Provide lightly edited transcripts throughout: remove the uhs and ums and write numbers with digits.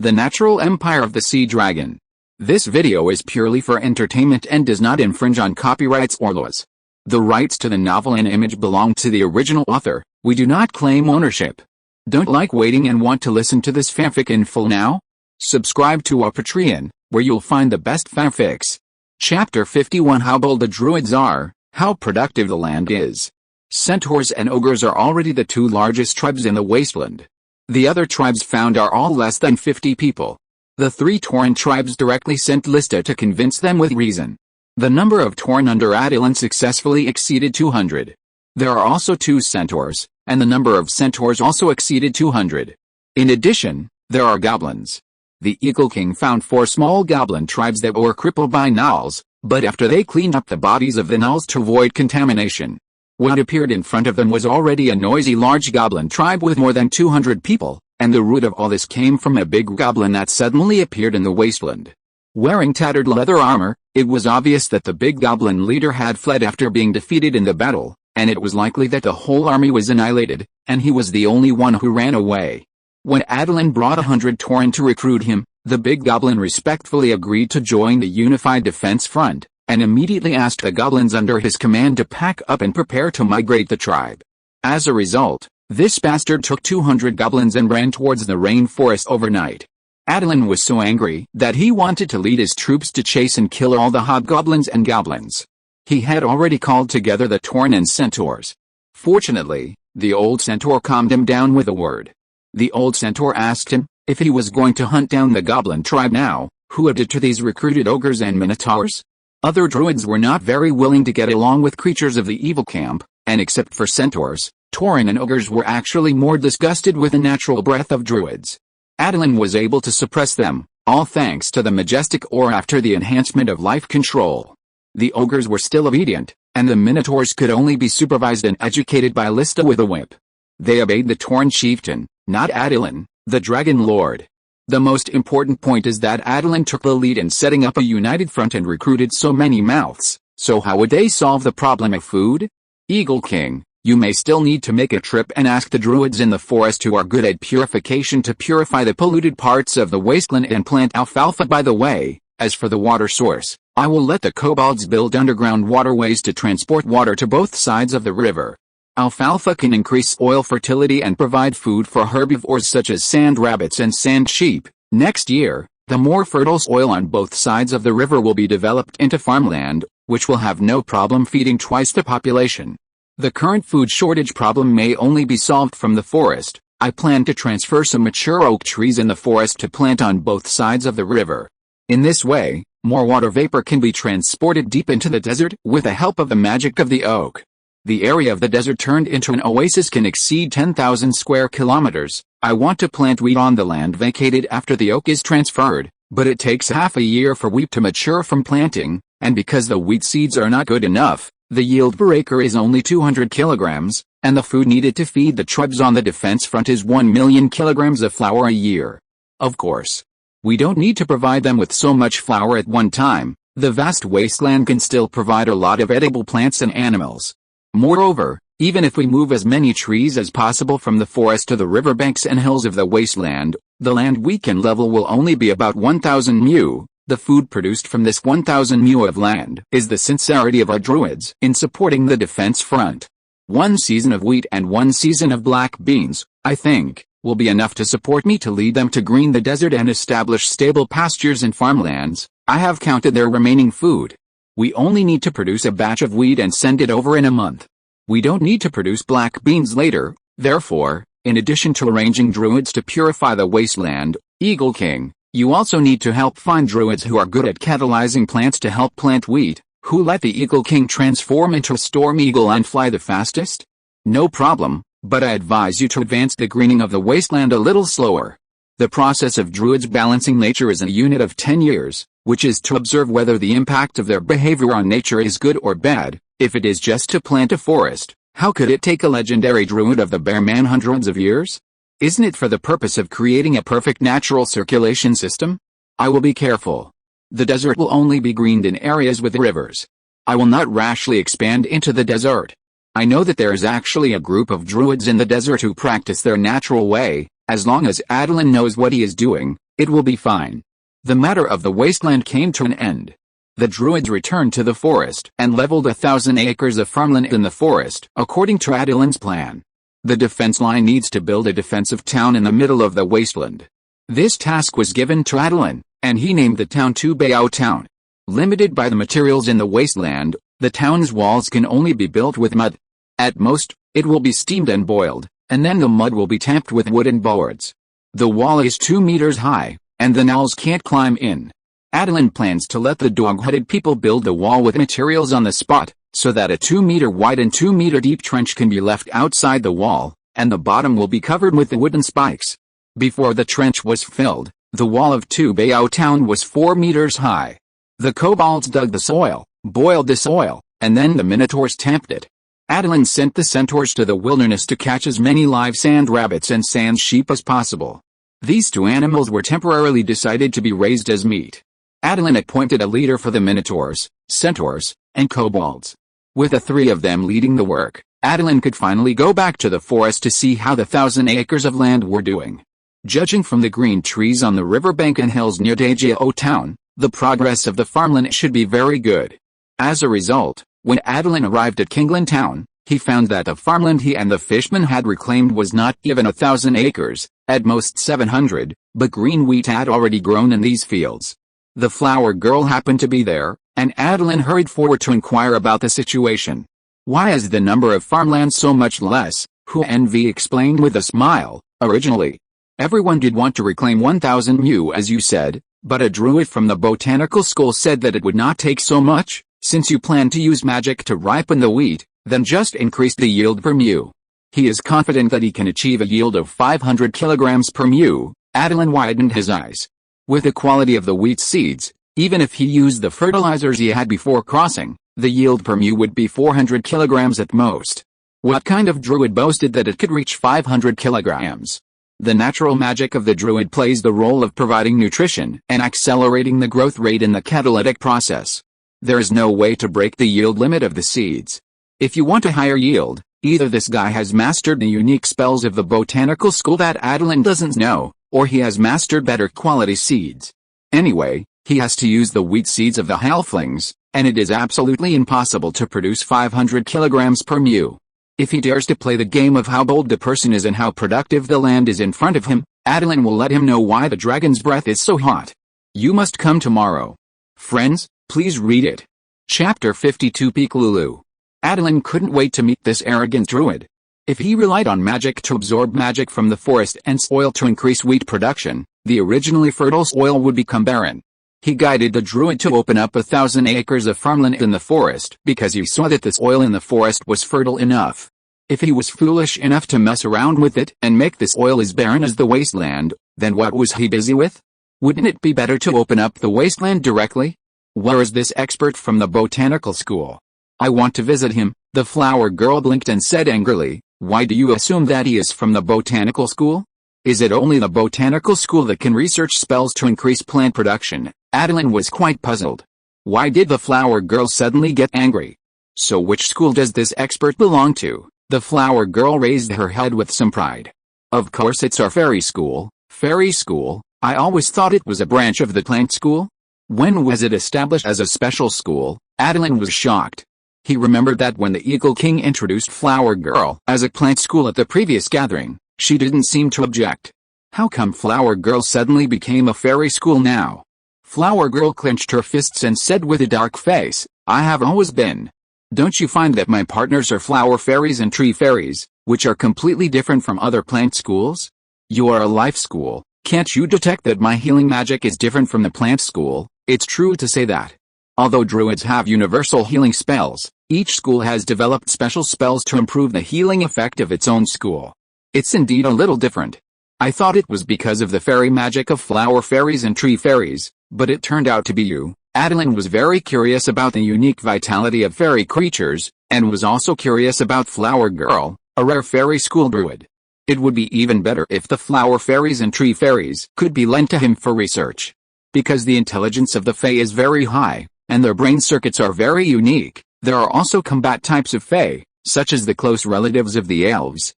The Natural Empire of the Sea Dragon. This video is purely for entertainment and does not infringe on copyrights or laws. The rights to the novel and image belong to the original author. We do not claim ownership. Don't like waiting and want to listen to this fanfic in full now? Subscribe to our Patreon, where you'll find the best fanfics. Chapter 51: How bold the druids are, how productive the land is. Centaurs and ogres are already the two largest tribes in the wasteland. The other tribes found are all less than 50 people. The three Tauren tribes directly sent Lista to convince them with reason. The number of Tauren under Attilan successfully exceeded 200. There are also 2 centaurs, and the number of centaurs also exceeded 200. In addition, there are goblins. The Eagle King found 4 small goblin tribes that were crippled by gnolls, but after they cleaned up the bodies of the gnolls to avoid contamination, what appeared in front of them was already a noisy large goblin tribe with more than 200 people, and the root of all this came from a big goblin that suddenly appeared in the wasteland. Wearing tattered leather armor, it was obvious that the big goblin leader had fled after being defeated in the battle, and it was likely that the whole army was annihilated, and he was the only one who ran away. When Attilan brought 100 Tauren to recruit him, the big goblin respectfully agreed to join the unified defense front, and immediately asked the goblins under his command to pack up and prepare to migrate the tribe. As a result, this bastard took 200 goblins and ran towards the rainforest overnight. Attilan was so angry that he wanted to lead his troops to chase and kill all the hobgoblins and goblins. He had already called together the Tauren and centaurs. Fortunately, the old centaur calmed him down with a word. The old centaur asked him if he was going to hunt down the goblin tribe now, who had it to these recruited ogres and minotaurs? Other druids were not very willing to get along with creatures of the evil camp, and except for centaurs, Tauren and ogres were actually more disgusted with the natural breath of druids. Attilan was able to suppress them, all thanks to the majestic aura after the enhancement of life control. The ogres were still obedient, and the minotaurs could only be supervised and educated by Lista with a whip. They obeyed the Tauren chieftain, not Attilan, the dragon lord. The most important point is that Attilan took the lead in setting up a united front and recruited so many mouths, so how would they solve the problem of food? Eagle King, you may still need to make a trip and ask the druids in the forest who are good at purification to purify the polluted parts of the wasteland and plant alfalfa. By the way, as for the water source, I will let the kobolds build underground waterways to transport water to both sides of the river. Alfalfa can increase soil fertility and provide food for herbivores such as sand rabbits and sand sheep. Next year, the more fertile soil on both sides of the river will be developed into farmland, which will have no problem feeding twice the population. The current food shortage problem may only be solved from the forest. I plan to transfer some mature oak trees in the forest to plant on both sides of the river. In this way, more water vapor can be transported deep into the desert with the help of the magic of the oak. The area of the desert turned into an oasis can exceed 10,000 square kilometers. I want to plant wheat on the land vacated after the oak is transferred, but it takes half a year for wheat to mature from planting, and because the wheat seeds are not good enough, the yield per acre is only 200 kilograms, and the food needed to feed the tribes on the defense front is 1 million kilograms of flour a year. Of course, we don't need to provide them with so much flour at one time. The vast wasteland can still provide a lot of edible plants and animals. Moreover, even if we move as many trees as possible from the forest to the riverbanks and hills of the wasteland, the land we can level will only be about 1,000 mu. The food produced from this 1,000 mu of land is the sincerity of our druids in supporting the defense front. 1 season of wheat and 1 season of black beans, I think, will be enough to support me to lead them to green the desert and establish stable pastures and farmlands. I have counted their remaining food. We only need to produce a batch of wheat and send it over in a month. We don't need to produce black beans later. Therefore, in addition to arranging druids to purify the wasteland, Eagle King, you also need to help find druids who are good at catalyzing plants to help plant wheat, who let the Eagle King transform into a storm eagle and fly the fastest. No problem, but I advise you to advance the greening of the wasteland a little slower. The process of druids balancing nature is a unit of 10 years. Which is to observe whether the impact of their behavior on nature is good or bad. If it is just to plant a forest, how could it take a legendary druid of the Bear Man hundreds of years? Isn't it for the purpose of creating a perfect natural circulation system? I will be careful. The desert will only be greened in areas with rivers. I will not rashly expand into the desert. I know that there is actually a group of druids in the desert who practice their natural way. As long as Attilan knows what he is doing, It will be fine. The matter of the wasteland came to an end. The druids returned to the forest and leveled 1,000 acres of farmland in the forest, according to Attilan's plan. The defense line needs to build a defensive town in the middle of the wasteland. This task was given to Attilan, and he named the town Bayou Town. Limited by the materials in the wasteland, the town's walls can only be built with mud. At most, it will be steamed and boiled, and then the mud will be tamped with wooden boards. The wall is 2 meters high, and the gnolls can't climb in. Attilan plans to let the dog-headed people build the wall with materials on the spot, so that a 2-meter wide and 2-meter deep trench can be left outside the wall, and the bottom will be covered with the wooden spikes. Before the trench was filled, the wall of Bayou Town was 4 meters high. The kobolds dug the soil, boiled the soil, and then the minotaurs tamped it. Attilan sent the centaurs to the wilderness to catch as many live sand rabbits and sand sheep as possible. These 2 animals were temporarily decided to be raised as meat. Attilan appointed a leader for the minotaurs, centaurs, and kobolds. With the 3 of them leading the work, Attilan could finally go back to the forest to see how the 1,000 acres of land were doing. Judging from the green trees on the riverbank and hills near Bayou Town, the progress of the farmland should be very good. As a result, when Attilan arrived at Kingland Town, he found that the farmland he and the fishmen had reclaimed was not even 1,000 acres, at most 700, but green wheat had already grown in these fields. The flower girl happened to be there, and Attilan hurried forward to inquire about the situation. "Why is the number of farmland so much less?" Envy explained with a smile. "Originally, everyone did want to reclaim 1,000 mu as you said, but a druid from the botanical school said that it would not take so much, since you plan to use magic to ripen the wheat, then just increase the yield per mu. He is confident that he can achieve a yield of 500 kilograms per mu." Attilan widened his eyes. With the quality of the wheat seeds, even if he used the fertilizers he had before crossing, the yield per mu would be 400 kilograms at most. What kind of druid boasted that it could reach 500 kilograms? The natural magic of the druid plays the role of providing nutrition and accelerating the growth rate in the catalytic process. There is no way to break the yield limit of the seeds. If you want a higher yield, either this guy has mastered the unique spells of the botanical school that Attilan doesn't know, or he has mastered better quality seeds. Anyway, he has to use the wheat seeds of the halflings, and it is absolutely impossible to produce 500 kilograms per mu. If he dares to play the game of how bold the person is and how productive the land is in front of him, Attilan will let him know why the dragon's breath is so hot. You must come tomorrow. Friends, please read it. Chapter 52 Pikalulu. Attilan couldn't wait to meet this arrogant druid. If he relied on magic to absorb magic from the forest and soil to increase wheat production, the originally fertile soil would become barren. He guided the druid to open up 1,000 acres of farmland in the forest because he saw that the soil in the forest was fertile enough. If he was foolish enough to mess around with it and make the soil as barren as the wasteland, then what was he busy with? Wouldn't it be better to open up the wasteland directly? Where is this expert from the botanical school? I want to visit him. The flower girl blinked and said angrily, "Why do you assume that he is from the botanical school? Is it only the botanical school that can research spells to increase plant production?" Attilan was quite puzzled. Why did the flower girl suddenly get angry? So which school does this expert belong to? The flower girl raised her head with some pride. Of course it's our fairy school. Fairy school? I always thought it was a branch of the plant school. When was it established as a special school? Attilan was shocked. He remembered that when the Eagle King introduced Flower Girl as a plant school at the previous gathering, she didn't seem to object. How come Flower Girl suddenly became a fairy school now? Flower Girl clenched her fists and said with a dark face, "I have always been. Don't you find that my partners are flower fairies and tree fairies, which are completely different from other plant schools? You are a life school. Can't you detect that my healing magic is different from the plant school?" It's true to say that. Although druids have universal healing spells, each school has developed special spells to improve the healing effect of its own school. It's indeed a little different. I thought it was because of the fairy magic of flower fairies and tree fairies, but it turned out to be you. Attilan was very curious about the unique vitality of fairy creatures, and was also curious about Flower Girl, a rare fairy school druid. It would be even better if the flower fairies and tree fairies could be lent to him for research. Because the intelligence of the Fae is very high, and their brain circuits are very unique, there are also combat types of Fae, such as the close relatives of the elves,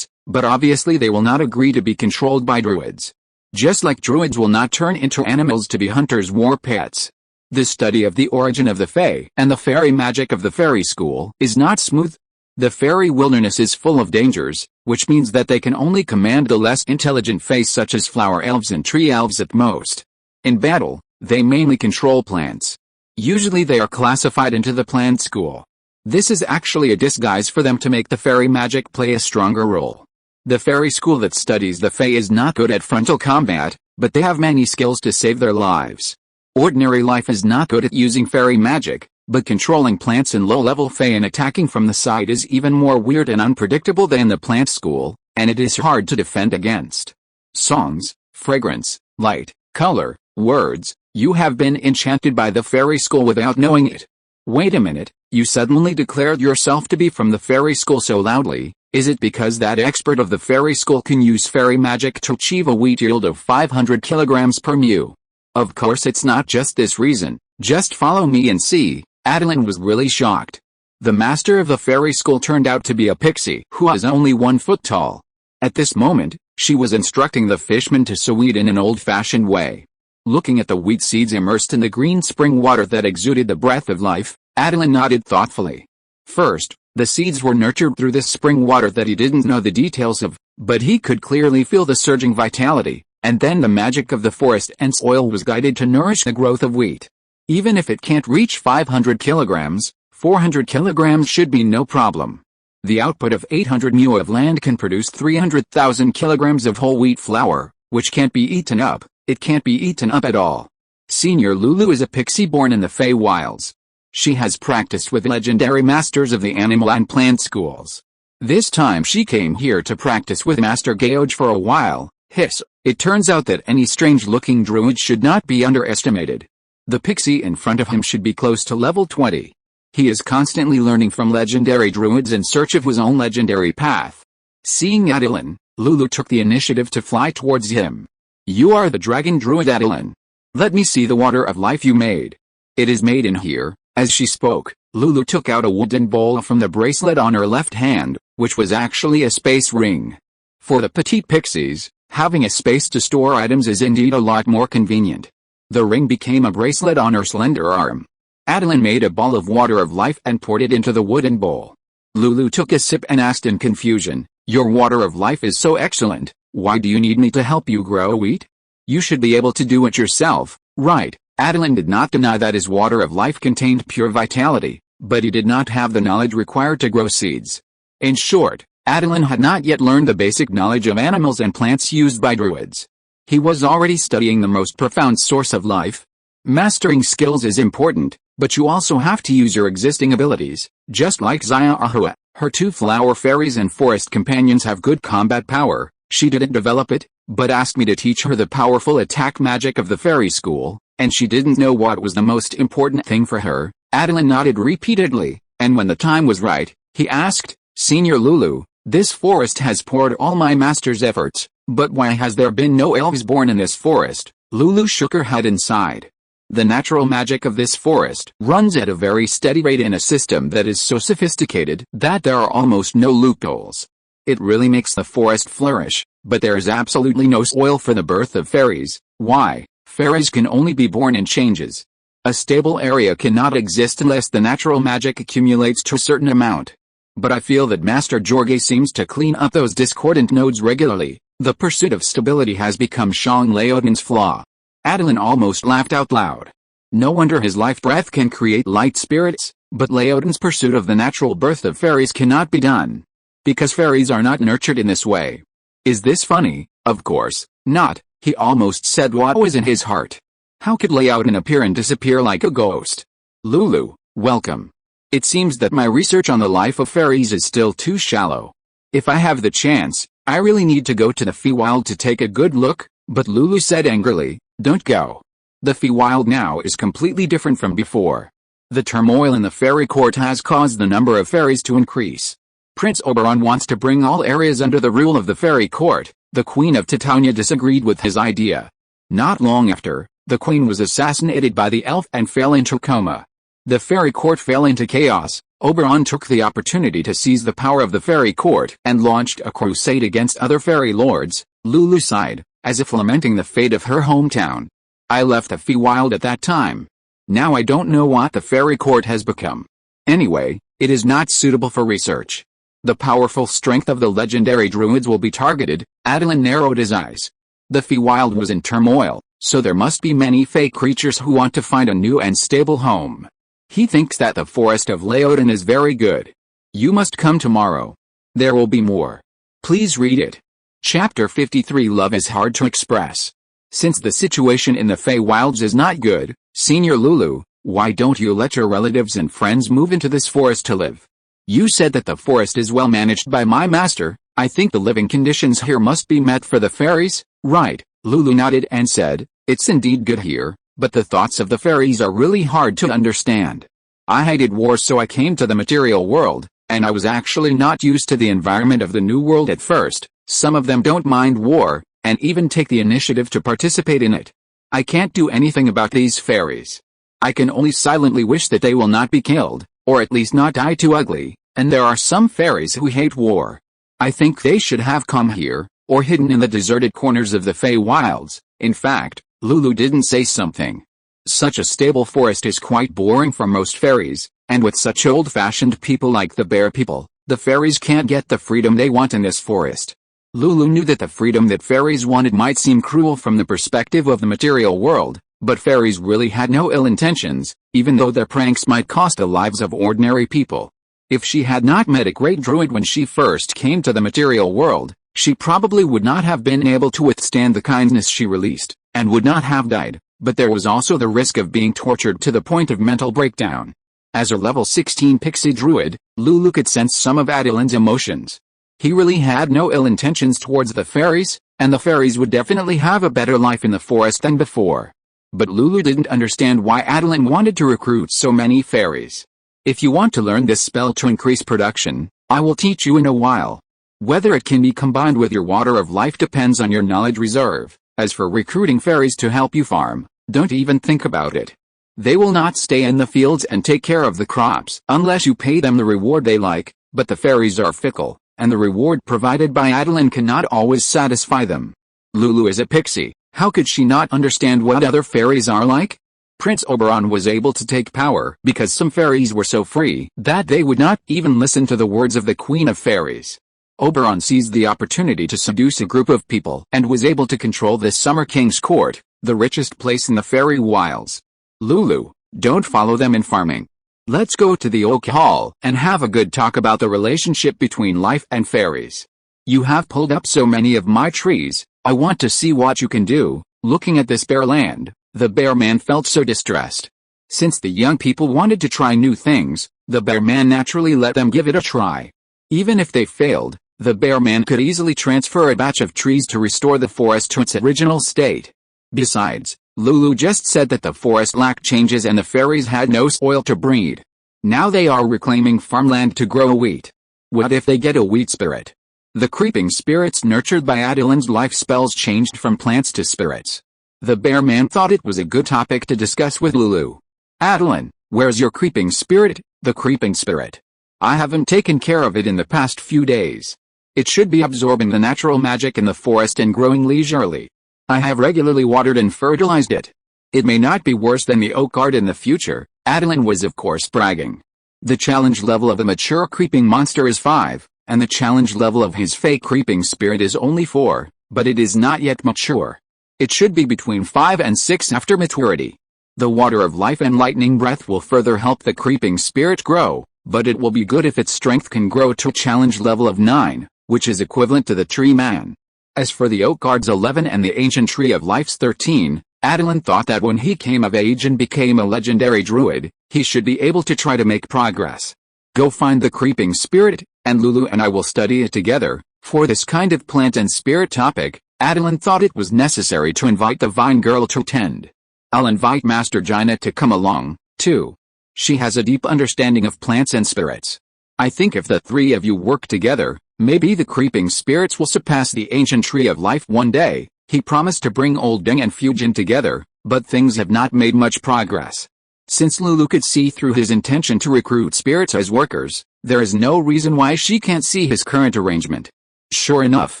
but obviously they will not agree to be controlled by druids. Just like druids will not turn into animals to be hunters' war pets. The study of the origin of the Fae and the fairy magic of the fairy school is not smooth. The fairy wilderness is full of dangers, which means that they can only command the less intelligent Fae such as flower elves and tree elves at most. In battle, they mainly control plants. Usually they are classified into the plant school. This is actually a disguise for them to make the fairy magic play a stronger role. The fairy school that studies the Fae is not good at frontal combat, but they have many skills to save their lives. Ordinary life is not good at using fairy magic, but controlling plants and low-level Fae and attacking from the side is even more weird and unpredictable than the plant school, and it is hard to defend against. Songs, fragrance, light, color, words, you have been enchanted by the fairy school without knowing it. Wait a minute, you suddenly declared yourself to be from the fairy school so loudly. Is it because that expert of the fairy school can use fairy magic to achieve a wheat yield of 500 kilograms per mu? Of course it's not just this reason, just follow me and see. Attilan was really shocked. The master of the fairy school turned out to be a pixie who was only 1 foot tall. At this moment, she was instructing the fishman to sow wheat in an old-fashioned way. Looking at the wheat seeds immersed in the green spring water that exuded the breath of life, Attilan nodded thoughtfully. First, the seeds were nurtured through this spring water that he didn't know the details of, but he could clearly feel the surging vitality, and then the magic of the forest and soil was guided to nourish the growth of wheat. Even if it can't reach 500 kilograms, 400 kilograms should be no problem. The output of 800 mu of land can produce 300,000 kilograms of whole wheat flour, which can't be eaten up. It can't be eaten up at all. Senior Lulu is a pixie born in the Fey Wilds. She has practiced with legendary masters of the animal and plant schools. This time she came here to practice with Master George for a while. Hiss, it turns out that any strange-looking druid should not be underestimated. The pixie in front of him should be close to level 20. He is constantly learning from legendary druids in search of his own legendary path. Seeing Attilan, Lulu took the initiative to fly towards him. You are the dragon druid Attilan. Let me see the water of life you made. It is made in here. As she spoke, Lulu took out a wooden bowl from the bracelet on her left hand, which was actually a space ring. For the petite pixies, having a space to store items is indeed a lot more convenient. The ring became a bracelet on her slender arm. Attilan made a ball of water of life and poured it into the wooden bowl. Lulu took a sip and asked in confusion, "Your water of life is so excellent, why do you need me to help you grow wheat? You should be able to do it yourself, right?" Attilan did not deny that his water of life contained pure vitality, but he did not have the knowledge required to grow seeds. In short, Attilan had not yet learned the basic knowledge of animals and plants used by druids. He was already studying the most profound source of life. Mastering skills is important, but you also have to use your existing abilities. Just like Zaya Ahua, her 2 flower fairies and forest companions have good combat power. She didn't develop it, but asked me to teach her the powerful attack magic of the fairy school. And she didn't know what was the most important thing for her. Attilan nodded repeatedly, and when the time was right, he asked, "Senior Lulu, this forest has poured all my master's efforts, but why has there been no elves born in this forest?" Lulu shook her head and sighed. The natural magic of this forest runs at a very steady rate in a system that is so sophisticated that there are almost no loopholes. It really makes the forest flourish, but there is absolutely no soil for the birth of fairies. Why? Fairies can only be born in changes. A stable area cannot exist unless the natural magic accumulates to a certain amount. But I feel that Master Jorge seems to clean up those discordant nodes regularly. The pursuit of stability has become Shang Laodan's flaw. Attilan almost laughed out loud. No wonder his life breath can create light spirits, but Laodan's pursuit of the natural birth of fairies cannot be done. Because fairies are not nurtured in this way. Is this funny? Of course not. He almost said what was in his heart. How could Laodan appear and disappear like a ghost? Lulu, welcome. It seems that my research on the life of fairies is still too shallow. If I have the chance, I really need to go to the Feywild to take a good look, but Lulu said angrily, "Don't go. The Feywild now is completely different from before. The turmoil in the fairy court has caused the number of fairies to increase. Prince Oberon wants to bring all areas under the rule of the fairy court." The Queen of Titania disagreed with his idea. Not long after, the Queen was assassinated by the elf and fell into coma. The fairy court fell into chaos. Oberon took the opportunity to seize the power of the fairy court and launched a crusade against other fairy lords. Lulu sighed. as if lamenting the fate of her hometown. I left the Feywild at that time. Now I don't know what the fairy court has become. Anyway, it is not suitable for research. The powerful strength of the legendary druids will be targeted. Attilan narrowed his eyes. The Feywild was in turmoil, so there must be many fey creatures who want to find a new and stable home. He thinks that the forest of Leoden is very good. You must come tomorrow. There will be more. Please read it. Chapter 53 Love is hard to express. Since the situation in the Feywilds is not good, Senior Lulu, why don't you let your relatives and friends move into this forest to live? You said that the forest is well managed by my master. I think the living conditions here must be met for the fairies, right? Lulu nodded and said, it's indeed good here, but the thoughts of the fairies are really hard to understand. I hated war, so I came to the material world, and I was actually not used to the environment of the new world at first. Some of them don't mind war, and even take the initiative to participate in it. I can't do anything about these fairies. I can only silently wish that they will not be killed, or at least not die too ugly, and there are some fairies who hate war. I think they should have come here, or hidden in the deserted corners of the Feywilds. In fact, Lulu didn't say something. Such a stable forest is quite boring for most fairies, and with such old-fashioned people like the bear people, the fairies can't get the freedom they want in this forest. Lulu knew that the freedom that fairies wanted might seem cruel from the perspective of the material world, but fairies really had no ill intentions, even though their pranks might cost the lives of ordinary people. If she had not met a great druid when she first came to the material world, she probably would not have been able to withstand the kindness she released, and would not have died, but there was also the risk of being tortured to the point of mental breakdown. As a level 16 pixie druid, Lulu could sense some of Attilan's emotions. He really had no ill intentions towards the fairies, and the fairies would definitely have a better life in the forest than before. But Lulu didn't understand why Attilan wanted to recruit so many fairies. If you want to learn this spell to increase production, I will teach you in a while. Whether it can be combined with your water of life depends on your knowledge reserve. As for recruiting fairies to help you farm, don't even think about it. They will not stay in the fields and take care of the crops unless you pay them the reward they like, but the fairies are fickle, and the reward provided by Attilan cannot always satisfy them. Lulu is a pixie. How could she not understand what other fairies are like? Prince Oberon was able to take power because some fairies were so free that they would not even listen to the words of the Queen of Fairies. Oberon seized the opportunity to seduce a group of people and was able to control the Summer King's court, the richest place in the fairy wilds. Lulu, don't follow them in farming. Let's go to the Oak Hall and have a good talk about the relationship between life and fairies. You have pulled up so many of my trees, I want to see what you can do. Looking at this bare land, the bear man felt so distressed. Since the young people wanted to try new things, the bear man naturally let them give it a try. Even if they failed, the bear man could easily transfer a batch of trees to restore the forest to its original state. Besides, Lulu just said that the forest lacked changes and the fairies had no soil to breed. Now they are reclaiming farmland to grow wheat. What if they get a wheat spirit? The creeping spirits nurtured by Attilan's life spells changed from plants to spirits. The bear man thought it was a good topic to discuss with Lulu. Attilan, where's your creeping spirit? The creeping spirit. I haven't taken care of it in the past few days. It should be absorbing the natural magic in the forest and growing leisurely. I have regularly watered and fertilized it. It may not be worse than the oak art in the future. Attilan was of course bragging. The challenge level of the mature creeping monster is 5, and the challenge level of his fake creeping spirit is only 4, but it is not yet mature. It should be between 5 and 6 after maturity. The water of life and lightning breath will further help the creeping spirit grow, but it will be good if its strength can grow to a challenge level of 9, which is equivalent to the tree man. As for the oak guard's 11 and the ancient tree of life's 13, Attilan thought that when he came of age and became a legendary druid, he should be able to try to make progress. Go find the creeping spirit, and Lulu and I will study it together. For this kind of plant and spirit topic, Attilan thought it was necessary to invite the Vine Girl to attend. I'll invite Master Jaina to come along, too. She has a deep understanding of plants and spirits. I think if the 3 of you work together, maybe the creeping spirits will surpass the ancient tree of life one day. He promised to bring Old Deng and Fujin together, but things have not made much progress. Since Lulu could see through his intention to recruit spirits as workers, there is no reason why she can't see his current arrangement. Sure enough,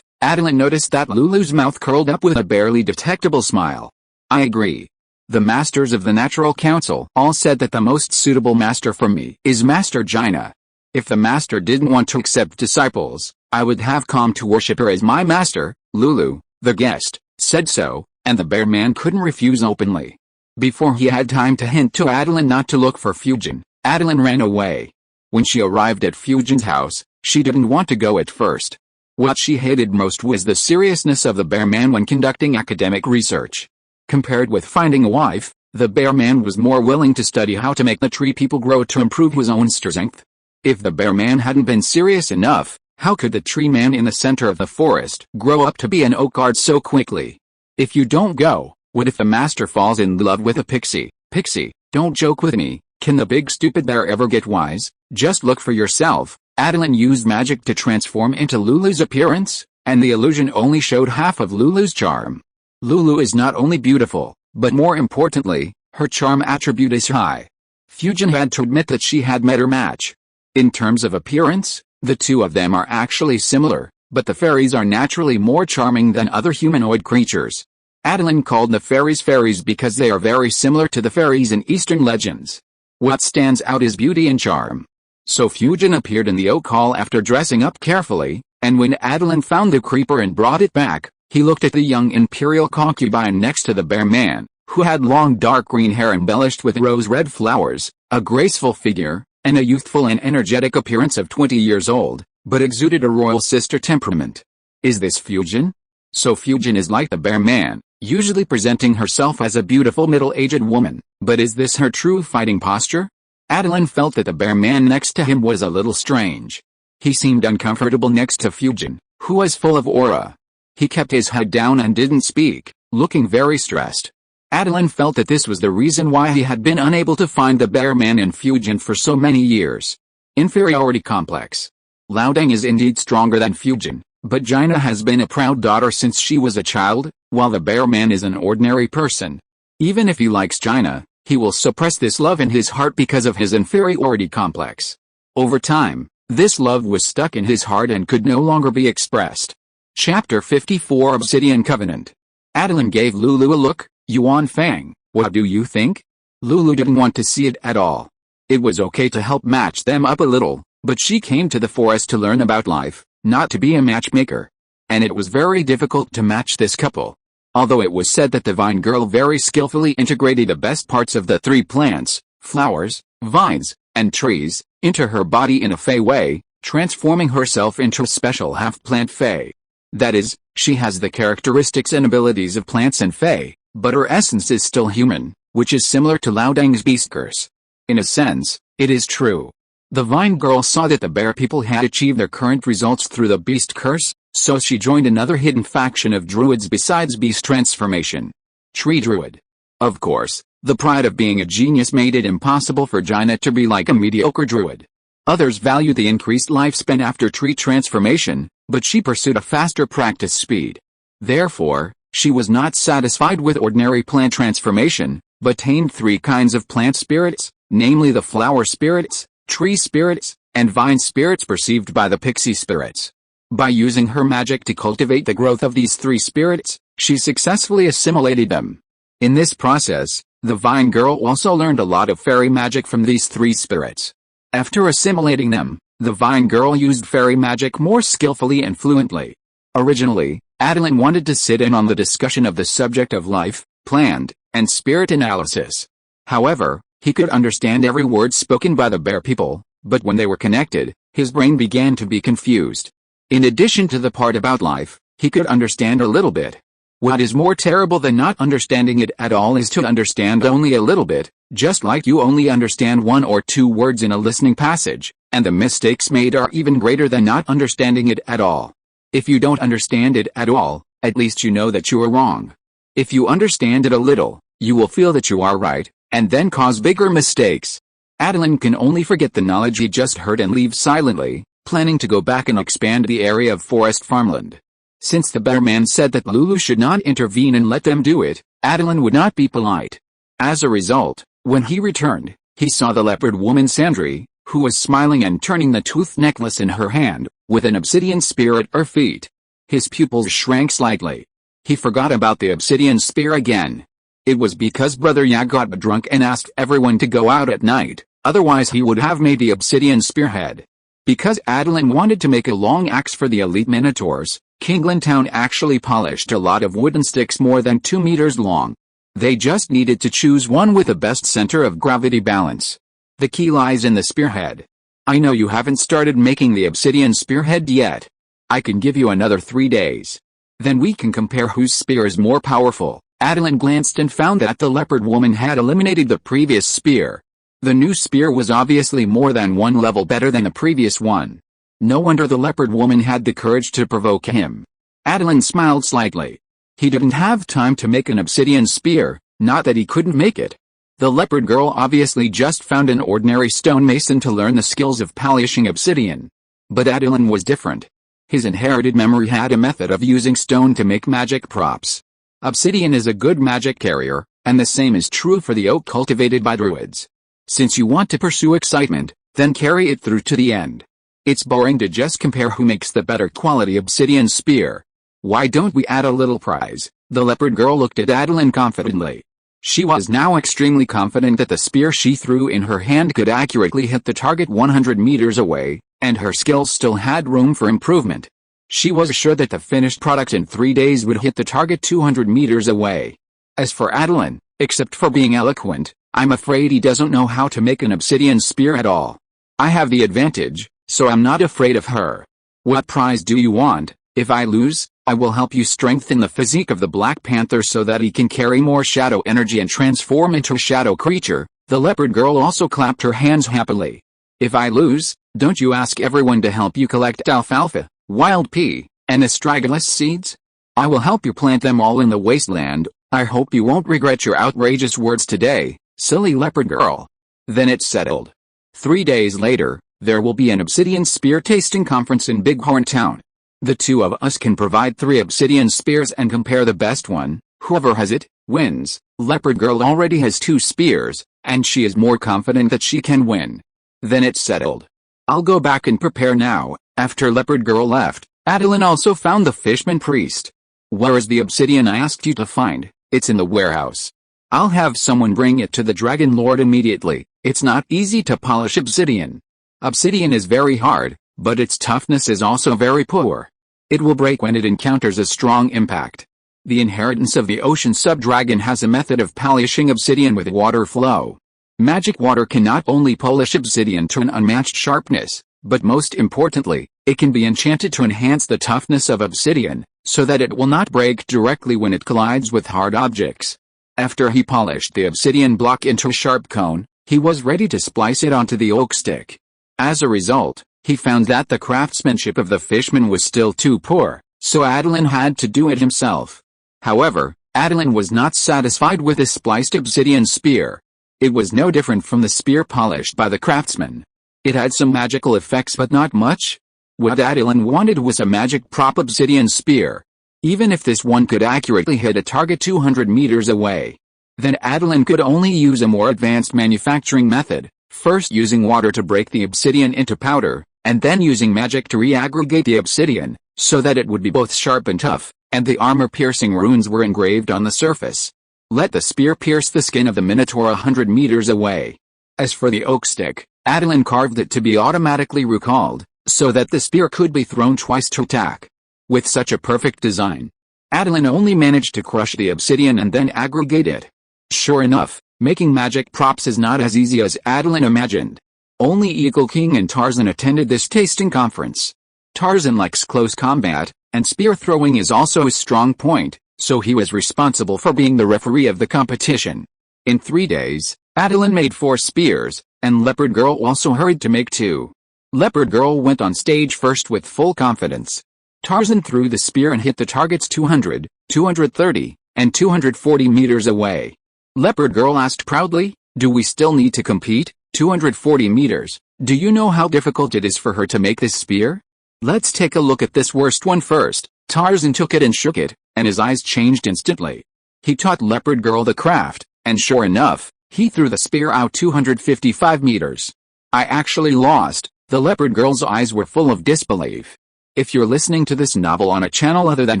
Attilan noticed that Lulu's mouth curled up with a barely detectable smile. I agree. The masters of the Natural Council all said that the most suitable master for me is Master Jaina. If the master didn't want to accept disciples, I would have come to worship her as my master. Lulu, the guest, said so, and the bear man couldn't refuse openly. Before he had time to hint to Attilan not to look for Fujin, Attilan ran away. When she arrived at Fujin's house, she didn't want to go at first. What she hated most was the seriousness of the bear man when conducting academic research. Compared with finding a wife, the bear man was more willing to study how to make the tree people grow to improve his own strength. If the bear man hadn't been serious enough, how could the tree man in the center of the forest grow up to be an oak guard so quickly? If you don't go, what if the master falls in love with a pixie? Pixie, don't joke with me. Can the big stupid bear ever get wise? Just look for yourself. Attilan used magic to transform into Lulu's appearance, and the illusion only showed half of Lulu's charm. Lulu is not only beautiful, but more importantly, her charm attribute is high. Fujin had to admit that she had met her match. In terms of appearance, the two of them are actually similar, but the fairies are naturally more charming than other humanoid creatures. Attilan called the fairies because they are very similar to the fairies in Eastern legends. What stands out is beauty and charm. So Fujin appeared in the oak hall after dressing up carefully, and when Attilan found the creeper and brought it back, he looked at the young imperial concubine next to the bear man, who had long dark green hair embellished with rose-red flowers, a graceful figure, and a youthful and energetic appearance of 20 years old, but exuded a royal sister temperament. Is this Fujin? So Fujin is like the bear man, usually presenting herself as a beautiful middle-aged woman, but is this her true fighting posture? Attilan felt that the bear man next to him was a little strange. He seemed uncomfortable next to Fujin, who was full of aura. He kept his head down and didn't speak, looking very stressed. Attilan felt that this was the reason why he had been unable to find the bear man in Fujin for so many years. Inferiority complex. Liaodang is indeed stronger than Fujin, but Jaina has been a proud daughter since she was a child, while the bear man is an ordinary person. Even if he likes Jaina, he will suppress this love in his heart because of his inferiority complex. Over time, this love was stuck in his heart and could no longer be expressed. Chapter 54 Obsidian Covenant. Attilan gave Lulu a look. Yuan Fang, what do you think? Lulu didn't want to see it at all. It was okay to help match them up a little, but she came to the forest to learn about life, not to be a matchmaker. And it was very difficult to match this couple. Although it was said that the vine girl very skillfully integrated the best parts of the three plants, flowers, vines, and trees, into her body in a fey way, transforming herself into a special half-plant fey. That is, she has the characteristics and abilities of plants and fey, but her essence is still human, which is similar to Liaodang's beast curse. In a sense, it is true. The vine girl saw that the bear people had achieved their current results through the beast curse, so she joined another hidden faction of druids besides beast transformation. Tree druid. Of course, the pride of being a genius made it impossible for Jaina to be like a mediocre druid. Others value the increased lifespan after tree transformation, but she pursued a faster practice speed. Therefore, she was not satisfied with ordinary plant transformation, but tamed three kinds of plant spirits, namely the flower spirits, tree spirits, and vine spirits perceived by the pixie spirits. By using her magic to cultivate the growth of these three spirits, she successfully assimilated them. In this process, the vine girl also learned a lot of fairy magic from these three spirits. After assimilating them, the vine girl used fairy magic more skillfully and fluently. Originally, Attilan wanted to sit in on the discussion of the subject of life, plant, and spirit analysis. However, he could understand every word spoken by the bear people, but when they were connected, his brain began to be confused. In addition to the part about life, he could understand a little bit. What is more terrible than not understanding it at all is to understand only a little bit, just like you only understand one or two words in a listening passage, and the mistakes made are even greater than not understanding it at all. If you don't understand it at all, at least you know that you are wrong. If you understand it a little, you will feel that you are right, and then cause bigger mistakes. Attilan can only forget the knowledge he just heard and leave silently, planning to go back and expand the area of forest farmland. Since the bear man said that Lulu should not intervene and let them do it, Attilan would not be polite. As a result, when he returned, he saw the leopard woman Sandri, who was smiling and turning the tooth necklace in her hand, with an obsidian spear at her feet. His pupils shrank slightly. He forgot about the obsidian spear again. It was because Brother Yak got drunk and asked everyone to go out at night, otherwise he would have made the obsidian spearhead. Because Attilan wanted to make a long axe for the elite minotaurs, Kingland Town actually polished a lot of wooden sticks more than 2 meters long. They just needed to choose one with the best center of gravity balance. The key lies in the spearhead. I know you haven't started making the obsidian spearhead yet. I can give you another 3 days. Then we can compare whose spear is more powerful. Attilan glanced and found that the leopard woman had eliminated the previous spear. The new spear was obviously more than one level better than the previous one. No wonder the leopard woman had the courage to provoke him. Attilan smiled slightly. He didn't have time to make an obsidian spear, not that he couldn't make it. The leopard girl obviously just found an ordinary stonemason to learn the skills of polishing obsidian. But Attilan was different. His inherited memory had a method of using stone to make magic props. Obsidian is a good magic carrier, and the same is true for the oak cultivated by druids. Since you want to pursue excitement, then carry it through to the end. It's boring to just compare who makes the better quality obsidian spear. Why don't we add a little prize? The leopard girl looked at Attilan confidently. She was now extremely confident that the spear she threw in her hand could accurately hit the target 100 meters away, and her skills still had room for improvement. She was sure that the finished product in 3 days would hit the target 200 meters away. As for Attilan, except for being eloquent, I'm afraid he doesn't know how to make an obsidian spear at all. I have the advantage, so I'm not afraid of her. What prize do you want? If I lose, I will help you strengthen the physique of the Black Panther so that he can carry more shadow energy and transform into a shadow creature. The leopard girl also clapped her hands happily. If I lose, don't you ask everyone to help you collect alfalfa, wild pea, and astragalus seeds? I will help you plant them all in the wasteland. I hope you won't regret your outrageous words today, silly leopard girl. Then it's settled. 3 days later, there will be an obsidian spear tasting conference in Bighorn Town. The two of us can provide 3 obsidian spears and compare the best one. Whoever has it, wins. Leopard girl already has 2 spears, and she is more confident that she can win. Then it's settled. I'll go back and prepare now. After leopard girl left, Attilan also found the fishman priest. Where is the obsidian I asked you to find? It's in the warehouse. I'll have someone bring it to the dragon lord immediately. It's not easy to polish obsidian. Obsidian is very hard, but its toughness is also very poor. It will break when it encounters a strong impact. The inheritance of the ocean sub-dragon has a method of polishing obsidian with water flow. Magic water can not only polish obsidian to an unmatched sharpness, but most importantly, it can be enchanted to enhance the toughness of obsidian, so that it will not break directly when it collides with hard objects. After he polished the obsidian block into a sharp cone, he was ready to splice it onto the oak stick. As a result, he found that the craftsmanship of the fishman was still too poor, so Attilan had to do it himself. However, Attilan was not satisfied with the spliced obsidian spear. It was no different from the spear polished by the craftsman. It had some magical effects but not much. What Attilan wanted was a magic prop obsidian spear. Even if this one could accurately hit a target 200 meters away, then Attilan could only use a more advanced manufacturing method, first using water to break the obsidian into powder, and then using magic to reaggregate the obsidian, so that it would be both sharp and tough, and the armor-piercing runes were engraved on the surface. Let the spear pierce the skin of the minotaur 100 meters away. As for the oak stick, Attilan carved it to be automatically recalled, so that the spear could be thrown twice to attack. With such a perfect design, Attilan only managed to crush the obsidian and then aggregate it. Sure enough, making magic props is not as easy as Attilan imagined. Only Eagle King and Tarzan attended this tasting conference. Tarzan likes close combat, and spear throwing is also his strong point, so he was responsible for being the referee of the competition. In 3 days, Attilan made 4 spears, and Leopard Girl also hurried to make 2. Leopard Girl went on stage first with full confidence. Tarzan threw the spear and hit the targets 200, 230, and 240 meters away. Leopard Girl asked proudly, "Do we still need to compete? 240 meters. Do you know how difficult it is for her to make this spear? Let's take a look at this worst one first." Tarzan took it and shook it, and his eyes changed instantly. He taught Leopard Girl the craft, and sure enough, he threw the spear out 255 meters. "I actually lost." The Leopard Girl's eyes were full of disbelief. If you're listening to this novel on a channel other than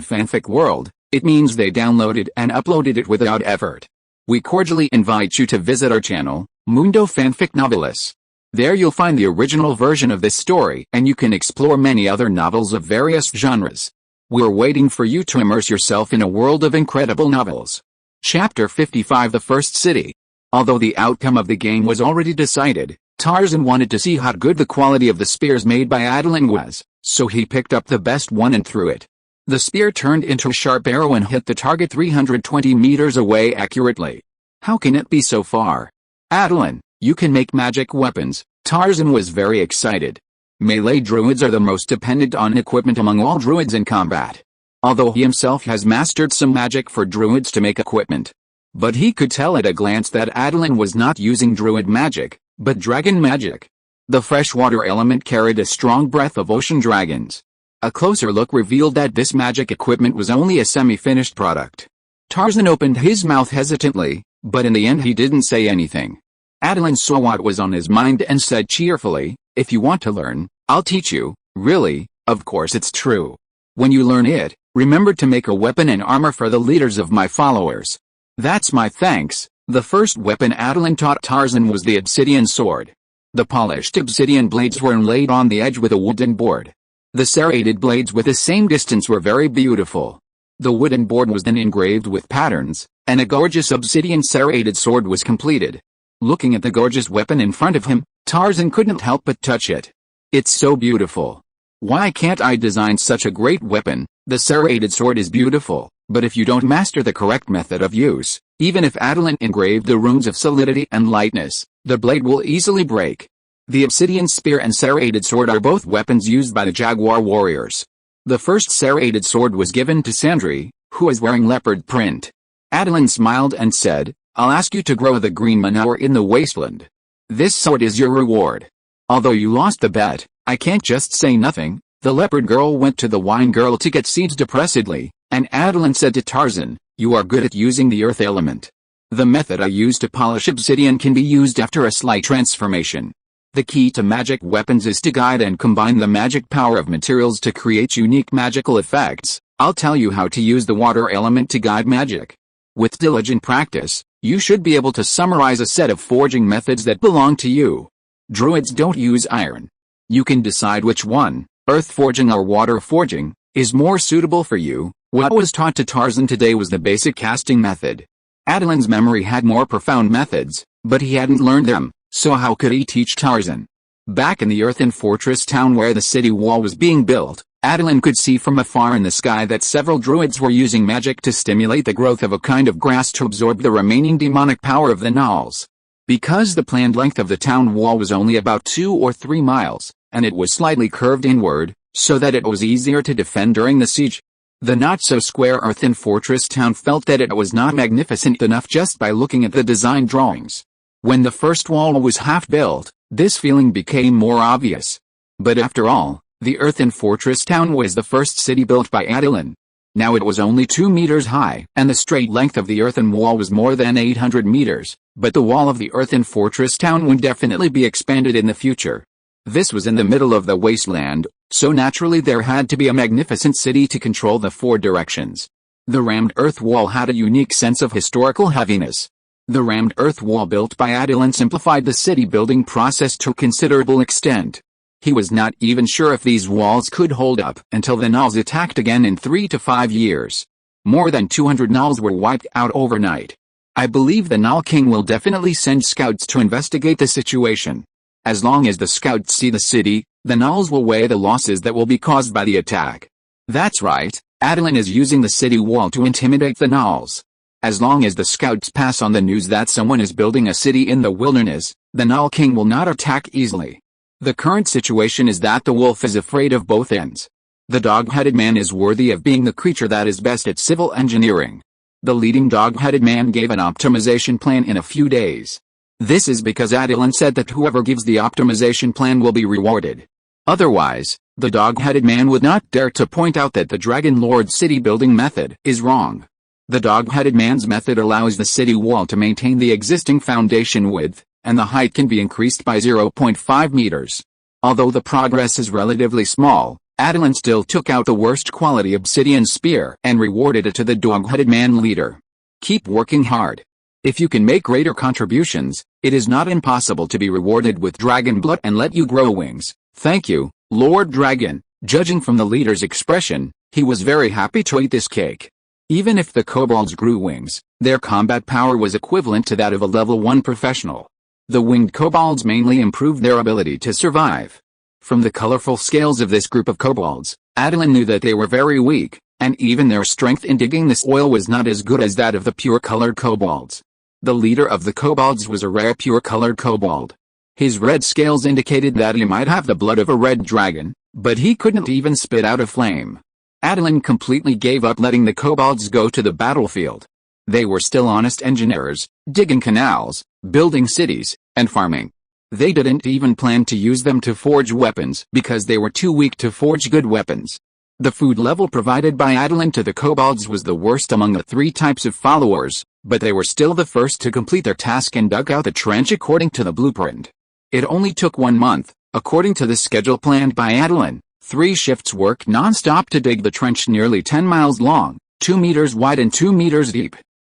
Fanfic World, it means they downloaded and uploaded it without effort. We cordially invite you to visit our channel, Mundo Fanfic Novelis. There you'll find the original version of this story and you can explore many other novels of various genres. We're waiting for you to immerse yourself in a world of incredible novels. Chapter 55: The First City. Although the outcome of the game was already decided, Tarzan wanted to see how good the quality of the spears made by Attilan was, so he picked up the best one and threw it. The spear turned into a sharp arrow and hit the target 320 meters away accurately. How can it be so far? Attilan, you can make magic weapons. Tarzan was very excited. Melee druids are the most dependent on equipment among all druids in combat. Although he himself has mastered some magic for druids to make equipment. But he could tell at a glance that Attilan was not using druid magic, but dragon magic. The freshwater element carried a strong breath of ocean dragons. A closer look revealed that this magic equipment was only a semi-finished product. Tarzan opened his mouth hesitantly, but in the end he didn't say anything. Attilan saw what was on his mind and said cheerfully, "If you want to learn, I'll teach you." Really, of course it's true. When you learn it, remember to make a weapon and armor for the leaders of my followers. That's my thanks. The first weapon Attilan taught Tarzan was the obsidian sword. The polished obsidian blades were inlaid on the edge with a wooden board. The serrated blades with the same distance were very beautiful. The wooden board was then engraved with patterns, and a gorgeous obsidian serrated sword was completed. Looking at the gorgeous weapon in front of him, Tarzan couldn't help but touch it. It's so beautiful. Why can't I design such a great weapon? The serrated sword is beautiful, but if you don't master the correct method of use, even if Attilan engraved the runes of solidity and lightness, the blade will easily break. The obsidian spear and serrated sword are both weapons used by the jaguar warriors. The first serrated sword was given to Sandri, who is wearing leopard print. Attilan smiled and said, "I'll ask you to grow the green manure in the wasteland. This sword is your reward. Although you lost the bet, I can't just say nothing." The leopard girl went to the wine girl to get seeds depressedly, and Attilan said to Tarzan, "You are good at using the earth element. The method I use to polish obsidian can be used after a slight transformation. The key to magic weapons is to guide and combine the magic power of materials to create unique magical effects. I'll tell you how to use the water element to guide magic. With diligent practice, you should be able to summarize a set of forging methods that belong to you. Druids don't use iron. You can decide which one, earth forging or water forging, is more suitable for you." What was taught to Tarzan today was the basic casting method. Attilan's memory had more profound methods, but he hadn't learned them, so how could he teach Tarzan? Back in the earthen fortress town where the city wall was being built, Attilan could see from afar in the sky that several druids were using magic to stimulate the growth of a kind of grass to absorb the remaining demonic power of the gnolls. Because the planned length of the town wall was only about 2 or 3 miles, and it was slightly curved inward, so that it was easier to defend during the siege. The not-so-square earthen fortress town felt that it was not magnificent enough just by looking at the design drawings. When the first wall was half built, this feeling became more obvious. But after all, the earthen fortress town was the first city built by Attilan. Now it was only 2 meters high, and the straight length of the earthen wall was more than 800 meters, but the wall of the earthen fortress town would definitely be expanded in the future. This was in the middle of the wasteland, so naturally there had to be a magnificent city to control the 4 directions. The rammed earth wall had a unique sense of historical heaviness. The rammed earth wall built by Attilan simplified the city building process to a considerable extent. He was not even sure if these walls could hold up until the gnolls attacked again in 3 to 5 years. More than 200 gnolls were wiped out overnight. I believe the Gnoll King will definitely send scouts to investigate the situation. As long as the scouts see the city, the gnolls will weigh the losses that will be caused by the attack. That's right, Attilan is using the city wall to intimidate the gnolls. As long as the scouts pass on the news that someone is building a city in the wilderness, the Gnoll King will not attack easily. The current situation is that the wolf is afraid of both ends. The dog-headed man is worthy of being the creature that is best at civil engineering. The leading dog-headed man gave an optimization plan in a few days. This is because Attilan said that whoever gives the optimization plan will be rewarded. Otherwise, the dog-headed man would not dare to point out that the Dragon Lord's city building method is wrong. The dog-headed man's method allows the city wall to maintain the existing foundation width, and the height can be increased by 0.5 meters. Although the progress is relatively small, Attilan still took out the worst quality obsidian spear and rewarded it to the dog-headed man leader. Keep working hard. If you can make greater contributions, it is not impossible to be rewarded with dragon blood and let you grow wings. Thank you, Lord Dragon. Judging from the leader's expression, he was very happy to eat this cake. Even if the kobolds grew wings, their combat power was equivalent to that of a level 1 professional. The winged kobolds mainly improved their ability to survive. From the colorful scales of this group of kobolds, Attilan knew that they were very weak, and even their strength in digging the soil was not as good as that of the pure-colored kobolds. The leader of the kobolds was a rare pure-colored kobold. His red scales indicated that he might have the blood of a red dragon, but he couldn't even spit out a flame. Attilan completely gave up letting the kobolds go to the battlefield. They were still honest engineers, digging canals, building cities, and farming. They didn't even plan to use them to forge weapons because they were too weak to forge good weapons. The food level provided by Attilan to the kobolds was the worst among the 3 types of followers, but they were still the first to complete their task and dug out the trench according to the blueprint. It only took 1 month, according to the schedule planned by Attilan. 3 shifts worked non-stop to dig the trench nearly 10 miles long, 2 meters wide and 2 meters deep.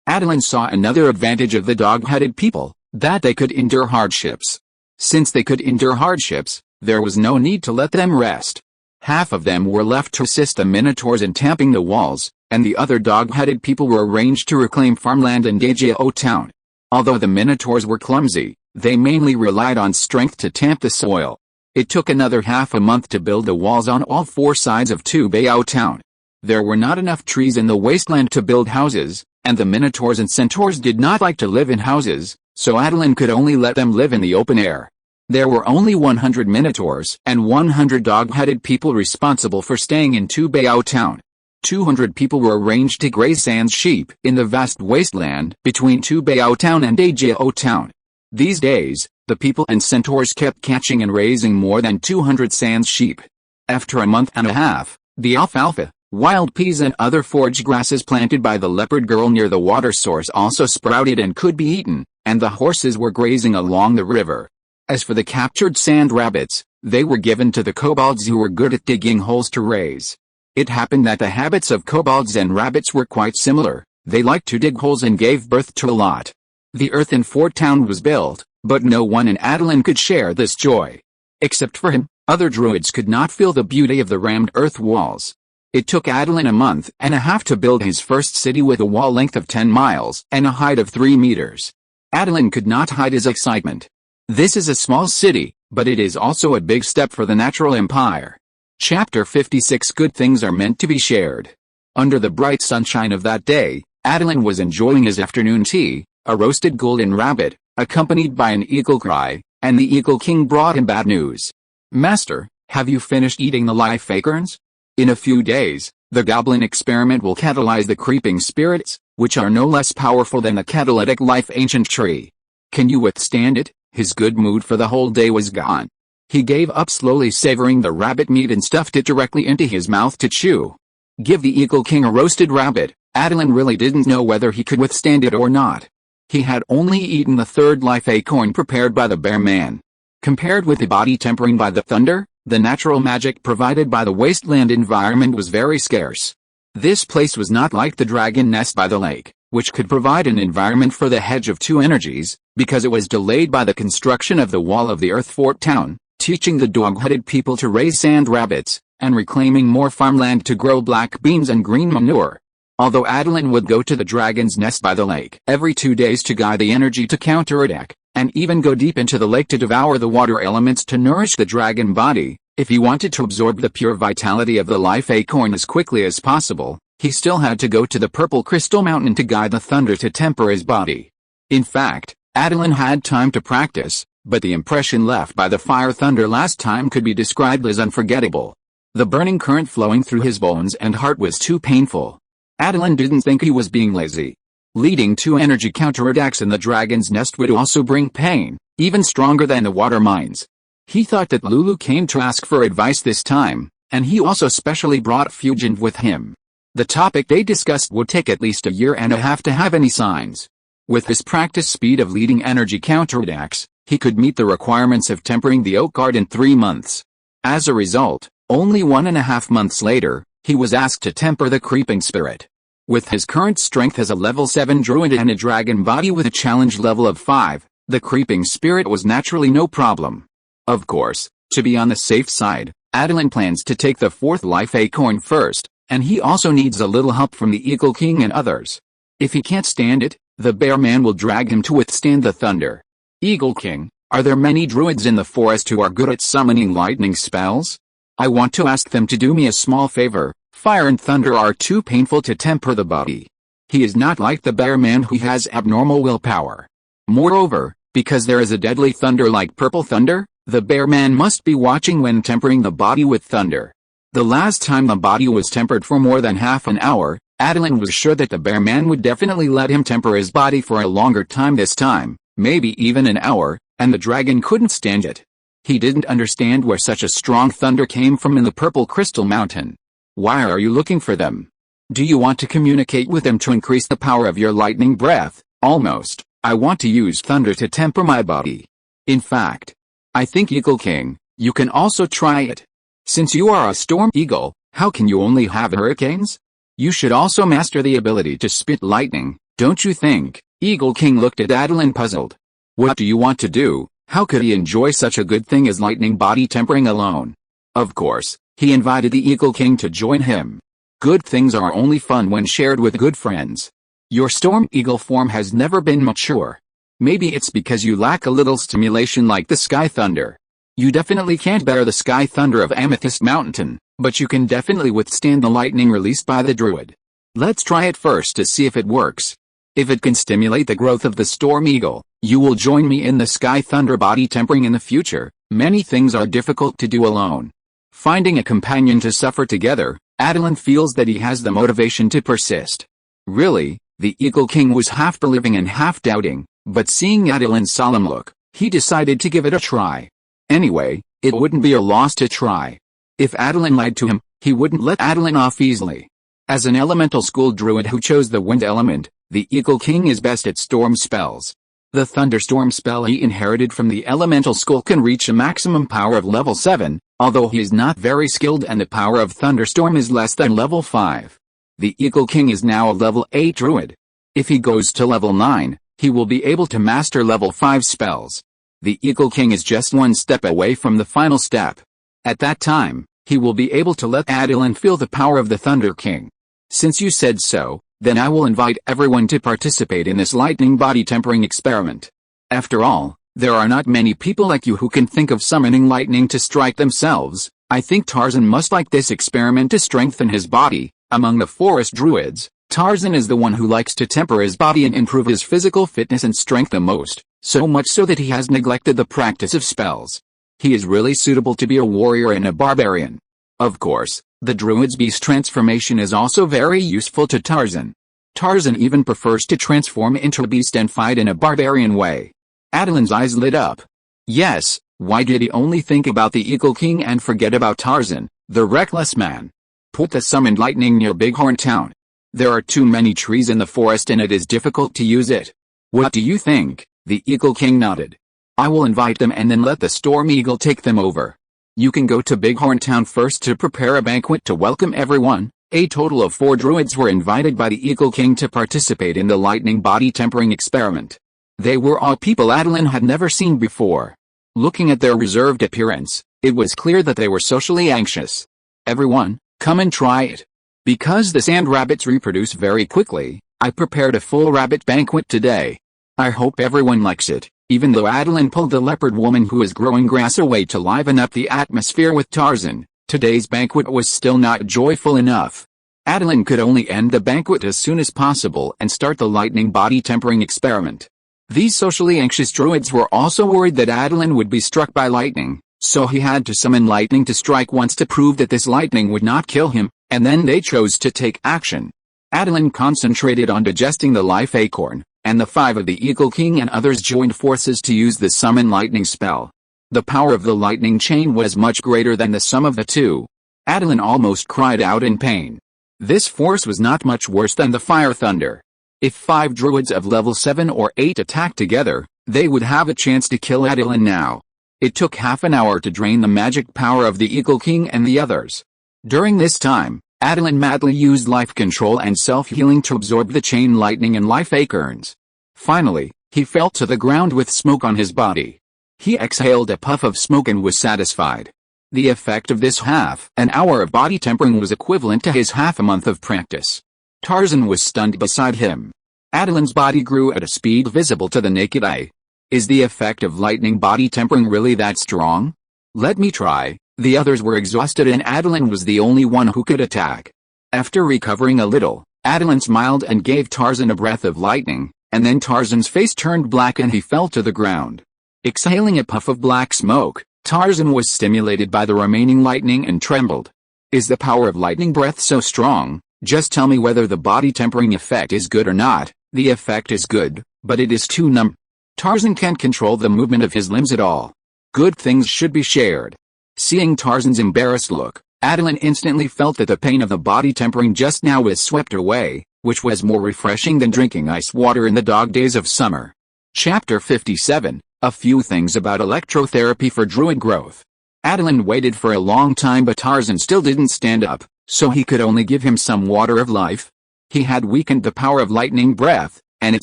Attilan saw another advantage of the dog-headed people, that they could endure hardships. Since they could endure hardships, there was no need to let them rest. Half of them were left to assist the minotaurs in tamping the walls, and the other dog-headed people were arranged to reclaim farmland in Dajao town. Although the minotaurs were clumsy, they mainly relied on strength to tamp the soil. It took another half a month to build the walls on all 4 sides of Dajao town. There were not enough trees in the wasteland to build houses, and the minotaurs and centaurs did not like to live in houses, so Attilan could only let them live in the open air. There were only 100 minotaurs and 100 dog-headed people responsible for staying in Dajao town. 200 people were arranged to graze sans sheep in the vast wasteland between Dajao town and Dajao town. These days, the people and centaurs kept catching and raising more than 200 sans sheep. After a month and a half, the alfalfa, wild peas and other forage grasses planted by the leopard girl near the water source also sprouted and could be eaten, and the horses were grazing along the river. As for the captured sand rabbits, they were given to the kobolds who were good at digging holes to raise. It happened that the habits of kobolds and rabbits were quite similar. They liked to dig holes and gave birth to a lot. The earthen fort town was built, but no one in Attilan could share this joy. Except for him, other druids could not feel the beauty of the rammed earth walls. It took Attilan a month and a half to build his first city with a wall length of 10 miles and a height of 3 meters. Attilan could not hide his excitement. This is a small city, but it is also a big step for the natural empire. Chapter 56 Good things are meant to be shared. Under the bright sunshine of that day, Attilan was enjoying his afternoon tea, a roasted golden rabbit, accompanied by an eagle cry, and the Eagle King brought him bad news. Master, have you finished eating the life acorns? In a few days, the goblin experiment will catalyze the creeping spirits, which are no less powerful than the catalytic life ancient tree. Can you withstand it? His good mood for the whole day was gone. He gave up slowly savoring the rabbit meat and stuffed it directly into his mouth to chew. Give the Eagle King a roasted rabbit. Attilan really didn't know whether he could withstand it or not. He had only eaten the 3rd life acorn prepared by the bear man. Compared with the body tempering by the thunder, the natural magic provided by the wasteland environment was very scarce. This place was not like the dragon nest by the lake, which could provide an environment for the hedge of 2 energies, because it was delayed by the construction of the wall of the Earth Fort town, teaching the dog-headed people to raise sand rabbits, and reclaiming more farmland to grow black beans and green manure. Although Attilan would go to the dragon's nest by the lake every 2 days to guide the energy to counterattack, and even go deep into the lake to devour the water elements to nourish the dragon body, if he wanted to absorb the pure vitality of the life acorn as quickly as possible, he still had to go to the purple crystal mountain to guide the thunder to temper his body. In fact, Attilan had time to practice, but the impression left by the fire thunder last time could be described as unforgettable. The burning current flowing through his bones and heart was too painful. Attilan didn't think he was being lazy. Leading 2 energy counterattacks in the dragon's nest would also bring pain, even stronger than the water mines. He thought that Lulu came to ask for advice this time, and he also specially brought Fugent with him. The topic they discussed would take at least a year and a half to have any signs. With his practice speed of leading energy counterattacks, he could meet the requirements of tempering the oak guard in 3 months. As a result, Only 1.5 months later, he was asked to temper the creeping spirit. With his current strength as a level 7 druid and a dragon body with a challenge level of 5, the creeping spirit was naturally no problem. Of course, to be on the safe side, Attilan plans to take the 4th life acorn first, and he also needs a little help from the Eagle King and others. If he can't stand it, the bear man will drag him to withstand the thunder. Eagle King, are there many druids in the forest who are good at summoning lightning spells? I want to ask them to do me a small favor. Fire and thunder are too painful to temper the body. He is not like the bear man who has abnormal willpower. Moreover, because there is a deadly thunder like purple thunder, the bear man must be watching when tempering the body with thunder. The last time the body was tempered for more than half an hour, Attilan was sure that the bear man would definitely let him temper his body for a longer time this time, maybe even an hour, and the dragon couldn't stand it. He didn't understand where such a strong thunder came from in the purple crystal mountain. Why are you looking for them? Do you want to communicate with them to increase the power of your lightning breath? Almost. I want to use thunder to temper my body. In fact, I think Eagle King, you can also try it. Since you are a storm eagle, how can you only have hurricanes? You should also master the ability to spit lightning, don't you think? Eagle King looked at Attilan puzzled. What do you want to do? How could he enjoy such a good thing as lightning body tempering alone? Of course, he invited the Eagle King to join him. Good things are only fun when shared with good friends. Your storm eagle form has never been mature. Maybe it's because you lack a little stimulation like the sky thunder. You definitely can't bear the sky thunder of Amethyst Mountain, but you can definitely withstand the lightning released by the druid. Let's try it first to see if it works. If it can stimulate the growth of the storm eagle, you will join me in the sky thunder body tempering in the future. Many things are difficult to do alone. Finding a companion to suffer together, Attilan feels that he has the motivation to persist. Really, the Eagle King was half believing and half doubting, but seeing Attilan's solemn look, he decided to give it a try. Anyway, it wouldn't be a loss to try. If Attilan lied to him, he wouldn't let Attilan off easily. As an elemental school druid who chose the wind element, the Eagle King is best at storm spells. The thunderstorm spell he inherited from the elemental school can reach a maximum power of level 7, although he is not very skilled and the power of thunderstorm is less than level 5. The Eagle King is now a level 8 druid. If he goes to level 9, he will be able to master level 5 spells. The Eagle King is just one step away from the final step. At that time, he will be able to let Attilan feel the power of the Thunder King. Since you said so, then I will invite everyone to participate in this lightning body tempering experiment. After all, there are not many people like you who can think of summoning lightning to strike themselves. I think Tarzan must like this experiment to strengthen his body. Among the forest druids, Tarzan is the one who likes to temper his body and improve his physical fitness and strength the most, so much so that he has neglected the practice of spells. He is really suitable to be a warrior and a barbarian. Of course, the druid's beast transformation is also very useful to Tarzan. Tarzan even prefers to transform into a beast and fight in a barbarian way. Attilan's eyes lit up. Yes, why did he only think about the Eagle King and forget about Tarzan, the reckless man? Put the summoned lightning near Bighorn Town. There are too many trees in the forest and it is difficult to use it. What do you think? The Eagle King nodded. I will invite them and then let the Storm Eagle take them over. You can go to Bighorn Town first to prepare a banquet to welcome everyone. A total of 4 druids were invited by the Eagle King to participate in the lightning body tempering experiment. They were all people Attilan had never seen before. Looking at their reserved appearance, it was clear that they were socially anxious. Everyone, come and try it. Because the sand rabbits reproduce very quickly, I prepared a full rabbit banquet today. I hope everyone likes it. Even though Attilan pulled the leopard woman who is growing grass away to liven up the atmosphere with Tarzan, today's banquet was still not joyful enough. Attilan could only end the banquet as soon as possible and start the lightning body tempering experiment. These socially anxious druids were also worried that Attilan would be struck by lightning, so he had to summon lightning to strike once to prove that this lightning would not kill him, and then they chose to take action. Attilan concentrated on digesting the life acorn, and the 5 of the Eagle King and others joined forces to use the summon lightning spell. The power of the lightning chain was much greater than the sum of the two. Attilan almost cried out in pain. This force was not much worse than the fire thunder. If 5 druids of level 7 or 8 attacked together, they would have a chance to kill Attilan now. It took half an hour to drain the magic power of the Eagle King and the others. During this time, Attilan madly used life control and self-healing to absorb the chain lightning and life acorns. Finally, he fell to the ground with smoke on his body. He exhaled a puff of smoke and was satisfied. The effect of this half an hour of body tempering was equivalent to his half a month of practice. Tarzan was stunned beside him. Attilan's body grew at a speed visible to the naked eye. Is the effect of lightning body tempering really that strong? Let me try. The others were exhausted and Attilan was the only one who could attack. After recovering a little, Attilan smiled and gave Tarzan a breath of lightning, and then Tarzan's face turned black and he fell to the ground. Exhaling a puff of black smoke, Tarzan was stimulated by the remaining lightning and trembled. Is the power of lightning breath so strong? Just tell me whether the body tempering effect is good or not. The effect is good, but it is too numb. Tarzan can't control the movement of his limbs at all. Good things should be shared. Seeing Tarzan's embarrassed look, Attilan instantly felt that the pain of the body tempering just now was swept away, which was more refreshing than drinking ice water in the dog days of summer. Chapter 57, A Few Things About Electrotherapy for Druid Growth. Attilan waited for a long time but Tarzan still didn't stand up, so he could only give him some water of life. He had weakened the power of lightning breath, and it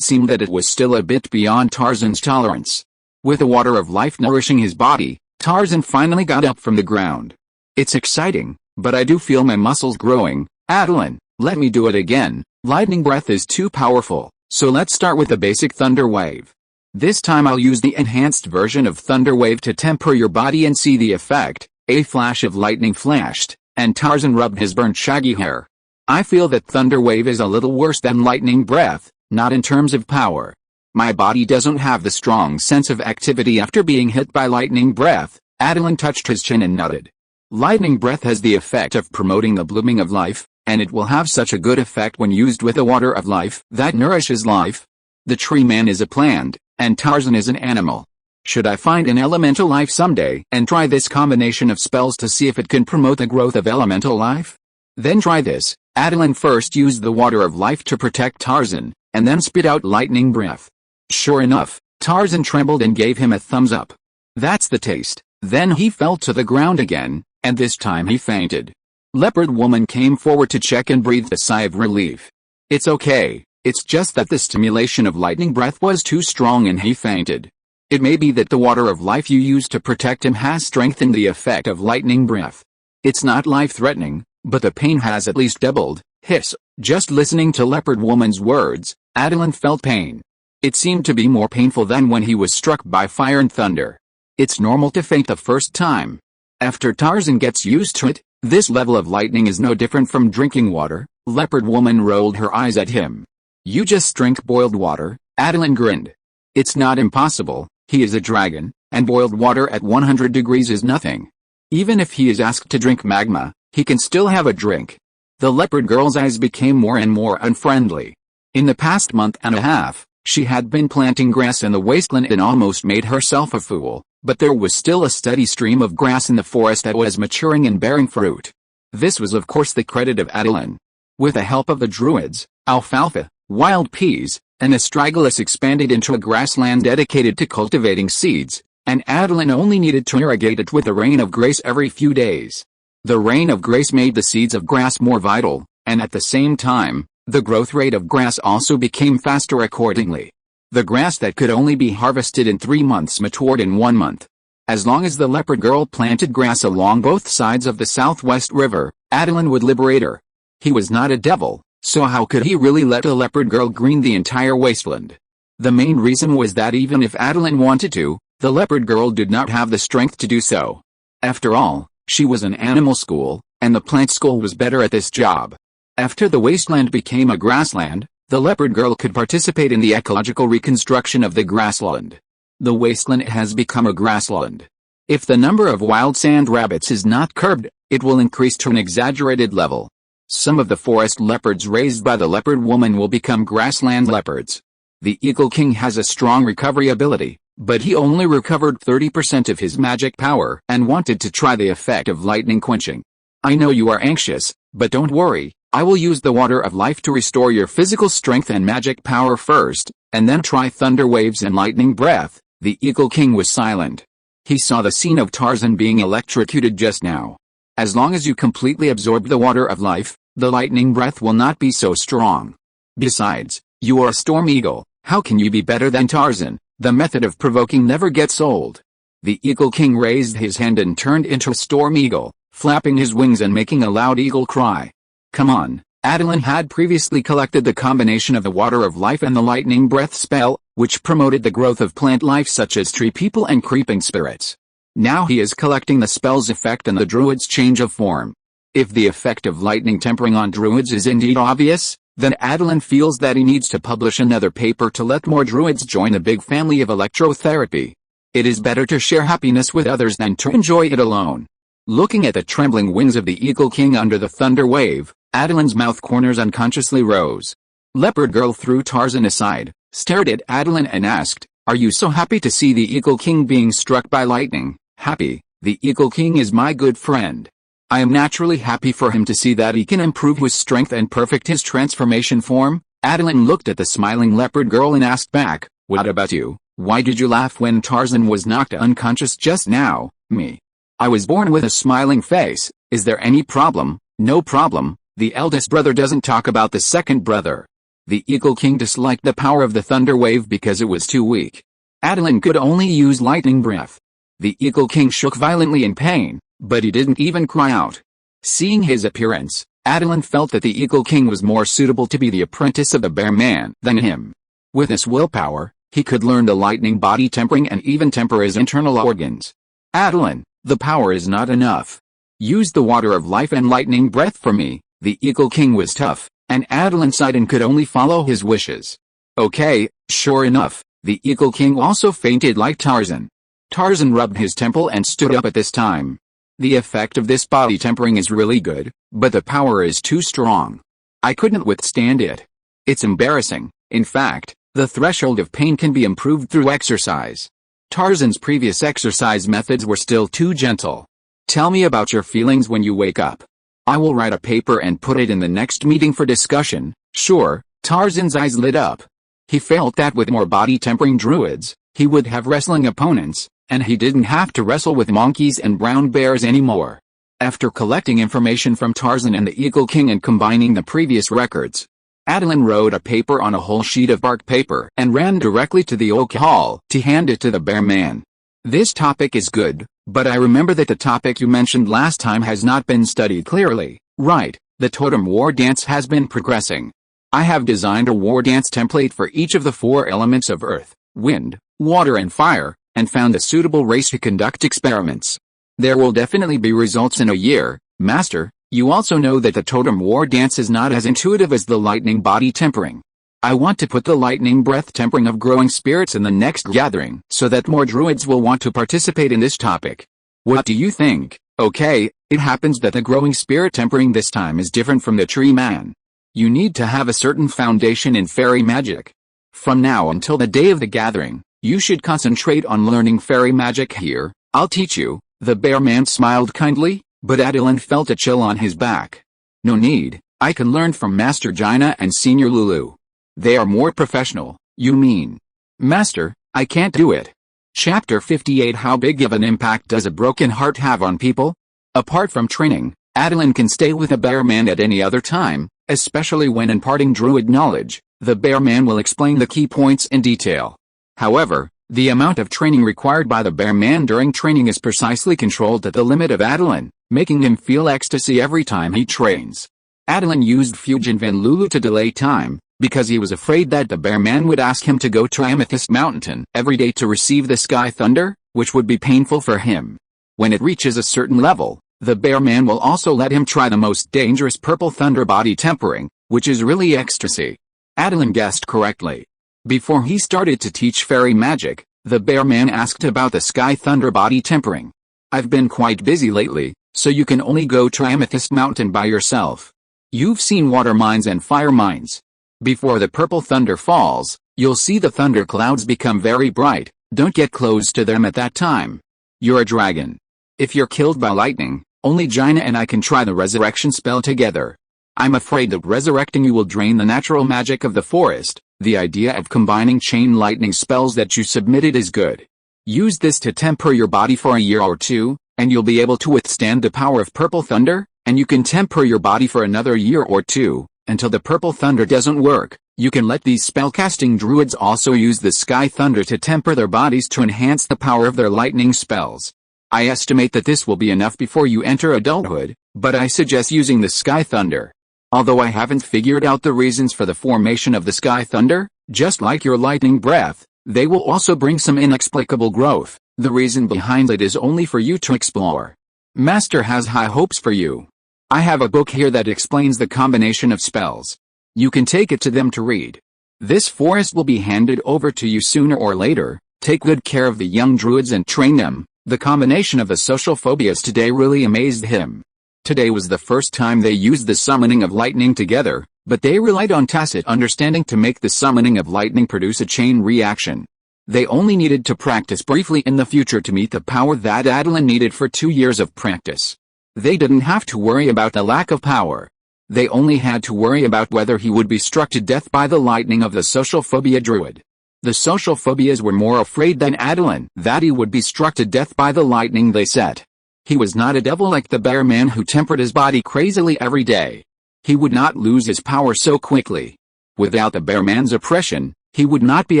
seemed that it was still a bit beyond Tarzan's tolerance. With the water of life nourishing his body, Tarzan finally got up from the ground. It's exciting, but I do feel my muscles growing. Attilan, let me do it again. Lightning breath is too powerful, so let's start with the basic thunder wave. This time I'll use the enhanced version of thunder wave to temper your body and see the effect. A flash of lightning flashed, and Tarzan rubbed his burnt shaggy hair. I feel that thunder wave is a little worse than lightning breath, not in terms of power. My body doesn't have the strong sense of activity after being hit by lightning breath. Attilan touched his chin and nodded. Lightning breath has the effect of promoting the blooming of life, and it will have such a good effect when used with the water of life that nourishes life. The tree man is a plant, and Tarzan is an animal. Should I find an elemental life someday and try this combination of spells to see if it can promote the growth of elemental life? Then try this. Attilan first used the water of life to protect Tarzan, and then spit out lightning breath. Sure enough, Tarzan trembled and gave him a thumbs up. That's the taste. Then he fell to the ground again, and this time he fainted. Leopard Woman came forward to check and breathed a sigh of relief. It's okay, it's just that the stimulation of lightning breath was too strong and he fainted. It may be that the water of life you used to protect him has strengthened the effect of lightning breath. It's not life-threatening, but the pain has at least doubled. Hiss. Just listening to Leopard Woman's words, Attilan felt pain. It seemed to be more painful than when he was struck by fire and thunder. It's normal to faint the first time. After Tarzan gets used to it, this level of lightning is no different from drinking water. Leopard Woman rolled her eyes at him. You just drink boiled water? Attilan grinned. It's not impossible. He is a dragon, and boiled water at 100 degrees is nothing. Even if he is asked to drink magma, he can still have a drink. The leopard girl's eyes became more and more unfriendly. In the past month and a half, she had been planting grass in the wasteland and almost made herself a fool, but there was still a steady stream of grass in the forest that was maturing and bearing fruit. This was of course the credit of Attilan. With the help of the druids, alfalfa, wild peas, and astragalus expanded into a grassland dedicated to cultivating seeds, and Attilan only needed to irrigate it with the rain of grace every few days. The rain of grace made the seeds of grass more vital, and at the same time, the growth rate of grass also became faster accordingly. The grass that could only be harvested in 3 months matured in 1 month. As long as the leopard girl planted grass along both sides of the southwest river, Attilan would liberate her. He was not a devil, so how could he really let a leopard girl green the entire wasteland? The main reason was that even if Attilan wanted to, the leopard girl did not have the strength to do so. After all, she was an animal school, and the plant school was better at this job. After the wasteland became a grassland, the leopard girl could participate in the ecological reconstruction of the grassland. The wasteland has become a grassland. If the number of wild sand rabbits is not curbed, it will increase to an exaggerated level. Some of the forest leopards raised by the leopard woman will become grassland leopards. The Eagle King has a strong recovery ability, but he only recovered 30% of his magic power and wanted to try the effect of lightning quenching. I know you are anxious, but don't worry, I will use the water of life to restore your physical strength and magic power first, and then try thunder waves and lightning breath. The Eagle King was silent. He saw the scene of Tarzan being electrocuted just now. As long as you completely absorb the water of life, the lightning breath will not be so strong. Besides, you are a storm eagle, how can you be better than Tarzan? The method of provoking never gets old. The Eagle King raised his hand and turned into a storm eagle, flapping his wings and making a loud eagle cry. Come on. Attilan had previously collected the combination of the water of life and the lightning breath spell, which promoted the growth of plant life such as tree people and creeping spirits. Now he is collecting the spell's effect and the druid's change of form. If the effect of lightning tempering on druids is indeed obvious, then Attilan feels that he needs to publish another paper to let more druids join the big family of electrotherapy. It is better to share happiness with others than to enjoy it alone. Looking at the trembling wings of the Eagle King under the thunder wave, Attilan's mouth corners unconsciously rose. Leopard Girl threw Tarzan aside, stared at Attilan and asked, "Are you so happy to see the Eagle King being struck by lightning?" "Happy? The Eagle King is my good friend. I am naturally happy for him to see that he can improve his strength and perfect his transformation form." Attilan looked at the smiling Leopard Girl and asked back, "What about you? Why did you laugh when Tarzan was knocked unconscious just now?" "Me. I was born with a smiling face. Is there any problem?" "No problem. The eldest brother doesn't talk about the second brother." The Eagle King disliked the power of the thunder wave because it was too weak. Attilan could only use lightning breath. The Eagle King shook violently in pain, but he didn't even cry out. Seeing his appearance, Attilan felt that the Eagle King was more suitable to be the apprentice of the bear man than him. With his willpower, he could learn the lightning body tempering and even temper his internal organs. "Attilan, the power is not enough. Use the water of life and lightning breath for me." The Eagle King was tough, and Attilan sighed and could only follow his wishes. "Okay." Sure enough, the Eagle King also fainted like Tarzan. Tarzan rubbed his temple and stood up at this time. The effect of this body tempering is really good, but the power is too strong. I couldn't withstand it. It's embarrassing. In fact, the threshold of pain can be improved through exercise. Tarzan's previous exercise methods were still too gentle. "Tell me about your feelings when you wake up. I will write a paper and put it in the next meeting for discussion." "Sure." Tarzan's eyes lit up. He felt that with more body tempering druids, he would have wrestling opponents, and he didn't have to wrestle with monkeys and brown bears anymore. After collecting information from Tarzan and the Eagle King and combining the previous records, Attilan wrote a paper on a whole sheet of bark paper and ran directly to the oak hall to hand it to the bear man. "This topic is good, but I remember that the topic you mentioned last time has not been studied clearly." "Right, the totem war dance has been progressing. I have designed a war dance template for each of the 4 elements of earth, wind, water and fire, and found a suitable race to conduct experiments. There will definitely be results in a year, Master." "You also know that the totem war dance is not as intuitive as the lightning body tempering. I want to put the lightning breath tempering of growing spirits in the next gathering so that more druids will want to participate in this topic. What do you think?" "Okay, it happens that the growing spirit tempering this time is different from the tree man. You need to have a certain foundation in fairy magic. From now until the day of the gathering, you should concentrate on learning fairy magic here. I'll teach you." The bear man smiled kindly, but Attilan felt a chill on his back. "No need, I can learn from Master Jaina and Senior Lulu. They are more professional." "You mean?" "Master, I can't do it." Chapter 58 How big of an impact does a broken heart have on people? Apart from training, Attilan can stay with a bear man at any other time, especially when imparting druid knowledge. The bear man will explain the key points in detail. However, the amount of training required by the bear man during training is precisely controlled at the limit of Attilan, making him feel ecstasy every time he trains. Attilan used Fusion Van Lulu to delay time, because he was afraid that the bear man would ask him to go to Amethyst Mountain every day to receive the sky thunder, which would be painful for him. When it reaches a certain level, the bear man will also let him try the most dangerous purple thunder body tempering, which is really ecstasy. Attilan guessed correctly. Before he started to teach fairy magic, the bear man asked about the sky thunder body tempering. "I've been quite busy lately, so you can only go to Amethyst Mountain by yourself. You've seen water mines and fire mines. Before the purple thunder falls, you'll see the thunder clouds become very bright. Don't get close to them at that time. You're a dragon. If you're killed by lightning, only Jaina and I can try the resurrection spell together. I'm afraid that resurrecting you will drain the natural magic of the forest. The idea of combining chain lightning spells that you submitted is good. Use this to temper your body for a year or two, and you'll be able to withstand the power of purple thunder, and you can temper your body for another year or two, until the purple thunder doesn't work. You can let these spellcasting druids also use the sky thunder to temper their bodies to enhance the power of their lightning spells. I estimate that this will be enough before you enter adulthood, but I suggest using the sky thunder. Although I haven't figured out the reasons for the formation of the sky thunder, just like your lightning breath, they will also bring some inexplicable growth. The reason behind it is only for you to explore. Master has high hopes for you. I have a book here that explains the combination of spells. You can take it to them to read. This forest will be handed over to you sooner or later. Take good care of the young druids and train them. The combination of the social phobias today really amazed him. Today was the first time they used the summoning of lightning together, but they relied on tacit understanding to make the summoning of lightning produce a chain reaction. They only needed to practice briefly in the future to meet the power that Attilan needed for 2 years of practice. They didn't have to worry about the lack of power. They only had to worry about whether he would be struck to death by the lightning of the social phobia druid. The social phobias were more afraid than Attilan that he would be struck to death by the lightning they set. He was not a devil like the bear man who tempered his body crazily every day. He would not lose his power so quickly. Without the bear man's oppression, he would not be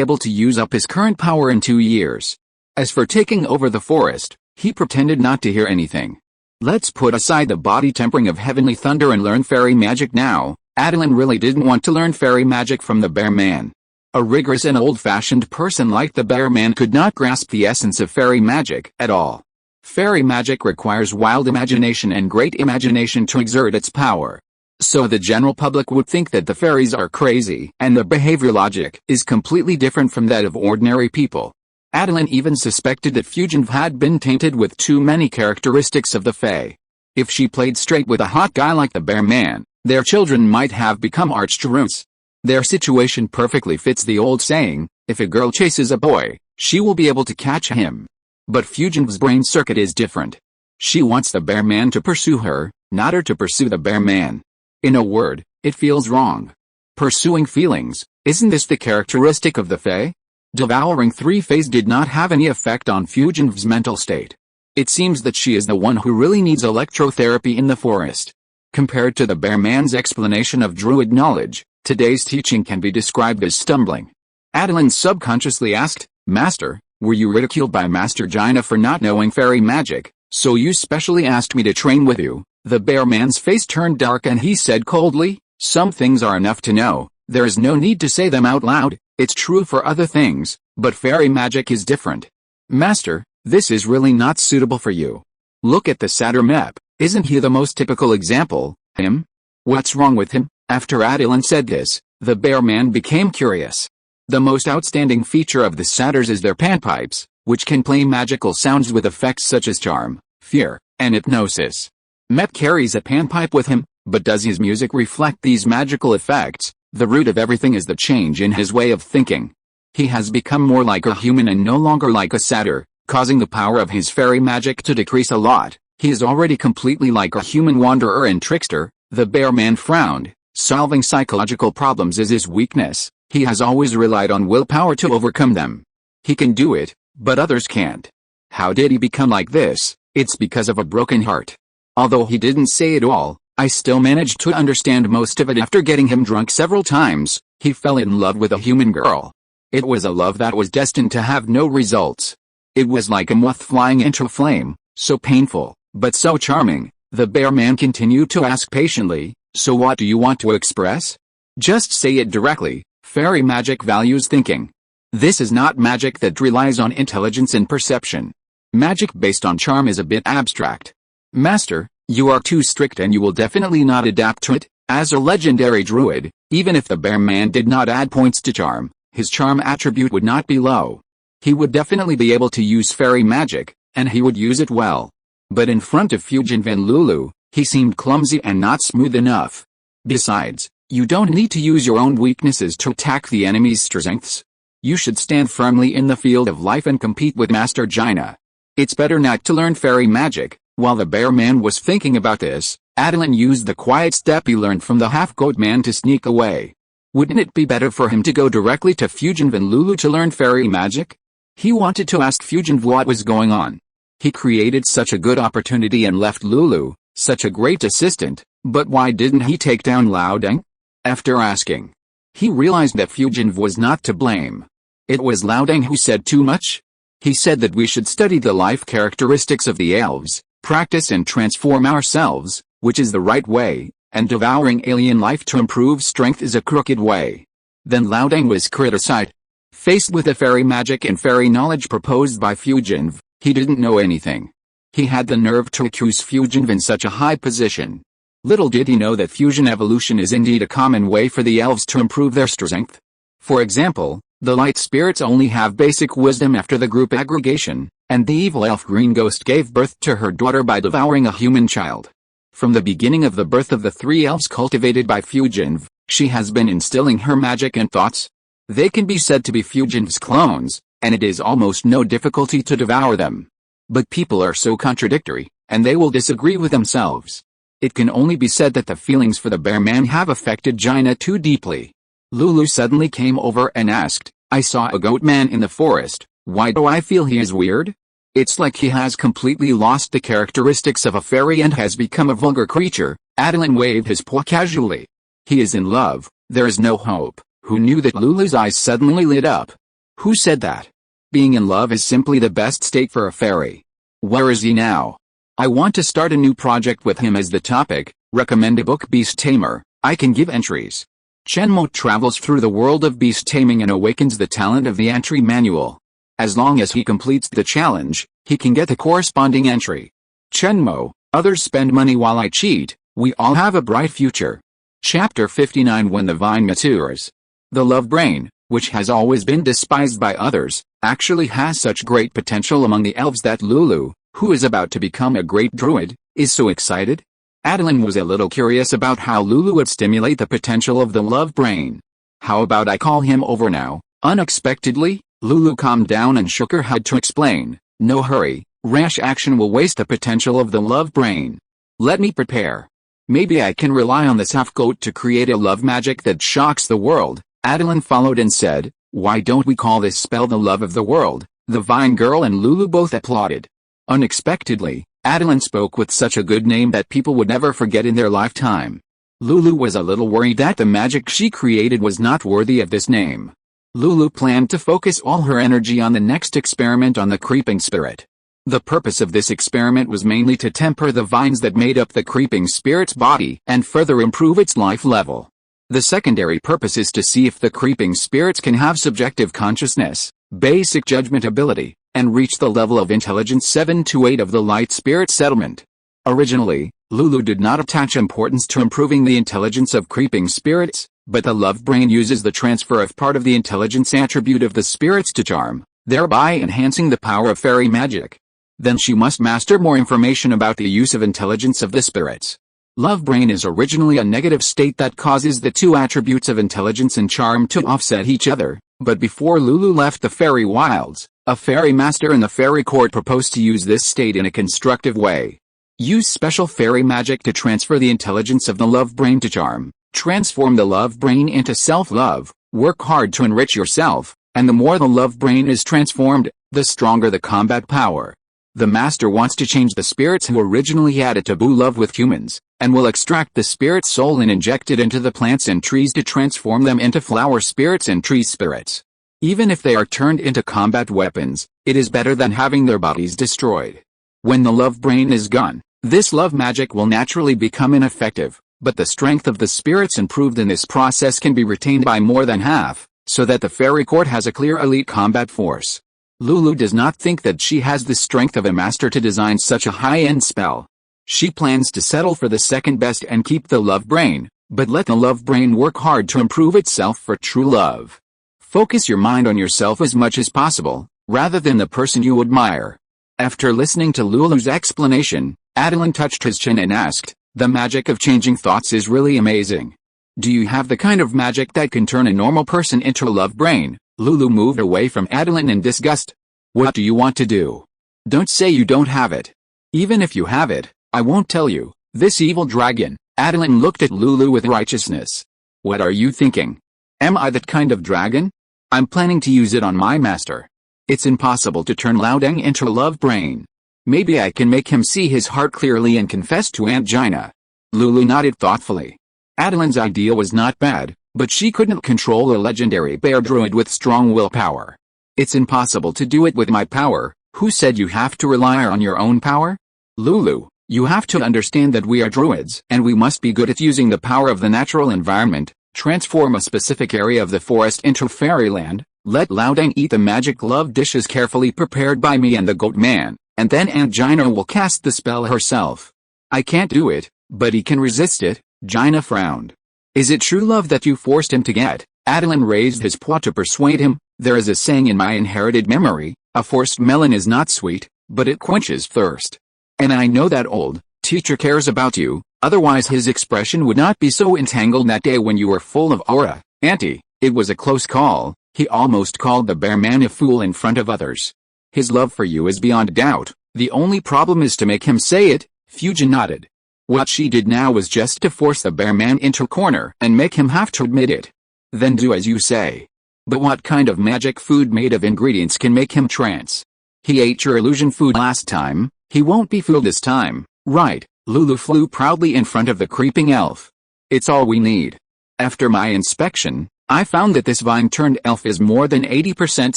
able to use up his current power in 2 years. As for taking over the forest, he pretended not to hear anything. Let's put aside the body tempering of heavenly thunder and learn fairy magic now. Attilan really didn't want to learn fairy magic from the bear man. A rigorous and old-fashioned person like the bear man could not grasp the essence of fairy magic at all. Fairy magic requires wild imagination and great imagination to exert its power. So the general public would think that the fairies are crazy, and their behavior logic is completely different from that of ordinary people. Attilan even suspected that Fugitive had been tainted with too many characteristics of the Fae. If she played straight with a hot guy like the bear man, their children might have become archdruids. Their situation perfectly fits the old saying, if a girl chases a boy, she will be able to catch him. But Fugitive's brain circuit is different. She wants the bear man to pursue her, not her to pursue the bear man. In a word, it feels wrong. Pursuing feelings, isn't this the characteristic of the Fae? Devouring 3 Faes did not have any effect on Fugitive's mental state. It seems that she is the one who really needs electrotherapy in the forest. Compared to the bear man's explanation of druid knowledge, today's teaching can be described as stumbling. Attilan subconsciously asked, Master, were you ridiculed by Master Jaina for not knowing fairy magic, so you specially asked me to train with you? The bear man's face turned dark and he said coldly, some things are enough to know, there is no need to say them out loud. It's true for other things, but fairy magic is different. Master, this is really not suitable for you. Look at the satyr map, isn't he the most typical example? Him? What's wrong with him? After Attilan said this, the bear man became curious. The most outstanding feature of the satyrs is their panpipes, which can play magical sounds with effects such as charm, fear, and hypnosis. Met carries a panpipe with him, but does his music reflect these magical effects? The root of everything is the change in his way of thinking. He has become more like a human and no longer like a satyr, causing the power of his fairy magic to decrease a lot. He is already completely like a human wanderer and trickster. The bear man frowned. Solving psychological problems is his weakness. He has always relied on willpower to overcome them. He can do it, but others can't. How did he become like this? It's because of a broken heart. Although he didn't say it all, I still managed to understand most of it. After getting him drunk several times, he fell in love with a human girl. It was a love that was destined to have no results. It was like a moth flying into a flame, so painful, but so charming. The bear man continued to ask patiently, so what do you want to express? Just say it directly. Fairy magic values thinking. This is not magic that relies on intelligence and perception. Magic based on charm is a bit abstract. Master, you are too strict and you will definitely not adapt to it. As a legendary druid, even if the bear man did not add points to charm, his charm attribute would not be low. He would definitely be able to use fairy magic, and he would use it well. But in front of Fugitive and Lulu, he seemed clumsy and not smooth enough. Besides, you don't need to use your own weaknesses to attack the enemy's strengths. You should stand firmly in the field of life and compete with Master Jaina. It's better not to learn fairy magic. While the bear man was thinking about this, Attilan used the quiet step he learned from the half-goat man to sneak away. Wouldn't it be better for him to go directly to Fugitive and Lulu to learn fairy magic? He wanted to ask Fusion what was going on. He created such a good opportunity and left Lulu, such a great assistant, but why didn't he take down Laodeng? After asking, he realized that Fusion was not to blame. It was Laodeng who said too much. He said that we should study the life characteristics of the elves, practice and transform ourselves, which is the right way, and devouring alien life to improve strength is a crooked way. Then Laodeng was criticized. Faced with the fairy magic and fairy knowledge proposed by Fusion, he didn't know anything. He had the nerve to accuse Fusion in such a high position. Little did he know that fusion evolution is indeed a common way for the elves to improve their strength. For example, the light spirits only have basic wisdom after the group aggregation, and the evil elf Green Ghost gave birth to her daughter by devouring a human child. From the beginning of the birth of the three elves cultivated by Fusion, she has been instilling her magic and thoughts. They can be said to be Fusion's clones, and it is almost no difficulty to devour them. But people are so contradictory, and they will disagree with themselves. It can only be said that the feelings for the bear man have affected Jaina too deeply. Lulu suddenly came over and asked, I saw a goat man in the forest, why do I feel he is weird? It's like he has completely lost the characteristics of a fairy and has become a vulgar creature. Attilan waved his paw casually. He is in love, there is no hope. Who knew that? Lulu's eyes suddenly lit up. Who said that? Being in love is simply the best state for a fairy. Where is he now? I want to start a new project with him as the topic. Recommend a book. Beast Tamer. I can give entries. Chenmo travels through the world of beast taming and awakens the talent of the entry manual. As long as he completes the challenge, he can get the corresponding entry. Chenmo, others spend money while I cheat, we all have a bright future. Chapter 59. When the vine matures. The love brain, which has always been despised by others, actually has such great potential among the elves that Lulu, who is about to become a great druid, is so excited. Attilan was a little curious about how Lulu would stimulate the potential of the love brain. How about I call him over now? Unexpectedly, Lulu calmed down and shook her head to explain, no hurry, rash action will waste the potential of the love brain. Let me prepare. Maybe I can rely on this half-goat to create a love magic that shocks the world. Attilan followed and said, why don't we call this spell the love of the world? The Vine Girl and Lulu both applauded. Unexpectedly, Attilan spoke with such a good name that people would never forget in their lifetime. Lulu was a little worried that the magic she created was not worthy of this name. Lulu planned to focus all her energy on the next experiment on the creeping spirit. The purpose of this experiment was mainly to temper the vines that made up the creeping spirit's body and further improve its life level. The secondary purpose is to see if the creeping spirits can have subjective consciousness, basic judgment ability, and reach the level of intelligence 7 to 8 of the light spirit settlement. Originally, Lulu did not attach importance to improving the intelligence of creeping spirits, but the love brain uses the transfer of part of the intelligence attribute of the spirits to charm, thereby enhancing the power of fairy magic. Then she must master more information about the use of intelligence of the spirits. Love brain is originally a negative state that causes the two attributes of intelligence and charm to offset each other, but before Lulu left the fairy wilds, a fairy master in the fairy court proposed to use this state in a constructive way. Use special fairy magic to transfer the intelligence of the love brain to charm, transform the love brain into self-love, work hard to enrich yourself, and the more the love brain is transformed, the stronger the combat power. The master wants to change the spirits who originally had a taboo love with humans, and will extract the spirit's soul and inject it into the plants and trees to transform them into flower spirits and tree spirits. Even if they are turned into combat weapons, it is better than having their bodies destroyed. When the love brain is gone, this love magic will naturally become ineffective, but the strength of the spirits improved in this process can be retained by more than half, so that the fairy court has a clear elite combat force. Lulu does not think that she has the strength of a master to design such a high-end spell. She plans to settle for the second best and keep the love brain, but let the love brain work hard to improve itself for true love. Focus your mind on yourself as much as possible, rather than the person you admire. After listening to Lulu's explanation, Attilan touched his chin and asked, the magic of changing thoughts is really amazing. Do you have the kind of magic that can turn a normal person into a love brain? Lulu moved away from Attilan in disgust. What do you want to do? Don't say you don't have it. Even if you have it, I won't tell you. This evil dragon. Attilan looked at Lulu with righteousness. What are you thinking? Am I that kind of dragon? I'm planning to use it on my master. It's impossible to turn Laodang into a love brain. Maybe I can make him see his heart clearly and confess to Aunt Gina. Lulu nodded thoughtfully. Attilan's idea was not bad, but she couldn't control a legendary bear druid with strong willpower. It's impossible to do it with my power. Who said you have to rely on your own power? Lulu, you have to understand that we are druids and we must be good at using the power of the natural environment, transform a specific area of the forest into fairyland, let Laodang eat the magic love dishes carefully prepared by me and the goat man, and then Aunt Gina will cast the spell herself. I can't do it, but he can resist it. Gina frowned. Is it true love that you forced him to get? Attilan raised his paw to persuade him. There is a saying in my inherited memory, a forced melon is not sweet, but it quenches thirst. And I know that old teacher cares about you, otherwise his expression would not be so entangled that day when you were full of aura. Auntie, it was a close call. He almost called the bear man a fool in front of others. His love for you is beyond doubt. The only problem is to make him say it. Fujian nodded. What she did now was just to force the bear man into a corner and make him have to admit it. Then do as you say. But what kind of magic food made of ingredients can make him trance? He ate your illusion food last time, he won't be fooled this time, right? Lulu flew proudly in front of the creeping elf. It's all we need. After my inspection, I found that this vine-turned elf is more than 80%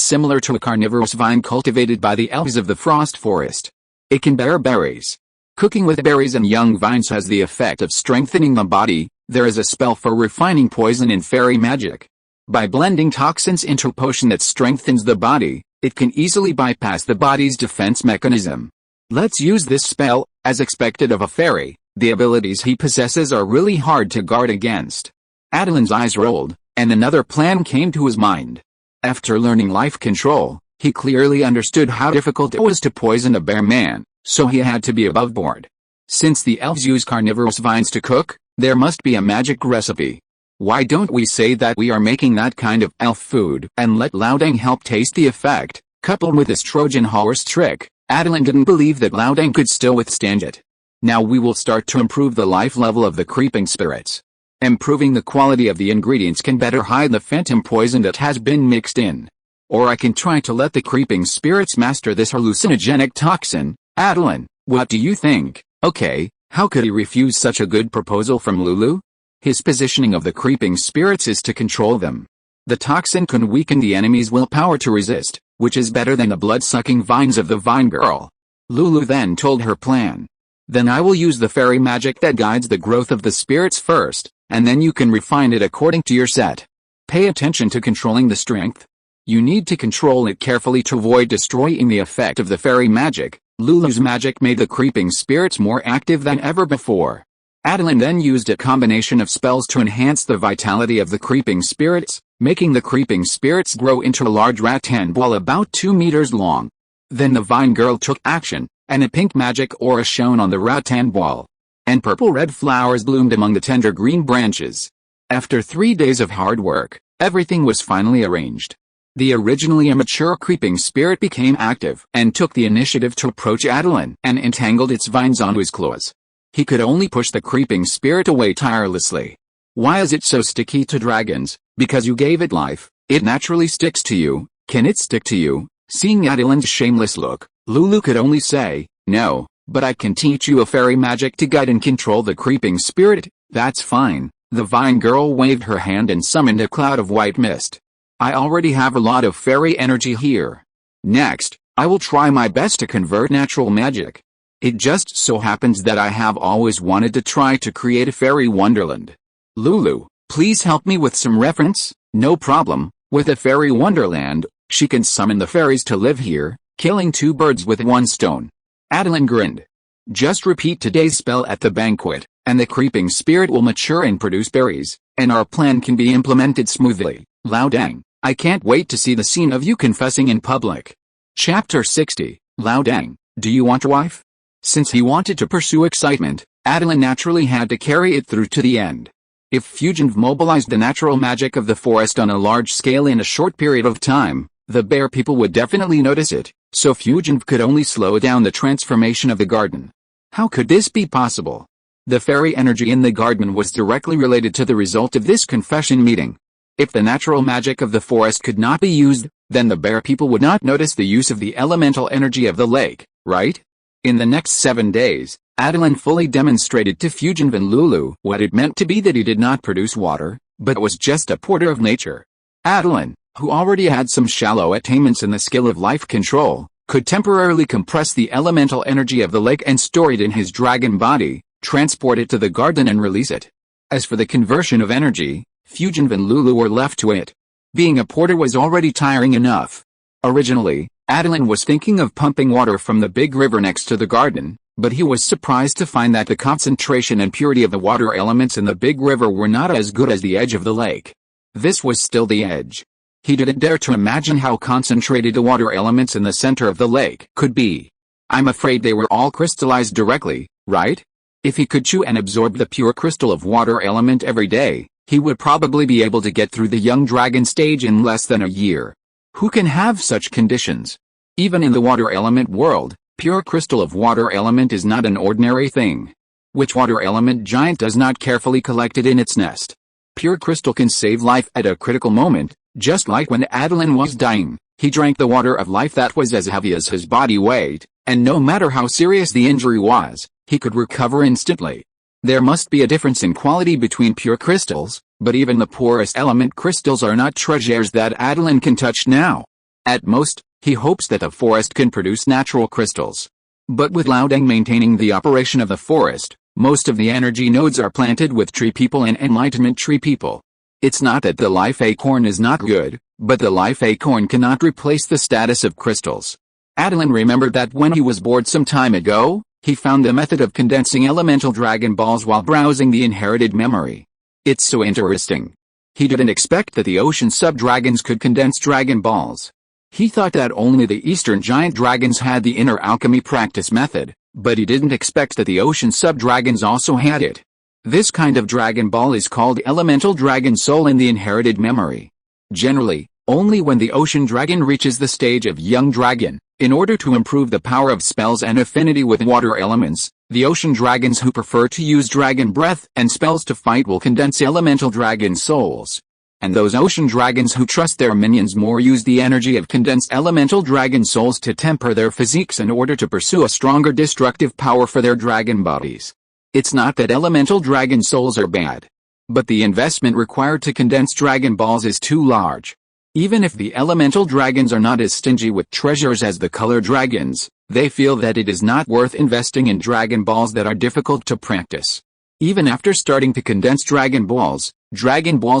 similar to a carnivorous vine cultivated by the elves of the frost forest. It can bear berries. Cooking with berries and young vines has the effect of strengthening the body. There is a spell for refining poison in fairy magic. By blending toxins into a potion that strengthens the body, it can easily bypass the body's defense mechanism. Let's use this spell. As expected of a fairy, the abilities he possesses are really hard to guard against. Attilan's eyes rolled, and another plan came to his mind. After learning life control, he clearly understood how difficult it was to poison a bear man, so he had to be above board. Since the elves use carnivorous vines to cook, there must be a magic recipe. Why don't we say that we are making that kind of elf food and let Laodang help taste the effect? Coupled with this Trojan horse trick, Attilan didn't believe that Laodang could still withstand it. Now we will start to improve the life level of the creeping spirits. Improving the quality of the ingredients can better hide the phantom poison that has been mixed in. Or I can try to let the creeping spirits master this hallucinogenic toxin. Attilan, what do you think? Okay, how could he refuse such a good proposal from Lulu? His positioning of the creeping spirits is to control them. The toxin can weaken the enemy's willpower to resist, which is better than the blood-sucking vines of the vine girl. Lulu then told her plan. Then I will use the fairy magic that guides the growth of the spirits first, and then you can refine it according to your set. Pay attention to controlling the strength. You need to control it carefully to avoid destroying the effect of the fairy magic. Lulu's magic made the creeping spirits more active than ever before. Attilan then used a combination of spells to enhance the vitality of the creeping spirits, making the creeping spirits grow into a large rattan ball about 2 meters long. Then the vine girl took action, and a pink magic aura shone on the rattan ball. And purple-red flowers bloomed among the tender green branches. After 3 days of hard work, everything was finally arranged. The originally immature creeping spirit became active and took the initiative to approach Attilan and entangled its vines onto his claws. He could only push the creeping spirit away tirelessly. Why is it so sticky to dragons? Because you gave it life, it naturally sticks to you. Can it stick to you? Seeing Attilan's shameless look, Lulu could only say, no, but I can teach you a fairy magic to guide and control the creeping spirit. That's fine. The vine girl waved her hand and summoned a cloud of white mist. I already have a lot of fairy energy here. Next, I will try my best to convert natural magic. It just so happens that I have always wanted to try to create a fairy wonderland. Lulu, please help me with some reference. No problem. With a fairy wonderland, she can summon the fairies to live here, killing 2 birds with 1 stone. Attilan grinned. Just repeat today's spell at the banquet, and the creeping spirit will mature and produce berries, and our plan can be implemented smoothly. Laodang, I can't wait to see the scene of you confessing in public. Chapter 60, Laodang, do you want a wife? Since he wanted to pursue excitement, Attilan naturally had to carry it through to the end. If Fujian mobilized the natural magic of the forest on a large scale in a short period of time, the bear people would definitely notice it, so Fujian could only slow down the transformation of the garden. How could this be possible? The fairy energy in the garden was directly related to the result of this confession meeting. If the natural magic of the forest could not be used, then the bear people would not notice the use of the elemental energy of the lake, right? In the next 7 days, Attilan fully demonstrated to Fujian Van Lulu what it meant to be that he did not produce water, but was just a porter of nature. Attilan, who already had some shallow attainments in the skill of life control, could temporarily compress the elemental energy of the lake and store it in his dragon body, transport it to the garden and release it. As for the conversion of energy, Fujian Van Lulu were left to it. Being a porter was already tiring enough. Originally, Attilan was thinking of pumping water from the big river next to the garden, but he was surprised to find that the concentration and purity of the water elements in the big river were not as good as the edge of the lake. This was still the edge. He didn't dare to imagine how concentrated the water elements in the center of the lake could be. I'm afraid they were all crystallized directly, right? If he could chew and absorb the pure crystal of water element every day, he would probably be able to get through the young dragon stage in less than a year. Who can have such conditions? Even in the water element world, pure crystal of water element is not an ordinary thing. Which water element giant does not carefully collect it in its nest? Pure crystal can save life at a critical moment, just like when Attilan was dying. He drank the water of life that was as heavy as his body weight, and no matter how serious the injury was, he could recover instantly. There must be a difference in quality between pure crystals, but even the poorest element crystals are not treasures that Attilan can touch now. At most, he hopes that the forest can produce natural crystals. But with Laodang maintaining the operation of the forest, most of the energy nodes are planted with tree people and enlightenment tree people. It's not that the life acorn is not good, but the life acorn cannot replace the status of crystals. Attilan remembered that when he was bored some time ago, he found the method of condensing elemental dragon balls while browsing the inherited memory. It's so interesting. He didn't expect that the ocean sub-dragons could condense dragon balls. He thought that only the eastern giant dragons had the inner alchemy practice method, but he didn't expect that the ocean sub-dragons also had it. This kind of dragon ball is called elemental dragon soul in the inherited memory. Generally, only when the ocean dragon reaches the stage of young dragon, in order to improve the power of spells and affinity with water elements, the ocean dragons who prefer to use dragon breath and spells to fight will condense elemental dragon souls. And those ocean dragons who trust their minions more use the energy of condensed elemental dragon souls to temper their physiques in order to pursue a stronger destructive power for their dragon bodies. It's not that elemental dragon souls are bad, but the investment required to condense dragon balls is too large. Even if the elemental dragons are not as stingy with treasures as the color dragons, they feel that it is not worth investing in dragon balls that are difficult to practice. Even after starting to condense dragon balls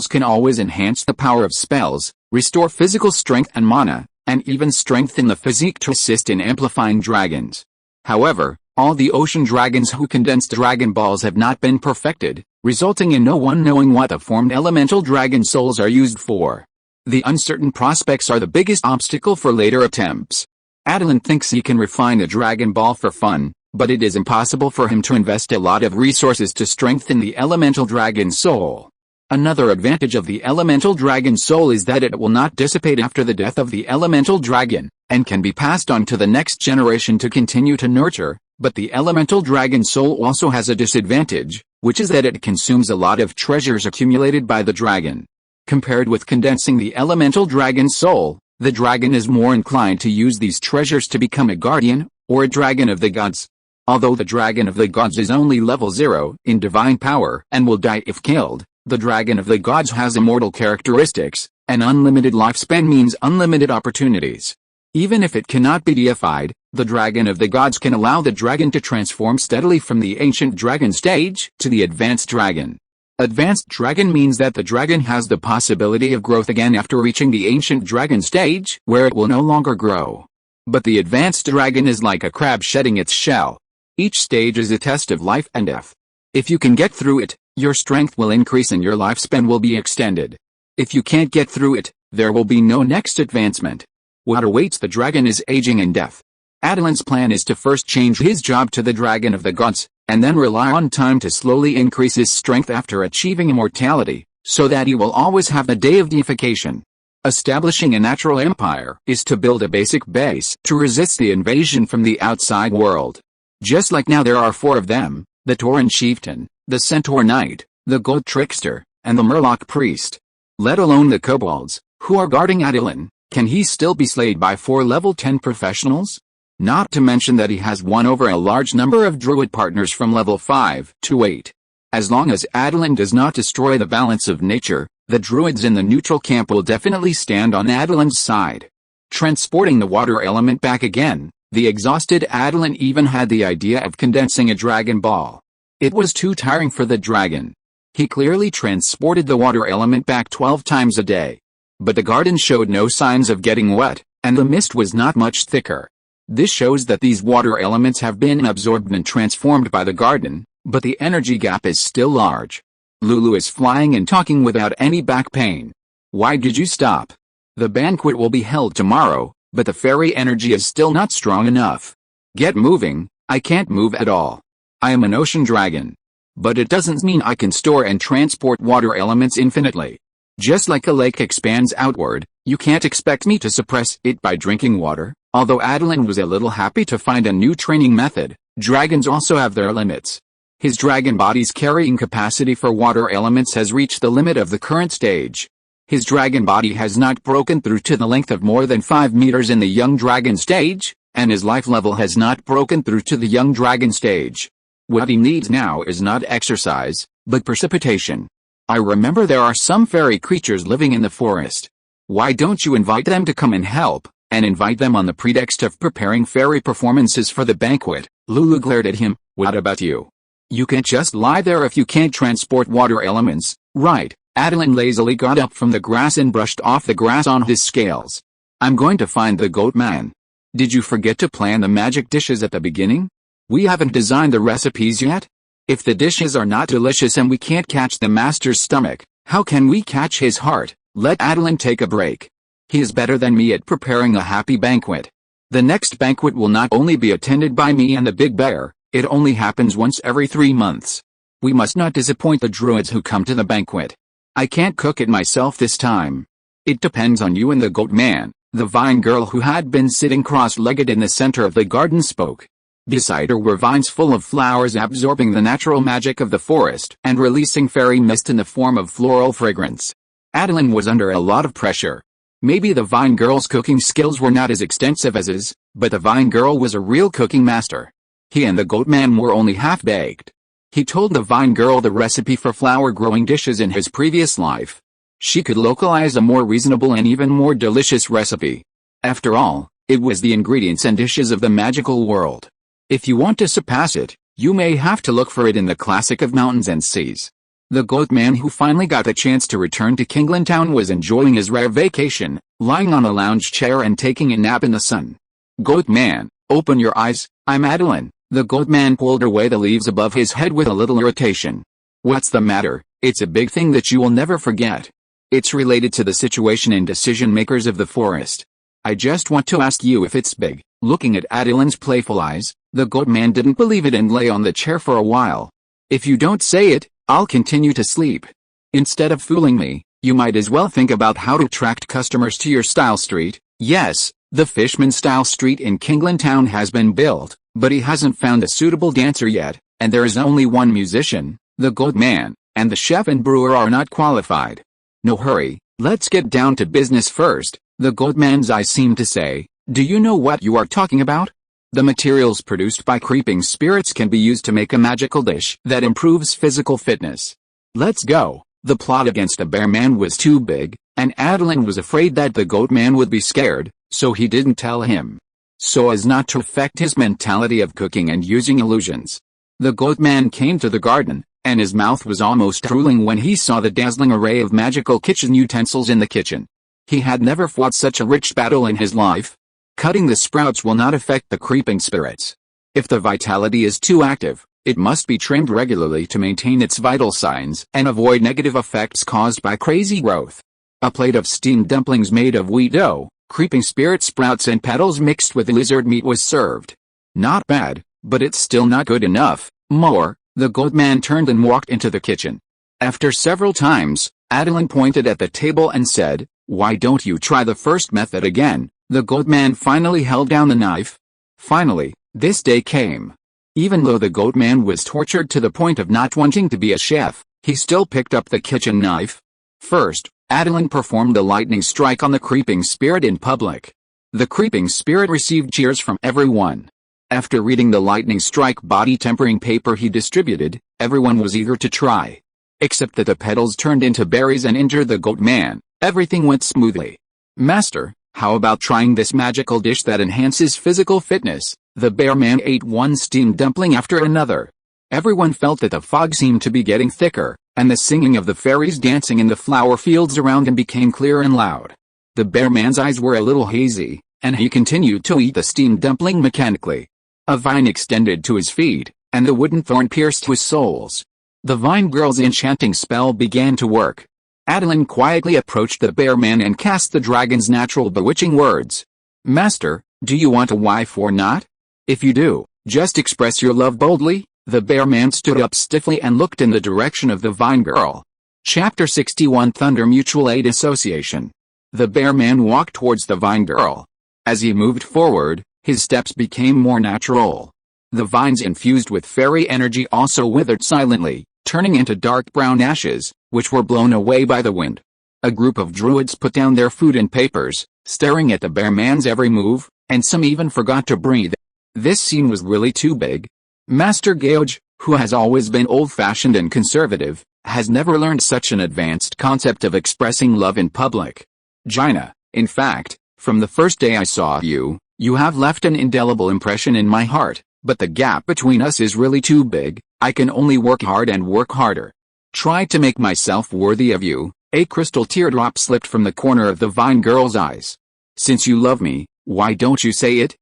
can always enhance the power of spells, restore physical strength and mana, and even strengthen the physique to assist in amplifying dragons. However, all the ocean dragons who condensed dragon balls have not been perfected, resulting in no one knowing what the formed elemental dragon souls are used for. The uncertain prospects are the biggest obstacle for later attempts. Attilan thinks he can refine a dragon ball for fun, but it is impossible for him to invest a lot of resources to strengthen the elemental dragon soul. Another advantage of the elemental dragon soul is that it will not dissipate after the death of the elemental dragon, and can be passed on to the next generation to continue to nurture, but the elemental dragon soul also has a disadvantage, which is that it consumes a lot of treasures accumulated by the dragon. Compared with condensing the elemental dragon soul, the dragon is more inclined to use these treasures to become a guardian, or a dragon of the gods. Although the dragon of the gods is only level 0 in divine power and will die if killed, the dragon of the gods has immortal characteristics, and unlimited lifespan means unlimited opportunities. Even if it cannot be deified, the dragon of the gods can allow the dragon to transform steadily from the ancient dragon stage to the advanced dragon. Advanced dragon means that the dragon has the possibility of growth again after reaching the ancient dragon stage, where it will no longer grow. But the advanced dragon is like a crab shedding its shell. Each stage is a test of life and death. If you can get through it, your strength will increase and your lifespan will be extended. If you can't get through it, there will be no next advancement. What awaits the dragon is aging and death. Attilan's plan is to first change his job to the dragon of the gods, and then rely on time to slowly increase his strength after achieving immortality, so that he will always have the day of deification. Establishing a natural empire is to build a basic base to resist the invasion from the outside world. Just like now there are 4 of them, the Tauran chieftain, the centaur knight, the gold trickster, and the murloc priest. Let alone the kobolds, who are guarding Attilan. Can he still be slayed by 4 level 10 professionals? Not to mention that he has won over a large number of druid partners from level 5 to 8. As long as Attilan does not destroy the balance of nature, the druids in the neutral camp will definitely stand on Attilan's side. Transporting the water element back again, the exhausted Attilan even had the idea of condensing a dragon ball. It was too tiring for the dragon. He clearly transported the water element back 12 times a day. But the garden showed no signs of getting wet, and the mist was not much thicker. This shows that these water elements have been absorbed and transformed by the garden, but the energy gap is still large. Lulu is flying and talking without any back pain. Why did you stop? The banquet will be held tomorrow, but the fairy energy is still not strong enough. Get moving. I can't move at all. I am an ocean dragon. But it doesn't mean I can store and transport water elements infinitely. Just like a lake expands outward, you can't expect me to suppress it by drinking water. Although Attilan was a little happy to find a new training method, dragons also have their limits. His dragon body's carrying capacity for water elements has reached the limit of the current stage. His dragon body has not broken through to the length of more than 5 meters in the young dragon stage, and his life level has not broken through to the young dragon stage. What he needs now is not exercise, but precipitation. I remember there are some fairy creatures living in the forest. Why don't you invite them to come and help, and invite them on the pretext of preparing fairy performances for the banquet? Lulu glared at him. What about you? You can't just lie there if you can't transport water elements, right? Attilan lazily got up from the grass and brushed off the grass on his scales. I'm going to find the goat man. Did you forget to plan the magic dishes at the beginning? We haven't designed the recipes yet? If the dishes are not delicious and we can't catch the master's stomach, how can we catch his heart? Let Attilan take a break. He is better than me at preparing a happy banquet. The next banquet will not only be attended by me and the big bear, it only happens once every 3 months. We must not disappoint the druids who come to the banquet. I can't cook it myself this time. It depends on you and the goat man. The vine girl who had been sitting cross-legged in the center of the garden spoke. Beside her were vines full of flowers absorbing the natural magic of the forest and releasing fairy mist in the form of floral fragrance. Attilan was under a lot of pressure. Maybe the vine girl's cooking skills were not as extensive as his, but the vine girl was a real cooking master. He and the goat man were only half-baked. He told the vine girl the recipe for flower-growing dishes in his previous life. She could localize a more reasonable and even more delicious recipe. After all, it was the ingredients and dishes of the magical world. If you want to surpass it, you may have to look for it in the classic of mountains and seas. The goat man who finally got a chance to return to Kingland Town was enjoying his rare vacation, lying on a lounge chair and taking a nap in the sun. Goat man, open your eyes, I'm Attilan. The goat man pulled away the leaves above his head with a little irritation. What's the matter? It's a big thing that you will never forget. It's related to the situation and decision makers of the forest. I just want to ask you if it's big. Looking at Attilan's playful eyes, the goat man didn't believe it and lay on the chair for a while. If you don't say it, I'll continue to sleep. Instead of fooling me, you might as well think about how to attract customers to your style street. Yes, the Fishman style street in Kingland Town has been built, but he hasn't found a suitable dancer yet, and there is only one musician, the goat man, and the chef and brewer are not qualified. No hurry, let's get down to business first, the goat man's eyes seemed to say. Do you know what you are talking about? The materials produced by creeping spirits can be used to make a magical dish that improves physical fitness. Let's go. The plot against the bear man was too big, and Attilan was afraid that the goat man would be scared, so he didn't tell him. So as not to affect his mentality of cooking and using illusions. The goat man came to the garden, and his mouth was almost drooling when he saw the dazzling array of magical kitchen utensils in the kitchen. He had never fought such a rich battle in his life. Cutting the sprouts will not affect the creeping spirits. If the vitality is too active, it must be trimmed regularly to maintain its vital signs and avoid negative effects caused by crazy growth. A plate of steamed dumplings made of wheat dough, creeping spirit sprouts and petals mixed with lizard meat was served. Not bad, but it's still not good enough. More, the goat man turned and walked into the kitchen. After several times, Attilan pointed at the table and said, "Why don't you try the first method again?" The goat man finally held down the knife. Finally, this day came. Even though the goat man was tortured to the point of not wanting to be a chef, he still picked up the kitchen knife. First, Attilan performed a lightning strike on the creeping spirit in public. The creeping spirit received cheers from everyone. After reading the lightning strike body tempering paper he distributed, everyone was eager to try. Except that the petals turned into berries and injured the goat man. Everything went smoothly. "Master, how about trying this magical dish that enhances physical fitness?" The bear man ate one steamed dumpling after another. Everyone felt that the fog seemed to be getting thicker, and the singing of the fairies dancing in the flower fields around him became clear and loud. The bear man's eyes were a little hazy, and he continued to eat the steamed dumpling mechanically. A vine extended to his feet, and the wooden thorn pierced his soles. The vine girl's enchanting spell began to work. Attilan quietly approached the bear man and cast the dragon's natural bewitching words. "Master, do you want a wife or not? If you do, just express your love boldly." The bear man stood up stiffly and looked in the direction of the vine girl. Chapter 61 Thunder Mutual Aid Association. The bear man walked towards the vine girl. As he moved forward, his steps became more natural. The vines infused with fairy energy also withered silently, turning into dark brown ashes, which were blown away by the wind. A group of druids put down their food and papers, staring at the bear man's every move, and some even forgot to breathe. This scene was really too big. Master Gage, who has always been old-fashioned and conservative, has never learned such an advanced concept of expressing love in public. Jaina, in fact, from the first day I saw you, you have left an indelible impression in my heart, but the gap between us is really too big. I can only work hard and work harder. Try to make myself worthy of you. A crystal teardrop slipped from the corner of the vine girl's eyes. Since you love me, why don't you say it?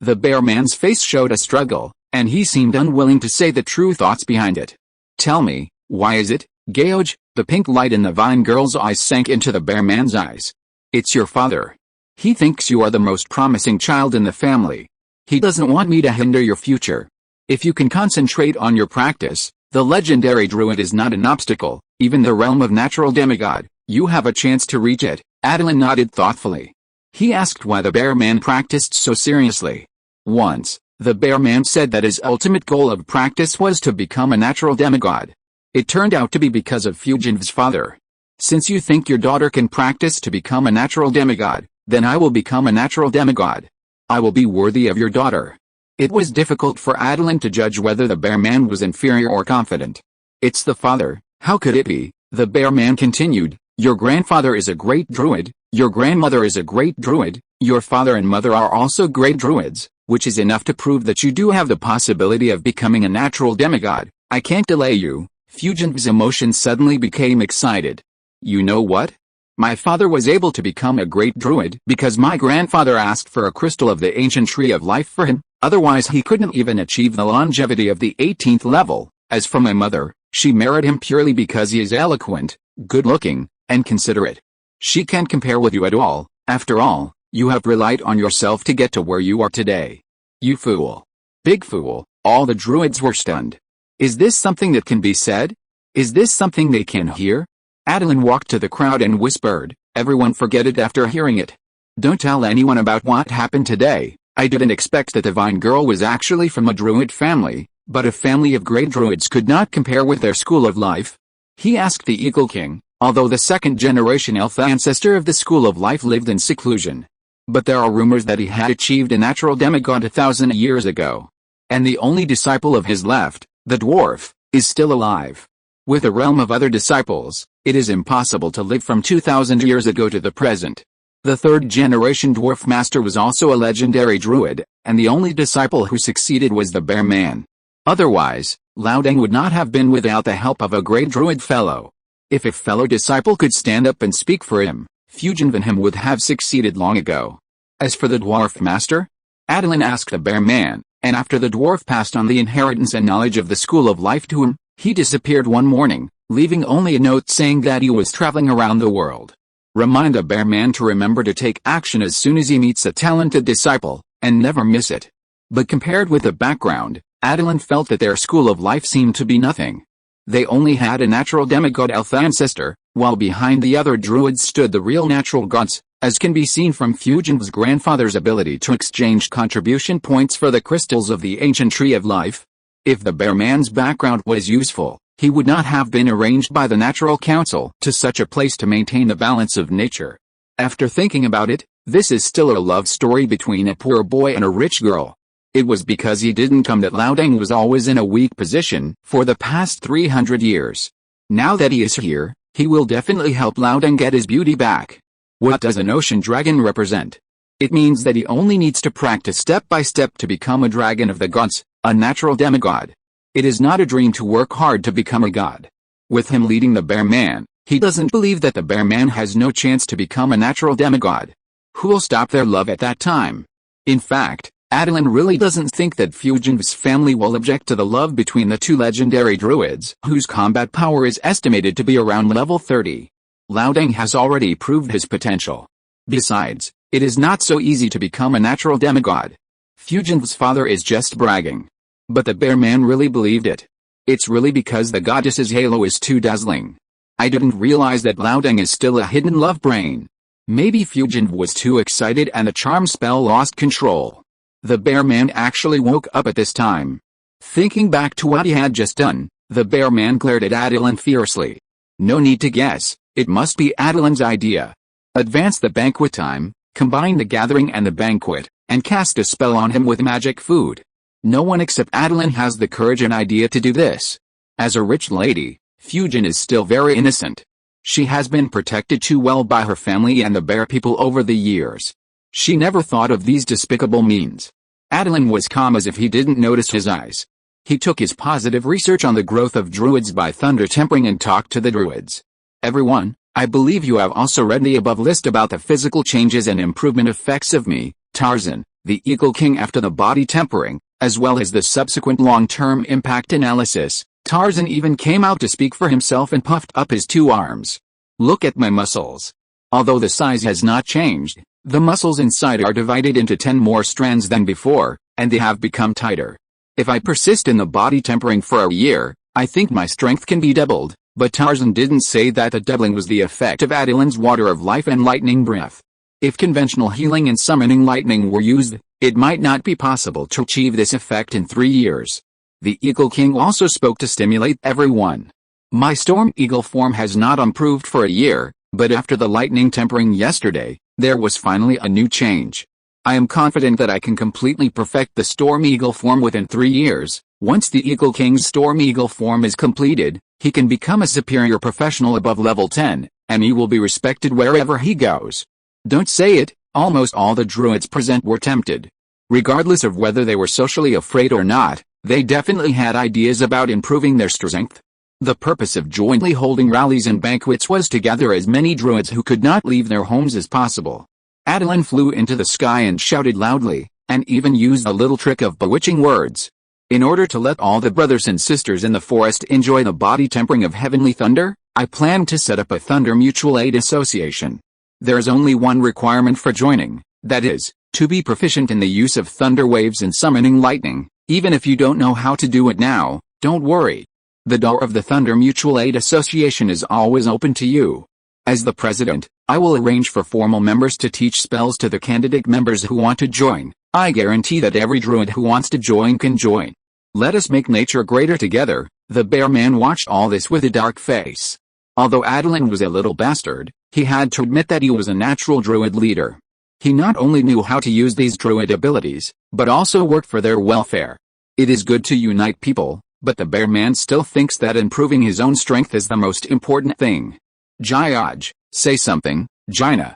The bear man's face showed a struggle, and he seemed unwilling to say the true thoughts behind it. Tell me, why is it, Gage? The pink light in the vine girl's eyes sank into the bear man's eyes. It's your father. He thinks you are the most promising child in the family. He doesn't want me to hinder your future. If you can concentrate on your practice, the legendary druid is not an obstacle, even the realm of natural demigod. You have a chance to reach it. Attilan nodded thoughtfully. He asked why the bear man practiced so seriously. Once, the bear man said that his ultimate goal of practice was to become a natural demigod. It turned out to be because of Fujin's father. Since you think your daughter can practice to become a natural demigod, then I will become a natural demigod. I will be worthy of your daughter. It was difficult for Attilan to judge whether the bear man was inferior or confident. It's the father, how could it be? The bear man continued. Your grandfather is a great druid, your grandmother is a great druid, your father and mother are also great druids, which is enough to prove that you do have the possibility of becoming a natural demigod. I can't delay you. Fujin's emotions suddenly became excited. You know what? My father was able to become a great druid because my grandfather asked for a crystal of the ancient tree of life for him, otherwise he couldn't even achieve the longevity of the 18th level. As for my mother, she married him purely because he is eloquent, good-looking, and considerate. She can't compare with you at all. After all, you have relied on yourself to get to where you are today. You fool. Big fool. All the druids were stunned. Is this something that can be said? Is this something they can hear? Attilan walked to the crowd and whispered, everyone forget it after hearing it. Don't tell anyone about what happened today. I didn't expect that the vine girl was actually from a druid family, but a family of great druids could not compare with their school of life. He asked the Eagle King, although the second-generation elf ancestor of the school of life lived in seclusion. But there are rumors that he had achieved a natural demigod 1,000 years ago. And the only disciple of his left, the dwarf, is still alive. With a realm of other disciples, it is impossible to live from 2,000 years ago to the present. The third-generation dwarf master was also a legendary druid, and the only disciple who succeeded was the bear man. Otherwise, Laodang would not have been without the help of a great druid fellow. If a fellow disciple could stand up and speak for him, Fujin Van him would have succeeded long ago. As for the dwarf master? Attilan asked the bear man, and after the dwarf passed on the inheritance and knowledge of the school of life to him, he disappeared one morning, leaving only a note saying that he was traveling around the world. Remind the bear man to remember to take action as soon as he meets a talented disciple, and never miss it. But compared with the background, Attilan felt that their school of life seemed to be nothing. They only had a natural demigod elf ancestor, while behind the other druids stood the real natural gods, as can be seen from Fujin's grandfather's ability to exchange contribution points for the crystals of the ancient tree of life. If the bear man's background was useful, He would not have been arranged by the Natural Council to such a place to maintain the balance of nature. After thinking about it, this is still a love story between a poor boy and a rich girl. It was because he didn't come that Liaodong was always in a weak position for the past 300 years. Now that he is here, he will definitely help Liaodong get his beauty back. What does an ocean dragon represent? It means that he only needs to practice step by step to become a dragon of the gods, a natural demigod. It is not a dream to work hard to become a god. With him leading the bear man, he doesn't believe that the bear man has no chance to become a natural demigod. Who will stop their love at that time? In fact, Attilan really doesn't think that Fujian's family will object to the love between the two legendary druids, whose combat power is estimated to be around level 30. Liaodong has already proved his potential. Besides, it is not so easy to become a natural demigod. Fujian's father is just bragging. But the bear man really believed it. It's really because the goddess's halo is too dazzling. I didn't realize that Liaodong is still a hidden love brain. Maybe Fujian was too excited and the charm spell lost control. The bear man actually woke up at this time. Thinking back to what he had just done, the bear man glared at Attilan fiercely. No need to guess, it must be Attilan's idea. Advance the banquet time, combine the gathering and the banquet, and cast a spell on him with magic food. No one except Attilan has the courage and idea to do this. As a rich lady, Fujian is still very innocent. She has been protected too well by her family and the bear people over the years. She never thought of these despicable means. Attilan was calm as if he didn't notice his eyes. He took his positive research on the growth of druids by thunder tempering and talked to the druids. Everyone, I believe you have also read the above list about the physical changes and improvement effects of me, Tarzan, the Eagle King after the body tempering, as well as the subsequent long-term impact analysis. Tarzan even came out to speak for himself and puffed up his two arms. Look at my muscles. Although the size has not changed, the muscles inside are divided into 10 more strands than before, and they have become tighter. If I persist in the body tempering for a year, I think my strength can be doubled, but Tarzan didn't say that the doubling was the effect of Attilan's water of life and lightning breath. If conventional healing and summoning lightning were used, it might not be possible to achieve this effect in 3 years. The Eagle King also spoke to stimulate everyone. My Storm Eagle form has not improved for a year, but after the lightning tempering yesterday, there was finally a new change. I am confident that I can completely perfect the Storm Eagle form within 3 years. Once the Eagle King's Storm Eagle form is completed, he can become a superior professional above level 10, and he will be respected wherever he goes. Don't say it, almost all the druids present were tempted. Regardless of whether they were socially afraid or not, they definitely had ideas about improving their strength. The purpose of jointly holding rallies and banquets was to gather as many druids who could not leave their homes as possible. Attilan flew into the sky and shouted loudly, and even used a little trick of bewitching words. In order to let all the brothers and sisters in the forest enjoy the body tempering of heavenly thunder, I planned to set up a Thunder Mutual Aid Association. There is only one requirement for joining, that is, to be proficient in the use of thunder waves and summoning lightning. Even if you don't know how to do it now, don't worry. The door of the Thunder Mutual Aid Association is always open to you. As the president, I will arrange for formal members to teach spells to the candidate members who want to join. I guarantee that every druid who wants to join can join. Let us make nature greater together. The bear man watched all this with a dark face. Although Attilan was a little bastard, he had to admit that he was a natural druid leader. He not only knew how to use these druid abilities, but also worked for their welfare. It is good to unite people, but the bear man still thinks that improving his own strength is the most important thing. Jayaj, say something, Jaina.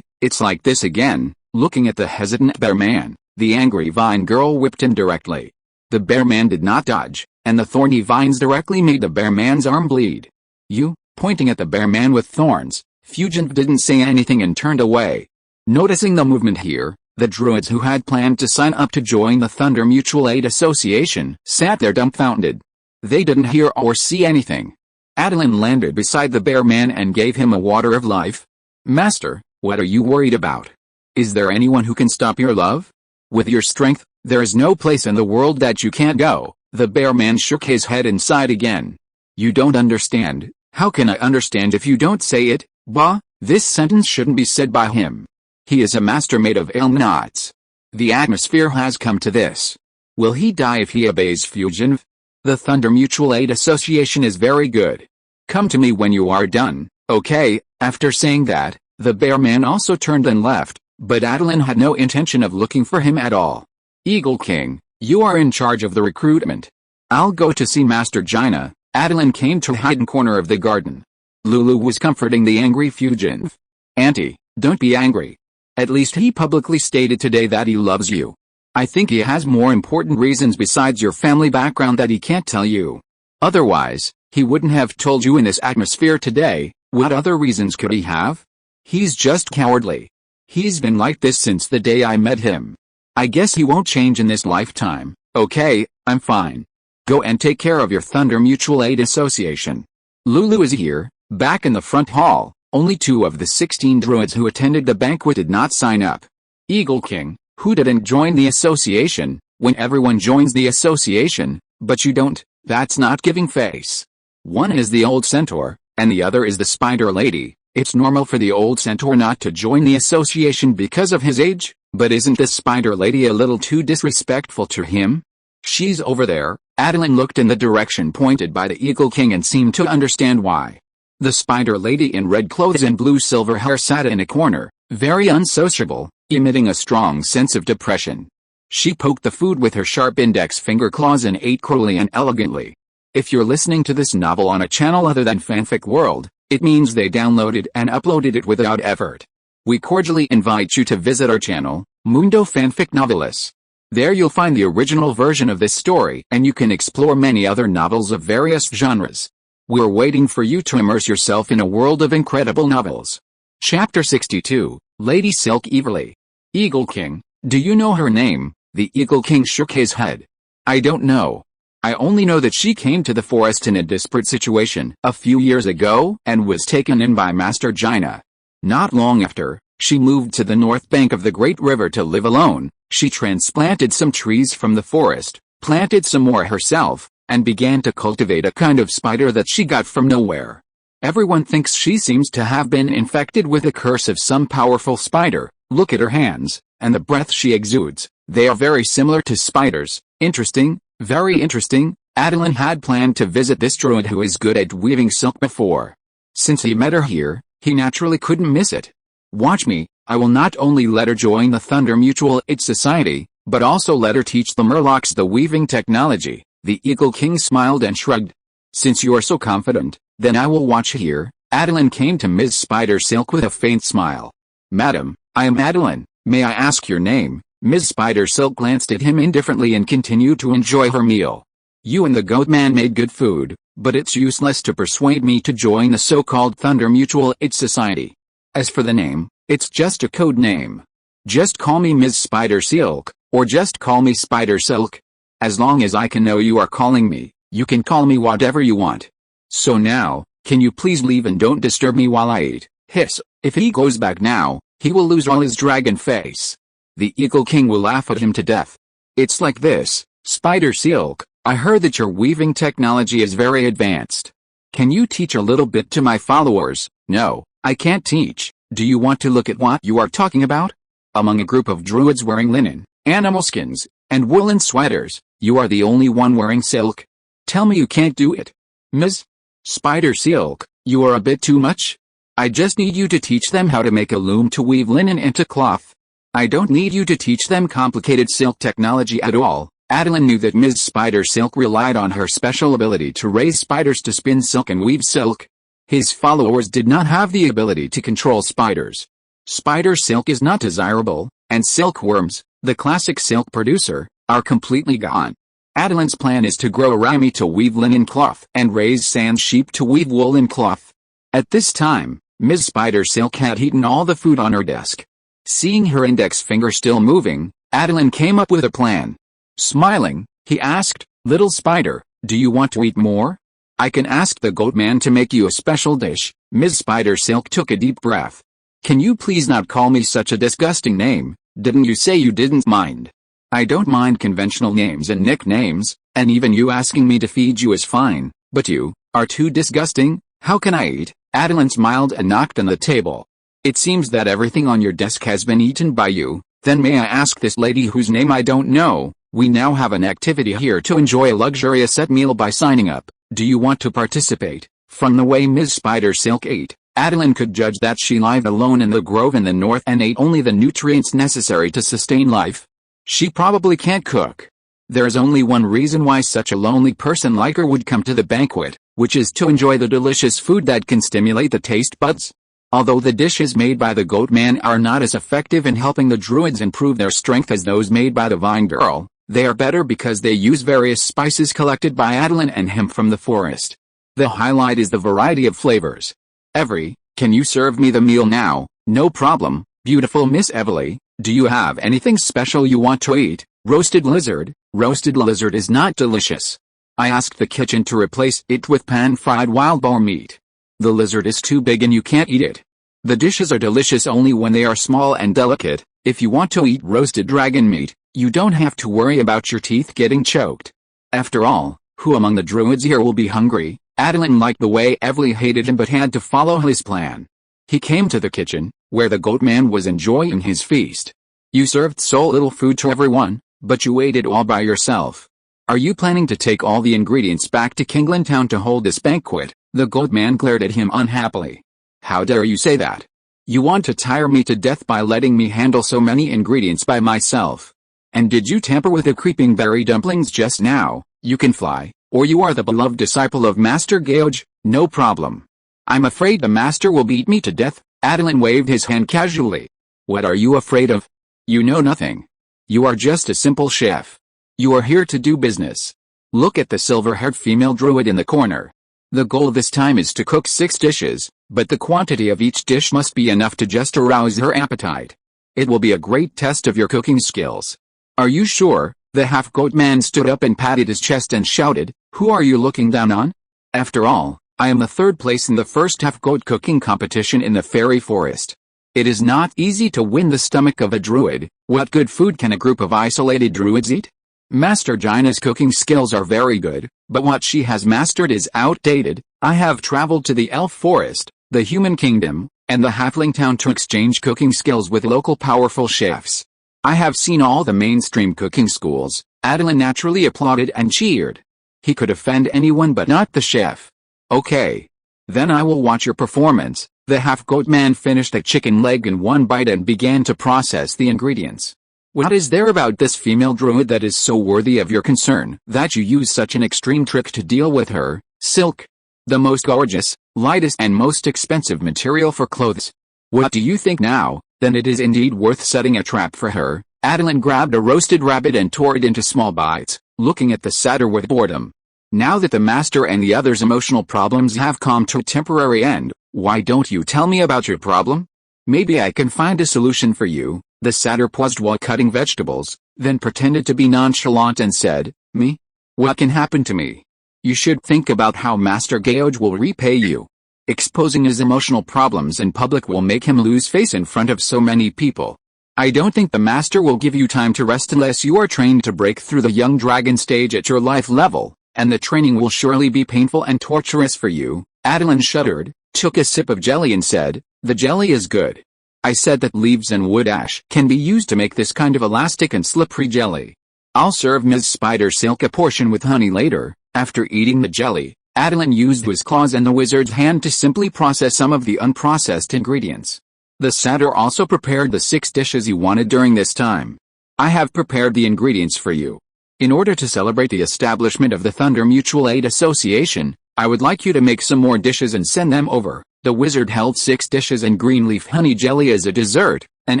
It's like this again. Looking at the hesitant bear man, the angry vine girl whipped him directly. The bear man did not dodge, and the thorny vines directly made the bear man's arm bleed. You, pointing at the bear man with thorns, Fujian didn't say anything and turned away. Noticing the movement here, the druids who had planned to sign up to join the Thunder Mutual Aid Association sat there dumbfounded. They didn't hear or see anything. Attilan landed beside the bear man and gave him a water of life. Master, what are you worried about? Is there anyone who can stop your love? With your strength, there is no place in the world that you can't go. The bear man shook his head and sighed again. You don't understand. How can I understand if you don't say it? Bah, this sentence shouldn't be said by him. He is a master made of elm knots. The atmosphere has come to this. Will he die if he obeys Fujian? The Thunder Mutual Aid Association is very good. Come to me when you are done, okay?" After saying that, the bear man also turned and left, but Attilan had no intention of looking for him at all. "Eagle King, you are in charge of the recruitment. I'll go to see Master Jaina." Attilan came to a hidden corner of the garden. Lulu was comforting the angry fugitive. "Auntie, don't be angry. At least he publicly stated today that he loves you. I think he has more important reasons besides your family background that he can't tell you. Otherwise, he wouldn't have told you in this atmosphere today. What other reasons could he have? He's just cowardly. He's been like this since the day I met him. I guess he won't change in this lifetime." "Okay, I'm fine. Go and take care of your Thunder Mutual Aid Association." Lulu is here, back in the front hall. Only 2 of the 16 druids who attended the banquet did not sign up. "Eagle King, who didn't join the association? When everyone joins the association, but you don't, that's not giving face. One is the old centaur, and the other is the spider lady. It's normal for the old centaur not to join the association because of his age, but isn't the spider lady a little too disrespectful to him?" "She's over there." Attilan looked in the direction pointed by the Eagle King and seemed to understand why. The spider lady in red clothes and blue silver hair sat in a corner, very unsociable, emitting a strong sense of depression. She poked the food with her sharp index finger claws and ate cruelly and elegantly. If you're listening to this novel on a channel other than Fanfic World, it means they downloaded and uploaded it without effort. We cordially invite you to visit our channel, Mundo Fanfic Novelis. There you'll find the original version of this story and you can explore many other novels of various genres. We're waiting for you to immerse yourself in a world of incredible novels. Chapter 62, Lady Silk Everly. "Eagle King, do you know her name?" The Eagle King shook his head. "I don't know. I only know that she came to the forest in a desperate situation a few years ago and was taken in by Master Jaina. Not long after, she moved to the north bank of the great river to live alone. She transplanted some trees from the forest, planted some more herself, and began to cultivate a kind of spider that she got from nowhere. Everyone thinks she seems to have been infected with the curse of some powerful spider. Look at her hands, and the breath she exudes. They are very similar to spiders." "Interesting, very interesting." Attilan had planned to visit this druid who is good at weaving silk before. Since he met her here, he naturally couldn't miss it. "Watch me, I will not only let her join the Thunder Mutual Aid Society, but also let her teach the Murlocs the weaving technology." The Eagle King smiled and shrugged. "Since you are so confident, then I will watch here." Attilan came to Ms. Spider Silk with a faint smile. "Madam, I am Attilan. May I ask your name?" Ms. Spider Silk glanced at him indifferently and continued to enjoy her meal. "You and the goat man made good food, but it's useless to persuade me to join the so-called Thunder Mutual Aid Society. As for the name, it's just a code name. Just call me Ms. Spider Silk, or just call me Spider Silk. As long as I can know you are calling me, you can call me whatever you want. So now, can you please leave and don't disturb me while I eat?" "Hiss, if he goes back now, he will lose all his dragon face. The Eagle King will laugh at him to death." "It's like this, Spider Silk, I heard that your weaving technology is very advanced. Can you teach a little bit to my followers?" "No, I can't teach. Do you want to look at what you are talking about?" Among a group of druids wearing linen, animal skins, and woolen sweaters, you are the only one wearing silk. Tell me you can't do it. Ms. Spider Silk, you are a bit too much. I just need you to teach them how to make a loom to weave linen into cloth. I don't need you to teach them complicated silk technology at all." Attilan knew that Ms. Spider Silk relied on her special ability to raise spiders to spin silk and weave silk. His followers did not have the ability to control spiders. Spider silk is not desirable, and silkworms, the classic silk producer, are completely gone. Attilan's plan is to grow a rami to weave linen cloth and raise sand sheep to weave woolen cloth. At this time, Ms. Spider Silk had eaten all the food on her desk. Seeing her index finger still moving, Attilan came up with a plan. Smiling, he asked, "Little spider, do you want to eat more? I can ask the goat man to make you a special dish." Ms. Spider Silk took a deep breath. "Can you please not call me such a disgusting name? Didn't you say you didn't mind?" "I don't mind conventional names and nicknames, and even you asking me to feed you is fine, but you are too disgusting. How can I eat?" Attilan smiled and knocked on the table. "It seems that everything on your desk has been eaten by you. Then may I ask this lady whose name I don't know, We now have an activity here to enjoy a luxurious set meal by signing up. Do you want to participate? From the way Ms. Spider Silk ate, Attilan could judge that she lived alone in the grove in the north and ate only the nutrients necessary to sustain life. She probably can't cook. There's only one reason why such a lonely person like her would come to the banquet, which is to enjoy the delicious food that can stimulate the taste buds. Although the dishes made by the goat man are not as effective in helping the druids improve their strength as those made by the vine girl, they are better because they use various spices collected by Attilan and him from the forest. The highlight is the variety of flavors. Can you serve me the meal now? No problem, beautiful Miss Evely. Do you have anything special you want to eat? Roasted lizard? Roasted lizard is not delicious. I asked the kitchen to replace it with pan-fried wild boar meat. The lizard is too big and you can't eat it. The dishes are delicious only when they are small and delicate. If you want to eat roasted dragon meat, you don't have to worry about your teeth getting choked. After all, who among the druids here will be hungry? Attilan liked the way Evely hated him but had to follow his plan. He came to the kitchen, where the goat man was enjoying his feast. You served so little food to everyone, but you ate it all by yourself. Are you planning to take all the ingredients back to Kingland Town to hold this banquet? The goat man glared at him unhappily. How dare you say that? You want to tire me to death by letting me handle so many ingredients by myself. And did you tamper with the creeping berry dumplings just now? You can fly, or you are the beloved disciple of Master Gauge, no problem. I'm afraid the master will beat me to death. Attilan waved his hand casually. What are you afraid of? You know nothing. You are just a simple chef. You are here to do business. Look at the silver-haired female druid in the corner. The goal this time is to cook 6 dishes, but the quantity of each dish must be enough to just arouse her appetite. It will be a great test of your cooking skills. Are you sure? The half-goat man stood up and patted his chest and shouted, who are you looking down on? After all, I am the 3rd place in the first half-goat cooking competition in the fairy forest. It is not easy to win the stomach of a druid. What good food can a group of isolated druids eat? Master Gina's cooking skills are very good, but what she has mastered is outdated. I have traveled to the elf forest, the human kingdom, and the halfling town to exchange cooking skills with local powerful chefs. I have seen all the mainstream cooking schools. Attilan naturally applauded and cheered. He could offend anyone but not the chef. Okay. Then I will watch your performance. The half-goat man finished a chicken leg in one bite and began to process the ingredients. What is there about this female druid that is so worthy of your concern that you use such an extreme trick to deal with her? Silk. The most gorgeous, lightest and most expensive material for clothes. What do you think now? Then it is indeed worth setting a trap for her. Attilan grabbed a roasted rabbit and tore it into small bites, looking at the satyr with boredom. Now that the master and the others' emotional problems have come to a temporary end, why don't you tell me about your problem? Maybe I can find a solution for you. The satyr paused while cutting vegetables, then pretended to be nonchalant and said, Me? What can happen to me? You should think about how Master Gauge will repay you. Exposing his emotional problems in public will make him lose face in front of so many people. I don't think the master will give you time to rest unless you are trained to break through the young dragon stage at your life level, and the training will surely be painful and torturous for you. Attilan shuddered, took a sip of jelly and said, The jelly is good. I said that leaves and wood ash can be used to make this kind of elastic and slippery jelly. I'll serve Ms. Spider Silk a portion with honey later. After eating the jelly, Attilan used his claws and the wizard's hand to simply process some of the unprocessed ingredients. The satyr also prepared the 6 dishes he wanted during this time. I have prepared the ingredients for you. In order to celebrate the establishment of the Thunder Mutual Aid Association, I would like you to make some more dishes and send them over. The wizard held 6 dishes and green leaf honey jelly as a dessert, and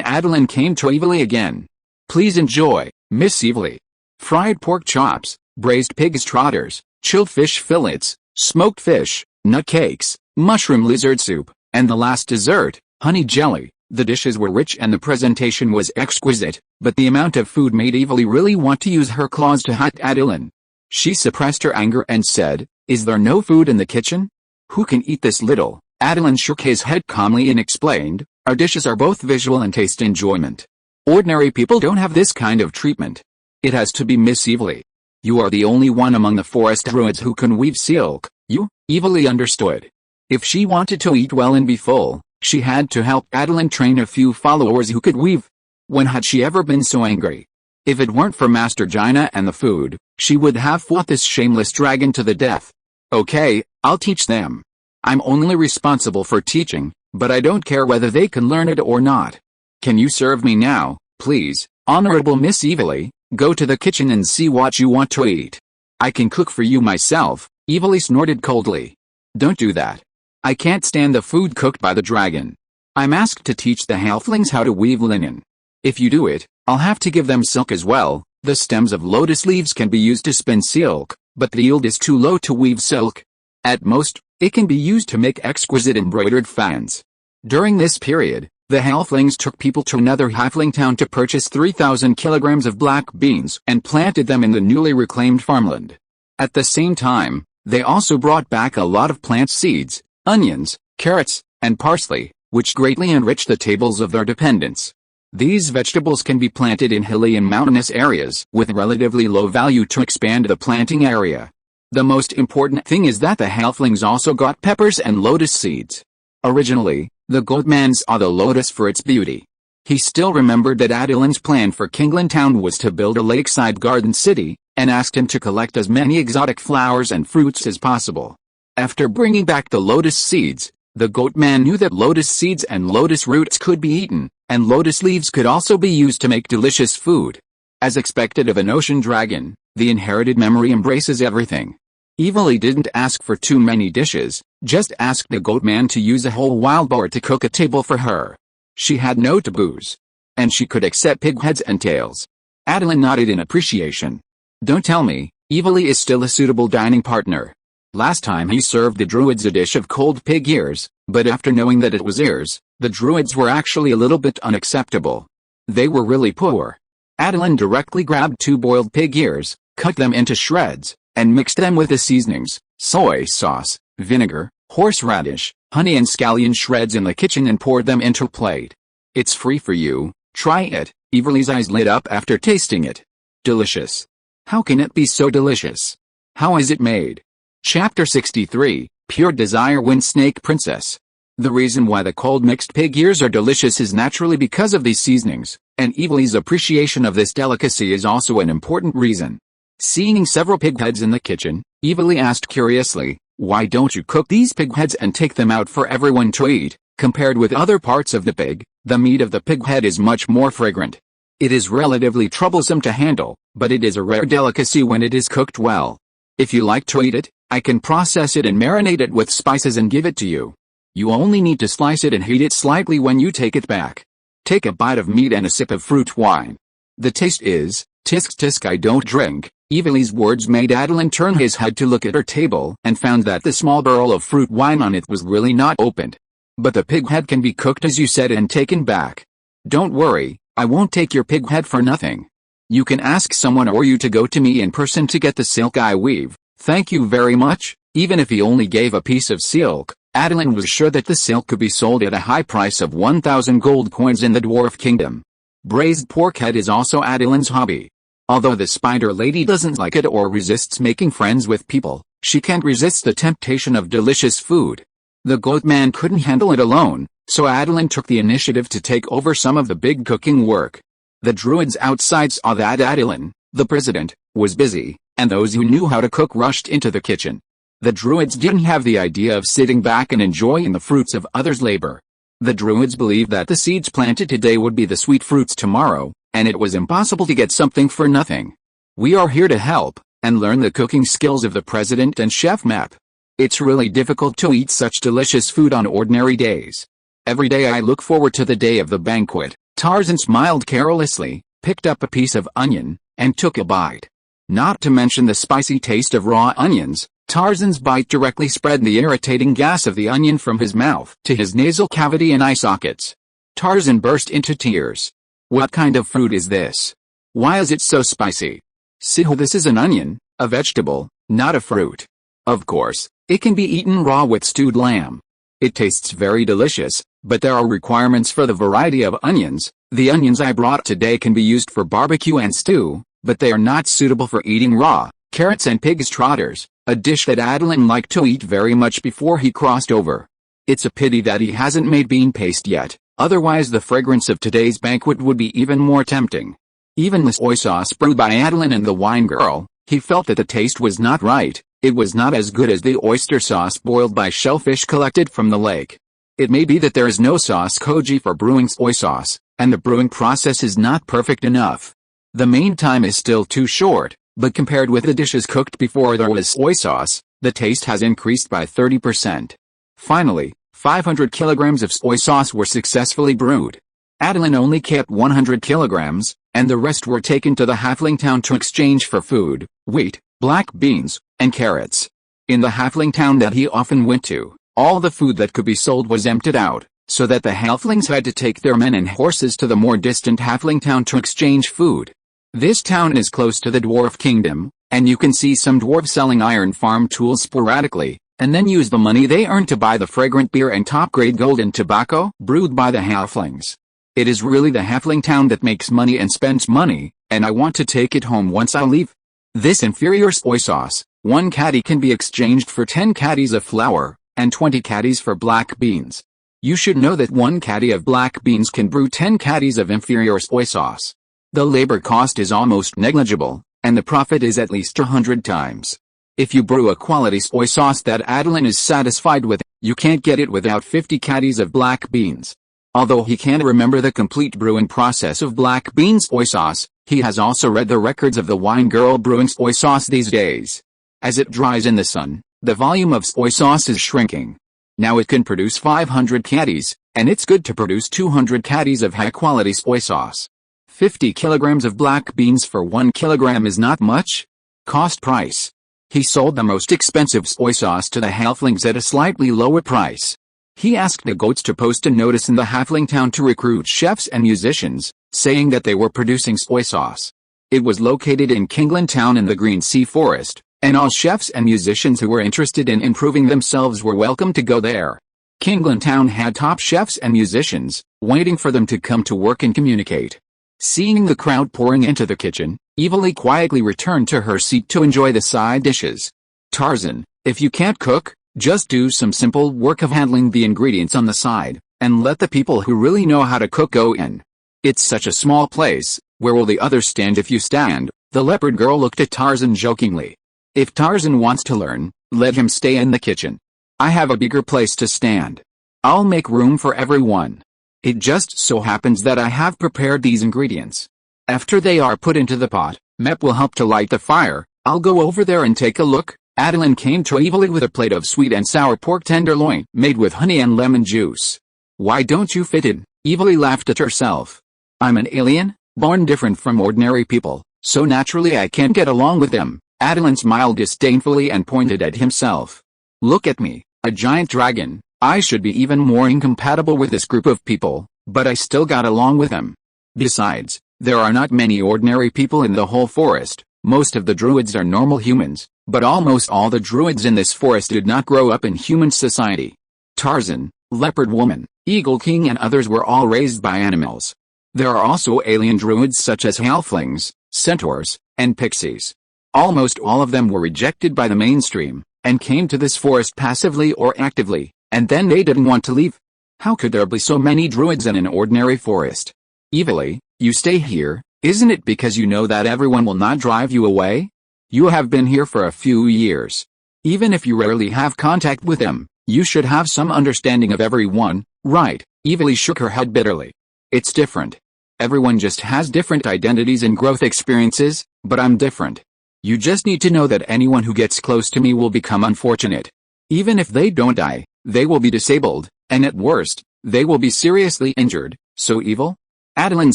Attilan came to Evely again. Please enjoy, Miss Evely. Fried pork chops, braised pig's trotters, chilled fish fillets, smoked fish, nut cakes, mushroom lizard soup, and the last dessert, honey jelly. The dishes were rich and the presentation was exquisite, but the amount of food made Evely really want to use her claws to hit Attilan. She suppressed her anger and said, Is there no food in the kitchen? Who can eat this little? Attilan shook his head calmly and explained, Our dishes are both visual and taste enjoyment. Ordinary people don't have this kind of treatment. It has to be Miss Evely. You are the only one among the forest druids who can weave silk. You? Evely understood. If she wanted to eat well and be full, she had to help Attilan train a few followers who could weave. When had she ever been so angry? If it weren't for Master Jaina and the food, she would have fought this shameless dragon to the death. Okay, I'll teach them. I'm only responsible for teaching, but I don't care whether they can learn it or not. Can you serve me now, please, Honorable Miss Evilly? Go to the kitchen and see what you want to eat. I can cook for you myself, Evilly snorted coldly. Don't do that. I can't stand the food cooked by the dragon. I'm asked to teach the halflings how to weave linen. If you do it, I'll have to give them silk as well. The stems of lotus leaves can be used to spin silk, but the yield is too low to weave silk. At most, it can be used to make exquisite embroidered fans. During this period, the halflings took people to another halfling town to purchase 3,000 kilograms of black beans and planted them in the newly reclaimed farmland. At the same time, they also brought back a lot of plant seeds, onions, carrots, and parsley, which greatly enriched the tables of their dependents. These vegetables can be planted in hilly and mountainous areas with relatively low value to expand the planting area. The most important thing is that the halflings also got peppers and lotus seeds. Originally, the goatman saw the lotus for its beauty. He still remembered that Attilan's plan for Kingland Town was to build a lakeside garden city, and asked him to collect as many exotic flowers and fruits as possible. After bringing back the lotus seeds, the goatman knew that lotus seeds and lotus roots could be eaten, and lotus leaves could also be used to make delicious food. As expected of an ocean dragon, the inherited memory embraces everything. Evilly didn't ask for too many dishes, just asked the goatman to use a whole wild boar to cook a table for her. She had no taboos. And she could accept pig heads and tails. Attilan nodded in appreciation. Don't tell me, Evilly is still a suitable dining partner. Last time he served the druids a dish of cold pig ears, but after knowing that it was ears, the druids were actually a little bit unacceptable. They were really poor. Attilan directly grabbed 2 boiled pig ears, cut them into shreds, and mixed them with the seasonings, soy sauce, vinegar, horseradish, honey and scallion shreds in the kitchen and poured them into a plate. It's free for you, try it. Evilly's eyes lit up after tasting it. Delicious. How can it be so delicious? How is it made? Chapter 63, Pure Desire Wind Snake Princess. The reason why the cold mixed pig ears are delicious is naturally because of these seasonings, and Evilly's appreciation of this delicacy is also an important reason. Seeing several pig heads in the kitchen, Evilly asked curiously, why don't you cook these pig heads and take them out for everyone to eat? Compared with other parts of the pig, the meat of the pig head is much more fragrant. It is relatively troublesome to handle, but it is a rare delicacy when it is cooked well. If you like to eat it, I can process it and marinate it with spices and give it to you. You only need to slice it and heat it slightly when you take it back. Take a bite of meat and a sip of fruit wine. The taste is, tisk tisk I don't drink. Evilly's words made Attilan turn his head to look at her table and found that the small barrel of fruit wine on it was really not opened. But the pig head can be cooked as you said and taken back. Don't worry, I won't take your pig head for nothing. You can ask someone or you to go to me in person to get the silk I weave. Thank you very much. Even if he only gave a piece of silk, Attilan was sure that the silk could be sold at a high price of 1,000 gold coins in the dwarf kingdom. Braised pork head is also Attilan's hobby. Although the spider lady doesn't like it or resists making friends with people, she can't resist the temptation of delicious food. The goatman couldn't handle it alone, so Attilan took the initiative to take over some of the big cooking work. The druids outside saw that Attilan, the president, was busy, and those who knew how to cook rushed into the kitchen. The druids didn't have the idea of sitting back and enjoying the fruits of others' labor. The druids believed that the seeds planted today would be the sweet fruits tomorrow, and it was impossible to get something for nothing. We are here to help, and learn the cooking skills of the president and chef Map. It's really difficult to eat such delicious food on ordinary days. Every day I look forward to the day of the banquet. Tarzan smiled carelessly, picked up a piece of onion, and took a bite. Not to mention the spicy taste of raw onions, Tarzan's bite directly spread the irritating gas of the onion from his mouth to his nasal cavity and eye sockets. Tarzan burst into tears. What kind of fruit is this? Why is it so spicy? Siho, this is an onion, a vegetable, not a fruit. Of course, it can be eaten raw with stewed lamb. It tastes very delicious, but there are requirements for the variety of onions. The onions I brought today can be used for barbecue and stew, but they are not suitable for eating raw. Carrots and pig's trotters, a dish that Attilan liked to eat very much before he crossed over. It's a pity that he hasn't made bean paste yet, otherwise the fragrance of today's banquet would be even more tempting. Even the soy sauce brewed by Attilan and the wine girl, he felt that the taste was not right. It was not as good as the oyster sauce boiled by shellfish collected from the lake. It may be that there is no sauce koji for brewing soy sauce, and the brewing process is not perfect enough. The main time is still too short, but compared with the dishes cooked before there was soy sauce, the taste has increased by 30%. Finally, 500 kilograms of soy sauce were successfully brewed. Attilan only kept 100 kilograms, and the rest were taken to the halfling town to exchange for food, wheat, black beans, and carrots. In the halfling town that he often went to, all the food that could be sold was emptied out, so that the halflings had to take their men and horses to the more distant halfling town to exchange food. This town is close to the dwarf kingdom, and you can see some dwarves selling iron farm tools sporadically, and then use the money they earn to buy the fragrant beer and top-grade golden tobacco brewed by the halflings. It is really the halfling town that makes money and spends money, and I want to take it home once I leave. This inferior soy sauce, 1 caddy can be exchanged for 10 caddies of flour, and 20 caddies for black beans. You should know that 1 caddy of black beans can brew 10 caddies of inferior soy sauce. The labor cost is almost negligible, and the profit is at least 100 times. If you brew a quality soy sauce that Attilan is satisfied with, you can't get it without 50 caddies of black beans. Although he can't remember the complete brewing process of black bean soy sauce, he has also read the records of the wine girl brewing soy sauce these days. As it dries in the sun, the volume of soy sauce is shrinking. Now it can produce 500 caddies, and it's good to produce 200 caddies of high-quality soy sauce. 50 kilograms of black beans for 1 kilogram is not much. Cost price. He sold the most expensive soy sauce to the halflings at a slightly lower price. He asked the goats to post a notice in the halfling town to recruit chefs and musicians, saying that they were producing soy sauce. It was located in Kingland Town in the Green Sea Forest, and all chefs and musicians who were interested in improving themselves were welcome to go there. Kingland Town had top chefs and musicians, waiting for them to come to work and communicate. Seeing the crowd pouring into the kitchen, Evely quietly returned to her seat to enjoy the side dishes. Tarzan, if you can't cook, just do some simple work of handling the ingredients on the side, and let the people who really know how to cook go in. It's such a small place, where will the others stand if you stand? The leopard girl looked at Tarzan jokingly. If Tarzan wants to learn, let him stay in the kitchen. I have a bigger place to stand. I'll make room for everyone. It just so happens that I have prepared these ingredients. After they are put into the pot, Mep will help to light the fire. I'll go over there and take a look. Attilan came to Evely with a plate of sweet and sour pork tenderloin, made with honey and lemon juice. Why don't you fit in? Evely laughed at herself. I'm an alien, born different from ordinary people, so naturally I can't get along with them. Attilan smiled disdainfully and pointed at himself. Look at me, a giant dragon. I should be even more incompatible with this group of people, but I still got along with them. Besides, there are not many ordinary people in the whole forest. Most of the druids are normal humans, but almost all the druids in this forest did not grow up in human society. Tarzan, Leopard Woman, Eagle King and others were all raised by animals. There are also alien druids such as halflings, centaurs, and pixies. Almost all of them were rejected by the mainstream, and came to this forest passively or actively, and then they didn't want to leave. How could there be so many druids in an ordinary forest? Evely, you stay here. Isn't it because you know that everyone will not drive you away? You have been here for a few years. Even if you rarely have contact with them, you should have some understanding of everyone, right? Evely shook her head bitterly. It's different. Everyone just has different identities and growth experiences, but I'm different. You just need to know that anyone who gets close to me will become unfortunate. Even if they don't die, they will be disabled, and at worst, they will be seriously injured. So evil? Attilan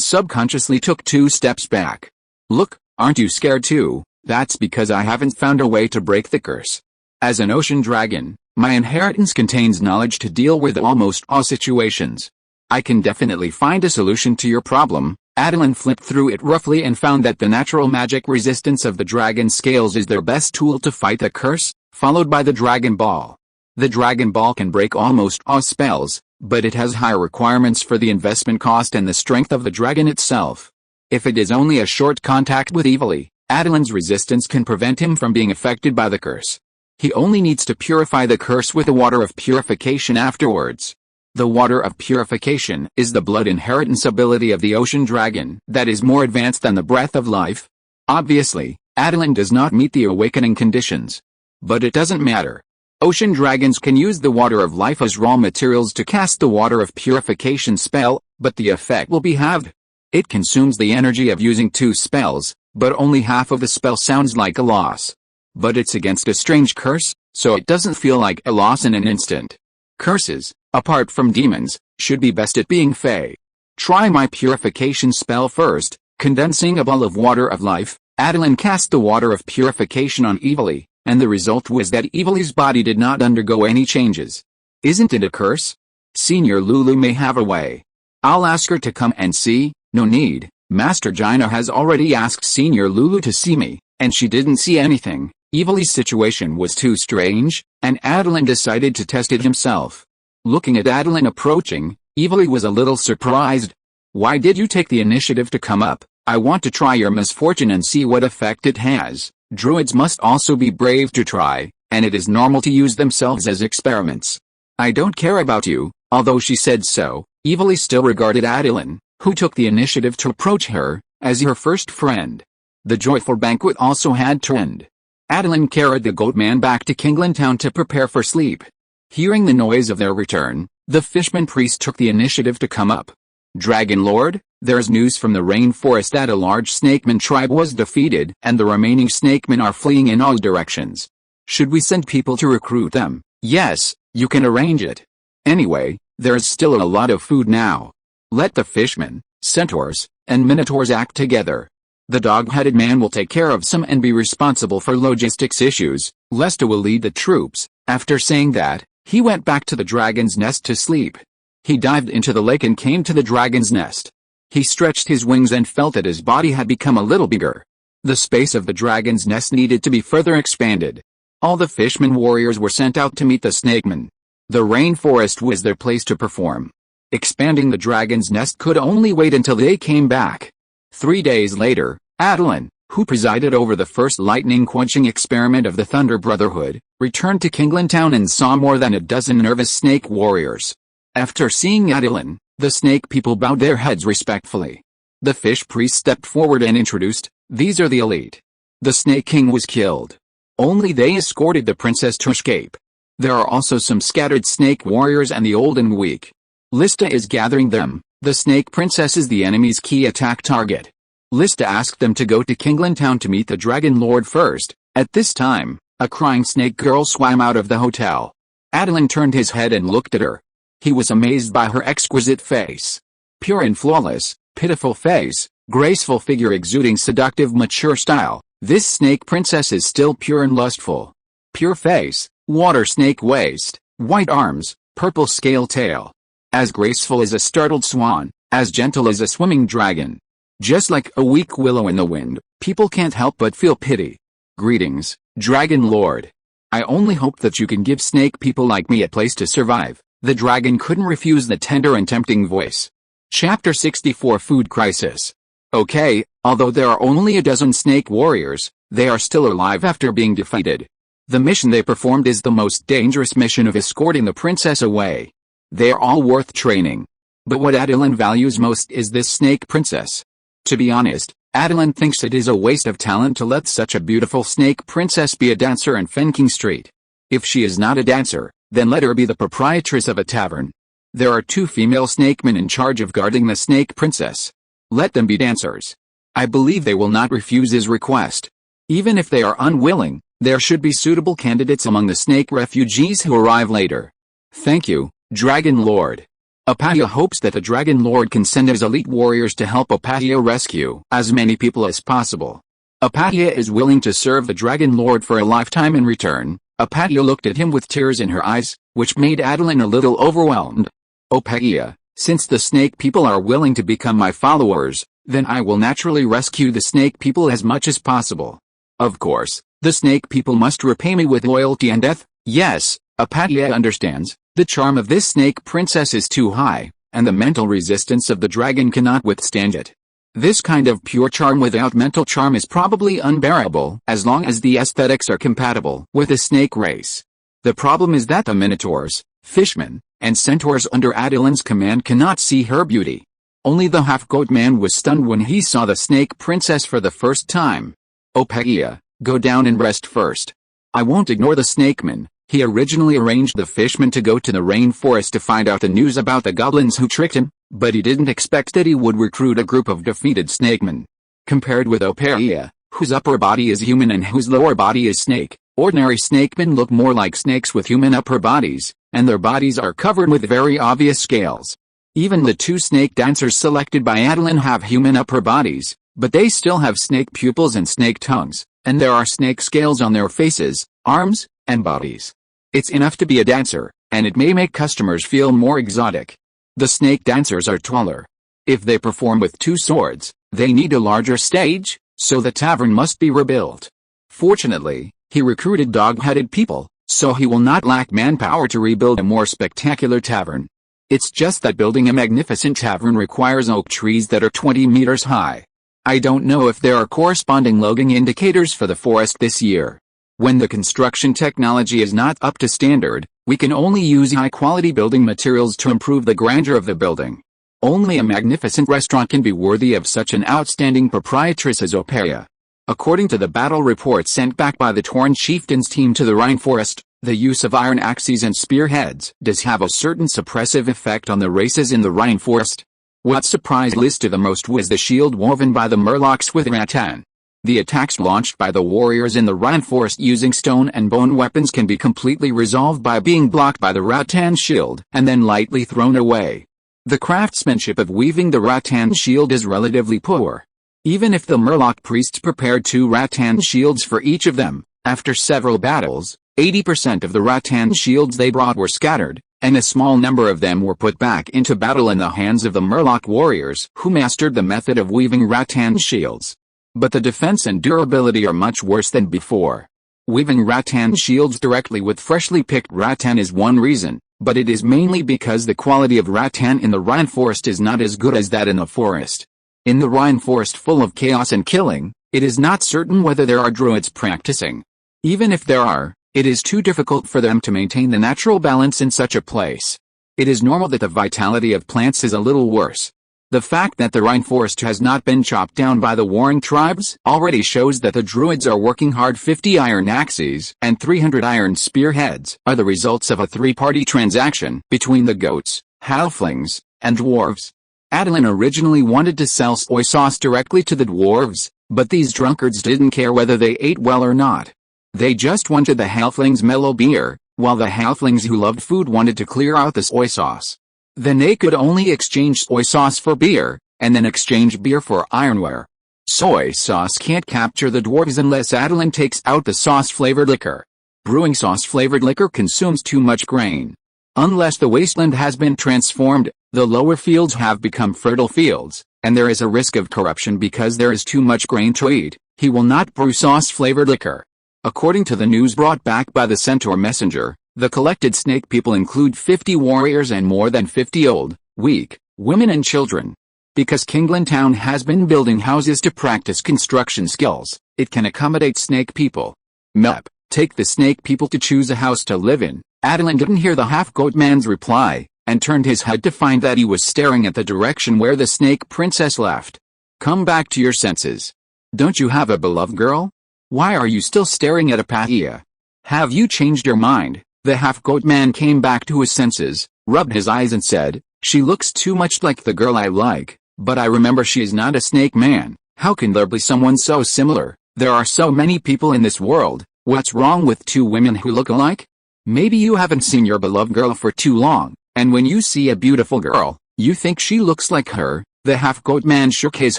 subconsciously took 2 steps back. Look, aren't you scared too? That's because I haven't found a way to break the curse. As an ocean dragon, my inheritance contains knowledge to deal with almost all situations. I can definitely find a solution to your problem. Attilan flipped through it roughly and found that the natural magic resistance of the dragon scales is their best tool to fight the curse, followed by the Dragon Ball. The Dragon Ball can break almost all spells, but it has higher requirements for the investment cost and the strength of the dragon itself. If it is only a short contact with Evely, Attilan's resistance can prevent him from being affected by the curse. He only needs to purify the curse with the water of purification afterwards. The water of purification is the blood inheritance ability of the ocean dragon that is more advanced than the breath of life. Obviously, Attilan does not meet the awakening conditions. But it doesn't matter. Ocean dragons can use the water of life as raw materials to cast the water of purification spell, but the effect will be halved. It consumes the energy of using 2 spells, but only half of the spell sounds like a loss. But it's against a strange curse, so it doesn't feel like a loss in an instant. Curses, apart from demons, should be best at being fey. Try my purification spell first. Condensing a ball of water of life, Attilan cast the water of purification on Evely, and the result was that Evely's body did not undergo any changes. Isn't it a curse? Senior Lulu may have a way. I'll ask her to come and see. No need, Master Jaina has already asked Senior Lulu to see me, and she didn't see anything. Evely's situation was too strange, and Attilan decided to test it himself. Looking at Attilan approaching, Evely was a little surprised. Why did you take the initiative to come up? I want to try your misfortune and see what effect it has. Druids must also be brave to try, and it is normal to use themselves as experiments. I don't care about you. Although she said so, Evely still regarded Attilan, who took the initiative to approach her, as her first friend. The joyful banquet also had to end. Attilan carried the goatman back to Kingland Town to prepare for sleep. Hearing the noise of their return, the fishman priest took the initiative to come up. Dragon Lord, there's news from the rainforest that a large snakeman tribe was defeated and the remaining snakemen are fleeing in all directions. Should we send people to recruit them? Yes, you can arrange it. Anyway, there's still a lot of food now. Let the fishmen, centaurs, and minotaurs act together. The dog-headed man will take care of some and be responsible for logistics issues. Lesta will lead the troops. After saying that, he went back to the dragon's nest to sleep. He dived into the lake and came to the dragon's nest. He stretched his wings and felt that his body had become a little bigger. The space of the dragon's nest needed to be further expanded. All the fishmen warriors were sent out to meet the snakemen. The rainforest was their place to perform. Expanding the dragon's nest could only wait until they came back. 3 days later, Attilan, who presided over the first lightning-quenching experiment of the Thunder Brotherhood, returned to Kingland Town and saw more than a dozen nervous snake warriors. After seeing Attilan, the snake people bowed their heads respectfully. The fish priest stepped forward and introduced, "These are the elite." The snake king was killed. Only they escorted the princess to escape. There are also some scattered snake warriors and the old and weak. Lista is gathering them. The snake princess is the enemy's key attack target. Lista asked them to go to Kingland Town to meet the Dragon Lord first. At this time, a crying snake girl swam out of the hotel. Attilan turned his head and looked at her. He was amazed by her exquisite face. Pure and flawless, pitiful face, graceful figure exuding seductive mature style. This snake princess is still pure and lustful. Pure face, water snake waist, white arms, purple scale tail. As graceful as a startled swan, as gentle as a swimming dragon. Just like a weak willow in the wind, people can't help but feel pity. Greetings, Dragon Lord. I only hope that you can give snake people like me a place to survive. The dragon couldn't refuse the tender and tempting voice. Chapter 64 Food Crisis. Okay, although there are only a dozen snake warriors, they are still alive after being defeated. The mission they performed is the most dangerous mission of escorting the princess away. They are all worth training. But what Attilan values most is this snake princess. To be honest, Attilan thinks it is a waste of talent to let such a beautiful snake princess be a dancer in Fenking Street. If she is not a dancer, then let her be the proprietress of a tavern. There are 2 female snakemen in charge of guarding the snake princess. Let them be dancers. I believe they will not refuse his request. Even if they are unwilling, there should be suitable candidates among the snake refugees who arrive later. Thank you, Dragon Lord. Apatia hopes that the Dragon Lord can send his elite warriors to help Apatia rescue as many people as possible. Apatia is willing to serve the Dragon Lord for a lifetime in return. Apatia looked at him with tears in her eyes, which made Attilan a little overwhelmed. Apatia, since the snake people are willing to become my followers, then I will naturally rescue the snake people as much as possible. Of course, the snake people must repay me with loyalty and death. Yes, Apatia understands. The charm of this snake princess is too high, and the mental resistance of the dragon cannot withstand it. This kind of pure charm without mental charm is probably unbearable as long as the aesthetics are compatible with the snake race. The problem is that the minotaurs, fishmen, and centaurs under Attilan's command cannot see her beauty. Only the half-goat man was stunned when he saw the snake princess for the first time. Opaia, go down and rest first. I won't ignore the snakeman. He originally arranged the fishman to go to the rainforest to find out the news about the goblins who tricked him, but he didn't expect that he would recruit a group of defeated snakemen. Compared with Opaia, whose upper body is human and whose lower body is snake, ordinary snakemen look more like snakes with human upper bodies, and their bodies are covered with very obvious scales. Even the two snake dancers selected by Attilan have human upper bodies, but they still have snake pupils and snake tongues, and there are snake scales on their faces, arms, and bodies. It's enough to be a dancer, and it may make customers feel more exotic. The snake dancers are taller. If they perform with two swords, they need a larger stage, so the tavern must be rebuilt. Fortunately, he recruited dog-headed people, so he will not lack manpower to rebuild a more spectacular tavern. It's just that building a magnificent tavern requires oak trees that are 20 meters high. I don't know if there are corresponding logging indicators for the forest this year. When the construction technology is not up to standard, we can only use high-quality building materials to improve the grandeur of the building. Only a magnificent restaurant can be worthy of such an outstanding proprietress as Opaia. According to the battle report sent back by the Torn Chieftains team to the rainforest, the use of iron axes and spearheads does have a certain suppressive effect on the races in the rainforest. What surprised Lister the most was the shield woven by the Murlocs with rattan. The attacks launched by the warriors in the rainforest using stone and bone weapons can be completely resolved by being blocked by the rattan shield and then lightly thrown away. The craftsmanship of weaving the rattan shield is relatively poor. Even if the Murloc priests prepared 2 rattan shields for each of them, after several battles, 80% of the rattan shields they brought were scattered, and a small number of them were put back into battle in the hands of the Murloc warriors who mastered the method of weaving rattan shields. But the defense and durability are much worse than before. Weaving rattan shields directly with freshly picked rattan is one reason, but it is mainly because the quality of rattan in the rainforest is not as good as that in the forest. In the rainforest full of chaos and killing, it is not certain whether there are druids practicing. Even if there are, it is too difficult for them to maintain the natural balance in such a place. It is normal that the vitality of plants is a little worse. The fact that the rainforest has not been chopped down by the warring tribes already shows that the druids are working hard. 50 iron axes and 300 iron spearheads are the results of a 3-party transaction between the goats, halflings, and dwarves. Attilan originally wanted to sell soy sauce directly to the dwarves, but these drunkards didn't care whether they ate well or not. They just wanted the halflings' mellow beer, while the halflings who loved food wanted to clear out the soy sauce. Then they could only exchange soy sauce for beer, and then exchange beer for ironware. Soy sauce can't capture the dwarves unless Attilan takes out the sauce-flavored liquor. Brewing sauce-flavored liquor consumes too much grain. Unless the wasteland has been transformed, the lower fields have become fertile fields, and there is a risk of corruption because there is too much grain to eat. He will not brew sauce-flavored liquor. According to the news brought back by the Centaur messenger, the collected snake people include 50 warriors and more than 50 old, weak, women and children. Because Kingland Town has been building houses to practice construction skills, it can accommodate snake people. Mep, take the snake people to choose a house to live in. Attilan didn't hear the half-goat man's reply, and turned his head to find that he was staring at the direction where the snake princess left. Come back to your senses. Don't you have a beloved girl? Why are you still staring at Opaia? Have you changed your mind? The half-goat man came back to his senses, rubbed his eyes and said, she looks too much like the girl I like, but I remember she is not a snake man. How can there be someone so similar? There are so many people in this world. What's wrong with 2 women who look alike? Maybe you haven't seen your beloved girl for too long, and when you see a beautiful girl, you think she looks like her. The half-goat man shook his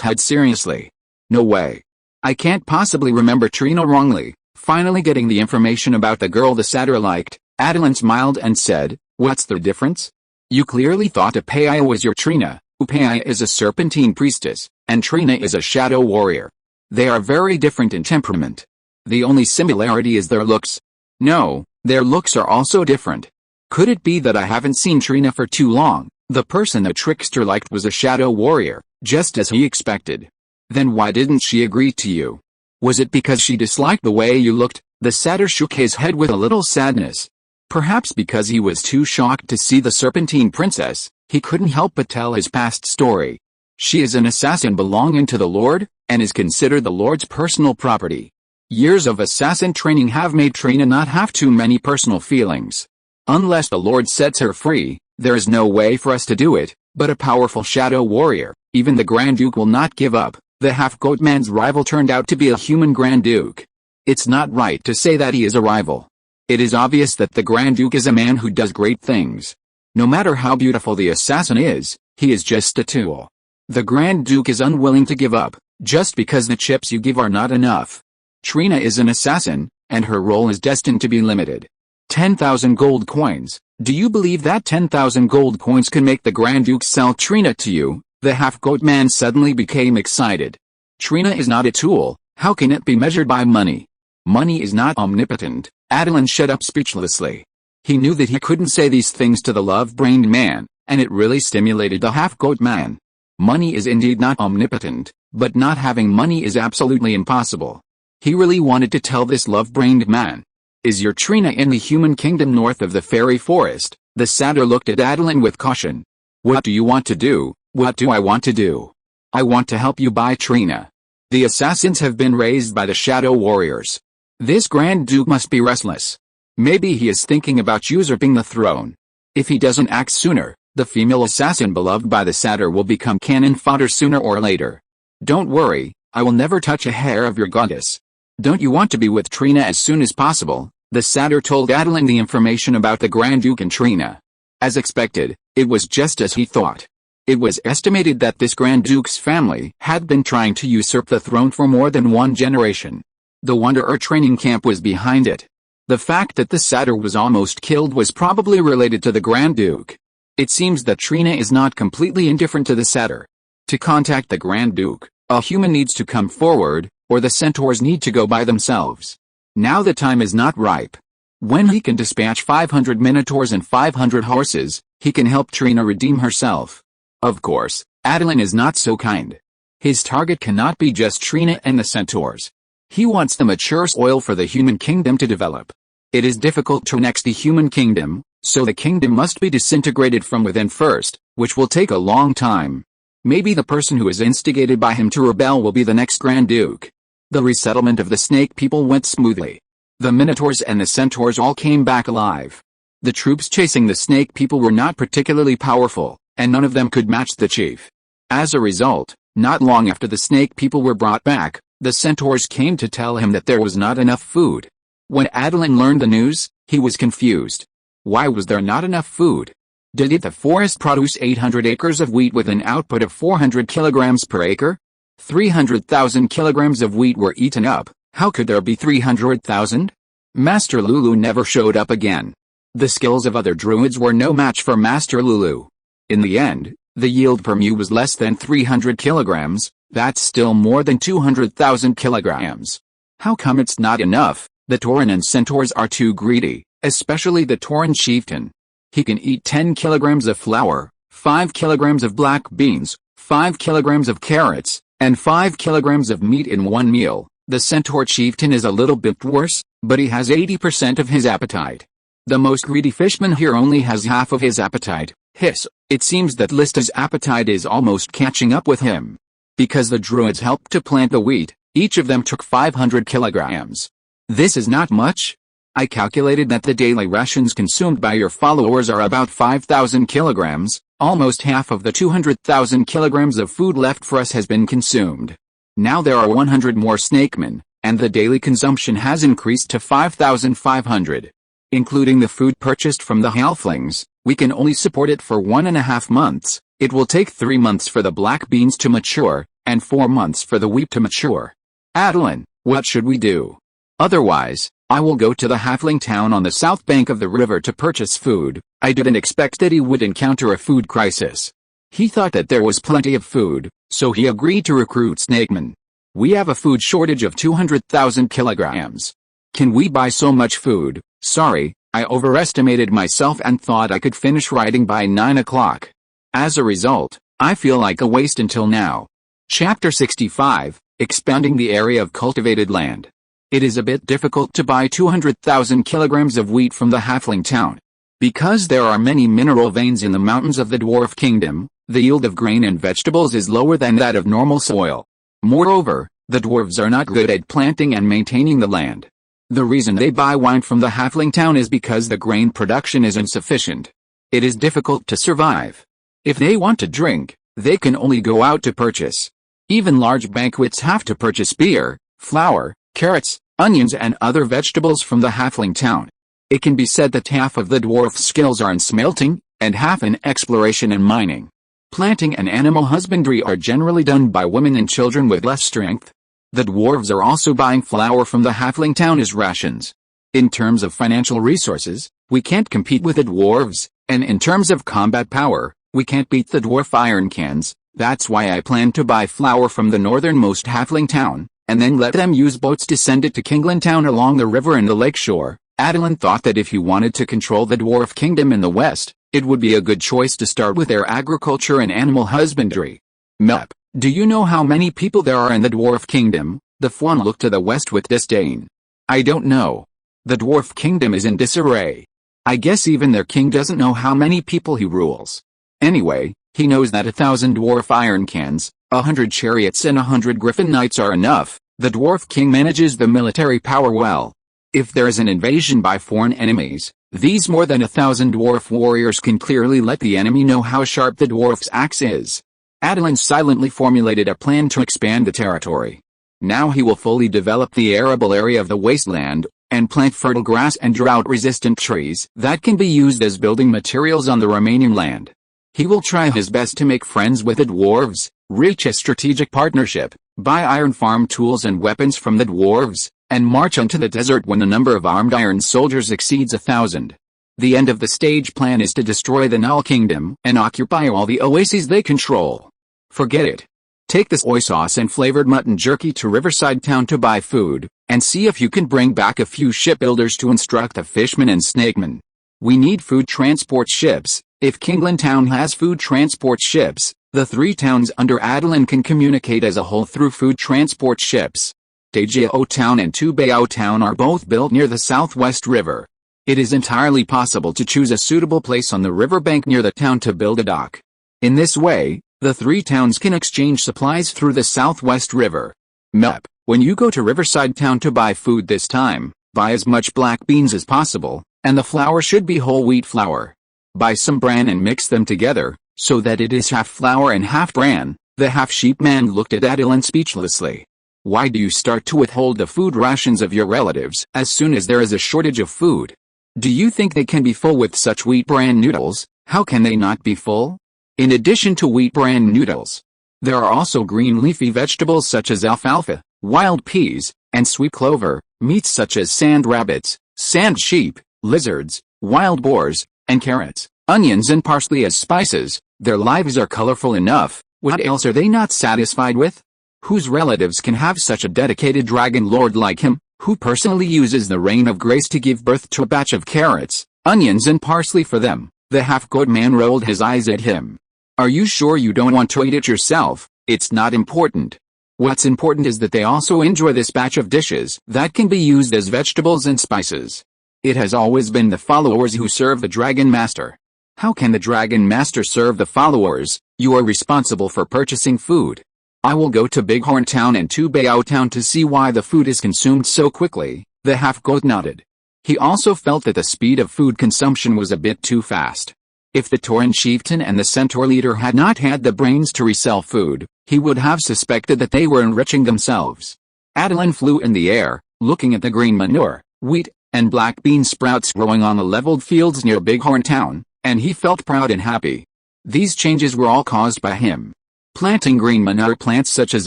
head seriously. No way. I can't possibly remember Trina wrongly. Finally getting the information about the girl the satyr liked, Attilan smiled and said, what's the difference? You clearly thought Opaia was your Trina. Opaia is a serpentine priestess, and Trina is a shadow warrior. They are very different in temperament. The only similarity is their looks. No, their looks are also different. Could it be that I haven't seen Trina for too long? The person the trickster liked was a shadow warrior, just as he expected. Then why didn't she agree to you? Was it because she disliked the way you looked? The satyr shook his head with a little sadness. Perhaps because he was too shocked to see the Serpentine Princess, he couldn't help but tell his past story. She is an assassin belonging to the Lord, and is considered the Lord's personal property. Years of assassin training have made Trina not have too many personal feelings. Unless the Lord sets her free, there is no way for us to do it, but a powerful shadow warrior, even the Grand Duke, will not give up. The half-goat man's rival turned out to be a human Grand Duke. It's not right to say that he is a rival. It is obvious that the Grand Duke is a man who does great things. No matter how beautiful the assassin is, he is just a tool. The Grand Duke is unwilling to give up, just because the chips you give are not enough. Trina is an assassin, and her role is destined to be limited. 10,000 gold coins. Do you believe that 10,000 gold coins can make the Grand Duke sell Trina to you? The half-goat man suddenly became excited. Trina is not a tool. How can it be measured by money? Money is not omnipotent. Attilan shut up speechlessly. He knew that he couldn't say these things to the love-brained man, and it really stimulated the half-goat man. Money is indeed not omnipotent, but not having money is absolutely impossible. He really wanted to tell this love-brained man. Is your Trina in the human kingdom north of the fairy forest? The satyr looked at Attilan with caution. What do you want to do? What do I want to do? I want to help you buy Trina. The assassins have been raised by the shadow warriors. This Grand Duke must be restless. Maybe he is thinking about usurping the throne. If he doesn't act sooner, the female assassin beloved by the satyr will become cannon fodder sooner or later. Don't worry, I will never touch a hair of your goddess. Don't you want to be with Trina as soon as possible? The satyr told Attilan the information about the Grand Duke and Trina. As expected, it was just as he thought. It was estimated that this Grand Duke's family had been trying to usurp the throne for more than one generation. The Wanderer training camp was behind it. The fact that the satyr was almost killed was probably related to the Grand Duke. It seems that Trina is not completely indifferent to the satyr. To contact the Grand Duke, a human needs to come forward, or the centaurs need to go by themselves. Now the time is not ripe. When he can dispatch 500 minotaurs and 500 horses, he can help Trina redeem herself. Of course, Attilan is not so kind. His target cannot be just Trina and the centaurs. He wants the mature soil for the human kingdom to develop. It is difficult to annex the human kingdom, so the kingdom must be disintegrated from within first, which will take a long time. Maybe the person who is instigated by him to rebel will be the next Grand Duke. The resettlement of the snake people went smoothly. The minotaurs and the centaurs all came back alive. The troops chasing the snake people were not particularly powerful, and none of them could match the chief. As a result, not long after the snake people were brought back, the centaurs came to tell him that there was not enough food. When Attilan learned the news, he was confused. Why was there not enough food? Did the forest produce 800 acres of wheat with an output of 400 kilograms per acre? 300,000 kilograms of wheat were eaten up. How could there be 300,000? Master Lulu never showed up again. The skills of other druids were no match for Master Lulu. In the end, the yield per mu was less than 300 kilograms. That's still more than 200,000 kilograms. How come it's not enough? The Tauran and centaurs are too greedy, especially the Tauran chieftain. He can eat 10 kilograms of flour, 5 kilograms of black beans, 5 kilograms of carrots, and 5 kilograms of meat in one meal. The centaur chieftain is a little bit worse, but he has 80% of his appetite. The most greedy fishman here only has half of his appetite. Hiss, it seems that Lista's appetite is almost catching up with him. Because the druids helped to plant the wheat, each of them took 500 kilograms. This is not much. I calculated that the daily rations consumed by your followers are about 5,000 kilograms, almost half of the 200,000 kilograms of food left for us has been consumed. Now there are 100 more snakemen, and the daily consumption has increased to 5,500. Including the food purchased from the halflings, we can only support it for 1.5 months. It will take 3 months for the black beans to mature, and 4 months for the wheat to mature. Attilan, what should we do? Otherwise, I will go to the halfling town on the south bank of the river to purchase food. I didn't expect that he would encounter a food crisis. He thought that there was plenty of food, so he agreed to recruit snakemen. We have a food shortage of 200,000 kilograms. Can we buy so much food? Sorry, I overestimated myself and thought I could finish writing by 9 o'clock. As a result, I feel like a waste until now. Chapter 65, Expanding the Area of Cultivated Land. It is a bit difficult to buy 200,000 kilograms of wheat from the halfling town. Because there are many mineral veins in the mountains of the Dwarf Kingdom, the yield of grain and vegetables is lower than that of normal soil. Moreover, the dwarves are not good at planting and maintaining the land. The reason they buy wine from the halfling town is because the grain production is insufficient. It is difficult to survive. If they want to drink, they can only go out to purchase. Even large banquets have to purchase beer, flour, carrots, onions and other vegetables from the halfling town. It can be said that half of the dwarf's skills are in smelting, and half in exploration and mining. Planting and animal husbandry are generally done by women and children with less strength. The dwarves are also buying flour from the halfling town as rations. In terms of financial resources, we can't compete with the dwarves, and in terms of combat power, we can't beat the dwarf iron cans. That's why I plan to buy flour from the northernmost halfling town, and then let them use boats to send it to Kingland town along the river and the lake shore. Attilan thought that if he wanted to control the dwarf kingdom in the west, it would be a good choice to start with their agriculture and animal husbandry. Mep, do you know how many people there are in the dwarf kingdom? The fawn looked to the west with disdain. I don't know. The dwarf kingdom is in disarray. I guess even their king doesn't know how many people he rules. Anyway, he knows that 1,000 dwarf iron cans, 100 chariots and 100 griffin knights are enough. The dwarf king manages the military power well. If there is an invasion by foreign enemies, these more than 1,000 dwarf warriors can clearly let the enemy know how sharp the dwarf's axe is. Attilan silently formulated a plan to expand the territory. Now he will fully develop the arable area of the wasteland, and plant fertile grass and drought-resistant trees that can be used as building materials on the remaining land. He will try his best to make friends with the dwarves, reach a strategic partnership, buy iron farm tools and weapons from the dwarves, and march onto the desert when the number of armed iron soldiers exceeds 1,000. The end of the stage plan is to destroy the Null Kingdom and occupy all the oases they control. Forget it. Take this soy sauce and flavored mutton jerky to Riverside Town to buy food, and see if you can bring back a few shipbuilders to instruct the fishermen and snakemen. We need food transport ships. If Kingland Town has food transport ships, the 3 towns under Attilan can communicate as a whole through food transport ships. Dajao Town and Tubayao Town are both built near the southwest river. It is entirely possible to choose a suitable place on the riverbank near the town to build a dock. In this way, the 3 towns can exchange supplies through the southwest river. Mep, when you go to Riverside Town to buy food this time, buy as much black beans as possible, and the flour should be whole wheat flour. Buy some bran and mix them together, so that it is half flour and half bran. The half-sheep man looked at Attilan speechlessly. Why do you start to withhold the food rations of your relatives as soon as there is a shortage of food? Do you think they can be full with such wheat bran noodles? How can they not be full? In addition to wheat bran noodles, there are also green leafy vegetables such as alfalfa, wild peas, and sweet clover, meats such as sand rabbits, sand sheep, lizards, wild boars, and carrots, onions and parsley as spices. Their lives are colorful enough. What else are they not satisfied with? Whose relatives can have such a dedicated dragon lord like him, who personally uses the rain of grace to give birth to a batch of carrots, onions and parsley for them? The half-goat man rolled his eyes at him. Are you sure you don't want to eat it yourself? It's not important. What's important is that they also enjoy this batch of dishes that can be used as vegetables and spices. It has always been the followers who serve the Dragon Master. How can the Dragon Master serve the followers? You are responsible for purchasing food. I will go to Bighorn Town and Tubayao Town to see why the food is consumed so quickly. The half-goat nodded. He also felt that the speed of food consumption was a bit too fast. If the Tauren chieftain and the centaur leader had not had the brains to resell food, he would have suspected that they were enriching themselves. Attilan flew in the air, looking at the green manure, wheat, and black bean sprouts growing on the leveled fields near Bighorn Town, and he felt proud and happy. These changes were all caused by him. Planting green manure plants such as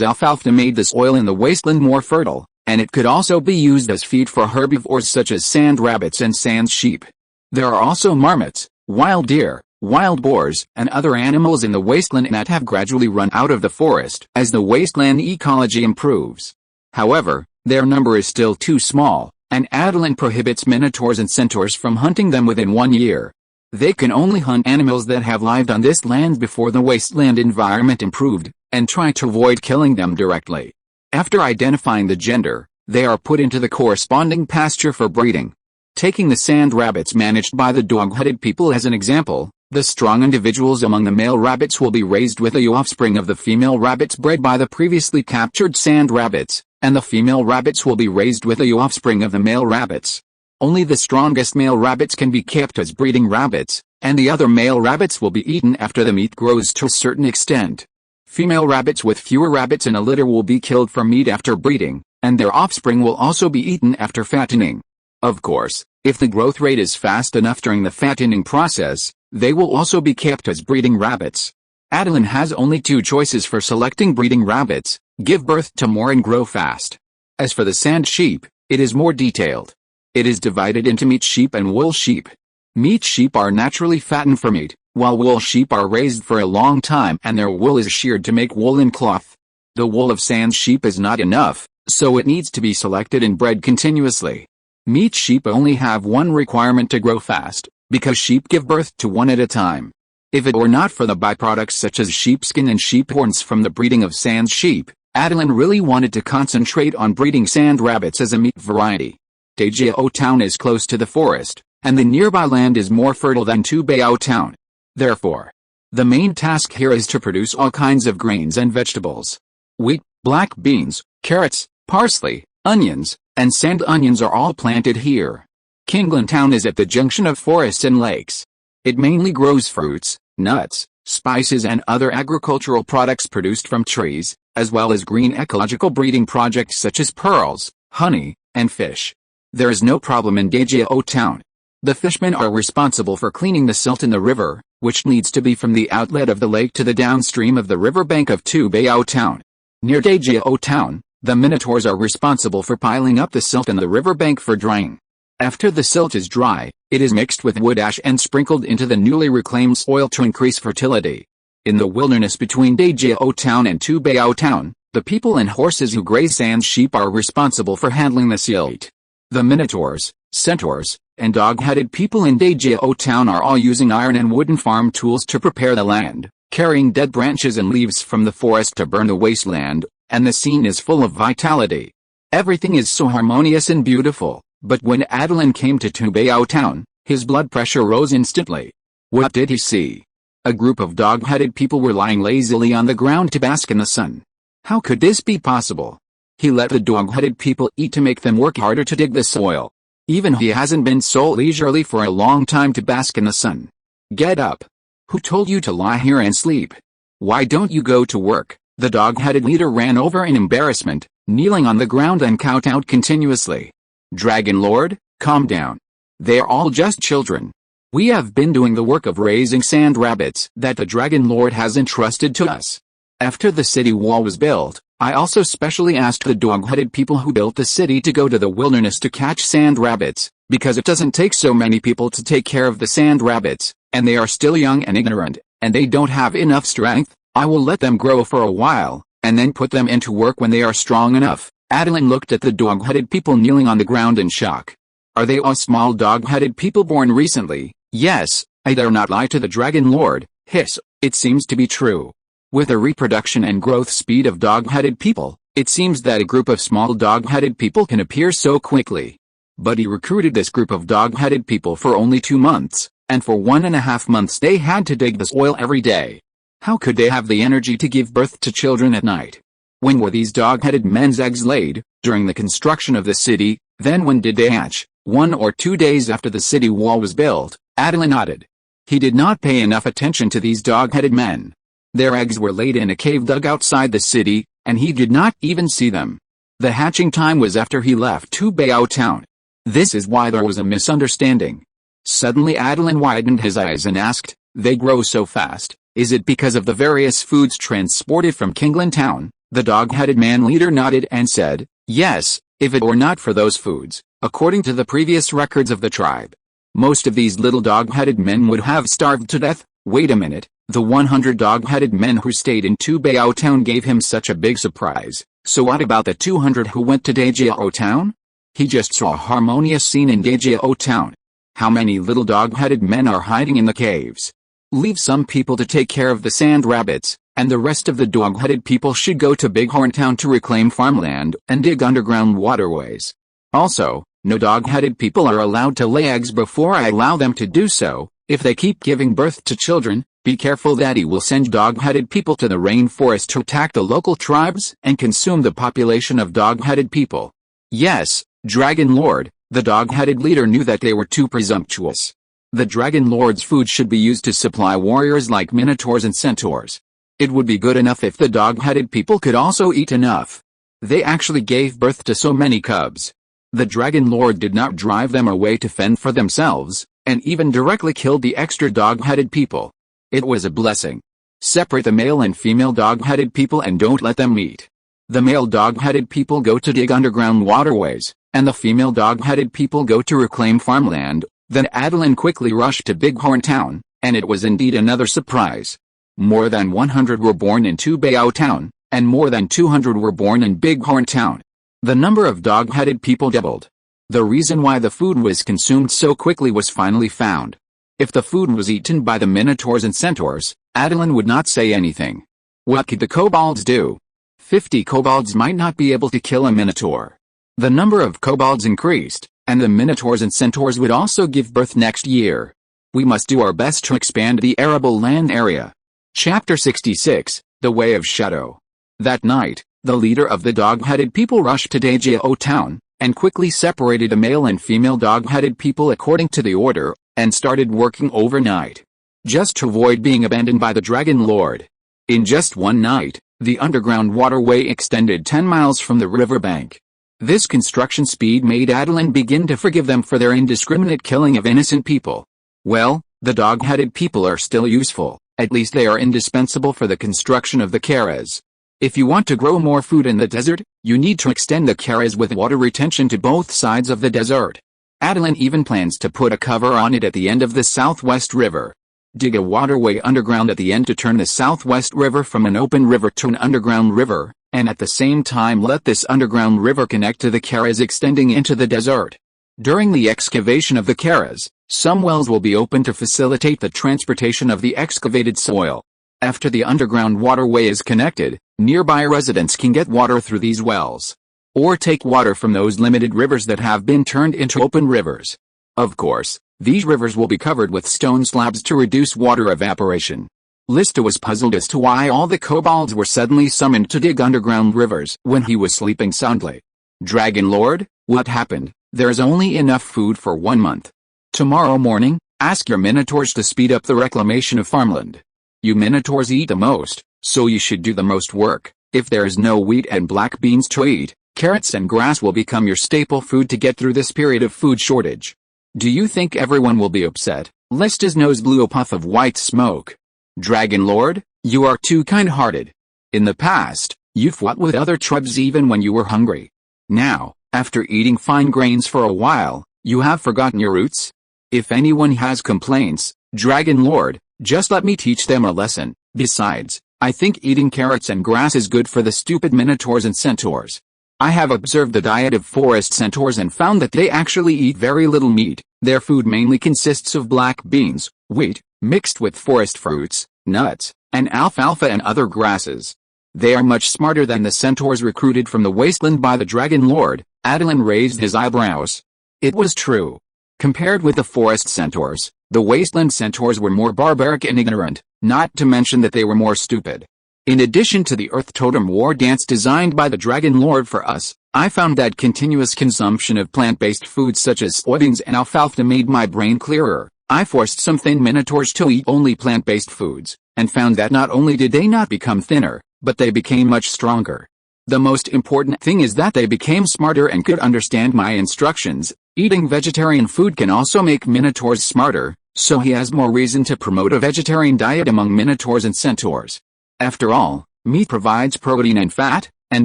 alfalfa made the soil in the wasteland more fertile, and it could also be used as feed for herbivores such as sand rabbits and sand sheep. There are also marmots, wild deer, wild boars, and other animals in the wasteland that have gradually run out of the forest as the wasteland ecology improves. However, their number is still too small, and Attilan prohibits minotaurs and centaurs from hunting them within 1 year. They can only hunt animals that have lived on this land before the wasteland environment improved, and try to avoid killing them directly. After identifying the gender, They are put into the corresponding pasture for breeding. Taking the sand rabbits managed by the dog-headed people as an example, the strong individuals among the male rabbits will be raised with the offspring of the female rabbits bred by the previously captured sand rabbits, and the female rabbits will be raised with the offspring of the male rabbits. Only the strongest male rabbits can be kept as breeding rabbits, and the other male rabbits will be eaten after the meat grows to a certain extent. Female rabbits with fewer rabbits in a litter will be killed for meat after breeding, and their offspring will also be eaten after fattening. Of course, if the growth rate is fast enough during the fattening process, they will also be kept as breeding rabbits. Attilan has only two choices for selecting breeding rabbits: give birth to more and grow fast. As for the sand sheep, it is more detailed. It is divided into meat sheep and wool sheep. Meat sheep are naturally fattened for meat, while wool sheep are raised for a long time and their wool is sheared to make woolen cloth. The wool of sand sheep is not enough, so it needs to be selected and bred continuously. Meat sheep only have one requirement to grow fast, because sheep give birth to one at a time. If it were not for the byproducts such as sheepskin and sheep horns from the breeding of sand sheep, Attilan really wanted to concentrate on breeding sand rabbits as a meat variety. Dajao town is close to the forest, and the nearby land is more fertile than Tubayao town. Therefore, the main task here is to produce all kinds of grains and vegetables. Wheat, black beans, carrots, parsley, onions, and sand onions are all planted here. Kinglan town is at the junction of forests and lakes. It mainly grows fruits, nuts, spices and other agricultural products produced from trees, as well as green ecological breeding projects such as pearls, honey, and fish. There is no problem in Dajao town. The fishermen are responsible for cleaning the silt in the river, which needs to be from the outlet of the lake to the downstream of the riverbank of Tubayao town. Near Dajao town, the minotaurs are responsible for piling up the silt in the riverbank for drying. After the silt is dry, it is mixed with wood ash and sprinkled into the newly reclaimed soil to increase fertility. In the wilderness between Dajao town and Tubayao town, the people and horses who graze sand sheep are responsible for handling the silt. The minotaurs, centaurs, and dog-headed people in Dajao town are all using iron and wooden farm tools to prepare the land, carrying dead branches and leaves from the forest to burn the wasteland, and the scene is full of vitality. Everything is so harmonious and beautiful, but when Attilan came to Tubayao town, his blood pressure rose instantly. What did he see? A group of dog-headed people were lying lazily on the ground to bask in the sun. How could this be possible? He let the dog-headed people eat to make them work harder to dig the soil. Even he hasn't been so leisurely for a long time to bask in the sun. Get up. Who told you to lie here and sleep? Why don't you go to work? The dog-headed leader ran over in embarrassment, kneeling on the ground and kowtowed continuously. Dragon Lord, calm down. They are all just children. We have been doing the work of raising sand rabbits that the Dragon Lord has entrusted to us. After the city wall was built, I also specially asked the dog-headed people who built the city to go to the wilderness to catch sand rabbits, because it doesn't take so many people to take care of the sand rabbits, and they are still young and ignorant, and they don't have enough strength. I will let them grow for a while, and then put them into work when they are strong enough. Attilan looked at the dog-headed people kneeling on the ground in shock. Are they all small dog-headed people born recently? Yes, I dare not lie to the Dragon Lord. Hiss, it seems to be true. With the reproduction and growth speed of dog-headed people, it seems that a group of small dog-headed people can appear so quickly. But he recruited this group of dog-headed people for only 2 months, and for 1.5 months they had to dig the soil every day. How could they have the energy to give birth to children at night? When were these dog-headed men's eggs laid? During the construction of the city. Then when did they hatch? 1 or 2 days after the city wall was built. Attilan nodded. He did not pay enough attention to these dog-headed men. Their eggs were laid in a cave dug outside the city, and he did not even see them. The hatching time was after he left Tubayao town. This is why there was a misunderstanding. Suddenly Attilan widened his eyes and asked, they grow so fast, is it because of the various foods transported from Kinglan town? The dog-headed man leader nodded and said, yes, if it were not for those foods, according to the previous records of the tribe, most of these little dog-headed men would have starved to death. Wait a minute. The 100 dog-headed men who stayed in Tubayao town gave him such a big surprise, so what about the 200 who went to Dajao town? He just saw a harmonious scene in Dajao town. How many little dog-headed men are hiding in the caves? Leave some people to take care of the sand rabbits, and the rest of the dog-headed people should go to Bighorn Town to reclaim farmland and dig underground waterways. Also, no dog-headed people are allowed to lay eggs before I allow them to do so. If they keep giving birth to children, be careful that he will send dog-headed people to the rainforest to attack the local tribes and consume the population of dog-headed people. Yes, Dragon Lord, the dog-headed leader knew that they were too presumptuous. The Dragon Lord's food should be used to supply warriors like minotaurs and centaurs. It would be good enough if the dog-headed people could also eat enough. They actually gave birth to so many cubs. The Dragon Lord did not drive them away to fend for themselves, and even directly killed the extra dog-headed people. It was a blessing. Separate the male and female dog-headed people and don't let them meet. The male dog-headed people go to dig underground waterways, and the female dog-headed people go to reclaim farmland. Then Attilan quickly rushed to Bighorn Town, and it was indeed another surprise. More than 100 were born in Bayou Town, and more than 200 were born in Bighorn Town. The number of dog-headed people doubled. The reason why the food was consumed so quickly was finally found. If the food was eaten by the minotaurs and centaurs, Attilan would not say anything. What could the kobolds do? 50 kobolds might not be able to kill a minotaur. The number of kobolds increased, and the minotaurs and centaurs would also give birth next year. We must do our best to expand the arable land area. Chapter 66, The Way of Shadow. That night, the leader of the dog-headed people rushed to Bayou Town, and quickly separated the male and female dog-headed people according to the order, and started working overnight. Just to avoid being abandoned by the Dragon Lord. In just one night, the underground waterway extended 10 miles from the riverbank. This construction speed made Attilan begin to forgive them for their indiscriminate killing of innocent people. Well, the dog-headed people are still useful, at least they are indispensable for the construction of the carras. If you want to grow more food in the desert, you need to extend the carras with water retention to both sides of the desert. Attilan even plans to put a cover on it at the end of the Southwest River. Dig a waterway underground at the end to turn the Southwest River from an open river to an underground river, and at the same time let this underground river connect to the carras extending into the desert. During the excavation of the carras, some wells will be opened to facilitate the transportation of the excavated soil. After the underground waterway is connected, nearby residents can get water through these wells. Or take water from those limited rivers that have been turned into open rivers. Of course, these rivers will be covered with stone slabs to reduce water evaporation. Lista was puzzled as to why all the kobolds were suddenly summoned to dig underground rivers when he was sleeping soundly. Dragon Lord, what happened? There's only enough food for 1 month. Tomorrow morning, ask your minotaurs to speed up the reclamation of farmland. You minotaurs eat the most, so you should do the most work. If there is no wheat and black beans to eat, carrots and grass will become your staple food to get through this period of food shortage. Do you think everyone will be upset? Lista's nose blew a puff of white smoke. Dragon Lord, you are too kind-hearted. In the past, you fought with other tribes even when you were hungry. Now, after eating fine grains for a while, you have forgotten your roots? If anyone has complaints, Dragon Lord, just let me teach them a lesson. Besides, I think eating carrots and grass is good for the stupid minotaurs and centaurs. I have observed the diet of forest centaurs and found that they actually eat very little meat. Their food mainly consists of black beans, wheat, mixed with forest fruits, nuts, and alfalfa and other grasses. They are much smarter than the centaurs recruited from the wasteland by the Dragon Lord. Attilan raised his eyebrows. It was true. Compared with the forest centaurs, the wasteland centaurs were more barbaric and ignorant, not to mention that they were more stupid. In addition to the Earth Totem War dance designed by the Dragon Lord for us, I found that continuous consumption of plant-based foods such as soybeans and alfalfa made my brain clearer. I forced some thin minotaurs to eat only plant-based foods, and found that not only did they not become thinner, but they became much stronger. The most important thing is that they became smarter and could understand my instructions. Eating vegetarian food can also make minotaurs smarter, so he has more reason to promote a vegetarian diet among minotaurs and centaurs. After all, meat provides protein and fat, and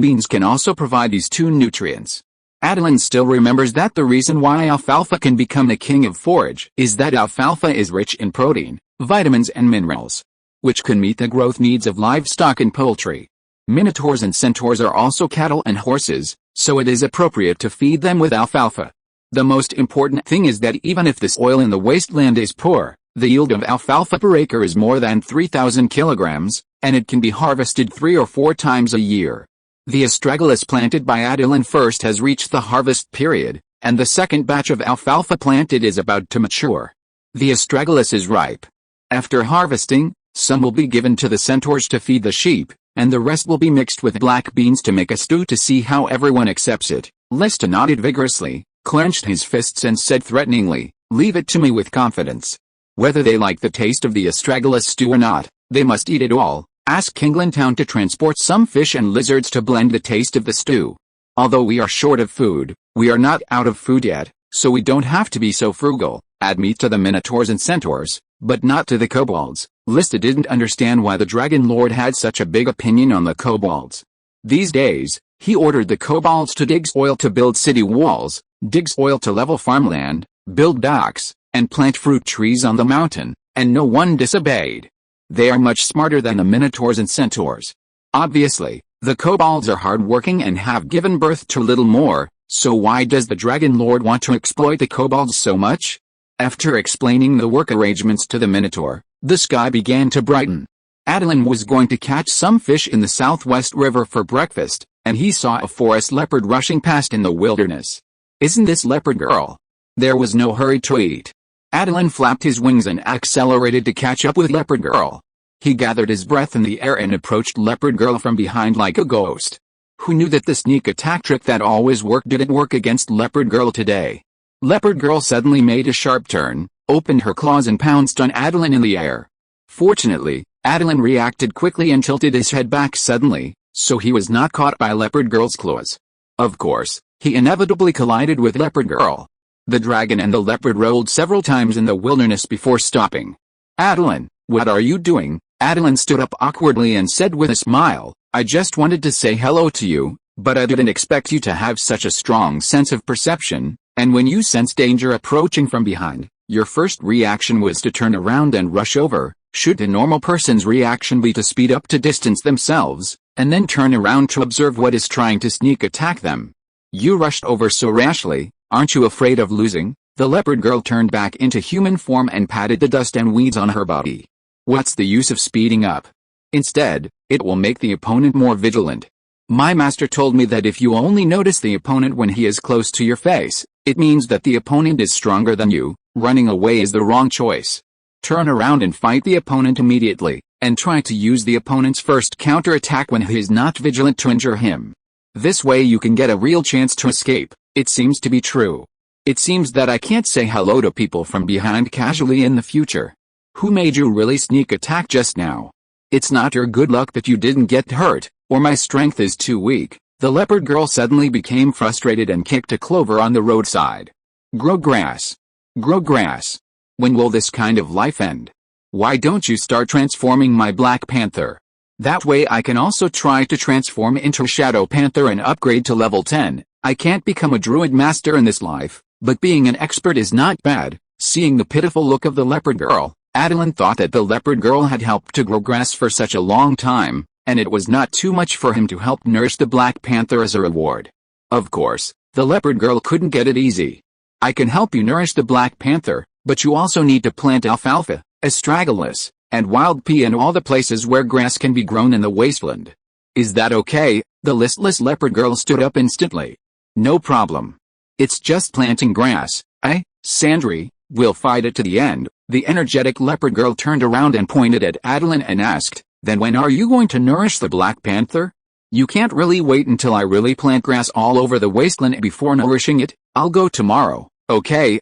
beans can also provide these two nutrients. Attilan still remembers that the reason why alfalfa can become the king of forage is that alfalfa is rich in protein, vitamins and minerals, which can meet the growth needs of livestock and poultry. Minotaurs and centaurs are also cattle and horses, so it is appropriate to feed them with alfalfa. The most important thing is that even if the soil in the wasteland is poor, the yield of alfalfa per acre is more than 3,000 kilograms, and it can be harvested 3 or 4 times a year. The astragalus planted by Attilan first has reached the harvest period, and the second batch of alfalfa planted is about to mature. The astragalus is ripe. After harvesting, some will be given to the centaurs to feed the sheep, and the rest will be mixed with black beans to make a stew to see how everyone accepts it. Lesta nodded vigorously, clenched his fists and said threateningly, "Leave it to me with confidence. Whether they like the taste of the astragalus stew or not, they must eat it all. Ask Kinglantown to transport some fish and lizards to blend the taste of the stew. Although we are short of food, we are not out of food yet, so we don't have to be so frugal. Add meat to the minotaurs and centaurs, but not to the kobolds." Lista didn't understand why the Dragon Lord had such a big opinion on the kobolds. These days, he ordered the kobolds to dig soil to build city walls, dig soil to level farmland, build docks, and plant fruit trees on the mountain, and no one disobeyed. They are much smarter than the minotaurs and centaurs. Obviously, the kobolds are hard-working and have given birth to little more, so why does the Dragon Lord want to exploit the kobolds so much? After explaining the work arrangements to the minotaur, the sky began to brighten. Attilan was going to catch some fish in the southwest river for breakfast, and he saw a forest leopard rushing past in the wilderness. "Isn't this leopard girl?" There was no hurry to eat. Attilan flapped his wings and accelerated to catch up with Leopard Girl. He gathered his breath in the air and approached Leopard Girl from behind like a ghost. Who knew that the sneak attack trick that always worked didn't work against Leopard Girl today? Leopard Girl suddenly made a sharp turn, opened her claws and pounced on Attilan in the air. Fortunately, Attilan reacted quickly and tilted his head back suddenly, so he was not caught by Leopard Girl's claws. Of course, he inevitably collided with Leopard Girl. The dragon and the leopard rolled several times in the wilderness before stopping. "Attilan, what are you doing?" Attilan stood up awkwardly and said with a smile, "I just wanted to say hello to you, but I didn't expect you to have such a strong sense of perception, and when you sensed danger approaching from behind, your first reaction was to turn around and rush over. Should a normal person's reaction be to speed up to distance themselves, and then turn around to observe what is trying to sneak attack them? You rushed over so rashly. Aren't you afraid of losing?" The leopard girl turned back into human form and patted the dust and weeds on her body. "What's the use of speeding up? Instead, it will make the opponent more vigilant. My master told me that if you only notice the opponent when he is close to your face, it means that the opponent is stronger than you. Running away is the wrong choice. Turn around and fight the opponent immediately, and try to use the opponent's first counterattack when he is not vigilant to injure him. This way you can get a real chance to escape." It seems to be true. It seems that I can't say hello to people from behind casually in the future. Who made you really sneak attack just now? It's not your good luck that you didn't get hurt, or my strength is too weak. The leopard girl suddenly became frustrated and kicked a clover on the roadside. "Grow grass. Grow grass. When will this kind of life end? Why don't you start transforming my Black Panther? That way I can also try to transform into Shadow Panther and upgrade to level 10. I can't become a druid master in this life, but being an expert is not bad." Seeing the pitiful look of the leopard girl, Attilan thought that the leopard girl had helped to grow grass for such a long time, and it was not too much for him to help nourish the Black Panther as a reward. Of course, the leopard girl couldn't get it easy. "I can help you nourish the Black Panther, but you also need to plant alfalfa, astragalus, and wild pea in all the places where grass can be grown in the wasteland. Is that okay?" The listless leopard girl stood up instantly. "No problem. It's just planting grass, eh, Sandri? We'll fight it to the end." The energetic leopard girl turned around and pointed at Attilan and asked, "Then when are you going to nourish the Black Panther?" "You can't really wait until I really plant grass all over the wasteland before nourishing it. I'll go tomorrow." Okay.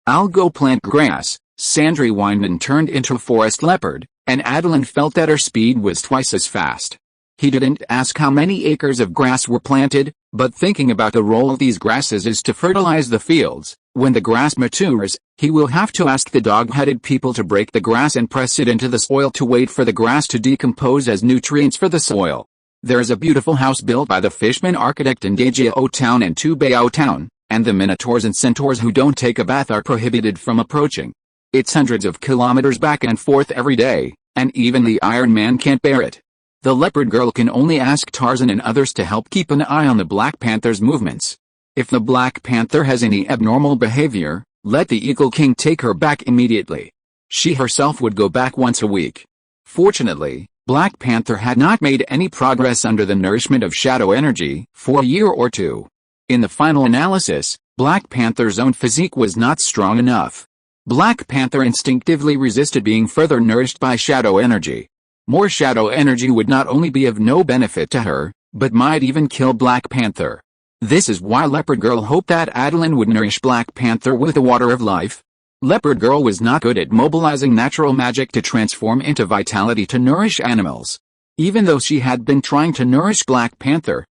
I'll go plant grass." Sandri whined and turned into a forest leopard, and Attilan felt that her speed was twice as fast. He didn't ask how many acres of grass were planted, but thinking about the role of these grasses is to fertilize the fields. When the grass matures, he will have to ask the dog-headed people to break the grass and press it into the soil to wait for the grass to decompose as nutrients for the soil. There is a beautiful house built by the Fishman architect in Gajao Town and Tubao Town, and the minotaurs and centaurs who don't take a bath are prohibited from approaching. It's hundreds of kilometers back and forth every day, and even the Iron Man can't bear it. The leopard girl can only ask Tarzan and others to help keep an eye on the Black Panther's movements. If the Black Panther has any abnormal behavior, let the Eagle King take her back immediately. She herself would go back once a week. Fortunately, Black Panther had not made any progress under the nourishment of shadow energy for a year or two. In the final analysis, Black Panther's own physique was not strong enough. Black Panther instinctively resisted being further nourished by shadow energy. More shadow energy would not only be of no benefit to her, but might even kill Black Panther. This is why Leopard Girl hoped that Attilan would nourish Black Panther with the water of life. Leopard Girl was not good at mobilizing natural magic to transform into vitality to nourish animals. Even though she had been trying to nourish Black Panther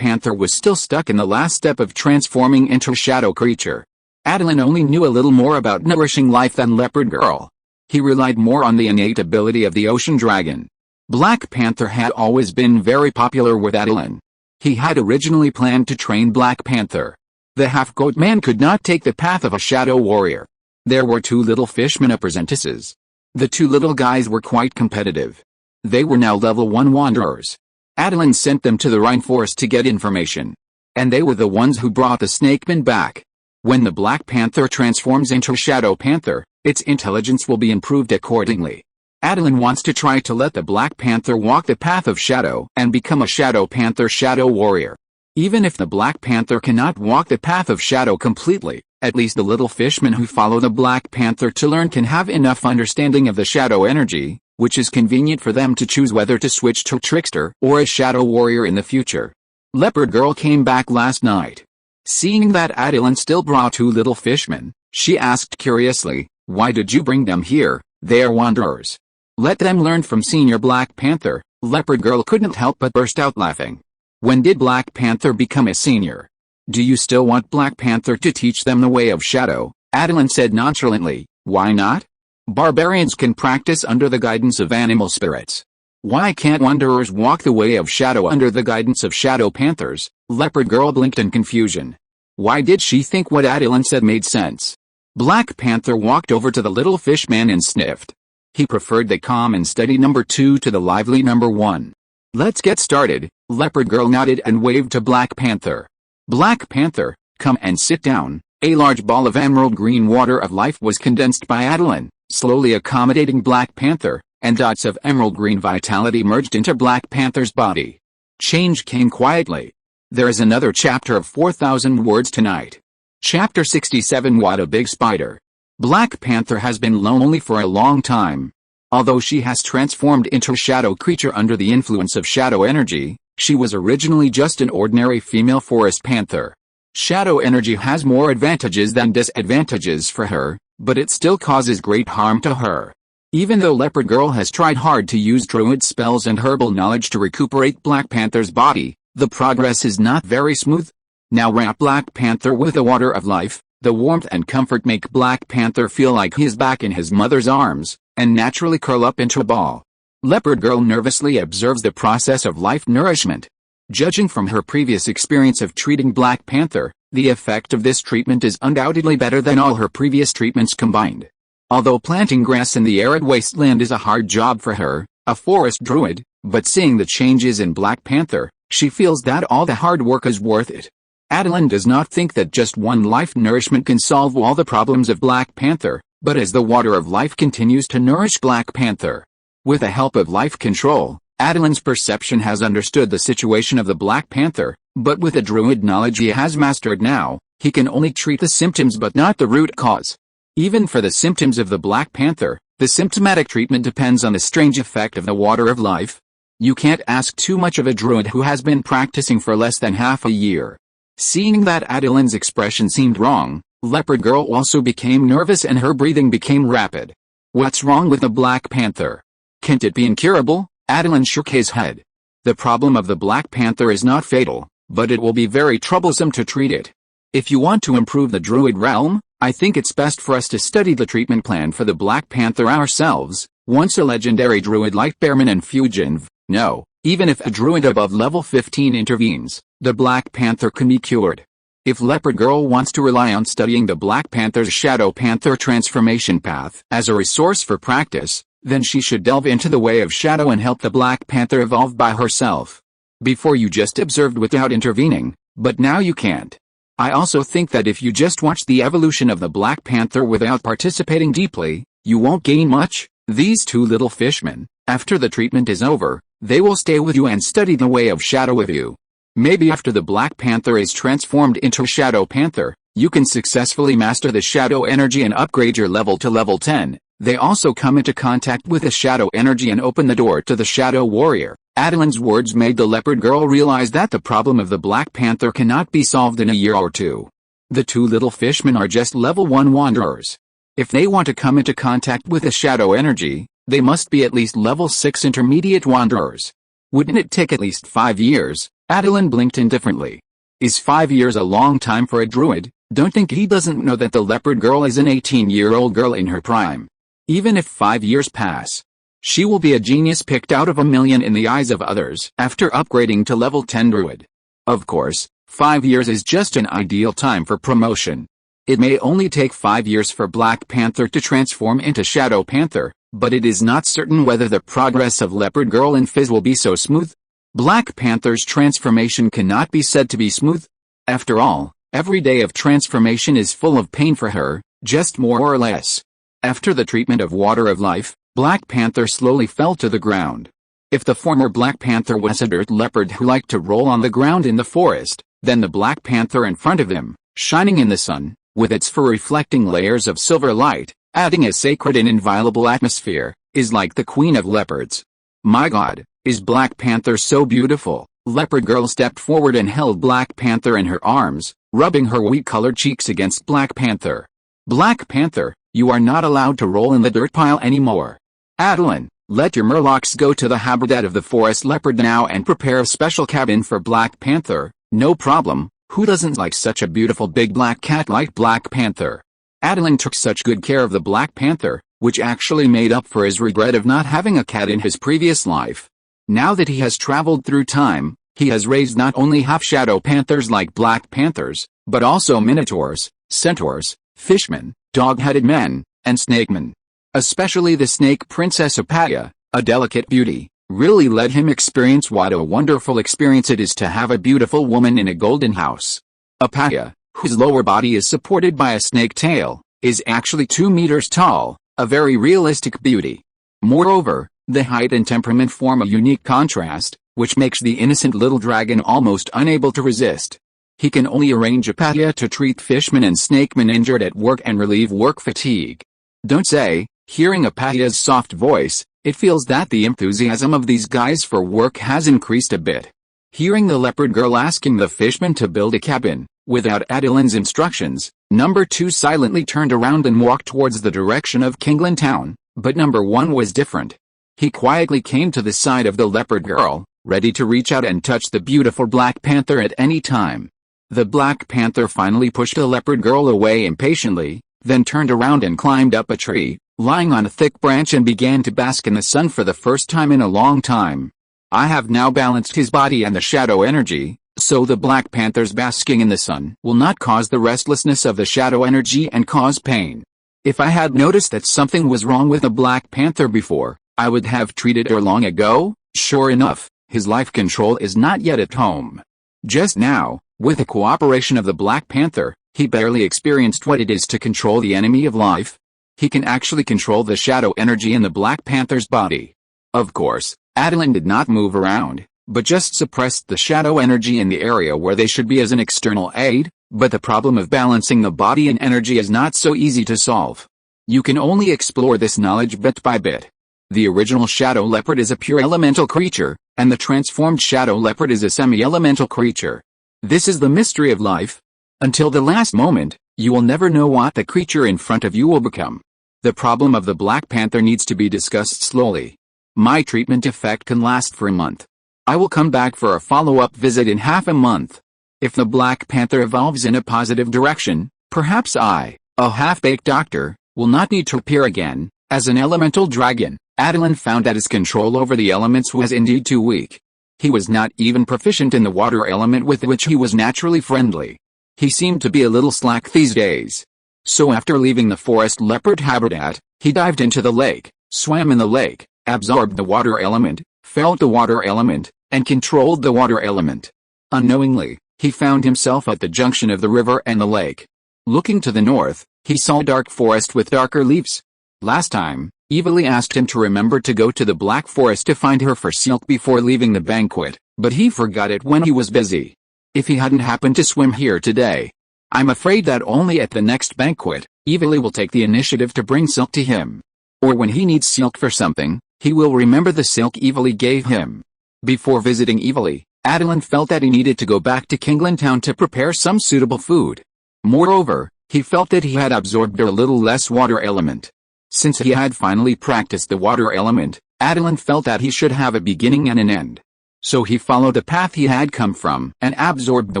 was still stuck in the last step of transforming into a shadow creature. Attilan only knew a little more about nourishing life than Leopard Girl. He relied more on the innate ability of the ocean dragon. Black Panther had always been very popular with Attilan. He had originally planned to train Black Panther. The half-goat man could not take the path of a shadow warrior. There were 2 little fishmen apprentices. The 2 little guys were quite competitive. They were now level 1 wanderers. Attilan sent them to the rainforest to get information. And they were the ones who brought the snakeman back. When the Black Panther transforms into a Shadow Panther, its intelligence will be improved accordingly. Attilan wants to try to let the Black Panther walk the path of shadow and become a Shadow Panther shadow warrior. Even if the Black Panther cannot walk the path of shadow completely, at least the little fishmen who follow the Black Panther to learn can have enough understanding of the shadow energy, which is convenient for them to choose whether to switch to trickster or a shadow warrior in the future. Leopard Girl came back last night. Seeing that Attilan still brought 2 little fishmen, she asked curiously, "Why did you bring them here? They are wanderers. Let them learn from Senior Black Panther." Leopard Girl couldn't help but burst out laughing. When did Black Panther become a senior? Do you still want Black Panther to teach them the way of shadow? Attilan said nonchalantly. Why not? Barbarians can practice under the guidance of animal spirits. Why can't wanderers walk the way of shadow under the guidance of shadow panthers? Leopard Girl blinked in confusion. Why did she think what Attilan said made sense? Black Panther walked over to the little fish man and sniffed. He preferred the calm and steady number 2 to the lively number 1. Let's get started. Leopard Girl nodded and waved to Black Panther. Black Panther, come and sit down. A large ball of emerald green water of life was condensed by Attilan, slowly accommodating Black Panther, and dots of emerald green vitality merged into Black Panther's body. Change came quietly. There is another chapter of 4,000 words tonight. Chapter 67. What a big spider. Black Panther has been lonely for a long time. Although she has transformed into a shadow creature under the influence of shadow energy, she was originally just an ordinary female forest panther. Shadow energy has more advantages than disadvantages for her, but it still causes great harm to her. Even though Leopard Girl has tried hard to use druid spells and herbal knowledge to recuperate Black Panther's body, the progress is not very smooth. Now wrap Black Panther with the water of life. The warmth and comfort make Black Panther feel like he is back in his mother's arms, and naturally curl up into a ball. Leopard Girl nervously observes the process of life nourishment. Judging from her previous experience of treating Black Panther, the effect of this treatment is undoubtedly better than all her previous treatments combined. Although planting grass in the arid wasteland is a hard job for her, a forest druid, but seeing the changes in Black Panther, she feels that all the hard work is worth it. Attilan does not think that just one life nourishment can solve all the problems of Black Panther, but as the water of life continues to nourish Black Panther, with the help of life control, Attilan's perception has understood the situation of the Black Panther, but with the druid knowledge he has mastered now, he can only treat the symptoms but not the root cause. Even for the symptoms of the Black Panther, the symptomatic treatment depends on the strange effect of the water of life. You can't ask too much of a druid who has been practicing for less than half a year. Seeing that Attilan's expression seemed wrong, Leopard Girl also became nervous and her breathing became rapid. What's wrong with the Black Panther? Can't it be incurable? Attilan shook his head. The problem of the Black Panther is not fatal, but it will be very troublesome to treat it. If you want to improve the druid realm, I think it's best for us to study the treatment plan for the Black Panther ourselves. Once a legendary druid like Bearman and Fujin, no, even if a druid above level 15 intervenes, the Black Panther can be cured. If Leopard Girl wants to rely on studying the Black Panther's Shadow Panther transformation path as a resource for practice, then she should delve into the way of shadow and help the Black Panther evolve by herself. Before you just observed without intervening, but now you can't. I also think that if you just watch the evolution of the Black Panther without participating deeply, you won't gain much. These 2 little fishmen, After the treatment is over, they will stay with you and study the way of shadow with you. Maybe after the Black Panther is transformed into Shadow Panther, you can successfully master the shadow energy and upgrade your level to level 10. They also come into contact with the shadow energy and open the door to the Shadow Warrior. Attilan's words made the leopard girl realize that the problem of the Black Panther cannot be solved in a year or two. The two little fishmen are just level 1 wanderers. If they want to come into contact with the shadow energy, they must be at least level 6 intermediate wanderers. Wouldn't it take at least 5 years? Attilan blinked indifferently. Is 5 years a long time for a druid? Don't think he doesn't know that the leopard girl is an 18-year-old girl in her prime. Even if 5 years pass, she will be a genius picked out of a million in the eyes of others after upgrading to level 10 druid. Of course, 5 years is just an ideal time for promotion. It may only take 5 years for Black Panther to transform into Shadow Panther, but it is not certain whether the progress of Leopard Girl and Fizz will be so smooth. Black Panther's transformation cannot be said to be smooth. After all, every day of transformation is full of pain for her, just more or less. After the treatment of Water of Life, Black Panther slowly fell to the ground. If the former Black Panther was a dirt leopard who liked to roll on the ground in the forest, then the Black Panther in front of him, shining in the sun, with its fur reflecting layers of silver light, adding a sacred and inviolable atmosphere, is like the queen of leopards. My God, is Black Panther so beautiful? Leopard Girl stepped forward and held Black Panther in her arms, rubbing her wheat-colored cheeks against Black Panther. Black Panther, you are not allowed to roll in the dirt pile anymore. Attilan, let your murlocs go to the habitat of the forest leopard now and prepare a special cabin for Black Panther. No problem, who doesn't like such a beautiful big black cat like Black Panther? Attilan took such good care of the Black Panther, which actually made up for his regret of not having a cat in his previous life. Now that he has traveled through time, he has raised not only half-shadow panthers like Black Panthers, but also minotaurs, centaurs, fishmen, dog-headed men, and snakemen. Especially the snake princess Apaya, a delicate beauty, really let him experience what a wonderful experience it is to have a beautiful woman in a golden house. Apaya, whose lower body is supported by a snake tail, is actually 2 meters tall, a very realistic beauty. Moreover, the height and temperament form a unique contrast, which makes the innocent little dragon almost unable to resist. He can only arrange Apaya to treat fishmen and snakemen injured at work and relieve work fatigue. Don't say, hearing Apaya's soft voice, it feels that the enthusiasm of these guys for work has increased a bit. Hearing the leopard girl asking the fishman to build a cabin, without Attilan's instructions, number 2 silently turned around and walked towards the direction of Kingland Town, but number 1 was different. He quietly came to the side of the leopard girl, ready to reach out and touch the beautiful Black Panther at any time. The Black Panther finally pushed the leopard girl away impatiently, then turned around and climbed up a tree, lying on a thick branch, and began to bask in the sun for the first time in a long time. I have now balanced his body and the shadow energy, so the Black Panther's basking in the sun will not cause the restlessness of the shadow energy and cause pain. If I had noticed that something was wrong with the Black Panther before, I would have treated her long ago. Sure enough, his life control is not yet at home. Just now, with the cooperation of the Black Panther, he barely experienced what it is to control the enemy of life. He can actually control the shadow energy in the Black Panther's body. Of course, Attilan did not move around, but just suppressed the shadow energy in the area where they should be as an external aid, but the problem of balancing the body and energy is not so easy to solve. You can only explore this knowledge bit by bit. The original shadow leopard is a pure elemental creature, and the transformed shadow leopard is a semi-elemental creature. This is the mystery of life. Until the last moment, you will never know what the creature in front of you will become. The problem of the Black Panther needs to be discussed slowly. My treatment effect can last for a month. I will come back for a follow-up visit in half a month. If the Black Panther evolves in a positive direction, perhaps I, a half-baked doctor, will not need to appear again as an elemental dragon. Attilan found that his control over the elements was indeed too weak. He was not even proficient in the water element with which he was naturally friendly. He seemed to be a little slack these days. So after leaving the forest leopard habitat, he dived into the lake, swam in the lake, absorbed the water element, felt the water element, and controlled the water element. Unknowingly, he found himself at the junction of the river and the lake. Looking to the north, he saw dark forest with darker leaves. Last time, Evely asked him to remember to go to the Black Forest to find her for silk before leaving the banquet, but he forgot it when he was busy. If he hadn't happened to swim here today, I'm afraid that only at the next banquet, Evely will take the initiative to bring silk to him. Or when he needs silk for something, he will remember the silk Evely gave him. Before visiting Evely, Attilan felt that he needed to go back to Kingland Town to prepare some suitable food. Moreover, he felt that he had absorbed a little less water element. Since he had finally practiced the water element, Attilan felt that he should have a beginning and an end. So he followed the path he had come from and absorbed the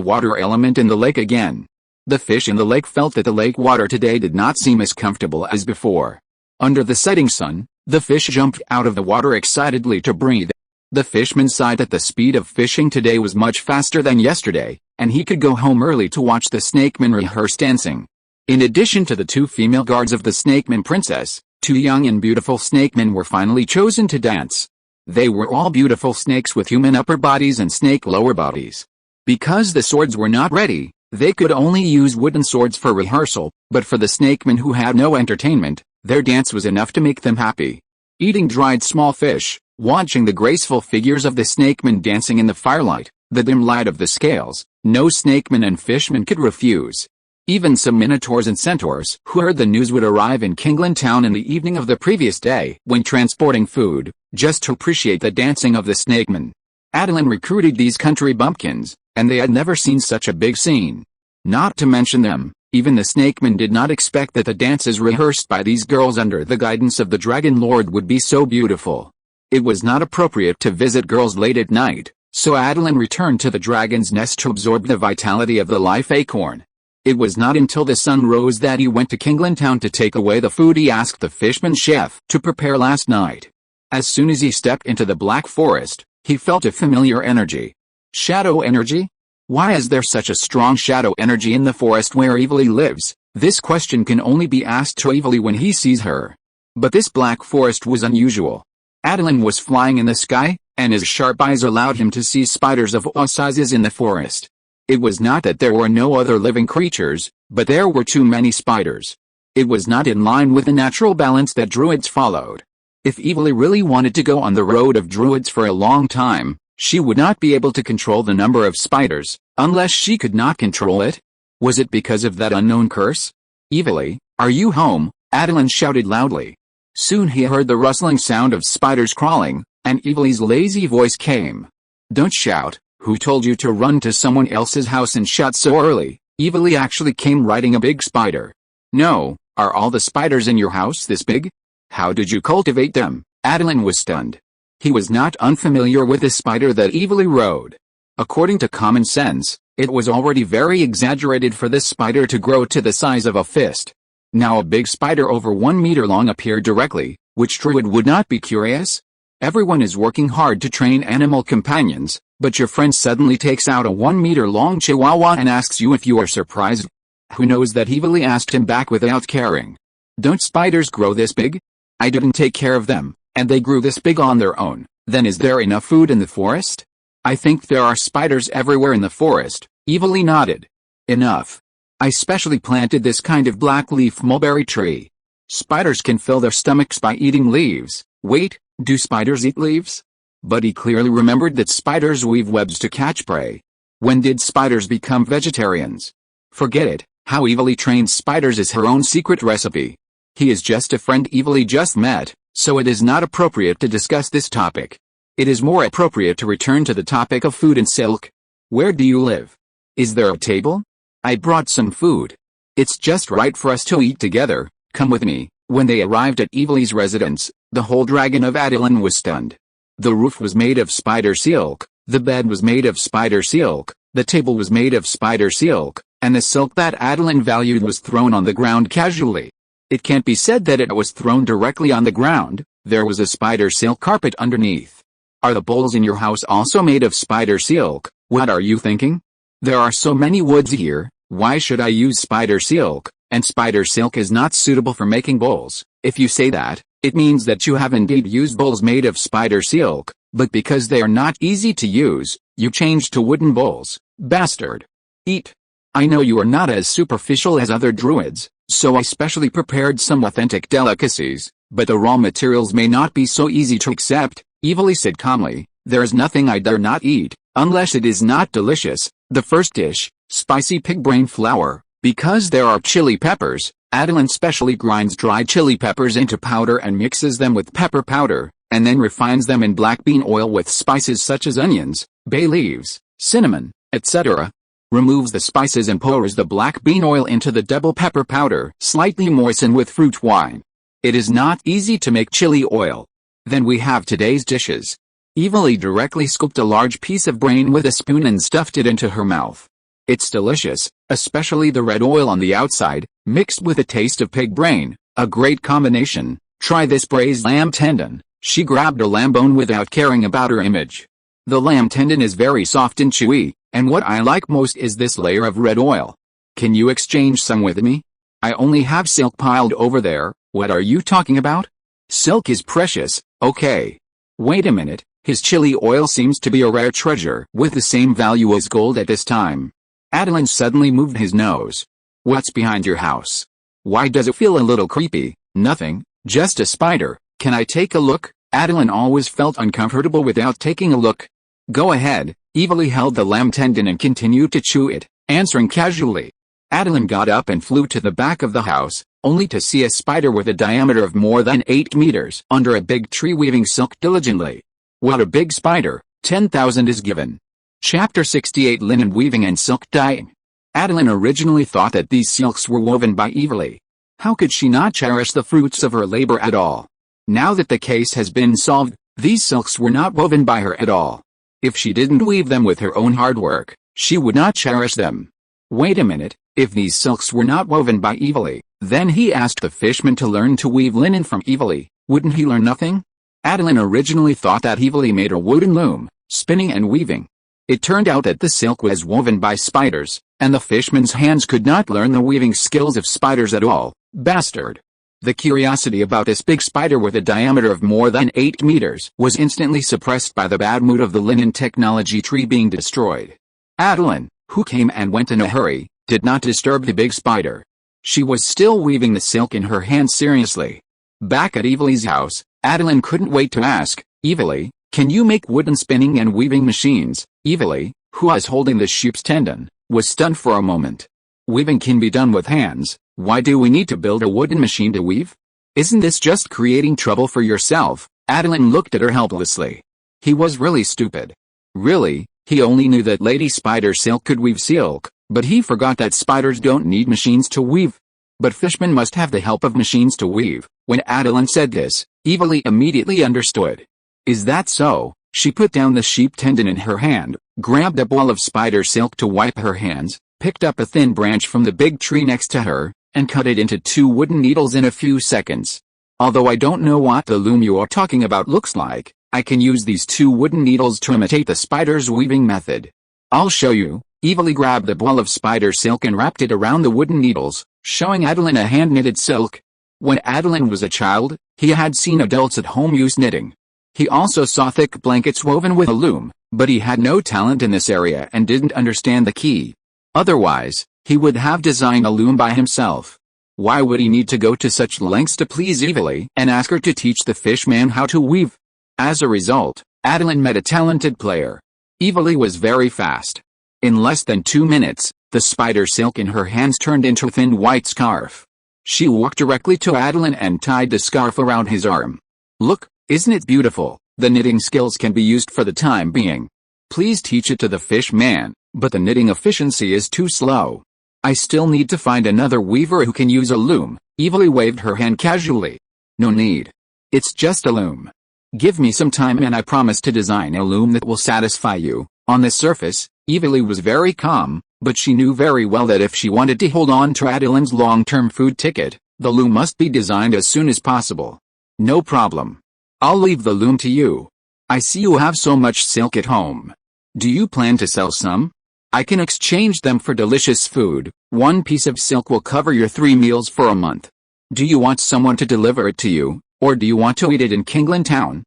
water element in the lake again. The fish in the lake felt that the lake water today did not seem as comfortable as before. Under the setting sun, the fish jumped out of the water excitedly to breathe. The fishman sighed that the speed of fishing today was much faster than yesterday, and he could go home early to watch the snakemen rehearse dancing. In addition to the 2 female guards of the snakeman princess, 2 young and beautiful snakemen were finally chosen to dance. They were all beautiful snakes with human upper bodies and snake lower bodies. Because the swords were not ready, they could only use wooden swords for rehearsal, but for the snakemen who had no entertainment, their dance was enough to make them happy. Eating dried small fish, watching the graceful figures of the snakemen dancing in the firelight, the dim light of the scales, no snakeman and fishman could refuse. Even some minotaurs and centaurs who heard the news would arrive in Kingland Town in the evening of the previous day when transporting food, just to appreciate the dancing of the snakemen. Attilan recruited these country bumpkins, and they had never seen such a big scene. Not to mention them, even the snakemen did not expect that the dances rehearsed by these girls under the guidance of the Dragon Lord would be so beautiful. It was not appropriate to visit girls late at night, so Attilan returned to the dragon's nest to absorb the vitality of the life acorn. It was not until the sun rose that he went to Kingland Town to take away the food he asked the fishman chef to prepare last night. As soon as he stepped into the Black Forest, he felt a familiar energy. Shadow energy? Why is there such a strong shadow energy in the forest where Evely lives? This question can only be asked to Evely when he sees her. But this Black Forest was unusual. Attilan was flying in the sky, and his sharp eyes allowed him to see spiders of all sizes in the forest. It was not that there were no other living creatures, but there were too many spiders. It was not in line with the natural balance that druids followed. If Evely really wanted to go on the road of druids for a long time, she would not be able to control the number of spiders, unless she could not control it. Was it because of that unknown curse? Evely, are you home? Attilan shouted loudly. Soon he heard the rustling sound of spiders crawling, and Evely's lazy voice came. Don't shout. Who told you to run to someone else's house and shut so early? Evely actually came riding a big spider. No, are all the spiders in your house this big? How did you cultivate them? Attilan was stunned. He was not unfamiliar with the spider that Evely rode. According to common sense, it was already very exaggerated for this spider to grow to the size of a fist. Now a big spider over 1 meter long appeared directly, which druid would not be curious? Everyone is working hard to train animal companions, but your friend suddenly takes out a 1 meter long chihuahua and asks you if you are surprised. Who knows that Evely asked him back without caring. Don't spiders grow this big? I didn't take care of them, and they grew this big on their own. Then is there enough food in the forest? I think there are spiders everywhere in the forest. Evely nodded. Enough. I specially planted this kind of black leaf mulberry tree. Spiders can fill their stomachs by eating leaves. Wait, do spiders eat leaves? But he clearly remembered that spiders weave webs to catch prey. When did spiders become vegetarians? Forget it, how Evely trains spiders is her own secret recipe. He is just a friend Evely just met, so it is not appropriate to discuss this topic. It is more appropriate to return to the topic of food and silk. Where do you live? Is there a table? I brought some food. It's just right for us to eat together. Come with me. When they arrived at Evely's residence, the whole dragon of Attilan was stunned. The roof was made of spider silk, the bed was made of spider silk, the table was made of spider silk, and the silk that Attilan valued was thrown on the ground casually. It can't be said that it was thrown directly on the ground, there was a spider silk carpet underneath. Are the bowls in your house also made of spider silk? What are you thinking? There are so many woods here, why should I use spider silk? And spider silk is not suitable for making bowls. If you say that, it means that you have indeed used bowls made of spider silk, but because they are not easy to use, you changed to wooden bowls. Bastard. Eat. I know you are not as superficial as other druids, So I specially prepared some authentic delicacies, but the raw materials may not be so easy to accept, Evely said calmly. There is nothing I dare not eat, unless it is not delicious. The first dish, spicy pig brain flour. Because there are chili peppers, Attilan specially grinds dried chili peppers into powder and mixes them with pepper powder, and then refines them in black bean oil with spices such as onions, bay leaves, cinnamon, etc. Removes the spices and pours the black bean oil into the double pepper powder, slightly moistened with fruit wine. It is not easy to make chili oil. Then we have today's dishes. Evely directly scooped a large piece of brain with a spoon and stuffed it into her mouth. It's delicious, especially the red oil on the outside, mixed with a taste of pig brain, a great combination. Try this braised lamb tendon. She grabbed a lamb bone without caring about her image. The lamb tendon is very soft and chewy, and what I like most is this layer of red oil. Can you exchange some with me? I only have silk piled over there. What are you talking about? Silk is precious, okay. Wait a minute, his chili oil seems to be a rare treasure with the same value as gold at this time. Attilan suddenly moved his nose. What's behind your house? Why does it feel a little creepy? Nothing, just a spider. Can I take a look? Attilan always felt uncomfortable without taking a look. Go ahead. Evely held the lamb tendon and continued to chew it, answering casually. Attilan got up and flew to the back of the house, only to see a spider with a diameter of more than 8 meters under a big tree weaving silk diligently. What a big spider! 10,000 is given. Chapter 68 Linen Weaving and Silk Dyeing. Attilan originally thought that these silks were woven by Evely. How could she not cherish the fruits of her labor at all? Now that the case has been solved, these silks were not woven by her at all. If she didn't weave them with her own hard work, she would not cherish them. Wait a minute, if these silks were not woven by Evely, then he asked the fishman to learn to weave linen from Evely. Wouldn't he learn nothing? Attilan originally thought that Evely made a wooden loom, spinning and weaving. It turned out that the silk was woven by spiders, and the fishman's hands could not learn the weaving skills of spiders at all. Bastard! The curiosity about this big spider with a diameter of more than 8 meters was instantly suppressed by the bad mood of the linen technology tree being destroyed. Attilan, who came and went in a hurry, did not disturb the big spider. She was still weaving the silk in her hands seriously. Back at Evely's house, Attilan couldn't wait to ask, Evely, can you make wooden spinning and weaving machines? Evely, who was holding the sheep's tendon, was stunned for a moment. Weaving can be done with hands. Why do we need to build a wooden machine to weave? Isn't this just creating trouble for yourself? Attilan looked at her helplessly. He was really stupid. Really, he only knew that Lady Spider Silk could weave silk, but he forgot that spiders don't need machines to weave. But fishmen must have the help of machines to weave. When Attilan said this, Evely immediately understood. Is that so? She put down the sheep tendon in her hand, grabbed a ball of spider silk to wipe her hands, picked up a thin branch from the big tree next to her, and cut it into 2 wooden needles in a few seconds. Although I don't know what the loom you are talking about looks like, I can use these 2 wooden needles to imitate the spider's weaving method. I'll show you. Evely grabbed the ball of spider silk and wrapped it around the wooden needles, showing Attilan a hand-knitted silk. When Attilan was a child, he had seen adults at home use knitting. He also saw thick blankets woven with a loom, but he had no talent in this area and didn't understand the key. Otherwise, he would have designed a loom by himself. Why would he need to go to such lengths to please Evely and ask her to teach the fishman how to weave? As a result, Attilan met a talented player. Evely was very fast. In less than 2 minutes, the spider silk in her hands turned into a thin white scarf. She walked directly to Attilan and tied the scarf around his arm. Look, isn't it beautiful? The knitting skills can be used for the time being. Please teach it to the fish man, but the knitting efficiency is too slow. I still need to find another weaver who can use a loom. Evely waved her hand casually. No need. It's just a loom. Give me some time and I promise to design a loom that will satisfy you. On the surface, Evely was very calm, but she knew very well that if she wanted to hold on to Attilan's long-term food ticket, the loom must be designed as soon as possible. No problem. I'll leave the loom to you. I see you have so much silk at home. Do you plan to sell some? I can exchange them for delicious food. 1 piece of silk will cover your 3 meals for a month. Do you want someone to deliver it to you, or do you want to eat it in Kingland Town?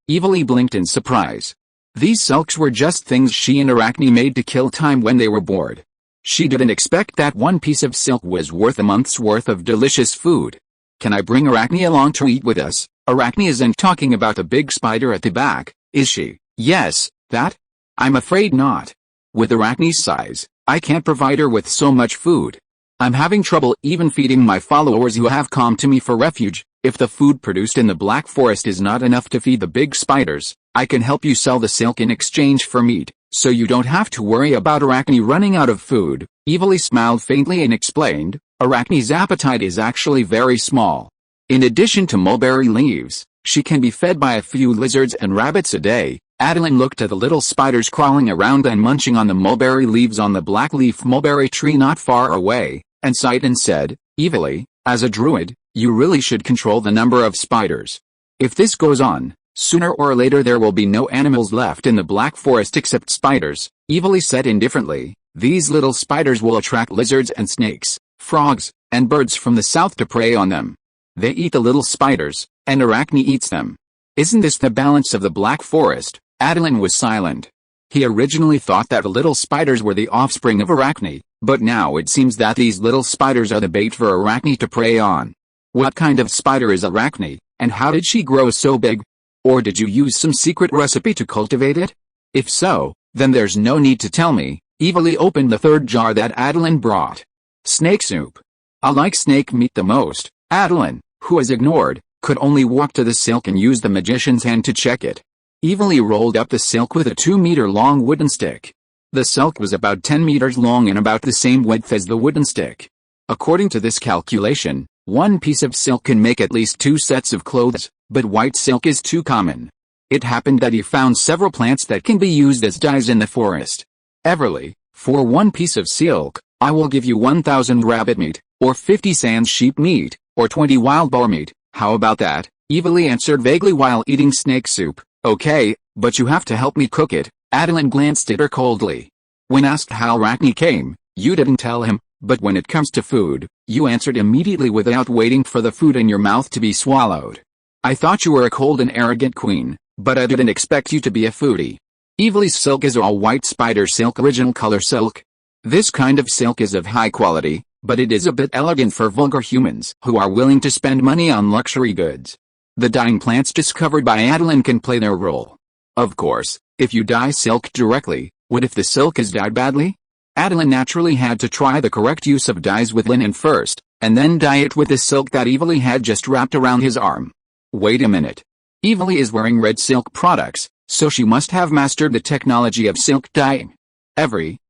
Evely blinked in surprise. These silks were just things she and Arachne made to kill time when they were bored. She didn't expect that one piece of silk was worth a month's worth of delicious food. Can I bring Arachne along to eat with us? Arachne isn't talking about the big spider at the back, is she? Yes, that? I'm afraid not. With Arachne's size, I can't provide her with so much food. I'm having trouble even feeding my followers who have come to me for refuge. If the food produced in the Black Forest is not enough to feed the big spiders, I can help you sell the silk in exchange for meat, so you don't have to worry about Arachne running out of food. Evilly smiled faintly and explained, Arachne's appetite is actually very small. In addition to mulberry leaves, she can be fed by a few lizards and rabbits a day. Attilan looked at the little spiders crawling around and munching on the mulberry leaves on the black-leaf mulberry tree not far away, and sighed and said, evilly, as a druid, you really should control the number of spiders. If this goes on, sooner or later there will be no animals left in the Black Forest except spiders. Evilly said indifferently, these little spiders will attract lizards and snakes, frogs, and birds from the south to prey on them. They eat the little spiders, and Arachne eats them. Isn't this the balance of the Black Forest? Attilan was silent. He originally thought that the little spiders were the offspring of Arachne, but now it seems that these little spiders are the bait for Arachne to prey on. What kind of spider is Arachne, and how did she grow so big? Or did you use some secret recipe to cultivate it? If so, then there's no need to tell me. Evilly opened the third jar that Attilan brought. Snake soup. I like snake meat the most. Attilan, who was ignored, could only walk to the silk and use the magician's hand to check it. Evilly rolled up the silk with a 2-meter-long wooden stick. The silk was about 10 meters long and about the same width as the wooden stick. According to this calculation, one piece of silk can make at least 2 sets of clothes, but white silk is too common. It happened that he found several plants that can be used as dyes in the forest. Everly, for 1 piece of silk, I will give you 1,000 rabbit meat, or 50 sans sheep meat, or 20 wild boar meat. How about that? Evilly answered vaguely while eating snake soup. Okay, but you have to help me cook it. Attilan glanced at her coldly. When asked how Arachne came, you didn't tell him, but when it comes to food, you answered immediately without waiting for the food in your mouth to be swallowed. I thought you were a cold and arrogant queen, but I didn't expect you to be a foodie. Evilly's silk is all white spider silk, original color silk. This kind of silk is of high quality, but it is a bit elegant for vulgar humans who are willing to spend money on luxury goods. The dyeing plants discovered by Attilan can play their role. Of course, if you dye silk directly, what if the silk is dyed badly? Attilan naturally had to try the correct use of dyes with linen first, and then dye it with the silk that Evilly had just wrapped around his arm. Wait a minute. Evilly is wearing red silk products, so she must have mastered the technology of silk dyeing.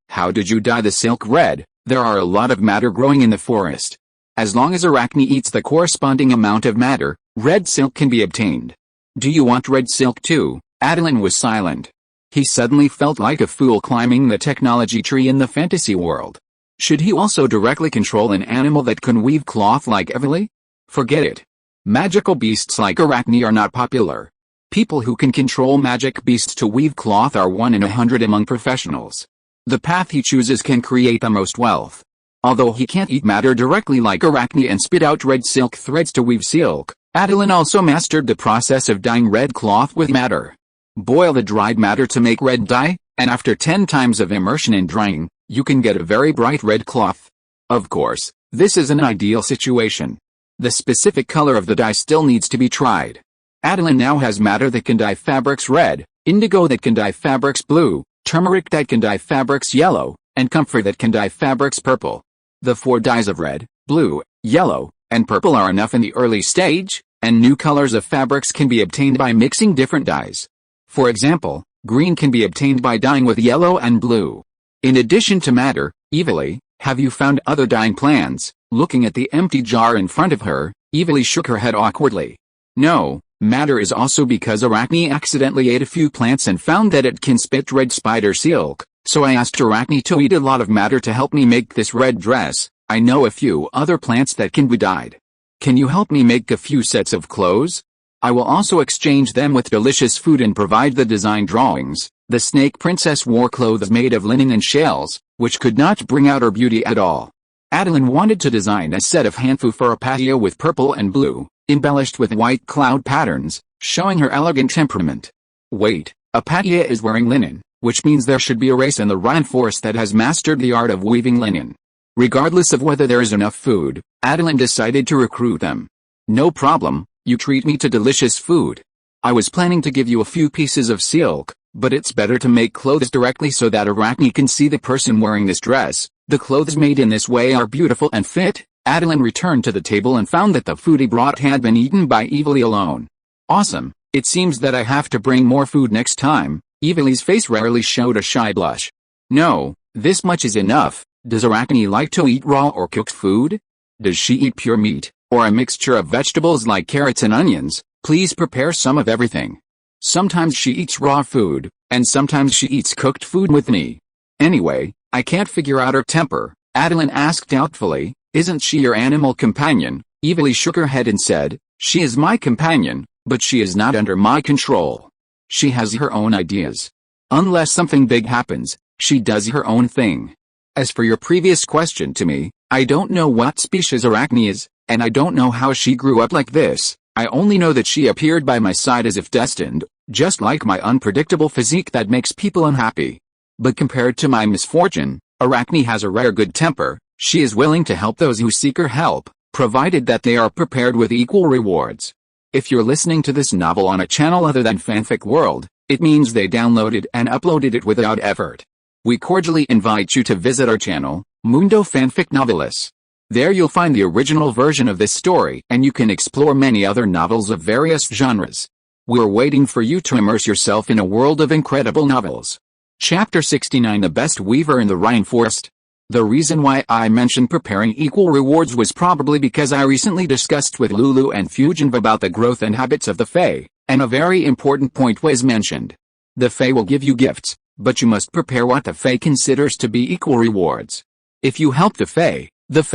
How did you dye the silk red? There are a lot of matter growing in the forest. As long as Arachne eats the corresponding amount of matter, red silk can be obtained. Do you want red silk too? Attilan was silent. He suddenly felt like a fool climbing the technology tree in the fantasy world. Should he also directly control an animal that can weave cloth like Evilly? Forget it. Magical beasts like Arachne are not popular. People who can control magic beasts to weave cloth are 1 in 100 among professionals. The path he chooses can create the most wealth. Although he can't eat matter directly like Arachne and spit out red silk threads to weave silk, Attilan also mastered the process of dyeing red cloth with matter. Boil the dried matter to make red dye, and after 10 times of immersion in drying, you can get a very bright red cloth. Of course, this is an ideal situation. The specific color of the dye still needs to be tried. Attilan now has matter that can dye fabrics red, indigo that can dye fabrics blue, turmeric that can dye fabrics yellow, and comfort that can dye fabrics purple. The 4 dyes of red, blue, yellow, and purple are enough in the early stage, and new colors of fabrics can be obtained by mixing different dyes. For example, green can be obtained by dyeing with yellow and blue. In addition to matter, Evilly, have you found other dyeing plans? Looking at the empty jar in front of her, Evilly shook her head awkwardly. No, matter is also because Arachne accidentally ate a few plants and found that it can spit red spider silk. So I asked Arachne to eat a lot of matter to help me make this red dress. I know a few other plants that can be dyed. Can you help me make a few sets of clothes? I will also exchange them with delicious food and provide the design drawings. The snake princess wore clothes made of linen and shells, which could not bring out her beauty at all. Attilan wanted to design a set of hanfu for a patio with purple and blue, embellished with white cloud patterns, showing her elegant temperament. Wait, a patio is wearing linen. which means there should be a race in the rainforest that has mastered the art of weaving linen. Regardless of whether there is enough food, Attilan decided to recruit them. No problem, you treat me to delicious food. I was planning to give you a few pieces of silk, but it's better to make clothes directly so that Arachne can see the person wearing this dress. The clothes made in this way are beautiful and fit. Attilan returned to the table and found that the food he brought had been eaten by Evely alone. Awesome, it seems that I have to bring more food next time. Evely's face rarely showed a shy blush. No, this much is enough. Does Arachne like to eat raw or cooked food? Does she eat pure meat, or a mixture of vegetables like carrots and onions? Please prepare some of everything. Sometimes she eats raw food, and sometimes she eats cooked food with me. Anyway, I can't figure out her temper. Attilan asked doubtfully, isn't she your animal companion? Evely shook her head and said, she is my companion, but she is not under my control. She has her own ideas. Unless something big happens, she does her own thing. As for your previous question to me, I don't know what species Arachne is, and I don't know how she grew up like this. I only know that she appeared by my side as if destined, just like my unpredictable physique that makes people unhappy. But compared to my misfortune, Arachne has a rare good temper. She is willing to help those who seek her help, provided that they are prepared with equal rewards. If you're listening to this novel on a channel other than Fanfic World, it means they downloaded and uploaded it without effort. We cordially invite you to visit our channel, Mundo Fanfic Novelis. There you'll find the original version of this story and you can explore many other novels of various genres. We're waiting for you to immerse yourself in a world of incredible novels. Chapter 69 The Best Weaver in the Rainforest. The reason why I mentioned preparing equal rewards was probably because I recently discussed with Lulu and Fugitive about the growth and habits of the Fae, and a very important point was mentioned. The Fae will give you gifts, but you must prepare what the Fae considers to be equal rewards. If you help the Fae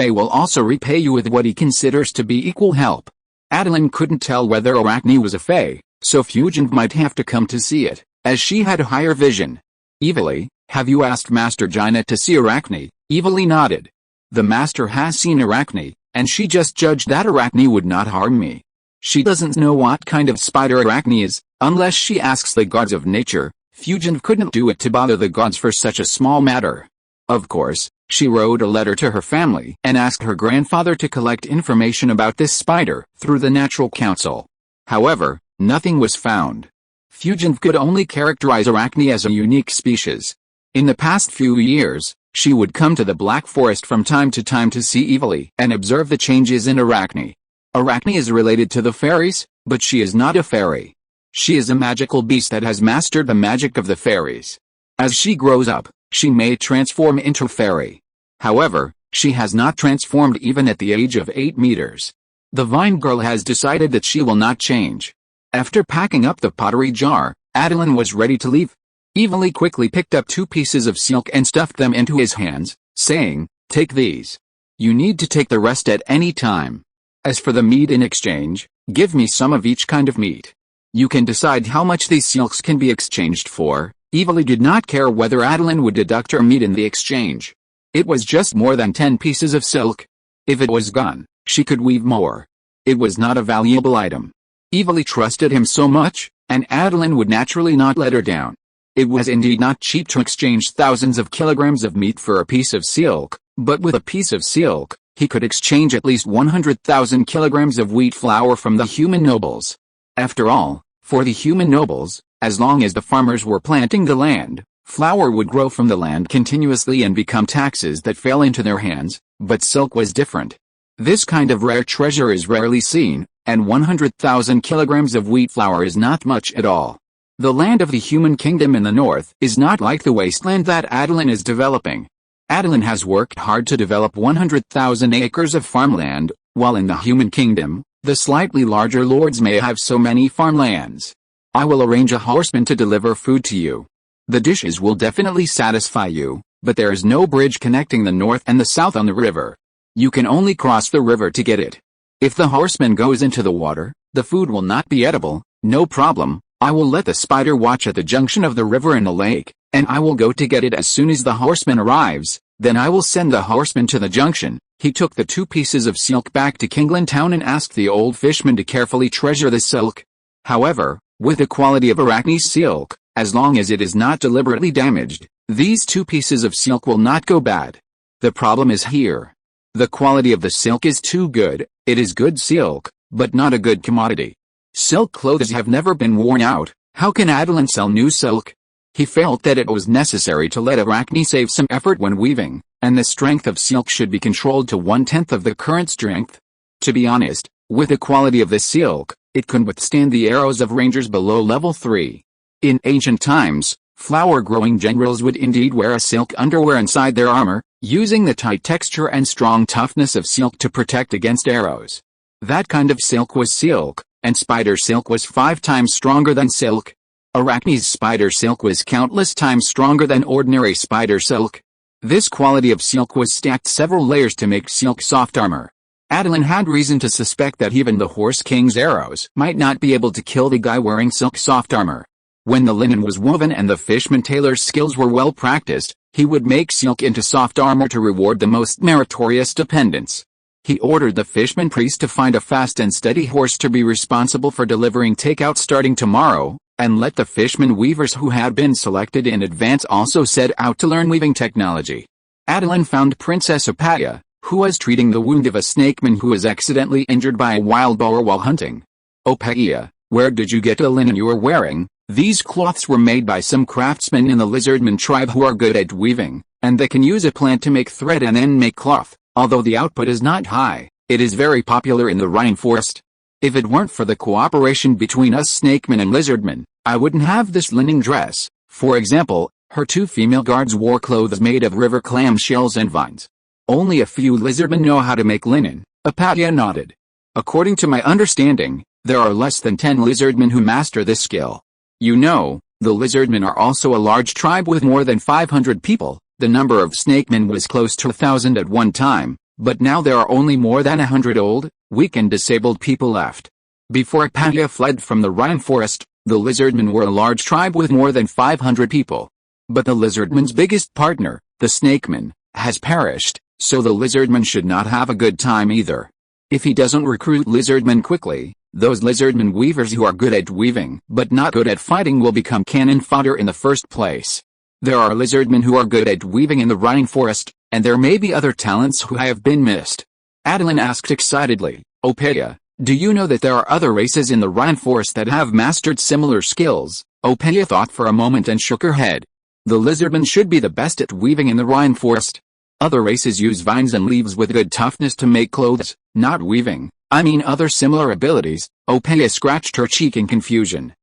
will also repay you with what he considers to be equal help. Attilan couldn't tell whether Arachne was a Fae, so Fugitive might have to come to see it, as she had a higher vision. Evely, have you asked Master Jaina to see Arachne? Evely nodded. The Master has seen Arachne, and she just judged that Arachne would not harm me. She doesn't know what kind of spider Arachne is, unless she asks the gods of nature. Fugitive couldn't do it to bother the gods for such a small matter. Of course, she wrote a letter to her family and asked her grandfather to collect information about this spider through the Natural Council. However, nothing was found. Fugitive could only characterize Arachne as a unique species. In the past few years, she would come to the Black Forest from time to time to see Evely and observe the changes in Arachne. Arachne is related to the fairies, but she is not a fairy. She is a magical beast that has mastered the magic of the fairies. As she grows up, she may transform into a fairy. However, she has not transformed even at the age of 8 meters. The Vine Girl has decided that she will not change. After packing up the pottery jar, Attilan was ready to leave. Evely quickly picked up 2 pieces of silk and stuffed them into his hands, saying, take these. You need to take the rest at any time. As for the meat in exchange, give me some of each kind of meat. You can decide how much these silks can be exchanged for. Evely did not care whether Attilan would deduct her meat in the exchange. It was just more than 10 pieces of silk. If it was gone, she could weave more. It was not a valuable item. Evely trusted him so much, and Attilan would naturally not let her down. It was indeed not cheap to exchange thousands of kilograms of meat for a piece of silk, but with a piece of silk, he could exchange at least 100,000 kilograms of wheat flour from the human nobles. After all, for the human nobles, as long as the farmers were planting the land, flour would grow from the land continuously and become taxes that fell into their hands, but silk was different. This kind of rare treasure is rarely seen, and 100,000 kilograms of wheat flour is not much at all. The land of the human kingdom in the north is not like the wasteland that Attilan is developing. Attilan has worked hard to develop 100,000 acres of farmland, while in the human kingdom, the slightly larger lords may have so many farmlands. I will arrange a horseman to deliver food to you. The dishes will definitely satisfy you, but there is no bridge connecting the north and the south on the river. You can only cross the river to get it. If the horseman goes into the water, the food will not be edible. No problem, I will let the spider watch at the junction of the river and the lake, and I will go to get it as soon as the horseman arrives. Then I will send the horseman to the junction. He took the 2 pieces of silk back to Kingland Town and asked the old fishman to carefully treasure the silk. However, With the quality of arachne silk, as long as it is not deliberately damaged, these two pieces of silk will not go bad. The problem is here. The quality of the silk is too good. It is good silk, but not a good commodity. Silk clothes have never been worn out. How can Attilan sell new silk? He felt that it was necessary to let arachne save some effort when weaving, and the strength of silk should be controlled to 1/10 of the current strength. To be honest, with the quality of the silk, it could withstand the arrows of rangers below level 3. In ancient times, flower-growing generals would indeed wear a silk underwear inside their armor, using the tight texture and strong toughness of silk to protect against arrows. That kind of silk was silk, and spider silk was 5 times stronger than silk. Arachne's spider silk was countless times stronger than ordinary spider silk. This quality of silk was stacked several layers to make silk soft armor. Attilan had reason to suspect that even the Horse King's arrows might not be able to kill the guy wearing silk soft armor. When the linen was woven and the fishman tailor's skills were well practiced, he would make silk into soft armor to reward the most meritorious dependents. He ordered the fishman priest to find a fast and steady horse to be responsible for delivering takeout starting tomorrow, and let the fishman weavers who had been selected in advance also set out to learn weaving technology. Attilan found Princess Apatya, who was treating the wound of a snakeman who was accidentally injured by a wild boar while hunting. Apatya, where did you get the linen you are wearing? These cloths were made by some craftsmen in the lizardman tribe who are good at weaving, and they can use a plant to make thread and then make cloth. Although the output is not high, it is very popular in the rainforest. If it weren't for the cooperation between us snakemen and lizardmen, I wouldn't have this linen dress. For example, her 2 female guards wore clothes made of river clam shells and vines. Only a few lizardmen know how to make linen. Apatya nodded. According to my understanding, there are less than 10 lizardmen who master this skill. You know, the lizardmen are also a large tribe with more than 500 people. The number of snakemen was close to 1,000 at one time, but now there are only more than 100 old, weak and disabled people left. Before Apatya fled from the rainforest, the lizardmen were a large tribe with more than 500 people. But the lizardman's biggest partner, the snakeman, has perished, so the lizardman should not have a good time either. If he doesn't recruit lizardmen quickly, those lizardmen weavers who are good at weaving but not good at fighting will become cannon fodder in the first place. There are lizardmen who are good at weaving in the rainforest, and there may be other talents who have been missed. Attilan asked excitedly, Apatya, do you know that there are other races in the rainforest that have mastered similar skills? Apatya thought for a moment and shook her head. The lizardmen should be the best at weaving in the rainforest. Other races use vines and leaves with good toughness to make clothes, not weaving. I mean other similar abilities. Apatya scratched her cheek in confusion.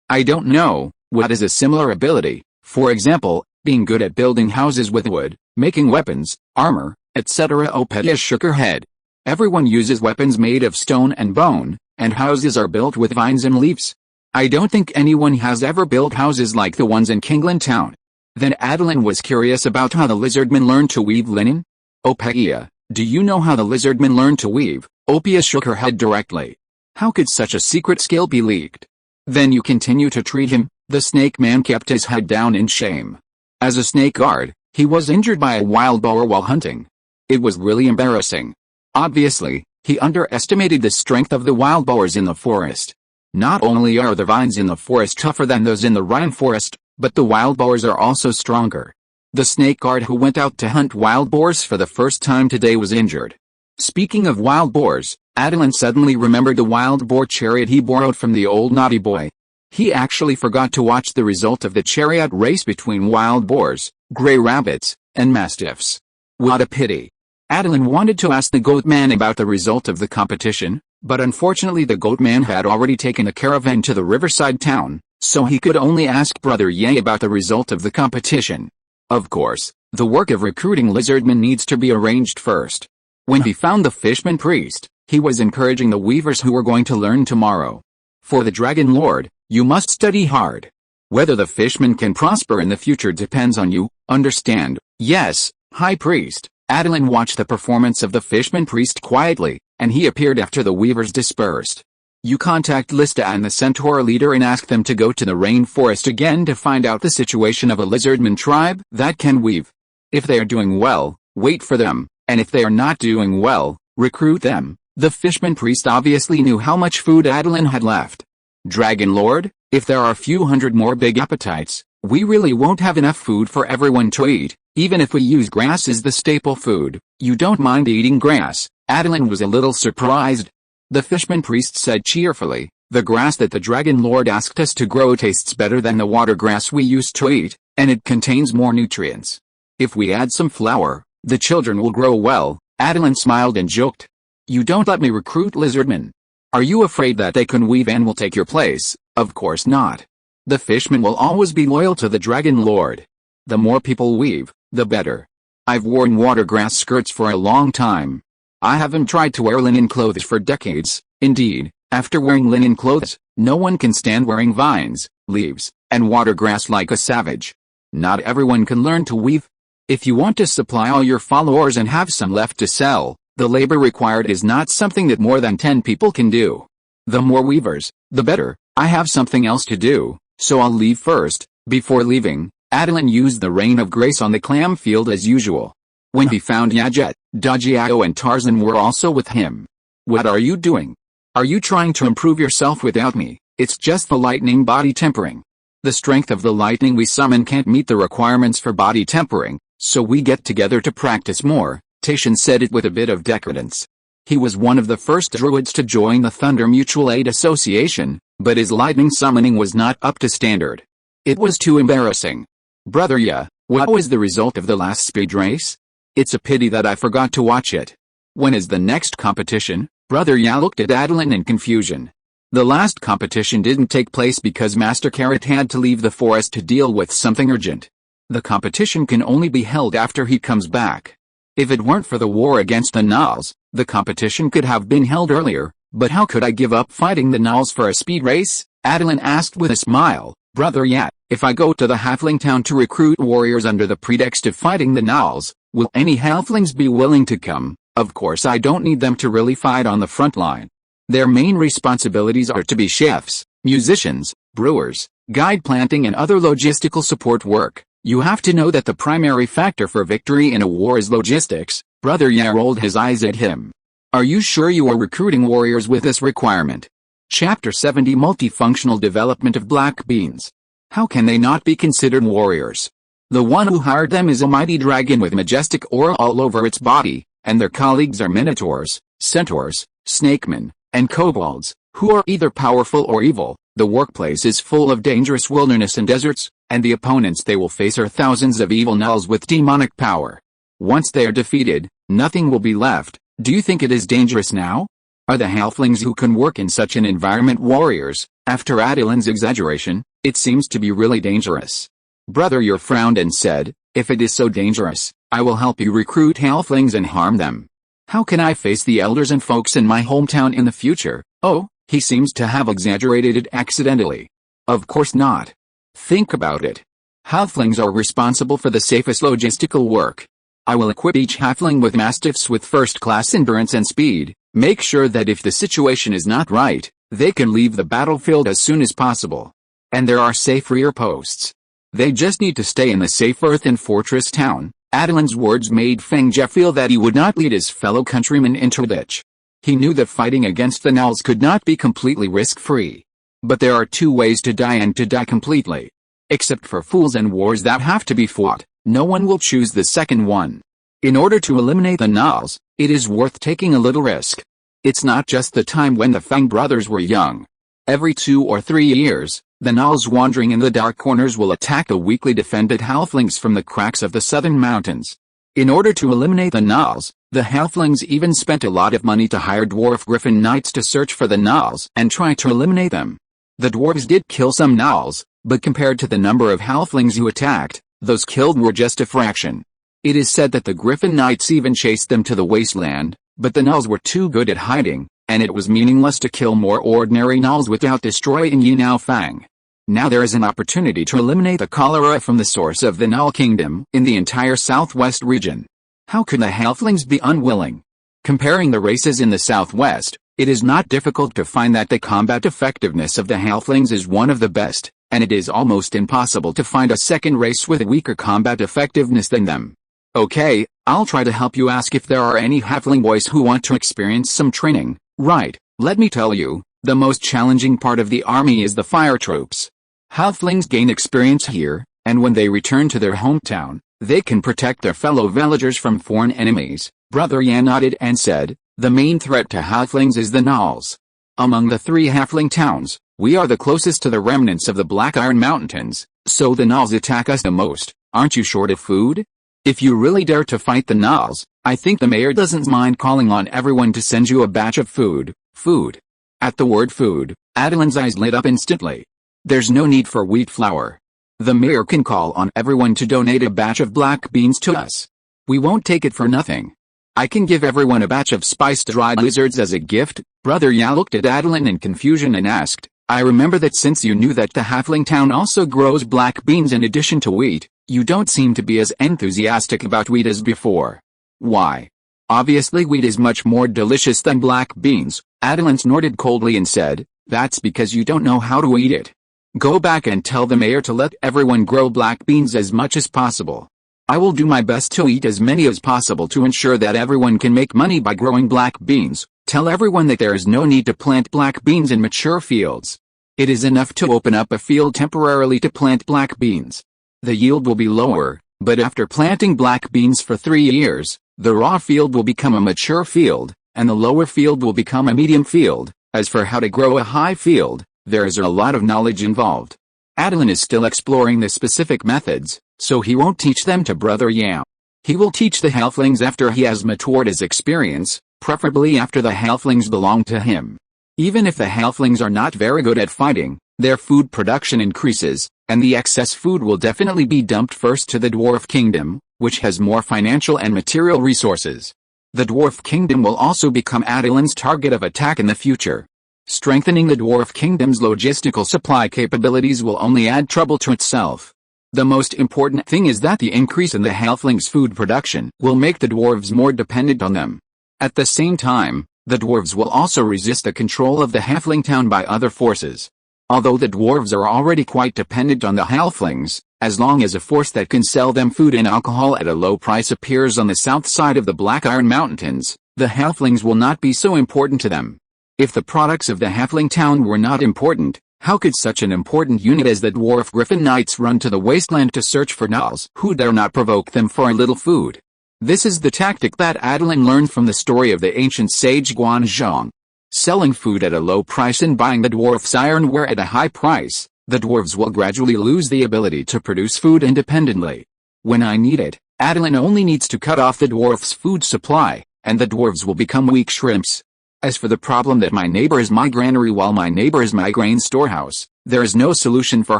I don't know, what is a similar ability? For example, being good at building houses with wood, making weapons, armor, etc. Apatya shook her head. Everyone uses weapons made of stone and bone, and houses are built with vines and leaves. I don't think anyone has ever built houses like the ones in Kingland Town. Then Attilan was curious about how the lizardmen learned to weave linen. Apatya, do you know how the lizardmen learned to weave? Apatya shook her head directly. How could such a secret skill be leaked? Then you continue to treat him. The snake man kept his head down in shame. As a snake guard, he was injured by a wild boar while hunting. It was really embarrassing. Obviously, he underestimated the strength of the wild boars in the forest. Not only are the vines in the forest tougher than those in the rainforest, but the wild boars are also stronger. The snake guard who went out to hunt wild boars for the first time today was injured. Speaking of wild boars, Attilan suddenly remembered the wild boar chariot he borrowed from the old naughty boy. He actually forgot to watch the result of the chariot race between wild boars, gray rabbits, and mastiffs. What a pity. Attilan wanted to ask the goat man about the result of the competition, but unfortunately the goat man had already taken a caravan to the riverside town, so he could only ask Brother Ye about the result of the competition. Of course, the work of recruiting lizardmen needs to be arranged first. When he found the fishman priest, he was encouraging the weavers who were going to learn tomorrow. For the Dragon Lord, you must study hard. Whether the fishman can prosper in the future depends on you, understand? Yes, High Priest. Attilan watched the performance of the fishman priest quietly, and he appeared after the weavers dispersed. You contact Lista and the centaur leader and ask them to go to the rainforest again to find out the situation of a lizardman tribe that can weave. If they are doing well, wait for them, and if they are not doing well, recruit them. The fishman priest obviously knew how much food Attilan had left. Dragon Lord, if there are a few hundred more big appetites, we really won't have enough food for everyone to eat, even if we use grass as the staple food. You don't mind eating grass? Attilan was a little surprised. The fishman priest said cheerfully, the grass that the Dragon Lord asked us to grow tastes better than the water grass we used to eat, and it contains more nutrients. If we add some flour, the children will grow well. Attilan smiled and joked. You don't let me recruit lizardmen. Are you afraid that they can weave and will take your place? Of course not. The fishman will always be loyal to the Dragon Lord. The more people weave, the better. I've worn watergrass skirts for a long time. I haven't tried to wear linen clothes for decades. Indeed, after wearing linen clothes, no one can stand wearing vines, leaves, and watergrass like a savage. Not everyone can learn to weave. If you want to supply all your followers and have some left to sell, the labor required is not something that more than 10 people can do. The more weavers, the better. I have something else to do, so I'll leave first. Before leaving, Attilan used the Rain of Grace on the clam field as usual. When he found Yajet, Dajiao and Tarzan were also with him. What are you doing? Are you trying to improve yourself without me? It's just the lightning body tempering. The strength of the lightning we summon can't meet the requirements for body tempering, so we get together to practice more. Taishan said it with a bit of decadence. He was one of the first druids to join the Thunder Mutual Aid Association, but his lightning summoning was not up to standard. It was too embarrassing. Brother Ya, what was the result of the last speed race? It's a pity that I forgot to watch it. When is the next competition? Brother Ya looked at Attilan in confusion. The last competition didn't take place because Master Carrot had to leave the forest to deal with something urgent. The competition can only be held after he comes back. If it weren't for the war against the Gnolls, the competition could have been held earlier, but how could I give up fighting the Gnolls for a speed race? Attilan asked with a smile. Brother Yat, if I go to the halfling town to recruit warriors under the pretext of fighting the Gnolls, will any halflings be willing to come? Of course I don't need them to really fight on the front line. Their main responsibilities are to be chefs, musicians, brewers, guide planting and other logistical support work. You have to know that the primary factor for victory in a war is logistics. Brother Ya rolled his eyes at him. Are you sure you are recruiting warriors with this requirement? Chapter 70 Multifunctional Development of Black Beans. How can they not be considered warriors? The one who hired them is a mighty dragon with majestic aura all over its body, and their colleagues are minotaurs, centaurs, snakemen, and kobolds, who are either powerful or evil. The workplace is full of dangerous wilderness and deserts, and the opponents they will face are thousands of evil Gnolls with demonic power. Once they are defeated, nothing will be left. Do you think it is dangerous now? Are the halflings who can work in such an environment warriors? After Attilan's exaggeration, it seems to be really dangerous. Brother Yer frowned and said, if it is so dangerous, I will help you recruit halflings and harm them. How can I face the elders and folks in my hometown in the future? Oh, he seems to have exaggerated it accidentally. Of course not. Think about it. Halflings are responsible for the safest logistical work. I will equip each halfling with mastiffs with first-class endurance and speed, make sure that if the situation is not right, they can leave the battlefield as soon as possible. And there are safe rear posts. They just need to stay in the safe earthen fortress town. Attilan's words made Feng Jie feel that he would not lead his fellow countrymen into a ditch. He knew that fighting against the Gnolls could not be completely risk-free. But there are two ways to die and to die completely. Except for fools and wars that have to be fought, no one will choose the second one. In order to eliminate the Gnolls, it is worth taking a little risk. It's not just the time when the Feng brothers were young. Every 2 or 3 years, the Gnolls wandering in the dark corners will attack the weakly defended halflings from the cracks of the southern mountains. In order to eliminate the Gnolls, the halflings even spent a lot of money to hire dwarf griffin knights to search for the Gnolls and try to eliminate them. The dwarves did kill some Gnolls, but compared to the number of halflings who attacked, those killed were just a fraction. It is said that the griffin knights even chased them to the wasteland, but the Gnolls were too good at hiding, and it was meaningless to kill more ordinary Gnolls without destroying Yinao Fang. Now there is an opportunity to eliminate the cholera from the source of the Gnoll Kingdom in the entire southwest region. How could the halflings be unwilling? Comparing the races in the southwest, it is not difficult to find that the combat effectiveness of the halflings is one of the best, and it is almost impossible to find a second race with a weaker combat effectiveness than them. Okay, I'll try to help you. Ask if there are any halfling boys who want to experience some training. Right, let me tell you, The most challenging part of the army is the fire troops. Halflings gain experience here, and when they return to their hometown, they can protect their fellow villagers from foreign enemies. Brother Yan nodded and said, the main threat to halflings is the gnolls. Among the 3 halfling towns, we are the closest to the remnants of the Black Iron Mountains, so the gnolls attack us the most. Aren't you short of food? If you really dare to fight the gnolls, I think the mayor doesn't mind calling on everyone to send you a batch of food. Food. At the word food, Attilan's eyes lit up instantly. There's no need for wheat flour. The mayor can call on everyone to donate a batch of black beans to us. We won't take it for nothing. I can give everyone a batch of spiced dried lizards as a gift. Brother Ya looked at Attilan in confusion and asked, I remember that since you knew that the halfling town also grows black beans in addition to wheat, you don't seem to be as enthusiastic about wheat as before. Why? Obviously wheat is much more delicious than black beans. Attilan snorted coldly and said, that's because you don't know how to eat it. Go back and tell the mayor to let everyone grow black beans as much as possible. I will do my best to eat as many as possible to ensure that everyone can make money by growing black beans. Tell everyone that there is no need to plant black beans in mature fields. It is enough to open up a field temporarily to plant black beans. The yield will be lower, but after planting black beans for 3 years, the raw field will become a mature field, and the lower field will become a medium field. As for how to grow a high field, there is a lot of knowledge involved. Attilan is still exploring the specific methods, so he won't teach them to Brother Yam. He will teach the halflings after he has matured his experience, preferably after the halflings belong to him. Even if the halflings are not very good at fighting, their food production increases, and the excess food will definitely be dumped first to the Dwarf Kingdom, which has more financial and material resources. The Dwarf Kingdom will also become Attilan's target of attack in the future. Strengthening the Dwarf Kingdom's logistical supply capabilities will only add trouble to itself. The most important thing is that the increase in the halflings' food production will make the dwarves more dependent on them. At the same time, the dwarves will also resist the control of the halfling town by other forces. Although the dwarves are already quite dependent on the halflings, as long as a force that can sell them food and alcohol at a low price appears on the south side of the Black Iron Mountains, the halflings will not be so important to them. If the products of the halfling town were not important, how could such an important unit as the Dwarf Griffin Knights run to the wasteland to search for gnolls who dare not provoke them for a little food? This is the tactic that Attilan learned from the story of the ancient sage Guanzhong. Selling food at a low price and buying the dwarf's ironware at a high price, the dwarves will gradually lose the ability to produce food independently. When I need it, Attilan only needs to cut off the dwarf's food supply, and the dwarves will become weak shrimps. As for the problem that my neighbor is my granary while my neighbor is my grain storehouse, there is no solution for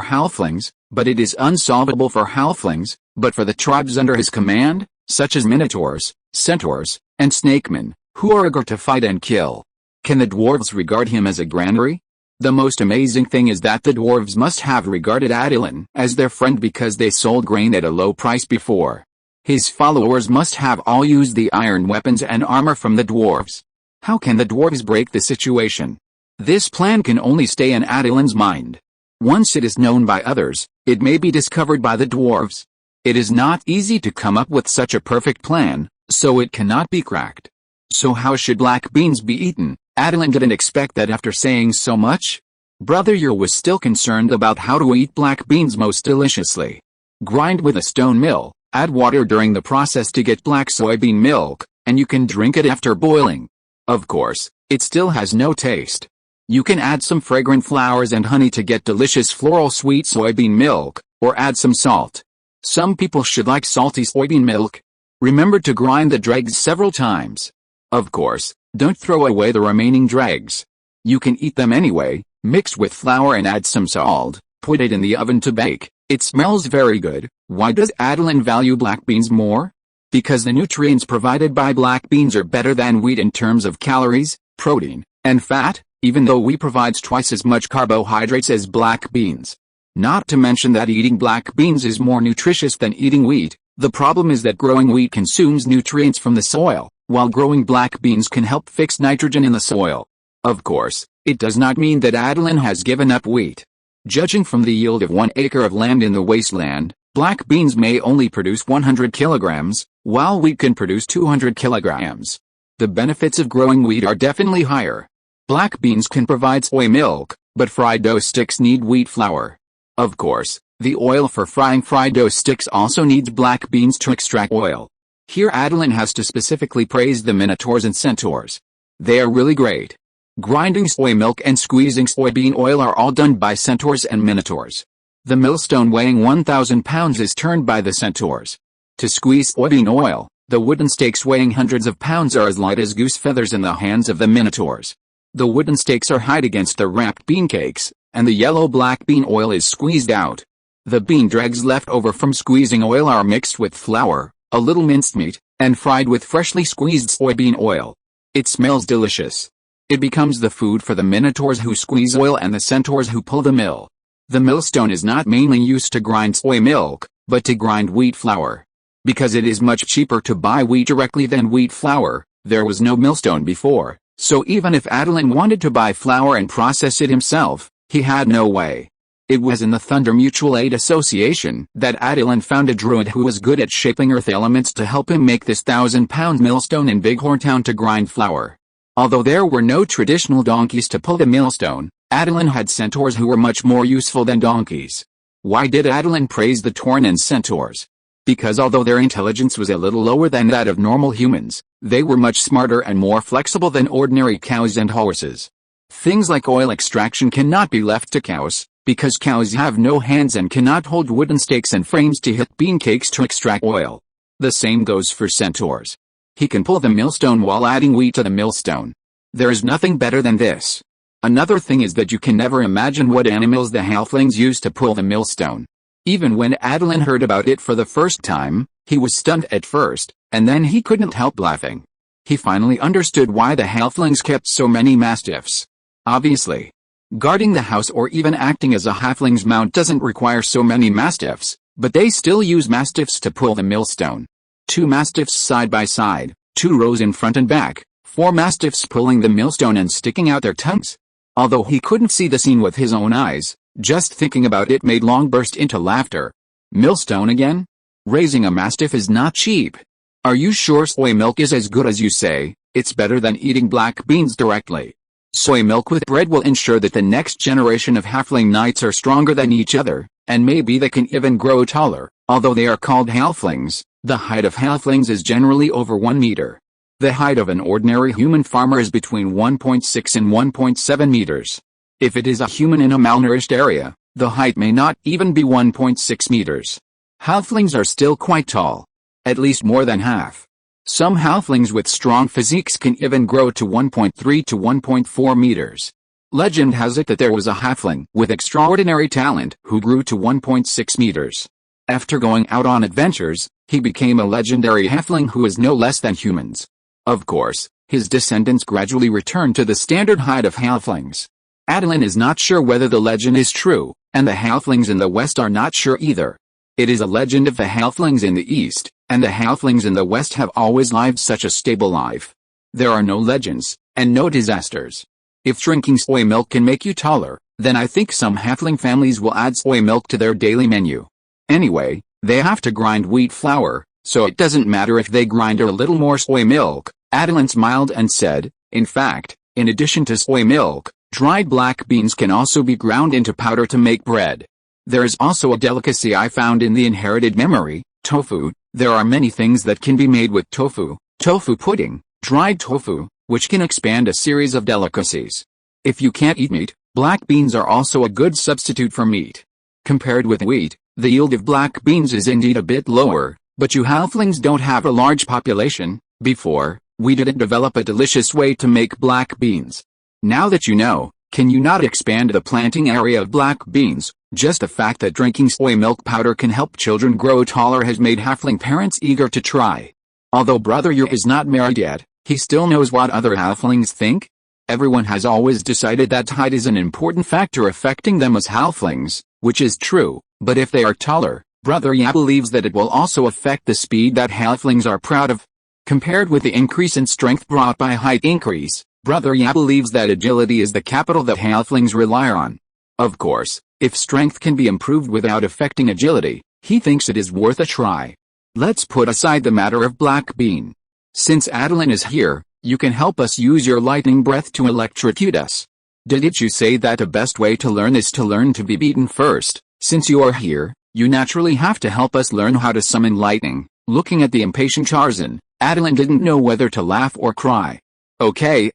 halflings, but it is unsolvable for halflings, but for the tribes under his command, such as minotaurs, centaurs, and snakemen, who are eager to fight and kill. Can the dwarves regard him as a granary? The most amazing thing is that the dwarves must have regarded Attilan as their friend because they sold grain at a low price before. His followers must have all used the iron weapons and armor from the dwarves. How can the dwarves break the situation? This plan can only stay in Attilan's mind. Once it is known by others, it may be discovered by the dwarves. It is not easy to come up with such a perfect plan, so it cannot be cracked. So how should black beans be eaten? Attilan didn't expect that after saying so much. Brother Yer was still concerned about how to eat black beans most deliciously. Grind with a stone mill, add water during the process to get black soybean milk, and you can drink it after boiling. Of course, it still has no taste. You can add some fragrant flowers and honey to get delicious floral sweet soybean milk, or add some salt. Some people should like salty soybean milk. Remember to grind the dregs several times. Of course, don't throw away the remaining dregs. You can eat them anyway, mix with flour and add some salt, put it in the oven to bake. It smells very good. Why does Attilan value black beans more? Because the nutrients provided by black beans are better than wheat in terms of calories, protein, and fat, even though wheat provides twice as much carbohydrates as black beans. Not to mention that eating black beans is more nutritious than eating wheat. The problem is that growing wheat consumes nutrients from the soil, while growing black beans can help fix nitrogen in the soil. Of course, it does not mean that Attilan has given up wheat. Judging from the yield of 1 acre of land in the wasteland, black beans may only produce 100 kilograms, while wheat can produce 200 kilograms. The benefits of growing wheat are definitely higher. Black beans can provide soy milk, but fried dough sticks need wheat flour. Of course, the oil for frying fried dough sticks also needs black beans to extract oil. Here Attilan has to specifically praise the minotaurs and centaurs. They are really great. Grinding soy milk and squeezing soybean oil are all done by centaurs and minotaurs. The millstone weighing 1,000 pounds is turned by the centaurs. To squeeze soybean oil, the wooden stakes weighing hundreds of pounds are as light as goose feathers in the hands of the minotaurs. The wooden stakes are hid against the wrapped bean cakes, and the yellow-black bean oil is squeezed out. The bean dregs left over from squeezing oil are mixed with flour, a little minced meat, and fried with freshly squeezed soybean oil. It smells delicious. It becomes the food for the minotaurs who squeeze oil and the centaurs who pull the mill. The millstone is not mainly used to grind soy milk, but to grind wheat flour. Because it is much cheaper to buy wheat directly than wheat flour, there was no millstone before, so even if Attilan wanted to buy flour and process it himself, he had no way. It was in the Thunder Mutual Aid Association that Attilan found a druid who was good at shaping earth elements to help him make this 1,000-pound millstone in Bighorn Town to grind flour. Although there were no traditional donkeys to pull the millstone, Attilan had centaurs who were much more useful than donkeys. Why did Attilan praise the Tauren and centaurs? Because although their intelligence was a little lower than that of normal humans, they were much smarter and more flexible than ordinary cows and horses. Things like oil extraction cannot be left to cows, because cows have no hands and cannot hold wooden stakes and frames to hit bean cakes to extract oil. The same goes for centaurs. He can pull the millstone while adding wheat to the millstone. There is nothing better than this. Another thing is that you can never imagine what animals the halflings use to pull the millstone. Even when Attilan heard about it for the first time, he was stunned at first, and then he couldn't help laughing. He finally understood why the halflings kept so many mastiffs. Obviously, guarding the house or even acting as a halfling's mount doesn't require so many mastiffs, but they still use mastiffs to pull the millstone. 2 mastiffs side by side, 2 rows in front and back, 4 mastiffs pulling the millstone and sticking out their tongues. Although he couldn't see the scene with his own eyes, just thinking about it made Long burst into laughter. Millstone again? Raising a mastiff is not cheap. Are you sure soy milk is as good as you say? It's better than eating black beans directly. Soy milk with bread will ensure that the next generation of halfling knights are stronger than each other, and maybe they can even grow taller. Although they are called halflings, the height of halflings is generally over 1 meter. The height of an ordinary human farmer is between 1.6 and 1.7 meters. If it is a human in a malnourished area, the height may not even be 1.6 meters. Halflings are still quite tall. At least more than half. Some halflings with strong physiques can even grow to 1.3 to 1.4 meters. Legend has it that there was a halfling with extraordinary talent who grew to 1.6 meters. After going out on adventures, he became a legendary halfling who is no less than humans. Of course, his descendants gradually returned to the standard height of halflings. Attilan is not sure whether the legend is true, and the halflings in the West are not sure either. It is a legend of the halflings in the East, and the halflings in the West have always lived such a stable life. There are no legends, and no disasters. If drinking soy milk can make you taller, then I think some halfling families will add soy milk to their daily menu. Anyway, they have to grind wheat flour, so it doesn't matter if they grind a little more soy milk. Attilan smiled and said, in fact, in addition to soy milk, dried black beans can also be ground into powder to make bread. There is also a delicacy I found in the inherited memory, tofu. There are many things that can be made with tofu. Tofu pudding, dried tofu, which can expand a series of delicacies. If you can't eat meat, black beans are also a good substitute for meat. Compared with wheat, the yield of black beans is indeed a bit lower, but you halflings don't have a large population. Before, we didn't develop a delicious way to make black beans. Now that you know, can you not expand the planting area of black beans? Just the fact that drinking soy milk powder can help children grow taller has made halfling parents eager to try. Although Brother Yer is not married yet, he still knows what other halflings think. Everyone has always decided that height is an important factor affecting them as halflings, which is true, but if they are taller, Brother Yer believes that it will also affect the speed that halflings are proud of. Compared with the increase in strength brought by height increase, Brother Yer believes that agility is the capital that halflings rely on. Of course, if strength can be improved without affecting agility, he thinks it is worth a try. Let's put aside the matter of black bean. Since Attilan is here, You can help us use your lightning breath to electrocute us. Didn't you say that the best way to learn is to learn to be beaten first? Since you are here, you naturally have to help us learn how to summon lightning. Looking at the impatient Tarzan, Attilan didn't know whether to laugh or cry. Okay.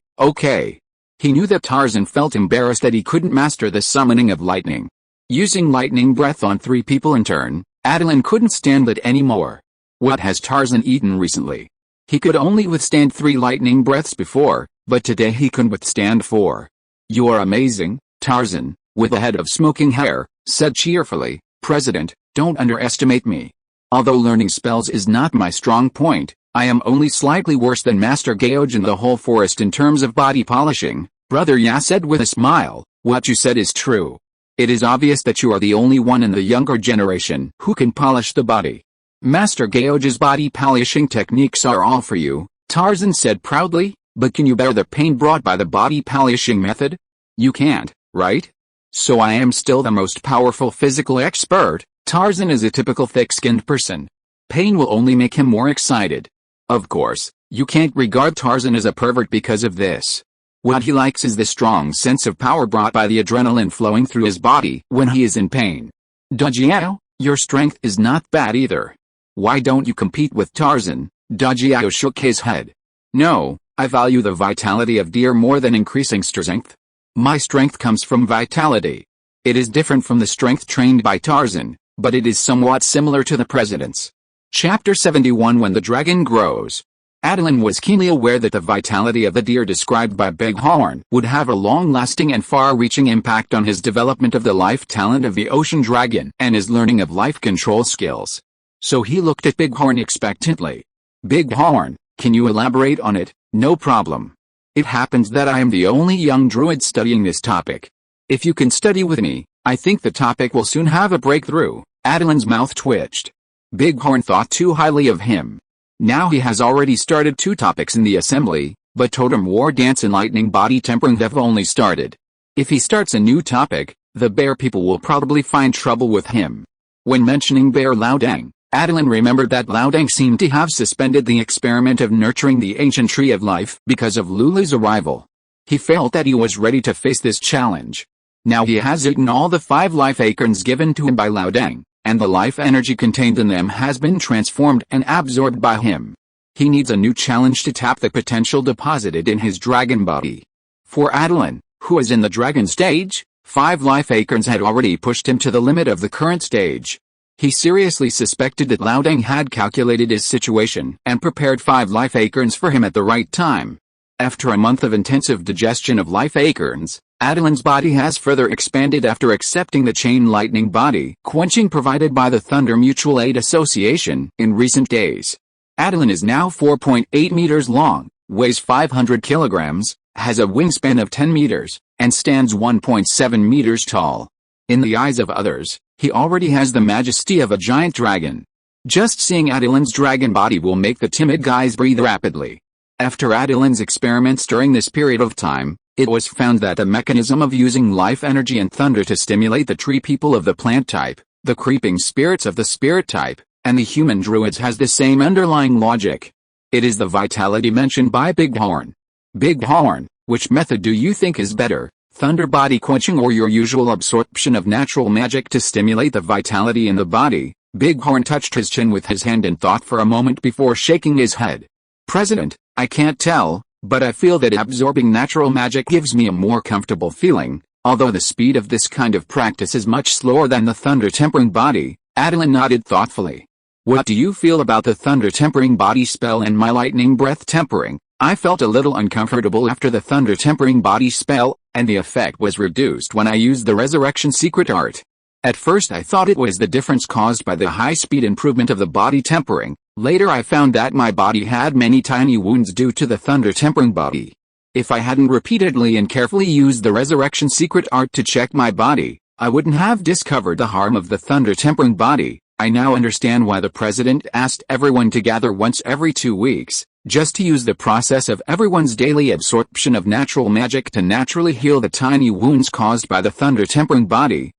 He knew that Tarzan felt embarrassed that he couldn't master the summoning of lightning. Using lightning breath on 3 people in turn, Attilan couldn't stand it anymore. What has Tarzan eaten recently? He could only withstand 3 lightning breaths before, but today he could withstand 4. You are amazing, Tarzan, with a head of smoking hair, said cheerfully. President, don't underestimate me. Although learning spells is not my strong point, I am only slightly worse than Master Geoj in the whole forest in terms of body polishing. Brother Ya said with a smile, what you said is true. It is obvious that you are the only one in the younger generation who can polish the body. Master Geoj's body polishing techniques are all for you, Tarzan said proudly, but can you bear the pain brought by the body polishing method? You can't, right? So I am still the most powerful physical expert. Tarzan is a typical thick-skinned person. Pain will only make him more excited. Of course, you can't regard Tarzan as a pervert because of this. What he likes is the strong sense of power brought by the adrenaline flowing through his body when he is in pain. Dajiao, your strength is not bad either. Why don't you compete with Tarzan? Dajiao shook his head. No, I value the vitality of deer more than increasing strength. My strength comes from vitality. It is different from the strength trained by Tarzan, but it is somewhat similar to the president's. Chapter 71 When the Dragon Grows. Attilan was keenly aware that the vitality of the deer described by Bighorn would have a long-lasting and far-reaching impact on his development of the life talent of the ocean dragon and his learning of life control skills. So he looked at Bighorn expectantly. Bighorn, can you elaborate on it? No problem. It happens that I am the only young druid studying this topic. If you can study with me, I think the topic will soon have a breakthrough. Attilan's mouth twitched. Bighorn thought too highly of him. Now he has already started 2 topics in the assembly, but Totem War Dance and Lightning Body Tempering have only started. If he starts a new topic, the bear people will probably find trouble with him. When mentioning Bear Laodang, Attilan remembered that Laodang seemed to have suspended the experiment of nurturing the ancient tree of life because of Lulu's arrival. He felt that he was ready to face this challenge. Now he has eaten all the 5 life acorns given to him by Laodang, and the life energy contained in them has been transformed and absorbed by him. He needs a new challenge to tap the potential deposited in his dragon body. For Attilan, who is in the dragon stage, 5 life acorns had already pushed him to the limit of the current stage. He seriously suspected that Laodang had calculated his situation and prepared 5 life acorns for him at the right time. After a month of intensive digestion of life acorns, Attilan's body has further expanded after accepting the chain lightning body quenching provided by the Thunder Mutual Aid Association in recent days. Attilan is now 4.8 meters long, weighs 500 kilograms, has a wingspan of 10 meters, and stands 1.7 meters tall. In the eyes of others, he already has the majesty of a giant dragon. Just seeing Attilan's dragon body will make the timid guys breathe rapidly. After Attilan's experiments during this period of time, it was found that the mechanism of using life energy and thunder to stimulate the tree people of the plant type, the creeping spirits of the spirit type, and the human druids has the same underlying logic. It is the vitality mentioned by Bighorn. Bighorn, which method do you think is better, thunder body quenching or your usual absorption of natural magic to stimulate the vitality in the body? Bighorn touched his chin with his hand and thought for a moment before shaking his head. President, I can't tell, but I feel that absorbing natural magic gives me a more comfortable feeling, although the speed of this kind of practice is much slower than the thunder tempering body. Attilan nodded thoughtfully. What do you feel about the thunder tempering body spell and my lightning breath tempering? I felt a little uncomfortable after the thunder tempering body spell, and the effect was reduced when I used the resurrection secret art. At first I thought it was the difference caused by the high-speed improvement of the body tempering. Later I found that my body had many tiny wounds due to the thunder tempering body. If I hadn't repeatedly and carefully used the resurrection secret art to check my body, I wouldn't have discovered the harm of the thunder tempering body. I now understand why the president asked everyone to gather once every 2 weeks, just to use the process of everyone's daily absorption of natural magic to naturally heal the tiny wounds caused by the thunder tempering body.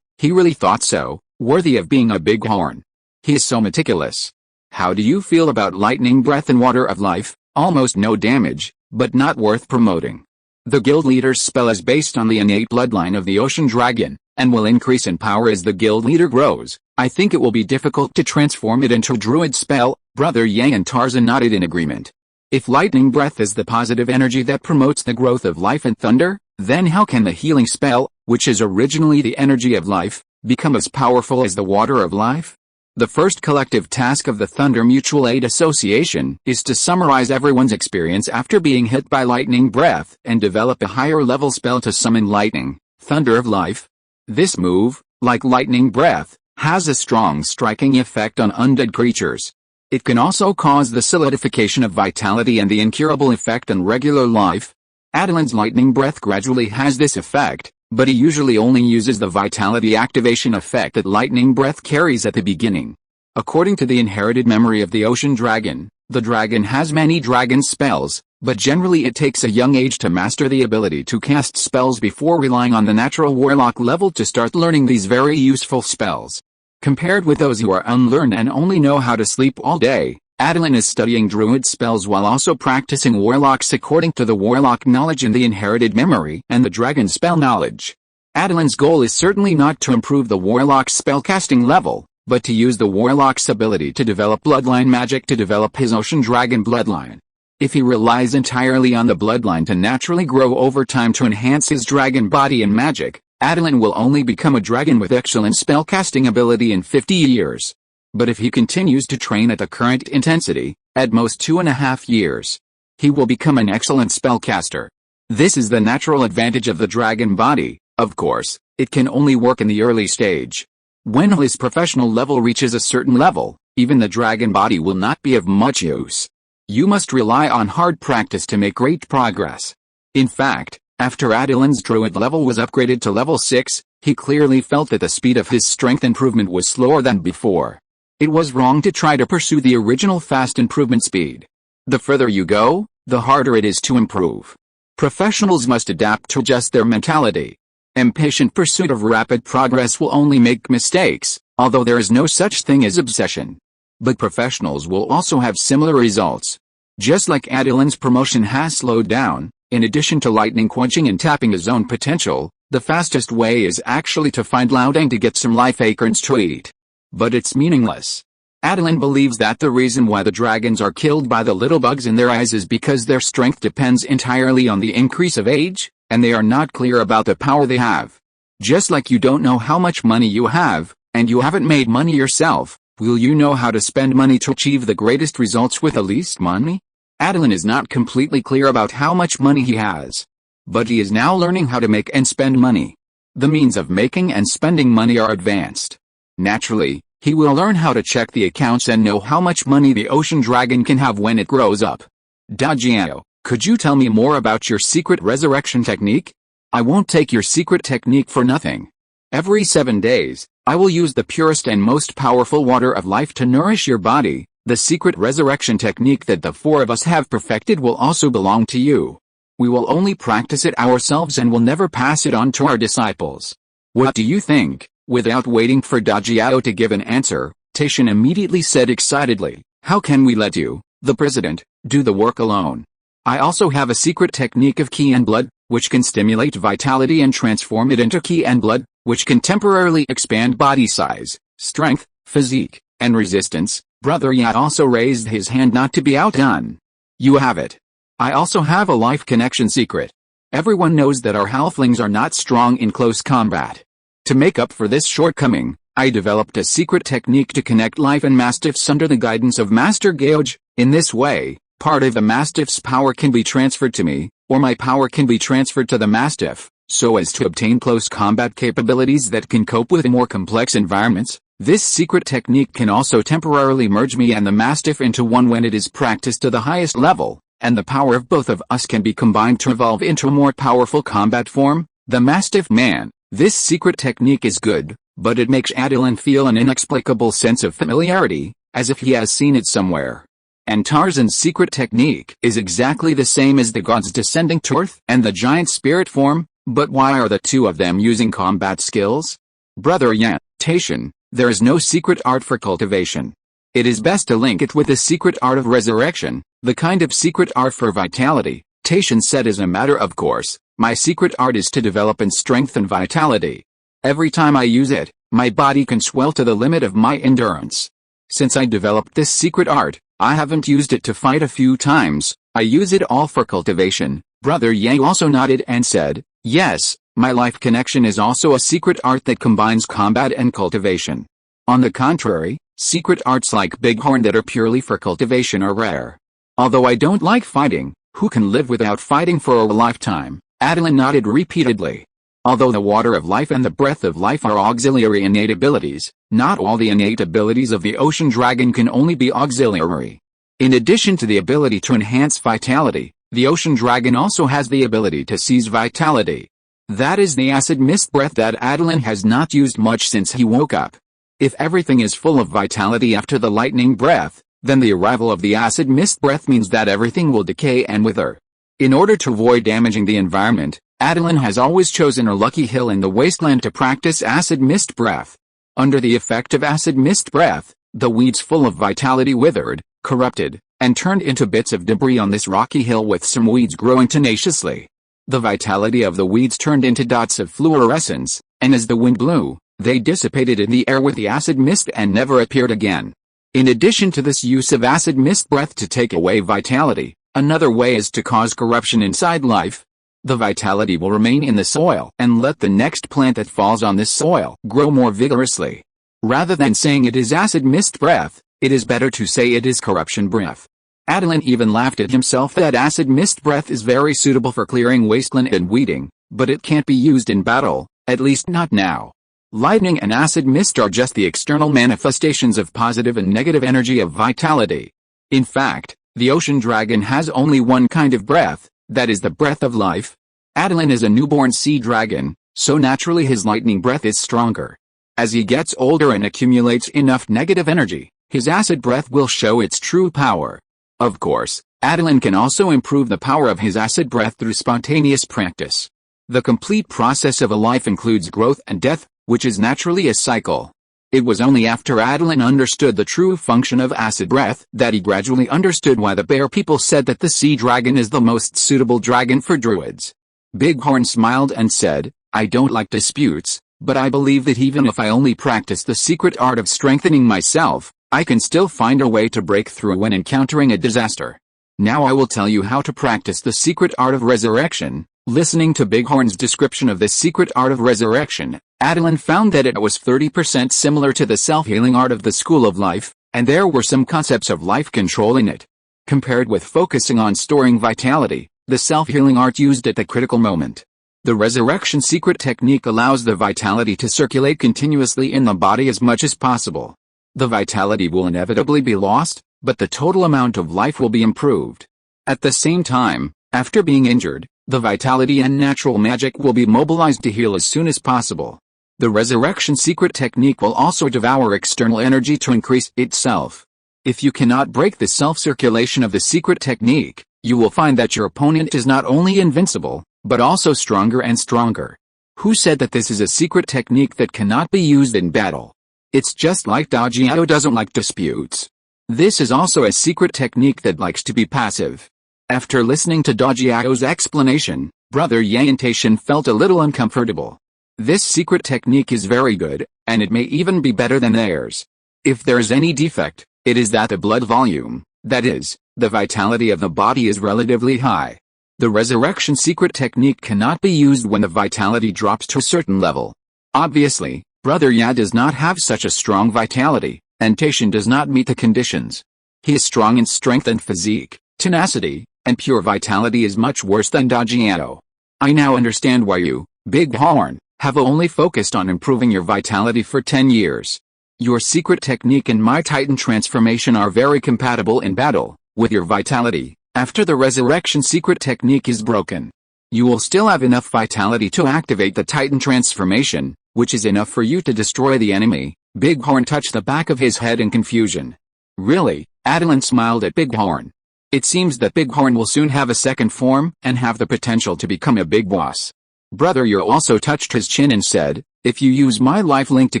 He really thought so, worthy of being a bighorn. He is so meticulous. How do you feel about lightning breath and water of life? Almost no damage, but not worth promoting. The guild leader's spell is based on the innate bloodline of the ocean dragon, and will increase in power as the guild leader grows. I think it will be difficult to transform it into a druid spell. Brother Yang and Tarzan nodded in agreement. If lightning breath is the positive energy that promotes the growth of life and thunder, then how can the healing spell, which is originally the energy of life, become as powerful as the water of life? The first collective task of the Thunder Mutual Aid Association is to summarize everyone's experience after being hit by lightning breath and develop a higher level spell to summon lightning, thunder of life. This move, like lightning breath, has a strong striking effect on undead creatures. It can also cause the solidification of vitality and the incurable effect on regular life. Attilan's lightning breath gradually has this effect, but he usually only uses the vitality activation effect that lightning breath carries at the beginning. According to the inherited memory of the ocean dragon, the dragon has many dragon spells, but generally it takes a young age to master the ability to cast spells before relying on the natural warlock level to start learning these very useful spells. Compared with those who are unlearned and only know how to sleep all day, Attilan is studying druid spells while also practicing warlocks according to the warlock knowledge and the inherited memory and the dragon spell knowledge. Attilan's goal is certainly not to improve the warlock's spellcasting level, but to use the warlock's ability to develop bloodline magic to develop his ocean dragon bloodline. If he relies entirely on the bloodline to naturally grow over time to enhance his dragon body and magic, Attilan will only become a dragon with excellent spellcasting ability in 50 years. But if he continues to train at the current intensity, at most 2.5 years, he will become an excellent spellcaster. This is the natural advantage of the dragon body. Of course, it can only work in the early stage. When his professional level reaches a certain level, even the dragon body will not be of much use. You must rely on hard practice to make great progress. In fact, after Attilan's druid level was upgraded to level 6, he clearly felt that the speed of his strength improvement was slower than before. It was wrong to try to pursue the original fast improvement speed. The further you go, the harder it is to improve. Professionals must adapt to adjust their mentality. Impatient pursuit of rapid progress will only make mistakes, although there is no such thing as obsession. But professionals will also have similar results. Just like Attilan's promotion has slowed down, in addition to lightning quenching and tapping his own potential, the fastest way is actually to find Loudang to get some life acorns to eat. But it's meaningless. Attilan believes that the reason why the dragons are killed by the little bugs in their eyes is because their strength depends entirely on the increase of age, and they are not clear about the power they have. Just like you don't know how much money you have, and you haven't made money yourself, will you know how to spend money to achieve the greatest results with the least money? Attilan is not completely clear about how much money he has. But he is now learning how to make and spend money. The means of making and spending money are advanced. Naturally, he will learn how to check the accounts and know how much money the ocean dragon can have when it grows up. Dajiao, could you tell me more about your secret resurrection technique? I won't take your secret technique for nothing. Every 7 days, I will use the purest and most powerful water of life to nourish your body. The secret resurrection technique that the 4 of us have perfected will also belong to you. We will only practice it ourselves and will never pass it on to our disciples. What do you think? Without waiting for Dajiao to give an answer, Taishan immediately said excitedly, "How can we let you, the president, do the work alone? I also have a secret technique of ki and blood, which can stimulate vitality and transform it into ki and blood, which can temporarily expand body size, strength, physique, and resistance." Brother Yat also raised his hand not to be outdone. "You have it. I also have a life connection secret. Everyone knows that our halflings are not strong in close combat. To make up for this shortcoming, I developed a secret technique to connect life and mastiffs under the guidance of Master Gauge. In this way, part of the mastiff's power can be transferred to me, or my power can be transferred to the mastiff, so as to obtain close combat capabilities that can cope with more complex environments. This secret technique can also temporarily merge me and the mastiff into one when it is practiced to the highest level, and the power of both of us can be combined to evolve into a more powerful combat form, the mastiff man." This secret technique is good, but it makes Attilan feel an inexplicable sense of familiarity, as if he has seen it somewhere. And Tarzan's secret technique is exactly the same as the gods descending to earth and the giant spirit form, but why are the 2 of them using combat skills? Brother Yan, Taishan, there is no secret art for cultivation. It is best to link it with the secret art of resurrection, The kind of secret art for vitality, Attilan said, is a matter of course. My secret art is to develop and strengthen vitality. Every time I use it, my body can swell to the limit of my endurance. Since I developed this secret art, I haven't used it to fight a few times, I use it all for cultivation. Brother Yang also nodded and said, yes, my life connection is also a secret art that combines combat and cultivation. On the contrary, secret arts like Bighorn that are purely for cultivation are rare. Although I don't like fighting, who can live without fighting for a lifetime? Attilan nodded repeatedly. Although the water of life and the breath of life are auxiliary innate abilities, not all the innate abilities of the ocean dragon can only be auxiliary. In addition to the ability to enhance vitality, the ocean dragon also has the ability to seize vitality. That is the acid mist breath that Attilan has not used much since he woke up. If everything is full of vitality after the lightning breath, then the arrival of the acid mist breath means that everything will decay and wither. In order to avoid damaging the environment, Attilan has always chosen a lucky hill in the wasteland to practice acid mist breath. Under the effect of acid mist breath, the weeds full of vitality withered, corrupted, and turned into bits of debris on this rocky hill, with some weeds growing tenaciously. The vitality of the weeds turned into dots of fluorescence, and as the wind blew, they dissipated in the air with the acid mist and never appeared again. In addition to this use of acid mist breath to take away vitality, another way is to cause corruption inside life. The vitality will remain in the soil and let the next plant that falls on this soil grow more vigorously. Rather than saying it is acid mist breath, it is better to say it is corruption breath. Attilan even laughed at himself that acid mist breath is very suitable for clearing wasteland and weeding, but it can't be used in battle, at least not now. Lightning and acid mist are just the external manifestations of positive and negative energy of vitality. In fact, the ocean dragon has only one kind of breath, that is the breath of life. Attilan is a newborn sea dragon, so naturally his lightning breath is stronger. As he gets older and accumulates enough negative energy, his acid breath will show its true power. Of course, Attilan can also improve the power of his acid breath through spontaneous practice. The complete process of a life includes growth and death, which is naturally a cycle. It was only after Attilan understood the true function of acid breath that he gradually understood why the bear people said that the sea dragon is the most suitable dragon for druids. Bighorn smiled and said, I don't like disputes, but I believe that even if I only practice the secret art of strengthening myself, I can still find a way to break through when encountering a disaster. Now I will tell you how to practice the secret art of resurrection. Listening to Bighorn's description of the secret art of resurrection, Attilan found that it was 30% similar to the self-healing art of the School of Life, and there were some concepts of life control in it. Compared with focusing on storing vitality, the self-healing art used at the critical moment. The resurrection secret technique allows the vitality to circulate continuously in the body as much as possible. The vitality will inevitably be lost, but the total amount of life will be improved. At the same time, after being injured, the vitality and natural magic will be mobilized to heal as soon as possible. The resurrection secret technique will also devour external energy to increase itself. If you cannot break the self-circulation of the secret technique, you will find that your opponent is not only invincible, but also stronger and stronger. Who said that this is a secret technique that cannot be used in battle? It's just like Dajiao doesn't like disputes. This is also a secret technique that likes to be passive. After listening to Dajiao's explanation, Brother Yang and Attilan felt a little uncomfortable. This secret technique is very good, and it may even be better than theirs. If there is any defect, it is that the blood volume, that is, the vitality of the body is relatively high. The resurrection secret technique cannot be used when the vitality drops to a certain level. Obviously, Brother Ya does not have such a strong vitality, and Attilan does not meet the conditions. He is strong in strength and physique, tenacity, and pure vitality is much worse than Dajiao. I now understand why you, Bighorn, have only focused on improving your vitality for 10 years. Your secret technique and my Titan transformation are very compatible in battle, with your vitality, after the resurrection secret technique is broken. You will still have enough vitality to activate the Titan transformation, which is enough for you to destroy the enemy. Bighorn touched the back of his head in confusion. Really? Attilan smiled at Bighorn. It seems that Bighorn will soon have a second form and have the potential to become a big boss. Brother Yer also touched his chin and said, if you use my life link to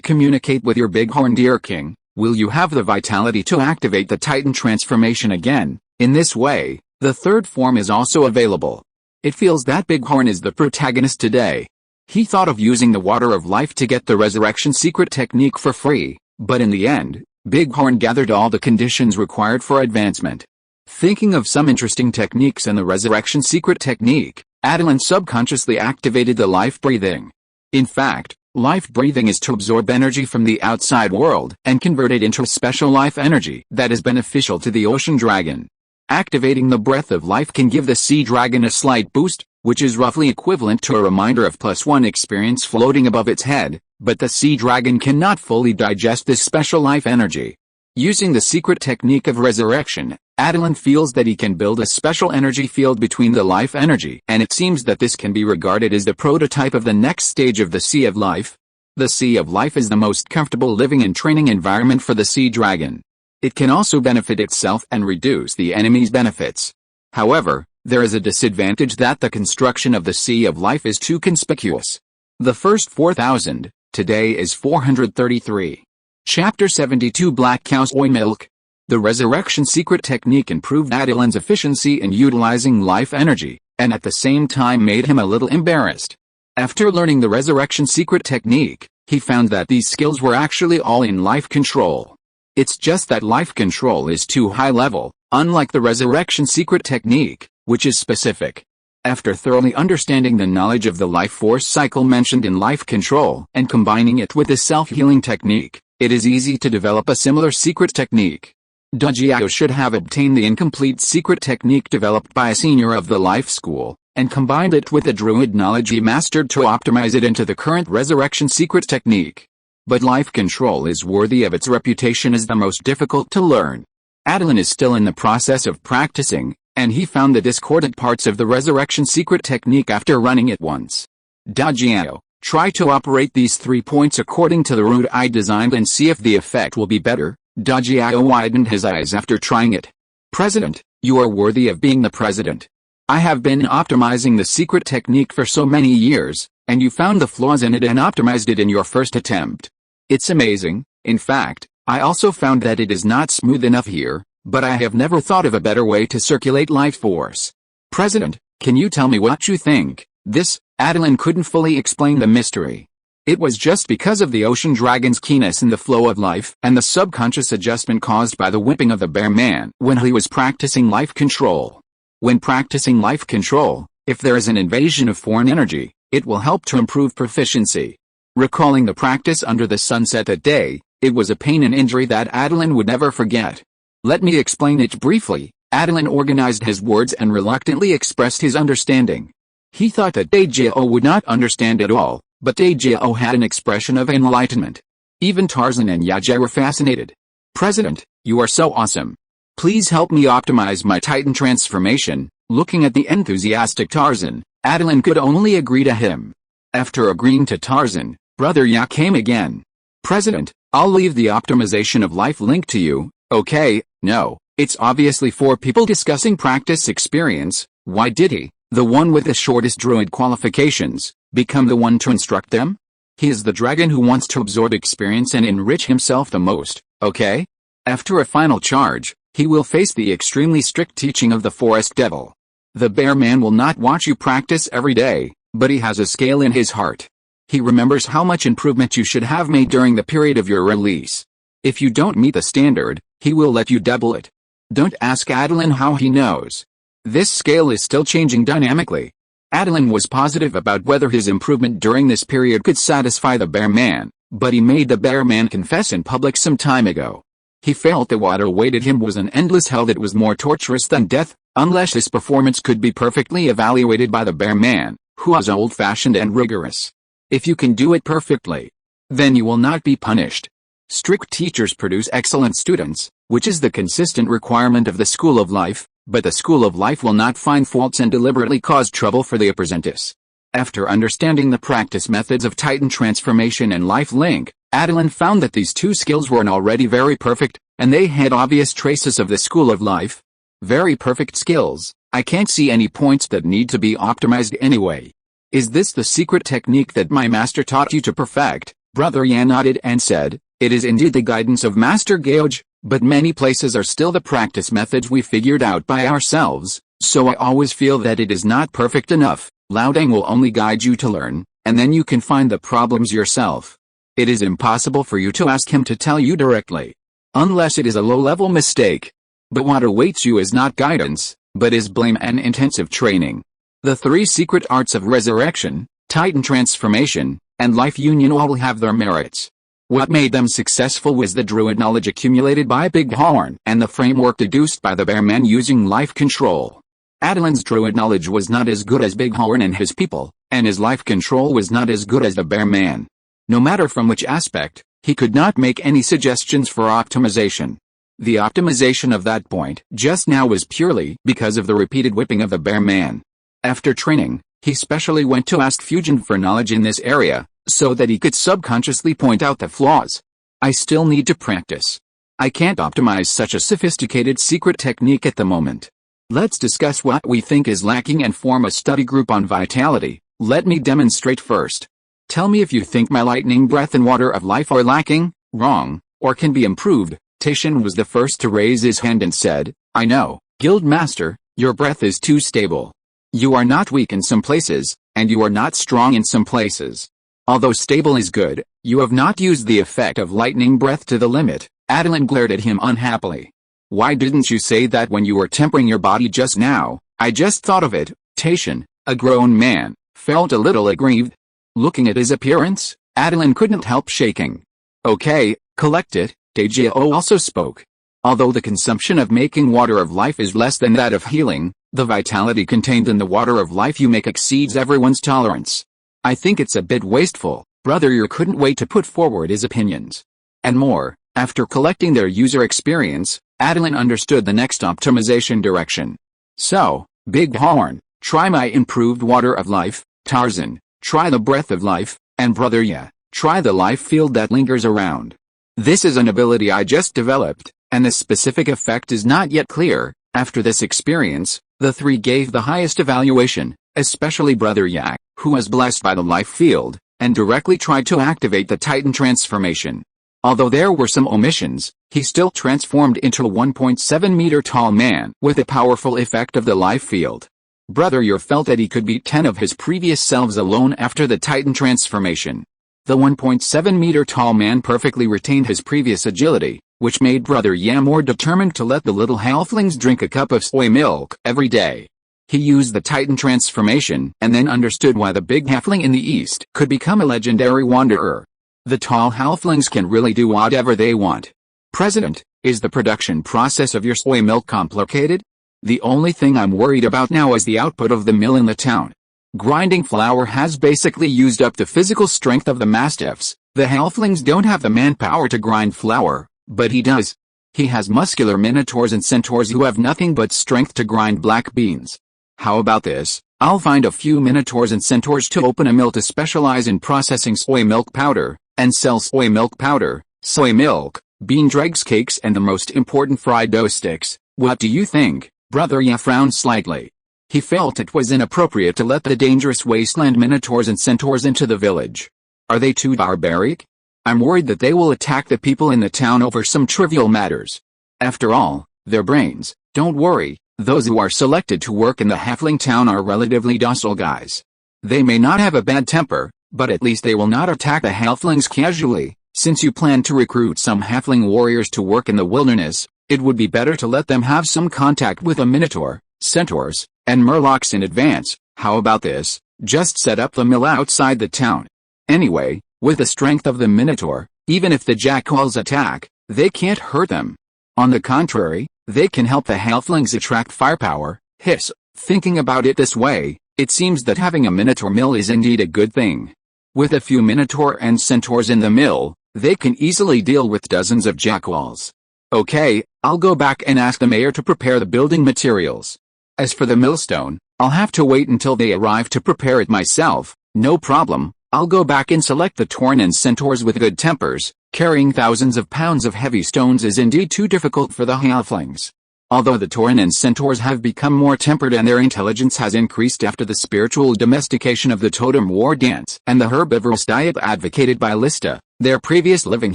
communicate with your Bighorn dear king, will you have the vitality to activate the Titan transformation again? In this way, the third form is also available. It feels that Bighorn is the protagonist today. He thought of using the water of life to get the resurrection secret technique for free, but in the end, Bighorn gathered all the conditions required for advancement. Thinking of some interesting techniques in the resurrection secret technique, Attilan subconsciously activated the life breathing. In fact, life breathing is to absorb energy from the outside world and convert it into a special life energy that is beneficial to the ocean dragon. Activating the breath of life can give the sea dragon a slight boost, which is roughly equivalent to a reminder of +1 experience floating above its head, but the sea dragon cannot fully digest this special life energy. Using the secret technique of resurrection, Attilan feels that he can build a special energy field between the life energy, and it seems that this can be regarded as the prototype of the next stage of the Sea of Life. The Sea of Life is the most comfortable living and training environment for the sea dragon. It can also benefit itself and reduce the enemy's benefits. However, there is a disadvantage that the construction of the Sea of Life is too conspicuous. The first 4,000, today is 433. Chapter 72 Black Cow's Oil Milk. The resurrection secret technique improved Attilan's efficiency in utilizing life energy, and at the same time made him a little embarrassed. After learning the resurrection secret technique, he found that these skills were actually all in life control. It's just that life control is too high level, unlike the resurrection secret technique, which is specific. After thoroughly understanding the knowledge of the life force cycle mentioned in life control and combining it with the self-healing technique, it is easy to develop a similar secret technique. Dujiao should have obtained the incomplete secret technique developed by a senior of the life school, and combined it with the druid knowledge he mastered to optimize it into the current resurrection secret technique. But life control is worthy of its reputation as the most difficult to learn. Attilan is still in the process of practicing, and he found the discordant parts of the resurrection secret technique after running it once. Dujiao, try to operate these 3 points according to the route I designed and see if the effect will be better. Dujiao widened his eyes after trying it. President, you are worthy of being the president. I have been optimizing the secret technique for so many years, and you found the flaws in it and optimized it in your first attempt. It's amazing. In fact, I also found that it is not smooth enough here, but I have never thought of a better way to circulate life force. President, can you tell me what you think? Attilan couldn't fully explain the mystery. It was just because of the ocean dragon's keenness in the flow of life and the subconscious adjustment caused by the whipping of the bear man when he was practicing life control. When practicing life control, if there is an invasion of foreign energy, it will help to improve proficiency. Recalling the practice under the sunset that day, it was a pain and injury that Attilan would never forget. Let me explain it briefly. Attilan organized his words and reluctantly expressed his understanding. He thought that Dujiao would not understand at all, but Dujiao had an expression of enlightenment. Even Tarzan and Yaje were fascinated. President, you are so awesome. Please help me optimize my Titan transformation. Looking at the enthusiastic Tarzan, Attilan could only agree to him. After agreeing to Tarzan, Brother Ya came again. President, I'll leave the optimization of life link to you, okay? No, it's obviously 4 people discussing practice experience. Why did he, the one with the shortest druid qualifications, become the one to instruct them? He is the dragon who wants to absorb experience and enrich himself the most, okay? After a final charge, he will face the extremely strict teaching of the forest devil. The bear man will not watch you practice every day, but he has a scale in his heart. He remembers how much improvement you should have made during the period of your release. If you don't meet the standard, he will let you double it. Don't ask Attilan how he knows. This scale is still changing dynamically. Attilan was positive about whether his improvement during this period could satisfy the bear man, but he made the bear man confess in public some time ago. He felt that what awaited him was an endless hell that was more torturous than death, unless his performance could be perfectly evaluated by the bear man, who is old-fashioned and rigorous. If you can do it perfectly, then you will not be punished. Strict teachers produce excellent students, which is the consistent requirement of the school of life, but the school of life will not find faults and deliberately cause trouble for the apprentice. After understanding the practice methods of Titan transformation and life link, Attilan found that these 2 skills were already very perfect, and they had obvious traces of the school of life. Very perfect skills. I can't see any points that need to be optimized anyway. Is this the secret technique that my master taught you to perfect? Brother Yan nodded and said, it is indeed the guidance of Master Gaoj. But many places are still the practice methods we figured out by ourselves, so I always feel that it is not perfect enough. Liaodang will only guide you to learn, and then you can find the problems yourself. It is impossible for you to ask him to tell you directly, unless it is a low-level mistake. But what awaits you is not guidance, but is blame and intensive training. The 3 secret arts of resurrection, Titan transformation, and life union all have their merits. What made them successful was the druid knowledge accumulated by Bighorn and the framework deduced by the bear man using life control. Attilan's druid knowledge was not as good as Bighorn and his people, and his life control was not as good as the bear man. No matter from which aspect, he could not make any suggestions for optimization. The optimization of that point just now was purely because of the repeated whipping of the bear man. After training, he specially went to ask Fusion for knowledge in this area, so that he could subconsciously point out the flaws. I still need to practice. I can't optimize such a sophisticated secret technique at the moment. Let's discuss what we think is lacking and form a study group on vitality. Let me demonstrate first. Tell me if you think my lightning breath and water of life are lacking, wrong, or can be improved. Attilan was the first to raise his hand and said, I know, Guild Master, your breath is too stable. You are not weak in some places, and you are not strong in some places. Although stable is good, you have not used the effect of lightning breath to the limit. Attilan glared at him unhappily. Why didn't you say that when you were tempering your body just now? I just thought of it. Attilan, a grown man, felt a little aggrieved. Looking at his appearance, Attilan couldn't help shaking. Okay, collect it. Dejao also spoke. Although the consumption of making water of life is less than that of healing, the vitality contained in the water of life you make exceeds everyone's tolerance. I think it's a bit wasteful. Brother Yer couldn't wait to put forward his opinions. And more, after collecting their user experience, Attilan understood the next optimization direction. So, Bighorn, try my improved water of life. Tarzan, try the breath of life, and Brother Ye, try the life field that lingers around. This is an ability I just developed, and the specific effect is not yet clear. After this experience, the 3 gave the highest evaluation, especially Brother Yak, who was blessed by the life field, and directly tried to activate the Titan transformation. Although there were some omissions, he still transformed into a 1.7 meter tall man with a powerful effect of the life field. Brother Yer felt that he could beat 10 of his previous selves alone after the Titan transformation. The 1.7 meter tall man perfectly retained his previous agility, which made Brother Ye more determined to let the little halflings drink a cup of soy milk every day. He used the Titan transformation and then understood why the big halfling in the east could become a legendary wanderer. The tall halflings can really do whatever they want. President, is the production process of your soy milk complicated? The only thing I'm worried about now is the output of the mill in the town. Grinding flour has basically used up the physical strength of the mastiffs. The halflings don't have the manpower to grind flour, but he does. He has muscular minotaurs and centaurs who have nothing but strength to grind black beans. How about this? I'll find a few minotaurs and centaurs to open a mill to specialize in processing soy milk powder, and sell soy milk powder, soy milk, bean dregs cakes and the most important fried dough sticks. What do you think? Brother Ye frowned slightly. He felt it was inappropriate to let the dangerous wasteland minotaurs and centaurs into the village. Are they too barbaric? I'm worried that they will attack the people in the town over some trivial matters. After all, their brains. Don't worry, those who are selected to work in the halfling town are relatively docile guys. They may not have a bad temper, but at least they will not attack the halflings casually. Since you plan to recruit some halfling warriors to work in the wilderness, it would be better to let them have some contact with a minotaur, centaurs, and murlocs in advance. How about this? Just set up the mill outside the town. Anyway, with the strength of the minotaur, even if the jackals attack, they can't hurt them. On the contrary, they can help the halflings attract firepower. Hiss. Thinking about it this way, it seems that having a minotaur mill is indeed a good thing. With a few minotaur and centaurs in the mill, they can easily deal with dozens of jackals. Okay, I'll go back and ask the mayor to prepare the building materials. As for the millstone, I'll have to wait until they arrive to prepare it myself. No problem, I'll go back and select the Tauren and centaurs with good tempers. Carrying thousands of pounds of heavy stones is indeed too difficult for the halflings. Although the Tauren and centaurs have become more tempered and their intelligence has increased after the spiritual domestication of the totem war dance and the herbivorous diet advocated by Lista, their previous living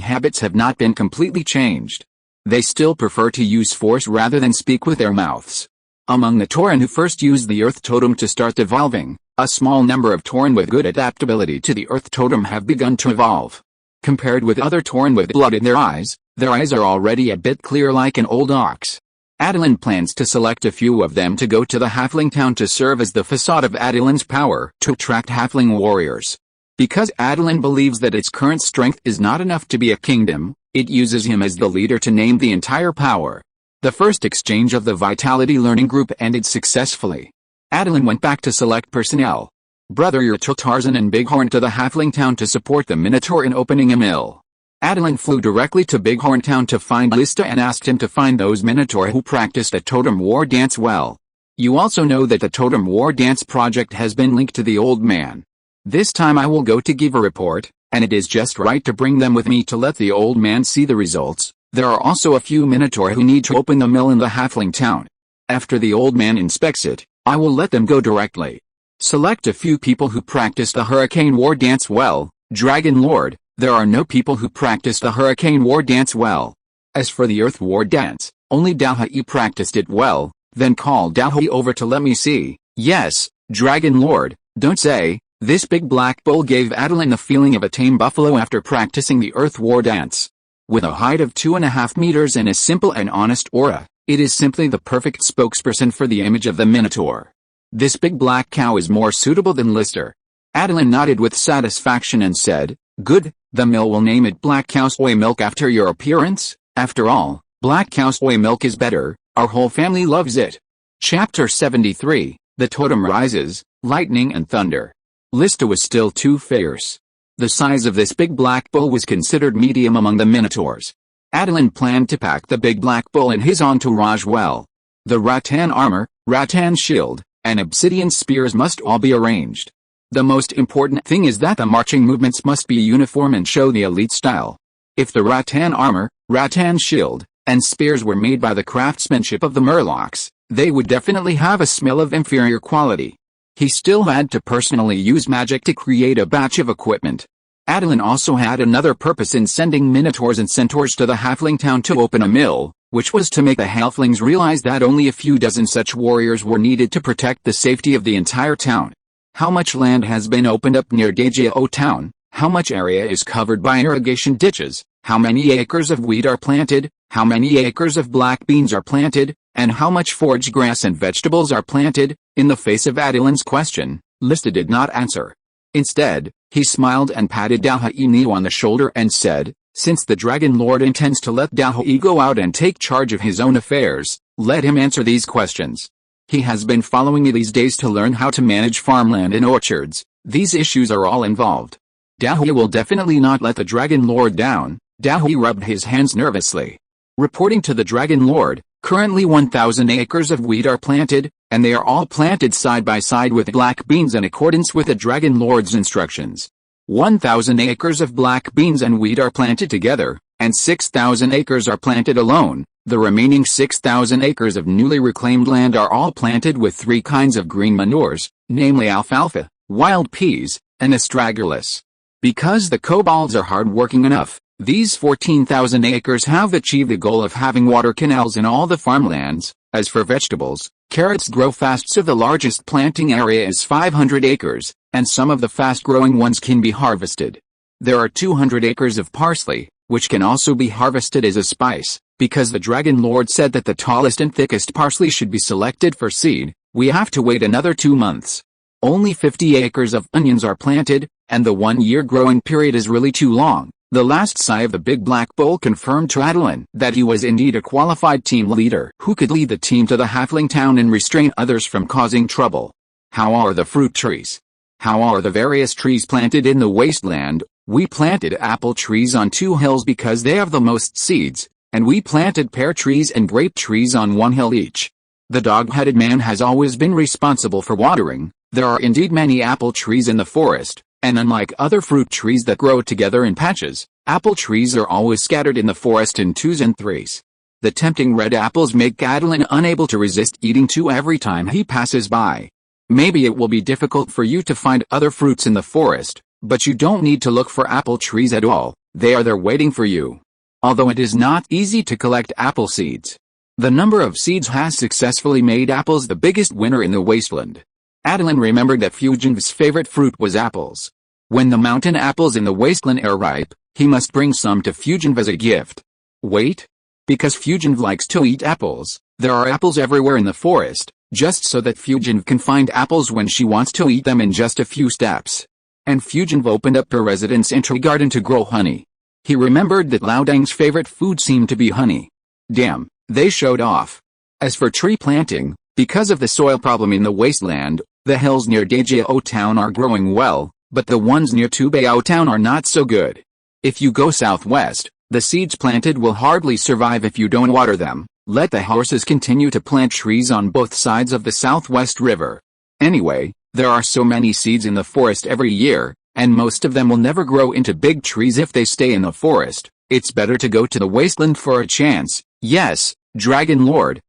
habits have not been completely changed. They still prefer to use force rather than speak with their mouths. Among the Tauren who first used the Earth Totem to start evolving, a small number of Tauren with good adaptability to the Earth Totem have begun to evolve. Compared with other Tauren with blood in their eyes are already a bit clear like an old ox. Attilan plans to select a few of them to go to the Halfling town to serve as the facade of Attilan's power to attract Halfling warriors. Because Attilan believes that its current strength is not enough to be a kingdom, it uses him as the leader to name the entire power. The first exchange of the Vitality Learning Group ended successfully. Attilan went back to select personnel. Brother Yer took Tarzan and Bighorn to the Halfling town to support the Minotaur in opening a mill. Attilan flew directly to Bighorn town to find Lista and asked him to find those Minotaur who practiced a totem war dance well. You also know that the totem war dance project has been linked to the old man. This time I will go to give a report, and it is just right to bring them with me to let the old man see the results. There are also a few Minotaur who need to open the mill in the Halfling town. After the old man inspects it, I will let them go directly. Select a few people who practiced the Hurricane War dance well. Dragon Lord, there are no people who practiced the Hurricane War dance well. As for the Earth War dance, only Dalhai practiced it well. Then call Dalhai over to let me see. Yes, Dragon Lord, don't say. This big black bull gave Attilan the feeling of a tame buffalo after practicing the Earth War dance. With a height of 2.5 meters and a simple and honest aura, it is simply the perfect spokesperson for the image of the Minotaur. This big black cow is more suitable than Lister. Attilan nodded with satisfaction and said, good, the mill will name it Black Cow Soy Milk after your appearance. After all, Black Cow Soy Milk is better, our whole family loves it. Chapter 73, The Totem Rises, Lightning and Thunder. Lista was still too fierce. The size of this big black bull was considered medium among the Minotaurs. Attilan planned to pack the big black bull in his entourage well. The rattan armor, rattan shield, and obsidian spears must all be arranged. The most important thing is that the marching movements must be uniform and show the elite style. If the rattan armor, rattan shield, and spears were made by the craftsmanship of the Murlocs, they would definitely have a smell of inferior quality. He still had to personally use magic to create a batch of equipment. Attilan also had another purpose in sending Minotaurs and Centaurs to the Halfling town to open a mill, which was to make the Halflings realize that only a few dozen such warriors were needed to protect the safety of the entire town. How much land has been opened up near Dajio town? How much area is covered by irrigation ditches? How many acres of wheat are planted? How many acres of black beans are planted? And how much forage grass and vegetables are planted? In the face of Attilan's question, Lista did not answer. Instead, he smiled and patted Dalhai on the shoulder and said, since the Dragon Lord intends to let Dalhai go out and take charge of his own affairs, let him answer these questions. He has been following me these days to learn how to manage farmland and orchards. These issues are all involved. Dalhai will definitely not let the Dragon Lord down. Dalhai rubbed his hands nervously. Reporting to the Dragon Lord, currently 1,000 acres of wheat are planted, and they are all planted side by side with black beans in accordance with the Dragon Lord's instructions. 1,000 acres of black beans and wheat are planted together, and 6,000 acres are planted alone. The remaining 6,000 acres of newly reclaimed land are all planted with 3 kinds of green manures, namely alfalfa, wild peas, and astragalus. Because the kobolds are hard-working enough, these 14,000 acres have achieved the goal of having water canals in all the farmlands. As for vegetables, carrots grow fast, so the largest planting area is 500 acres, and some of the fast-growing ones can be harvested. There are 200 acres of parsley, which can also be harvested as a spice. Because the Dragon Lord said that the tallest and thickest parsley should be selected for seed, we have to wait another 2 months. Only 50 acres of onions are planted, and the 1-year growing period is really too long. The last sigh of the big black bull confirmed to Attilan that he was indeed a qualified team leader who could lead the team to the Halfling town and restrain others from causing trouble. How are the fruit trees? How are the various trees planted in the wasteland? We planted apple trees on 2 hills because they have the most seeds, and we planted pear trees and grape trees on 1 hill each. The dog-headed man has always been responsible for watering. There are indeed many apple trees in the forest. And unlike other fruit trees that grow together in patches, apple trees are always scattered in the forest in 2s and 3s. The tempting red apples make Attilan unable to resist eating 2 every time he passes by. Maybe it will be difficult for you to find other fruits in the forest, but you don't need to look for apple trees at all. They are there waiting for you. although it is not easy to collect apple seeds. The number of seeds has successfully made apples the biggest winner in the wasteland. Attilan remembered that Fujin's favorite fruit was apples. When the mountain apples in the wasteland are ripe, he must bring some to Fujin as a gift. Wait? Because Fujin likes to eat apples, there are apples everywhere in the forest, just so that Fujin can find apples when she wants to eat them in just a few steps. And Fujin opened up her residence entry garden to grow honey. He remembered that Laodang's favorite food seemed to be honey. Damn, they showed off. As for tree planting, because of the soil problem in the wasteland, the hills near Dejao town are growing well, but the ones near Tubao town are not so good. If you go southwest, the seeds planted will hardly survive if you don't water them. Let the horses continue to plant trees on both sides of the southwest river. Anyway, there are so many seeds in the forest every year, and most of them will never grow into big trees if they stay in the forest. It's better to go to the wasteland for a chance. Yes, Dragon Lord,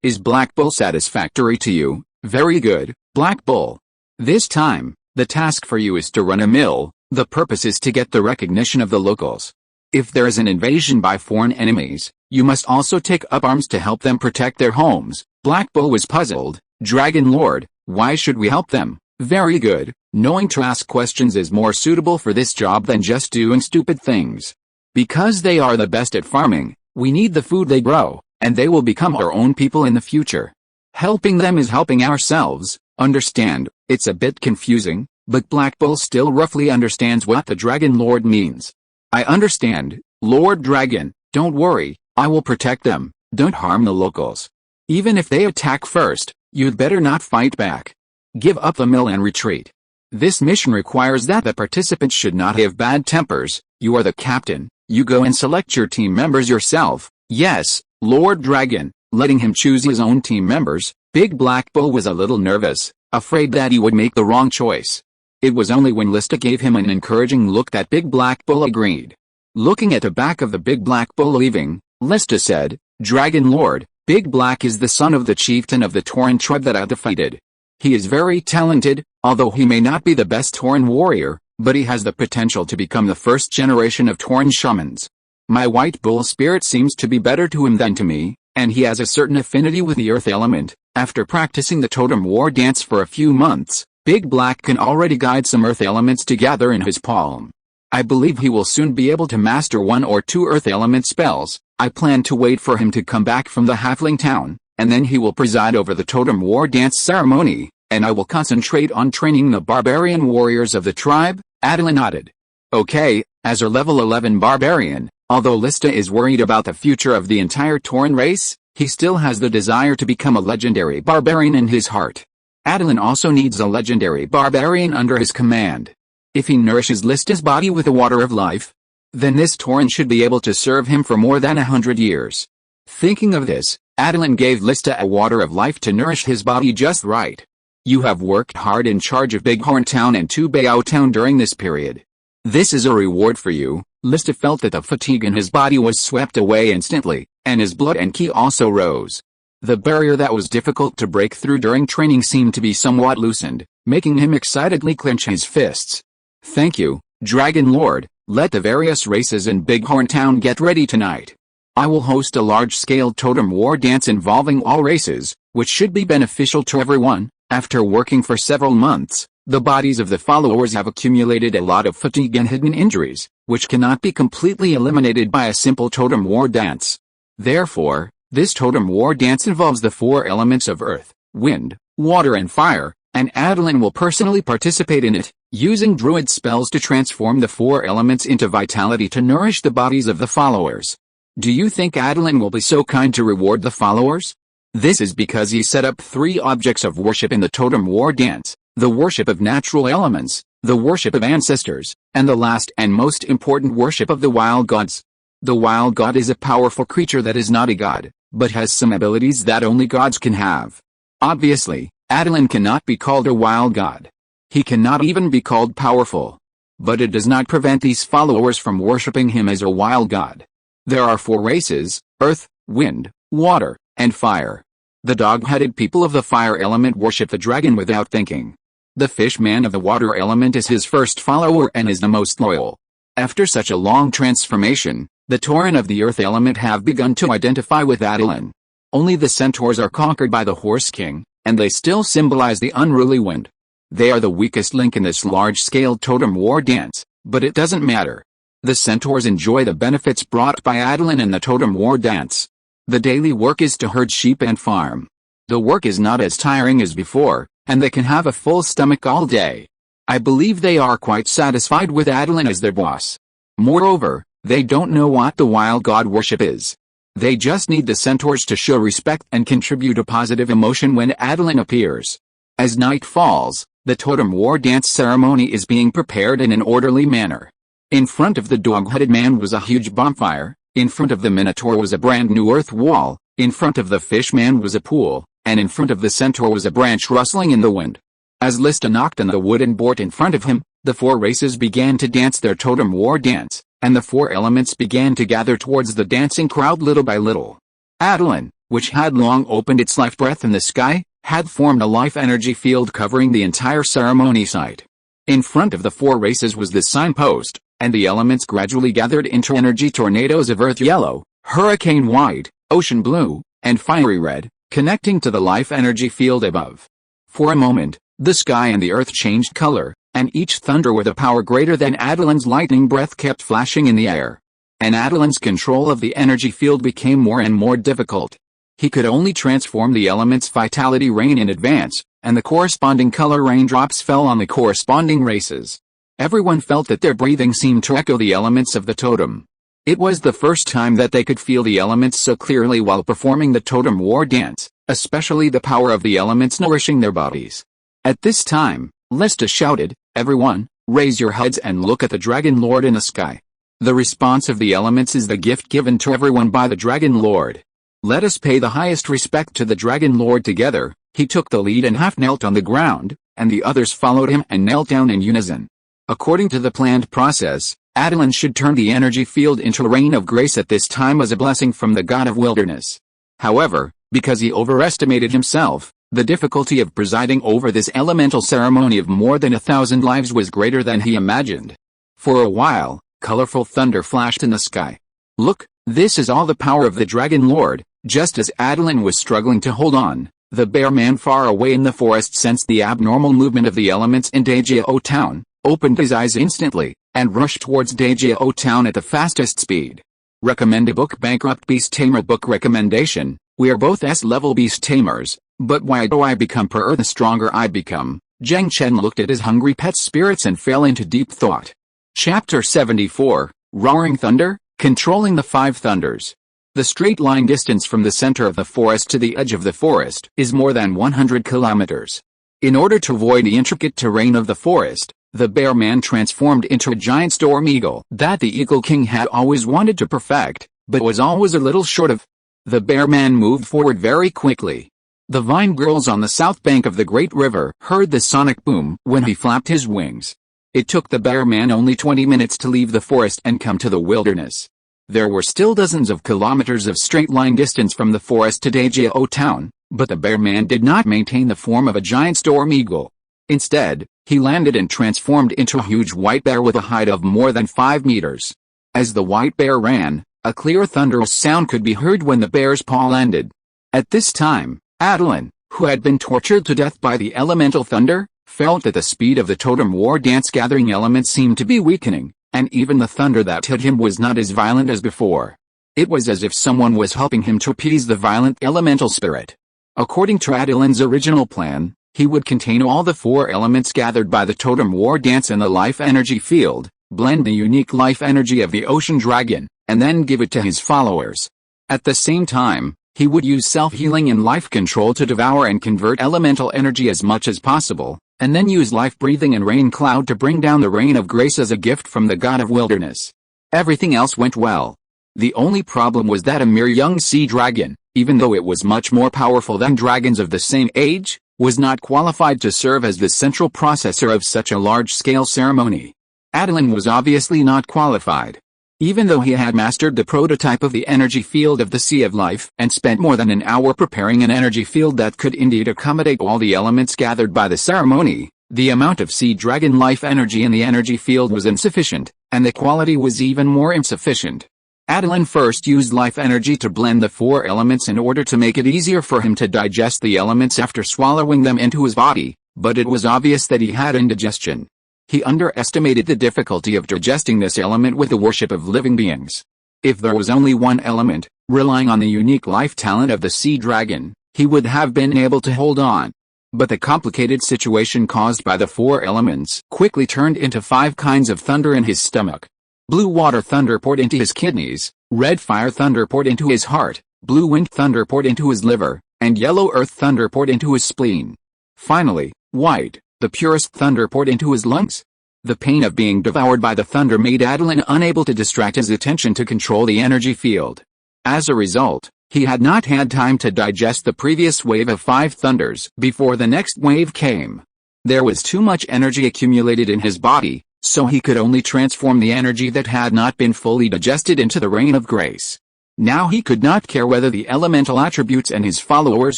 is Black Bull satisfactory to you? Very good, Black Bull. This time, the task for you is to run a mill. The purpose is to get the recognition of the locals. If there is an invasion by foreign enemies, you must also take up arms to help them protect their homes. Black Bull was puzzled. Dragon Lord, why should we help them? Very good, knowing to ask questions is more suitable for this job than just doing stupid things. Because they are the best at farming, we need the food they grow, and they will become our own people in the future. Helping them is helping ourselves. Understand, it's a bit confusing, but Black Bull still roughly understands what the Dragon Lord means. I understand, Lord Dragon, don't worry, I will protect them. Don't harm the locals. Even if they attack first, you'd better not fight back. Give up the mill and retreat. This mission requires that the participants should not have bad tempers. You are the captain, you go and select your team members yourself. Yes, Lord Dragon, letting him choose his own team members. Big Black Bull was a little nervous, afraid that he would make the wrong choice. It was only when Lista gave him an encouraging look that Big Black Bull agreed. Looking at the back of the Big Black Bull leaving, Lista said, Dragon Lord, Big Black is the son of the chieftain of the Tauren tribe that I defeated. He is very talented, although he may not be the best Tauren warrior, but he has the potential to become the first generation of Tauren shamans. My white bull spirit seems to be better to him than to me, and he has a certain affinity with the earth element. After practicing the totem war dance for a few months, Big Black can already guide some earth elements together in his palm. I believe he will soon be able to master 1 or 2 earth element spells. I plan to wait for him to come back from the halfling town, and then he will preside over the totem war dance ceremony, and I will concentrate on training the barbarian warriors of the tribe. Attilan nodded. Okay, as a level 11 barbarian, although Lista is worried about the future of the entire Tauren race, he still has the desire to become a legendary barbarian in his heart. Attilan also needs a legendary barbarian under his command. If he nourishes Lista's body with the water of life, then this Tauren should be able to serve him for more than 100 years. Thinking of this, Attilan gave Lista a water of life to nourish his body just right. You have worked hard in charge of Bighorn Town and Tubao Town during this period. This is a reward for you. Lista felt that the fatigue in his body was swept away instantly, and his blood and ki also rose. The barrier that was difficult to break through during training seemed to be somewhat loosened, making him excitedly clench his fists. Thank you, Dragon Lord. Let the various races in Bighorn Town get ready tonight. I will host a large-scale totem war dance involving all races, which should be beneficial to everyone. After working for several months, the bodies of the followers have accumulated a lot of fatigue and hidden injuries, which cannot be completely eliminated by a simple totem war dance. Therefore, this totem war dance involves the 4 elements of earth, wind, water and fire, and Attilan will personally participate in it, using druid spells to transform the 4 elements into vitality to nourish the bodies of the followers. Do you think Attilan will be so kind to reward the followers? This is because he set up 3 objects of worship in the totem war dance, the worship of natural elements, the worship of ancestors, and the last and most important worship of the wild gods. The wild god is a powerful creature that is not a god, but has some abilities that only gods can have. Obviously, Attilan cannot be called a wild god. He cannot even be called powerful. But it does not prevent these followers from worshipping him as a wild god. There are 4 races, earth, wind, water, and fire. The dog-headed people of the fire element worship the dragon without thinking. The fish man of the water element is his first follower and is the most loyal. After such a long transformation, The Tauren of the earth element have begun to identify with Attilan. Only the centaurs are conquered by the Horse King, and they still symbolize the unruly wind. They are the weakest link in this large-scale totem war dance, but it doesn't matter. The centaurs enjoy the benefits brought by Attilan and the totem war dance. The daily work is to herd sheep and farm. The work is not as tiring as before, and they can have a full stomach all day. I believe they are quite satisfied with Attilan as their boss. Moreover, they don't know what the wild god worship is. They just need the centaurs to show respect and contribute a positive emotion when Attilan appears. As night falls, the totem war dance ceremony is being prepared in an orderly manner. In front of the dog-headed man was a huge bonfire, in front of the minotaur was a brand new earth wall, in front of the fish man was a pool, and in front of the centaur was a branch rustling in the wind. As Lista knocked on the wooden board in front of him, the four races began to dance their totem war dance, and the four elements began to gather towards the dancing crowd little by little. Attilan, which had long opened its life breath in the sky, had formed a life energy field covering the entire ceremony site. In front of the four races was the signpost, and the elements gradually gathered into energy tornadoes of earth yellow, hurricane white, ocean blue, and fiery red, connecting to the life energy field above. For a moment, the sky and the earth changed color, and each thunder with a power greater than Attilan's lightning breath kept flashing in the air. And Attilan's control of the energy field became more and more difficult. He could only transform the element's vitality rain in advance, and the corresponding color raindrops fell on the corresponding races. Everyone felt that their breathing seemed to echo the elements of the totem. It was the first time that they could feel the elements so clearly while performing the totem war dance, especially the power of the elements nourishing their bodies. At this time, Lista shouted, "Everyone, raise your heads and look at the Dragon Lord in the sky." The response of the elements is the gift given to everyone by the Dragon Lord. Let us pay the highest respect to the Dragon Lord together. He took the lead and half knelt on the ground, and the others followed him and knelt down in unison. According to the planned process, Attilan should turn the energy field into a rain of grace at this time as a blessing from the god of wilderness. However, because he overestimated himself, the difficulty of presiding over this elemental ceremony of more than 1,000 lives was greater than he imagined. For a while, colorful thunder flashed in the sky. Look, this is all the power of the Dragon Lord. Just as Attilan was struggling to hold on, the bear man far away in the forest sensed the abnormal movement of the elements in Dajao town, opened his eyes instantly, and rushed towards Dajao town at the fastest speed. Recommended book Bankrupt Beast Tamer book recommendation. We are both S-level beast tamers, but why do I become per the stronger I become? Zheng Chen looked at his hungry pet spirits and fell into deep thought. Chapter 74, Roaring Thunder, Controlling the Five Thunders. The straight line distance from the center of the forest to the edge of the forest is more than 100 kilometers. In order to avoid the intricate terrain of the forest, the bear man transformed into a giant storm eagle that the Eagle King had always wanted to perfect, but was always a little short of. The bear man moved forward very quickly. The vine girls on the south bank of the great river heard the sonic boom when he flapped his wings. It took the bear man only 20 minutes to leave the forest and come to the wilderness. There were still dozens of kilometers of straight line distance from the forest to Dajao town, but the bear man did not maintain the form of a giant storm eagle. Instead, he landed and transformed into a huge white bear with a height of more than 5 meters. As the white bear ran, a clear thunderous sound could be heard when the bear's paw landed. At this time, Attilan, who had been tortured to death by the elemental thunder, felt that the speed of the totem war dance gathering elements seemed to be weakening, and even the thunder that hit him was not as violent as before. It was as if someone was helping him to appease the violent elemental spirit. According to Attilan's original plan, he would contain all the four elements gathered by the totem war dance in the life energy field, blend the unique life energy of the ocean dragon, and then give it to his followers. At the same time, he would use self-healing and life control to devour and convert elemental energy as much as possible, and then use life-breathing and rain cloud to bring down the rain of grace as a gift from the god of wilderness. Everything else went well. The only problem was that a mere young sea dragon, even though it was much more powerful than dragons of the same age, was not qualified to serve as the central processor of such a large-scale ceremony. Attilan was obviously not qualified. Even though he had mastered the prototype of the energy field of the Sea of Life and spent more than an hour preparing an energy field that could indeed accommodate all the elements gathered by the ceremony, the amount of sea dragon life energy in the energy field was insufficient, and the quality was even more insufficient. Attilan first used life energy to blend the 4 elements in order to make it easier for him to digest the elements after swallowing them into his body, but it was obvious that he had indigestion. He underestimated the difficulty of digesting this element with the worship of living beings. If there was only one element, relying on the unique life talent of the sea dragon, he would have been able to hold on. But the complicated situation caused by the 4 elements quickly turned into 5 kinds of thunder in his stomach. Blue water thunder poured into his kidneys, red fire thunder poured into his heart, blue wind thunder poured into his liver, and yellow earth thunder poured into his spleen. Finally, white, the purest thunder poured into his lungs. The pain of being devoured by the thunder made Attilan unable to distract his attention to control the energy field. As a result, he had not had time to digest the previous wave of 5 thunders before the next wave came. There was too much energy accumulated in his body, so he could only transform the energy that had not been fully digested into the rain of grace. Now he could not care whether the elemental attributes and his followers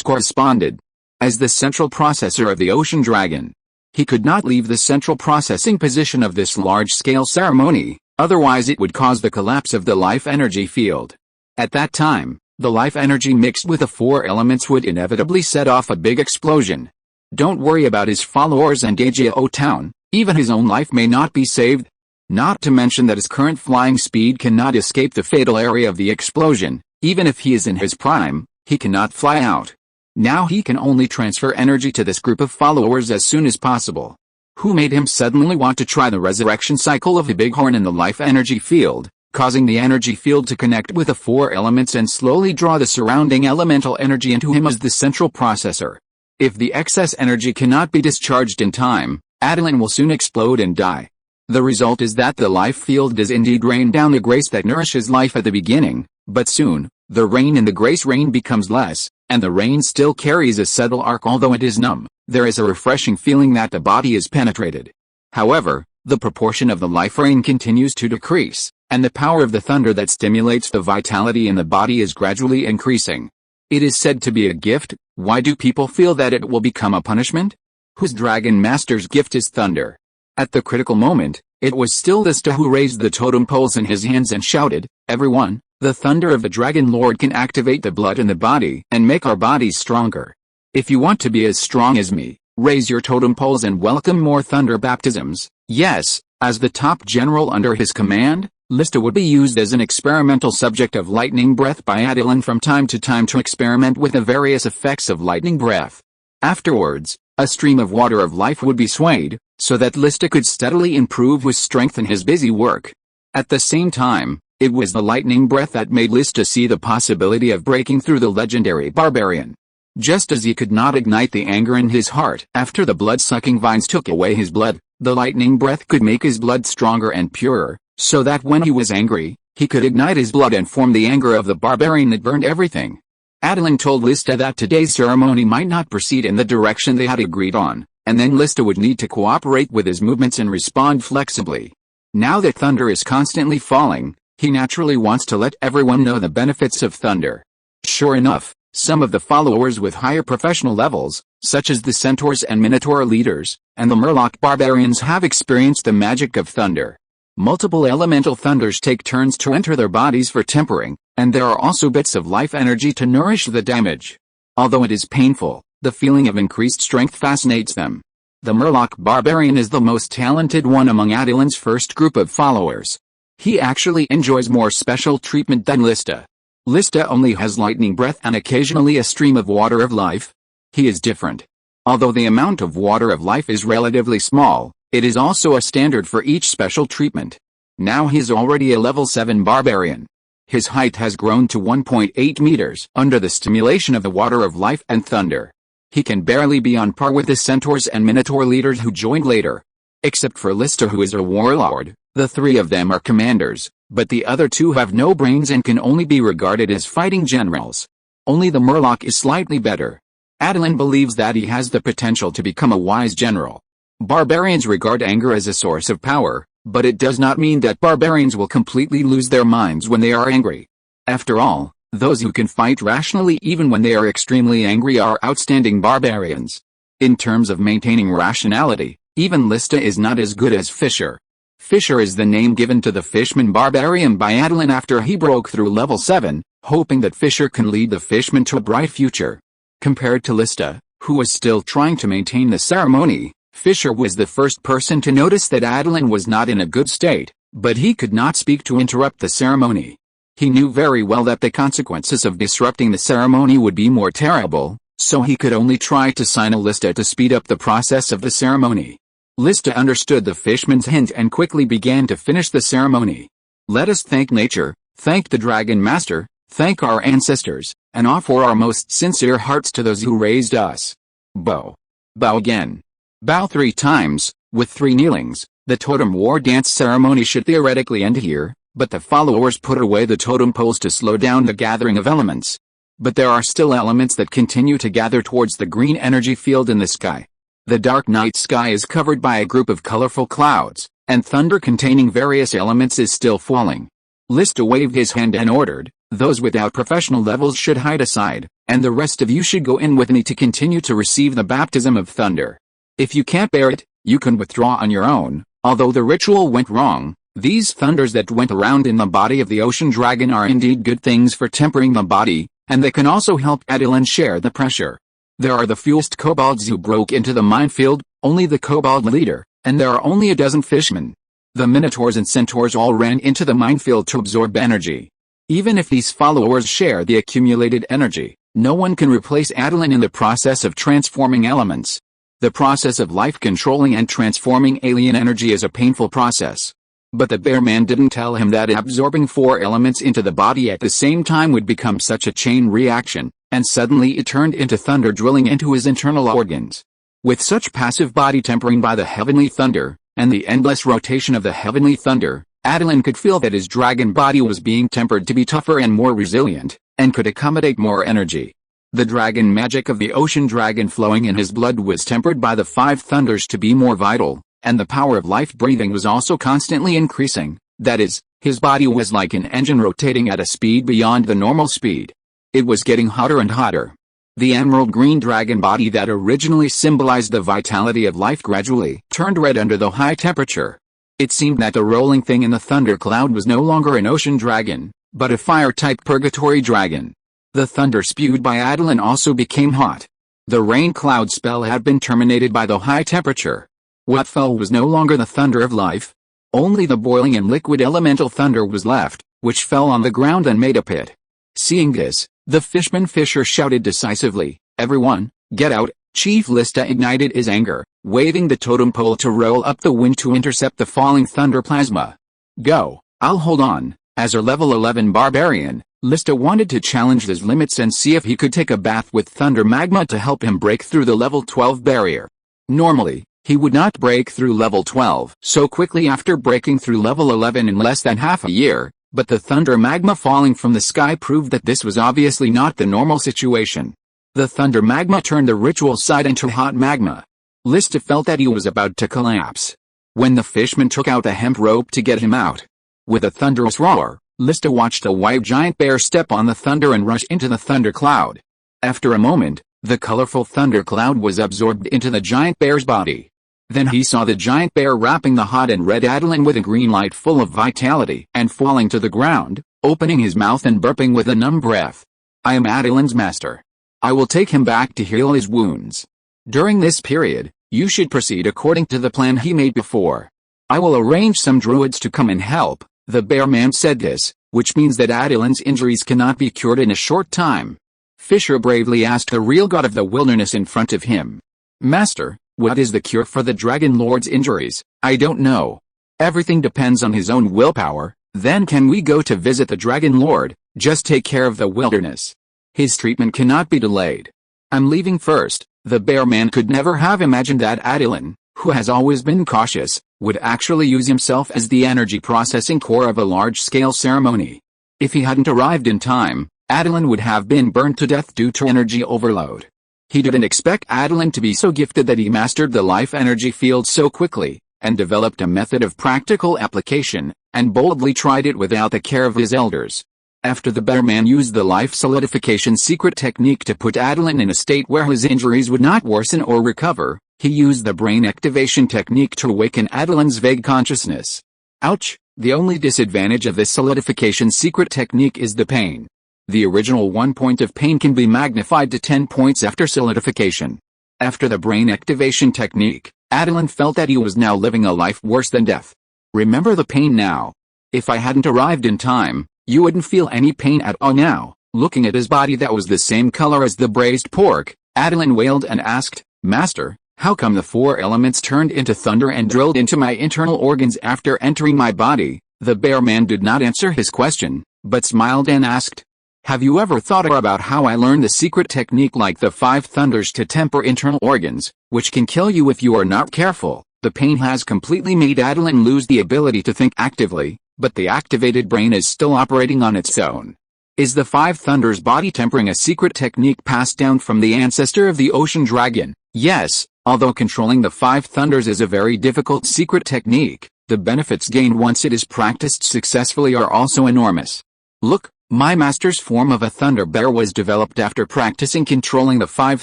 corresponded. As the central processor of the ocean dragon, he could not leave the central processing position of this large-scale ceremony, otherwise it would cause the collapse of the life energy field. At that time, the life energy mixed with the 4 elements would inevitably set off a big explosion. Don't worry about his followers and Dajao town, even his own life may not be saved. Not to mention that his current flying speed cannot escape the fatal area of the explosion. Even if he is in his prime, he cannot fly out. Now he can only transfer energy to this group of followers as soon as possible. Who made him suddenly want to try the resurrection cycle of the bighorn in the life energy field, causing the energy field to connect with the 4 elements and slowly draw the surrounding elemental energy into him as the central processor. If the excess energy cannot be discharged in time, Attilan will soon explode and die. The result is that the life field does indeed rain down the grace that nourishes life at the beginning, but soon, the rain in the grace rain becomes less, and the rain still carries a subtle arc. Although it is numb, there is a refreshing feeling that the body is penetrated. However, the proportion of the life rain continues to decrease, and the power of the thunder that stimulates the vitality in the body is gradually increasing. It is said to be a gift. Why do people feel that it will become a punishment? Whose dragon master's gift is thunder? At the critical moment, it was still Lista who raised the totem poles in his hands and shouted, "Everyone, the thunder of the Dragon Lord can activate the blood in the body and make our bodies stronger. If you want to be as strong as me, raise your totem poles and welcome more thunder baptisms." Yes, as the top general under his command, Lista would be used as an experimental subject of lightning breath by Attilan from time to time to experiment with the various effects of lightning breath. Afterwards, a stream of water of life would be swayed, so that Lista could steadily improve with strength in his busy work. At the same time, it was the lightning breath that made Lista see the possibility of breaking through the legendary barbarian. Just as he could not ignite the anger in his heart after the blood-sucking vines took away his blood, the lightning breath could make his blood stronger and purer, so that when he was angry, he could ignite his blood and form the anger of the barbarian that burned everything. Attilan told Lista that today's ceremony might not proceed in the direction they had agreed on, and then Lista would need to cooperate with his movements and respond flexibly. Now that thunder is constantly falling, he naturally wants to let everyone know the benefits of thunder. Sure enough, some of the followers with higher professional levels, such as the centaurs and minotaur leaders, and the murloc barbarians have experienced the magic of thunder. Multiple elemental thunders take turns to enter their bodies for tempering, and there are also bits of life energy to nourish the damage. Although it is painful, the feeling of increased strength fascinates them. The murloc barbarian is the most talented one among Attilan's first group of followers. He actually enjoys more special treatment than Lista. Lista only has lightning breath and occasionally a stream of water of life. He is different. Although the amount of water of life is relatively small, it is also a standard for each special treatment. Now he is already a level 7 barbarian. His height has grown to 1.8 meters under the stimulation of the water of life and thunder. He can barely be on par with the centaurs and minotaur leaders who joined later. Except for Lista, who is a warlord, the 3 of them are commanders, but the other 2 have no brains and can only be regarded as fighting generals. Only the murloc is slightly better. Attilan believes that he has the potential to become a wise general. Barbarians regard anger as a source of power, but it does not mean that barbarians will completely lose their minds when they are angry. After all, those who can fight rationally even when they are extremely angry are outstanding barbarians. In terms of maintaining rationality, even Lista is not as good as Fisher. Fisher is the name given to the Fishman barbarian by Attilan after he broke through level 7, hoping that Fisher can lead the Fishmen to a bright future. Compared to Lista, who was still trying to maintain the ceremony, Fisher was the first person to notice that Attilan was not in a good state, but he could not speak to interrupt the ceremony. He knew very well that the consequences of disrupting the ceremony would be more terrible, so he could only try to sign a Lista to speed up the process of the ceremony. Lista understood the Fishman's hint and quickly began to finish the ceremony. Let us thank nature, thank the Dragon Master, thank our ancestors, and offer our most sincere hearts to those who raised us. Bow. Bow again. Bow 3 times, with 3 kneelings. The totem war dance ceremony should theoretically end here, but the followers put away the totem poles to slow down the gathering of elements. But there are still elements that continue to gather towards the green energy field in the sky. The dark night sky is covered by a group of colorful clouds, and thunder containing various elements is still falling. Lista waved his hand and ordered, "Those without professional levels should hide aside, and the rest of you should go in with me to continue to receive the baptism of thunder. If you can't bear it, you can withdraw on your own." Although the ritual went wrong, these thunders that went around in the body of the ocean dragon are indeed good things for tempering the body, and they can also help Attilan share the pressure. There are the fewest kobolds who broke into the minefield, only the kobold leader, and there are only a dozen fishmen. The minotaurs and centaurs all ran into the minefield to absorb energy. Even if these followers share the accumulated energy, no one can replace Attilan in the process of transforming elements. The process of life controlling and transforming alien energy is a painful process. But the bear man didn't tell him that absorbing 4 elements into the body at the same time would become such a chain reaction, and suddenly it turned into thunder drilling into his internal organs. With such passive body tempering by the heavenly thunder, and the endless rotation of the heavenly thunder, Attilan could feel that his dragon body was being tempered to be tougher and more resilient, and could accommodate more energy. The dragon magic of the ocean dragon flowing in his blood was tempered by the 5 thunders to be more vital, and the power of life breathing was also constantly increasing. That is, his body was like an engine rotating at a speed beyond the normal speed. It was getting hotter and hotter. The emerald green dragon body that originally symbolized the vitality of life gradually turned red under the high temperature. It seemed that the rolling thing in the thunder cloud was no longer an ocean dragon, but a fire-type purgatory dragon. The thunder spewed by Attilan also became hot. The rain cloud spell had been terminated by the high temperature. What fell was no longer the thunder of life. Only the boiling and liquid elemental thunder was left, which fell on the ground and made a pit. Seeing this, the Fishman Fisher shouted decisively, "Everyone, get out!" Chief Lista ignited his anger, waving the totem pole to roll up the wind to intercept the falling thunder plasma. "Go, I'll hold on." As a level 11 barbarian, Lista wanted to challenge his limits and see if he could take a bath with thunder magma to help him break through the level 12 barrier. Normally, he would not break through level 12 so quickly after breaking through level 11 in less than half a year, but the thunder magma falling from the sky proved that this was obviously not the normal situation. The thunder magma turned the ritual side into hot magma. Lista felt that he was about to collapse. When the Fishman took out the hemp rope to get him out. With a thunderous roar, Lista watched a white giant bear step on the thunder and rush into the thunder cloud. After a moment, the colorful thunder cloud was absorbed into the giant bear's body. Then he saw the giant bear wrapping the hot and red Attilan with a green light full of vitality and falling to the ground, opening his mouth and burping with a numb breath. "I am Attilan's master. I will take him back to heal his wounds. During this period, you should proceed according to the plan he made before. I will arrange some druids to come and help." The bear man said this, which means that Attilan's injuries cannot be cured in a short time. Fisher bravely asked the real god of the wilderness in front of him. "Master, what is the cure for the Dragon Lord's injuries?" "I don't know. Everything depends on his own willpower." "Then can we go to visit the Dragon Lord? Just take care of the wilderness. His treatment cannot be delayed." "I'm leaving first." The bear man could never have imagined that Attilan, who has always been cautious, would actually use himself as the energy processing core of a large-scale ceremony. If he hadn't arrived in time, Attilan would have been burned to death due to energy overload. He didn't expect Attilan to be so gifted that he mastered the life energy field so quickly, and developed a method of practical application, and boldly tried it without the care of his elders. After the bear man used the life solidification secret technique to put Attilan in a state where his injuries would not worsen or recover, he used the brain activation technique to awaken Attilan's vague consciousness. Ouch! The only disadvantage of this solidification secret technique is the pain. The original 1 point of pain can be magnified to 10 points after solidification. After the brain activation technique, Attilan felt that he was now living a life worse than death. Remember the pain now. If I hadn't arrived in time, you wouldn't feel any pain at all now. Looking at his body that was the same color as the braised pork, Attilan wailed and asked, Master, how come the 4 elements turned into thunder and drilled into my internal organs after entering my body? The bear man did not answer his question, but smiled and asked, have you ever thought about how I learned the secret technique like the 5 thunders to temper internal organs, which can kill you if you are not careful? The pain has completely made Attilan lose the ability to think actively, but the activated brain is still operating on its own. Is the 5 thunders body tempering a secret technique passed down from the ancestor of the ocean dragon? Yes, although controlling the 5 thunders is a very difficult secret technique, the benefits gained once it is practiced successfully are also enormous. Look, my master's form of a thunder bear was developed after practicing controlling the 5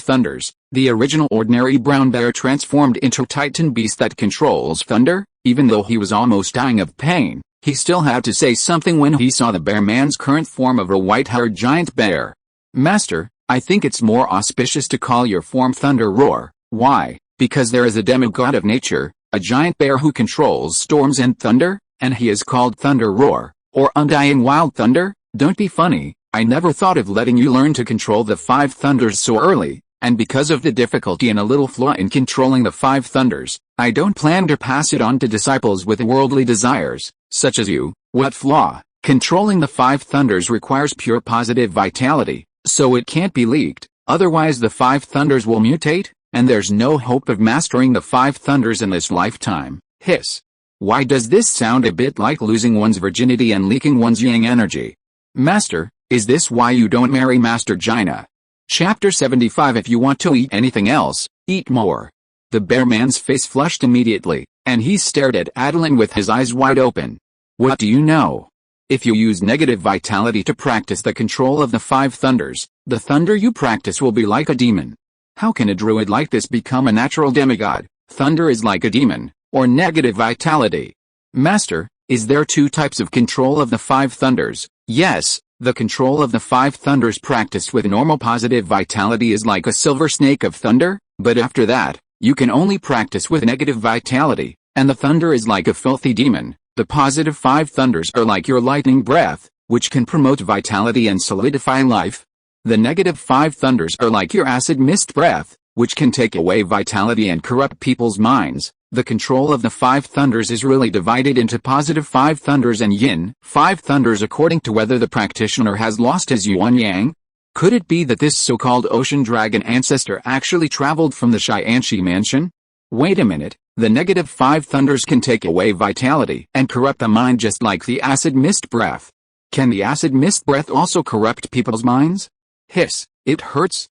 thunders. The original ordinary brown bear transformed into a titan beast that controls thunder. Even though he was almost dying of pain, he still had to say something when he saw the bear man's current form of a white-haired giant bear. Master, I think it's more auspicious to call your form Thunder Roar. Why? Because there is a demigod of nature, a giant bear who controls storms and thunder, and he is called Thunder Roar, or Undying Wild Thunder. Don't be funny, I never thought of letting you learn to control the 5 thunders so early, and because of the difficulty and a little flaw in controlling the 5 thunders, I don't plan to pass it on to disciples with worldly desires, such as you. What flaw? Controlling the 5 thunders requires pure positive vitality, so it can't be leaked, otherwise the 5 thunders will mutate, and there's no hope of mastering the 5 thunders in this lifetime. Hiss. Why does this sound a bit like losing one's virginity and leaking one's yang energy? Master, is this why you don't marry Master Jaina? Chapter 75. If you want to eat anything else, eat more. The bear man's face flushed immediately, and he stared at Attilan with his eyes wide open. What do you know? If you use negative vitality to practice the control of the 5 thunders, the thunder you practice will be like a demon. How can a druid like this become a natural demigod? Thunder is like a demon, or negative vitality. Master, is there 2 types of control of the 5 thunders? Yes, the control of the 5 thunders practiced with normal positive vitality is like a silver snake of thunder, but after that, you can only practice with negative vitality, and the thunder is like a filthy demon. The positive 5 thunders are like your lightning breath, which can promote vitality and solidify life. The negative 5 thunders are like your acid mist breath, which can take away vitality and corrupt people's minds. The control of the 5 thunders is really divided into positive 5 thunders and yin 5 thunders according to whether the practitioner has lost his yuan-yang. Could it be that this so-called ocean dragon ancestor actually traveled from the Xianxi mansion? Wait a minute, the negative 5 thunders can take away vitality and corrupt the mind just like the acid mist breath. Can the acid mist breath also corrupt people's minds? Hiss, it hurts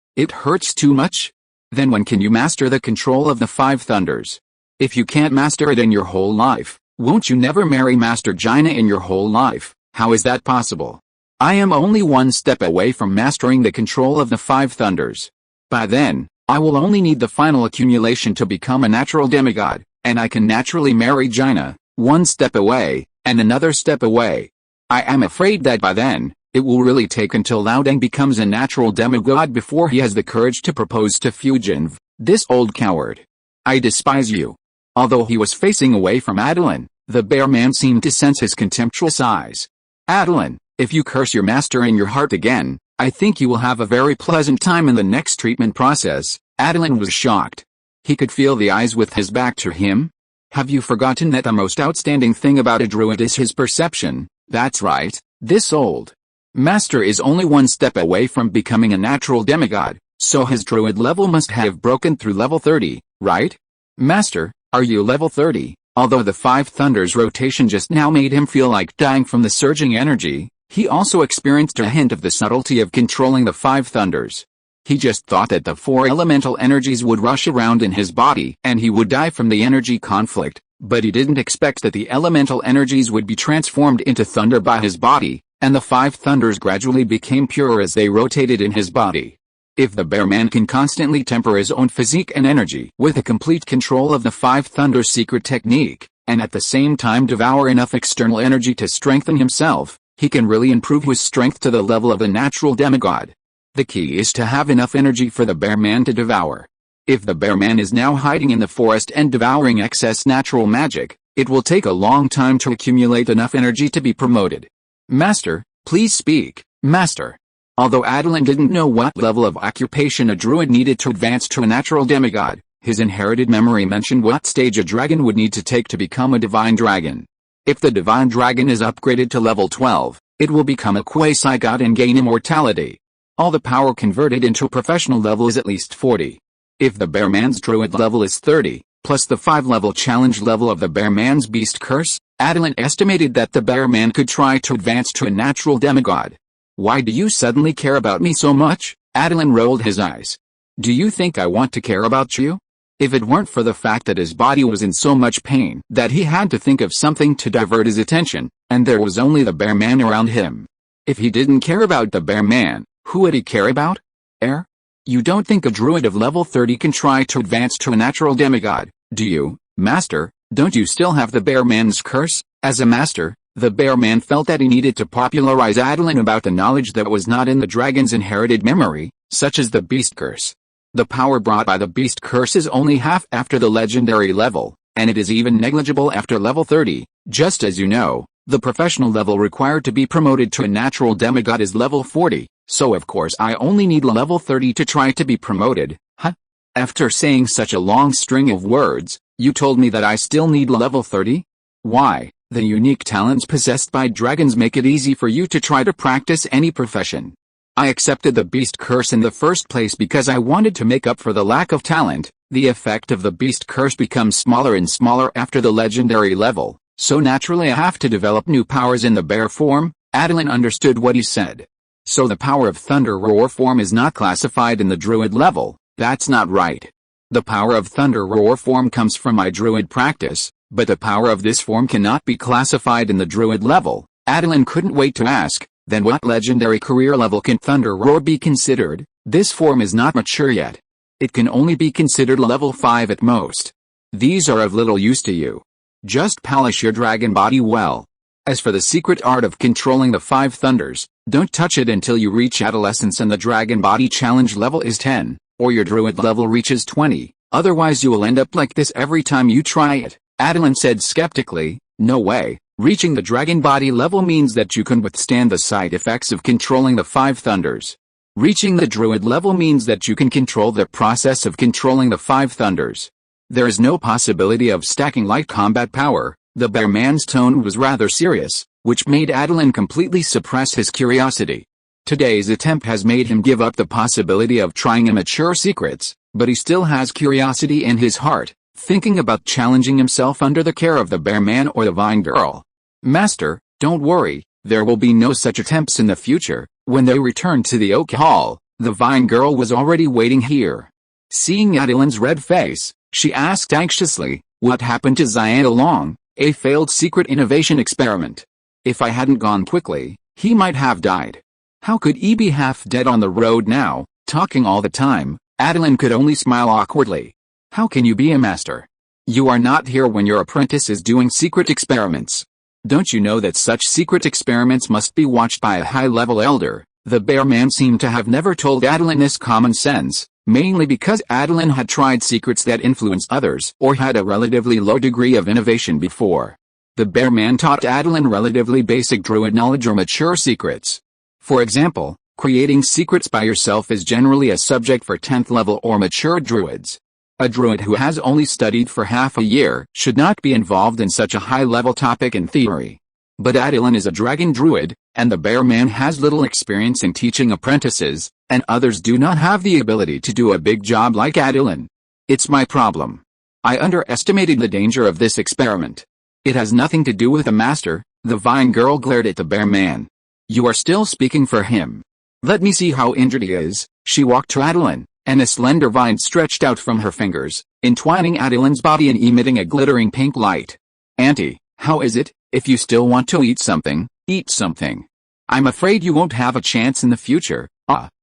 too much? Then when can you master the control of the 5 thunders? If you can't master it in your whole life, won't you never marry Master Jaina in your whole life? How is that possible? I am only 1 step away from mastering the control of the 5 thunders. By then, I will only need the final accumulation to become a natural demigod, and I can naturally marry Jaina, 1 step away, and another step away. I am afraid that by then, it will really take until Laodang becomes a natural demigod before he has the courage to propose to Fujinv, this old coward. I despise you. Although he was facing away from Attilan, the bear man seemed to sense his contemptuous eyes. Attilan, if you curse your master in your heart again, I think you will have a very pleasant time in the next treatment process. Attilan was shocked. He could feel the eyes with his back to him. Have you forgotten that the most outstanding thing about a druid is his perception? That's right, this old master is only 1 step away from becoming a natural demigod, so his druid level must have broken through level 30, right? Master, are you level 30? Although the 5 thunders rotation just now made him feel like dying from the surging energy, he also experienced a hint of the subtlety of controlling the 5 thunders. He just thought that the 4 elemental energies would rush around in his body and he would die from the energy conflict, but he didn't expect that the elemental energies would be transformed into thunder by his body, and the 5 thunders gradually became purer as they rotated in his body. If the bear man can constantly temper his own physique and energy with a complete control of the 5 thunders secret technique, and at the same time devour enough external energy to strengthen himself, he can really improve his strength to the level of a natural demigod. The key is to have enough energy for the bear man to devour. If the bear man is now hiding in the forest and devouring excess natural magic, it will take a long time to accumulate enough energy to be promoted. Master, please speak, Master. Although Attilan didn't know what level of occupation a druid needed to advance to a natural demigod, his inherited memory mentioned what stage a dragon would need to take to become a divine dragon. If the divine dragon is upgraded to level 12, it will become a quasi-god and gain immortality. All the power converted into a professional level is at least 40. If the bear man's druid level is 30, plus the 5-level challenge level of the bear man's beast curse, Attilan estimated that the bear man could try to advance to a natural demigod. Why do you suddenly care about me so much? Attilan rolled his eyes. Do you think I want to care about you? If it weren't for the fact that his body was in so much pain that he had to think of something to divert his attention, and there was only the bear man around him. If he didn't care about the bear man, who would he care about? Air? You don't think a druid of level 30 can try to advance to a natural demigod, do you, Master? Don't you still have the bear man's curse? As a master, the bear man felt that he needed to popularize Attilan about the knowledge that was not in the dragon's inherited memory, such as the beast curse. The power brought by the beast curse is only half after the legendary level, and it is even negligible after level 30. Just as you know, the professional level required to be promoted to a natural demigod is level 40, so of course I only need level 30 to try to be promoted, huh? After saying such a long string of words, you told me that I still need level 30? Why? The unique talents possessed by dragons make it easy for you to try to practice any profession. I accepted the beast curse in the first place because I wanted to make up for the lack of talent. The effect of the beast curse becomes smaller and smaller after the legendary level, so naturally I have to develop new powers in the bear form. Attilan understood what he said. So the power of thunder roar form is not classified in the druid level. That's not right. The power of thunder roar form comes from my druid practice, but the power of this form cannot be classified in the druid level. Attilan couldn't wait to ask, then what legendary career level can thunder roar be considered? This form is not mature yet. It can only be considered level 5 at most. These are of little use to you. Just polish your dragon body well. As for the secret art of controlling the 5 thunders, don't touch it until you reach adolescence and the dragon body challenge level is 10, or your druid level reaches 20, otherwise you will end up like this every time you try it. Attilan said skeptically, no way, reaching the dragon body level means that you can withstand the side effects of controlling the 5 thunders. Reaching the druid level means that you can control the process of controlling the 5 thunders. There is no possibility of stacking light combat power. The bear man's tone was rather serious, which made Attilan completely suppress his curiosity. Today's attempt has made him give up the possibility of trying immature secrets, but he still has curiosity in his heart, thinking about challenging himself under the care of the bear man or the vine girl. Master, don't worry, there will be no such attempts in the future. When they returned to the oak hall, the vine girl was already waiting here. Seeing Attilan's red face, she asked anxiously, what happened to Attilan, a failed secret innovation experiment? If I hadn't gone quickly, he might have died. How could he be half dead on the road now, talking all the time? Attilan could only smile awkwardly. How can you be a master? You are not here when your apprentice is doing secret experiments. Don't you know that such secret experiments must be watched by a high-level elder? The bear man seemed to have never told Attilan this common sense, mainly because Attilan had tried secrets that influenced others or had a relatively low degree of innovation before. The bear man taught Attilan relatively basic druid knowledge or mature secrets. For example, creating secrets by yourself is generally a subject for 10th level or mature druids. A druid who has only studied for half a year should not be involved in such a high-level topic in theory. But Attilan is a dragon druid, and the bear man has little experience in teaching apprentices, and others do not have the ability to do a big job like Attilan. It's my problem. I underestimated the danger of this experiment. It has nothing to do with the master. The vine girl glared at the bear man. You are still speaking for him. Let me see how injured he is. She walked to Attilan, and a slender vine stretched out from her fingers, entwining Attilan's body and emitting a glittering pink light. Auntie, how is it? If you still want to eat something, eat something. I'm afraid you won't have a chance in the future.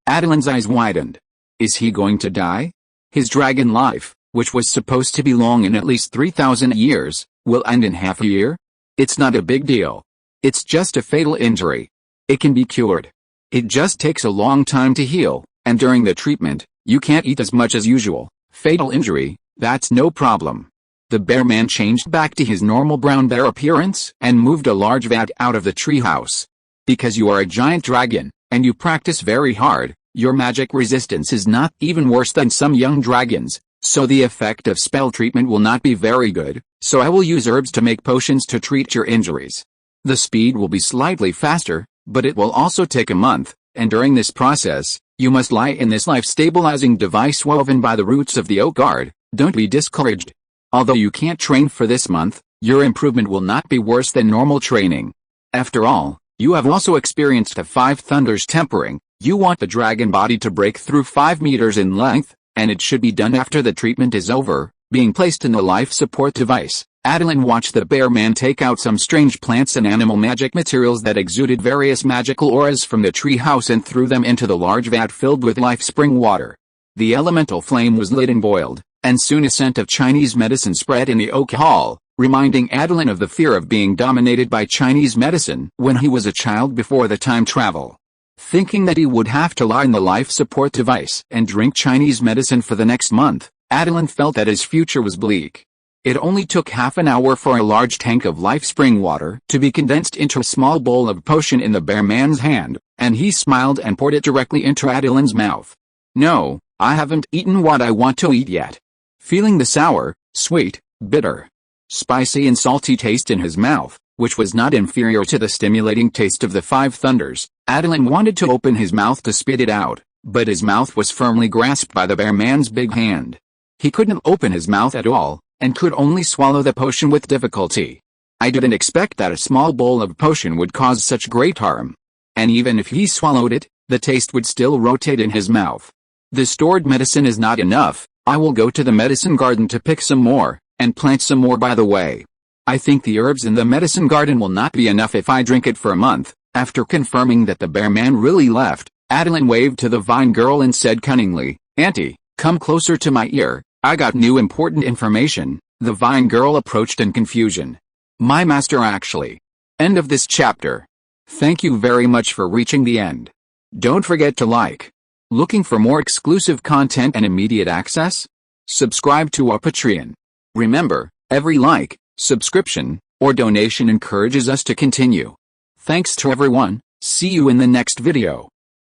Attilan's eyes widened. Is he going to die? His dragon life, which was supposed to be long in at least 3,000 years, will end in half a year? It's not a big deal. It's just a fatal injury. It can be cured. It just takes a long time to heal, and during the treatment, you can't eat as much as usual. Fatal injury, that's no problem. The bear man changed back to his normal brown bear appearance and moved a large vat out of the treehouse. Because you are a giant dragon, and you practice very hard, your magic resistance is not even worse than some young dragons, so the effect of spell treatment will not be very good, so I will use herbs to make potions to treat your injuries. The speed will be slightly faster, but it will also take a month, and during this process, you must lie in this life-stabilizing device woven by the roots of the oak guard. Don't be discouraged. Although you can't train for this month, your improvement will not be worse than normal training. After all, you have also experienced a 5 thunders tempering. You want the dragon body to break through 5 meters in length, and it should be done after the treatment is over, being placed in the life support device. Attilan watched the bear man take out some strange plants and animal magic materials that exuded various magical auras from the treehouse and threw them into the large vat filled with life spring water. The elemental flame was lit and boiled, and soon a scent of Chinese medicine spread in the oak hall, reminding Attilan of the fear of being dominated by Chinese medicine when he was a child before the time travel. Thinking that he would have to lie in the life support device and drink Chinese medicine for the next month, Attilan felt that his future was bleak. It only took half an hour for a large tank of life spring water to be condensed into a small bowl of potion in the bear man's hand, and he smiled and poured it directly into Attilan's mouth. No, I haven't eaten what I want to eat yet. Feeling the sour, sweet, bitter, spicy and salty taste in his mouth, which was not inferior to the stimulating taste of the 5 thunders, Attilan wanted to open his mouth to spit it out, but his mouth was firmly grasped by the bear man's big hand. He couldn't open his mouth at all, and could only swallow the potion with difficulty. I didn't expect that a small bowl of potion would cause such great harm. And even if he swallowed it, the taste would still rotate in his mouth. The stored medicine is not enough. I will go to the medicine garden to pick some more, and plant some more by the way. I think the herbs in the medicine garden will not be enough if I drink it for a month. After confirming that the bear man really left, Attilan waved to the vine girl and said cunningly, "Auntie, come closer to my ear. I got new important information." The vine girl approached in confusion. My master actually. End of this chapter. Thank you very much for reaching the end. Don't forget to like. Looking for more exclusive content and immediate access? Subscribe to our Patreon. Remember, every like, subscription, or donation encourages us to continue. Thanks to everyone. See you in the next video.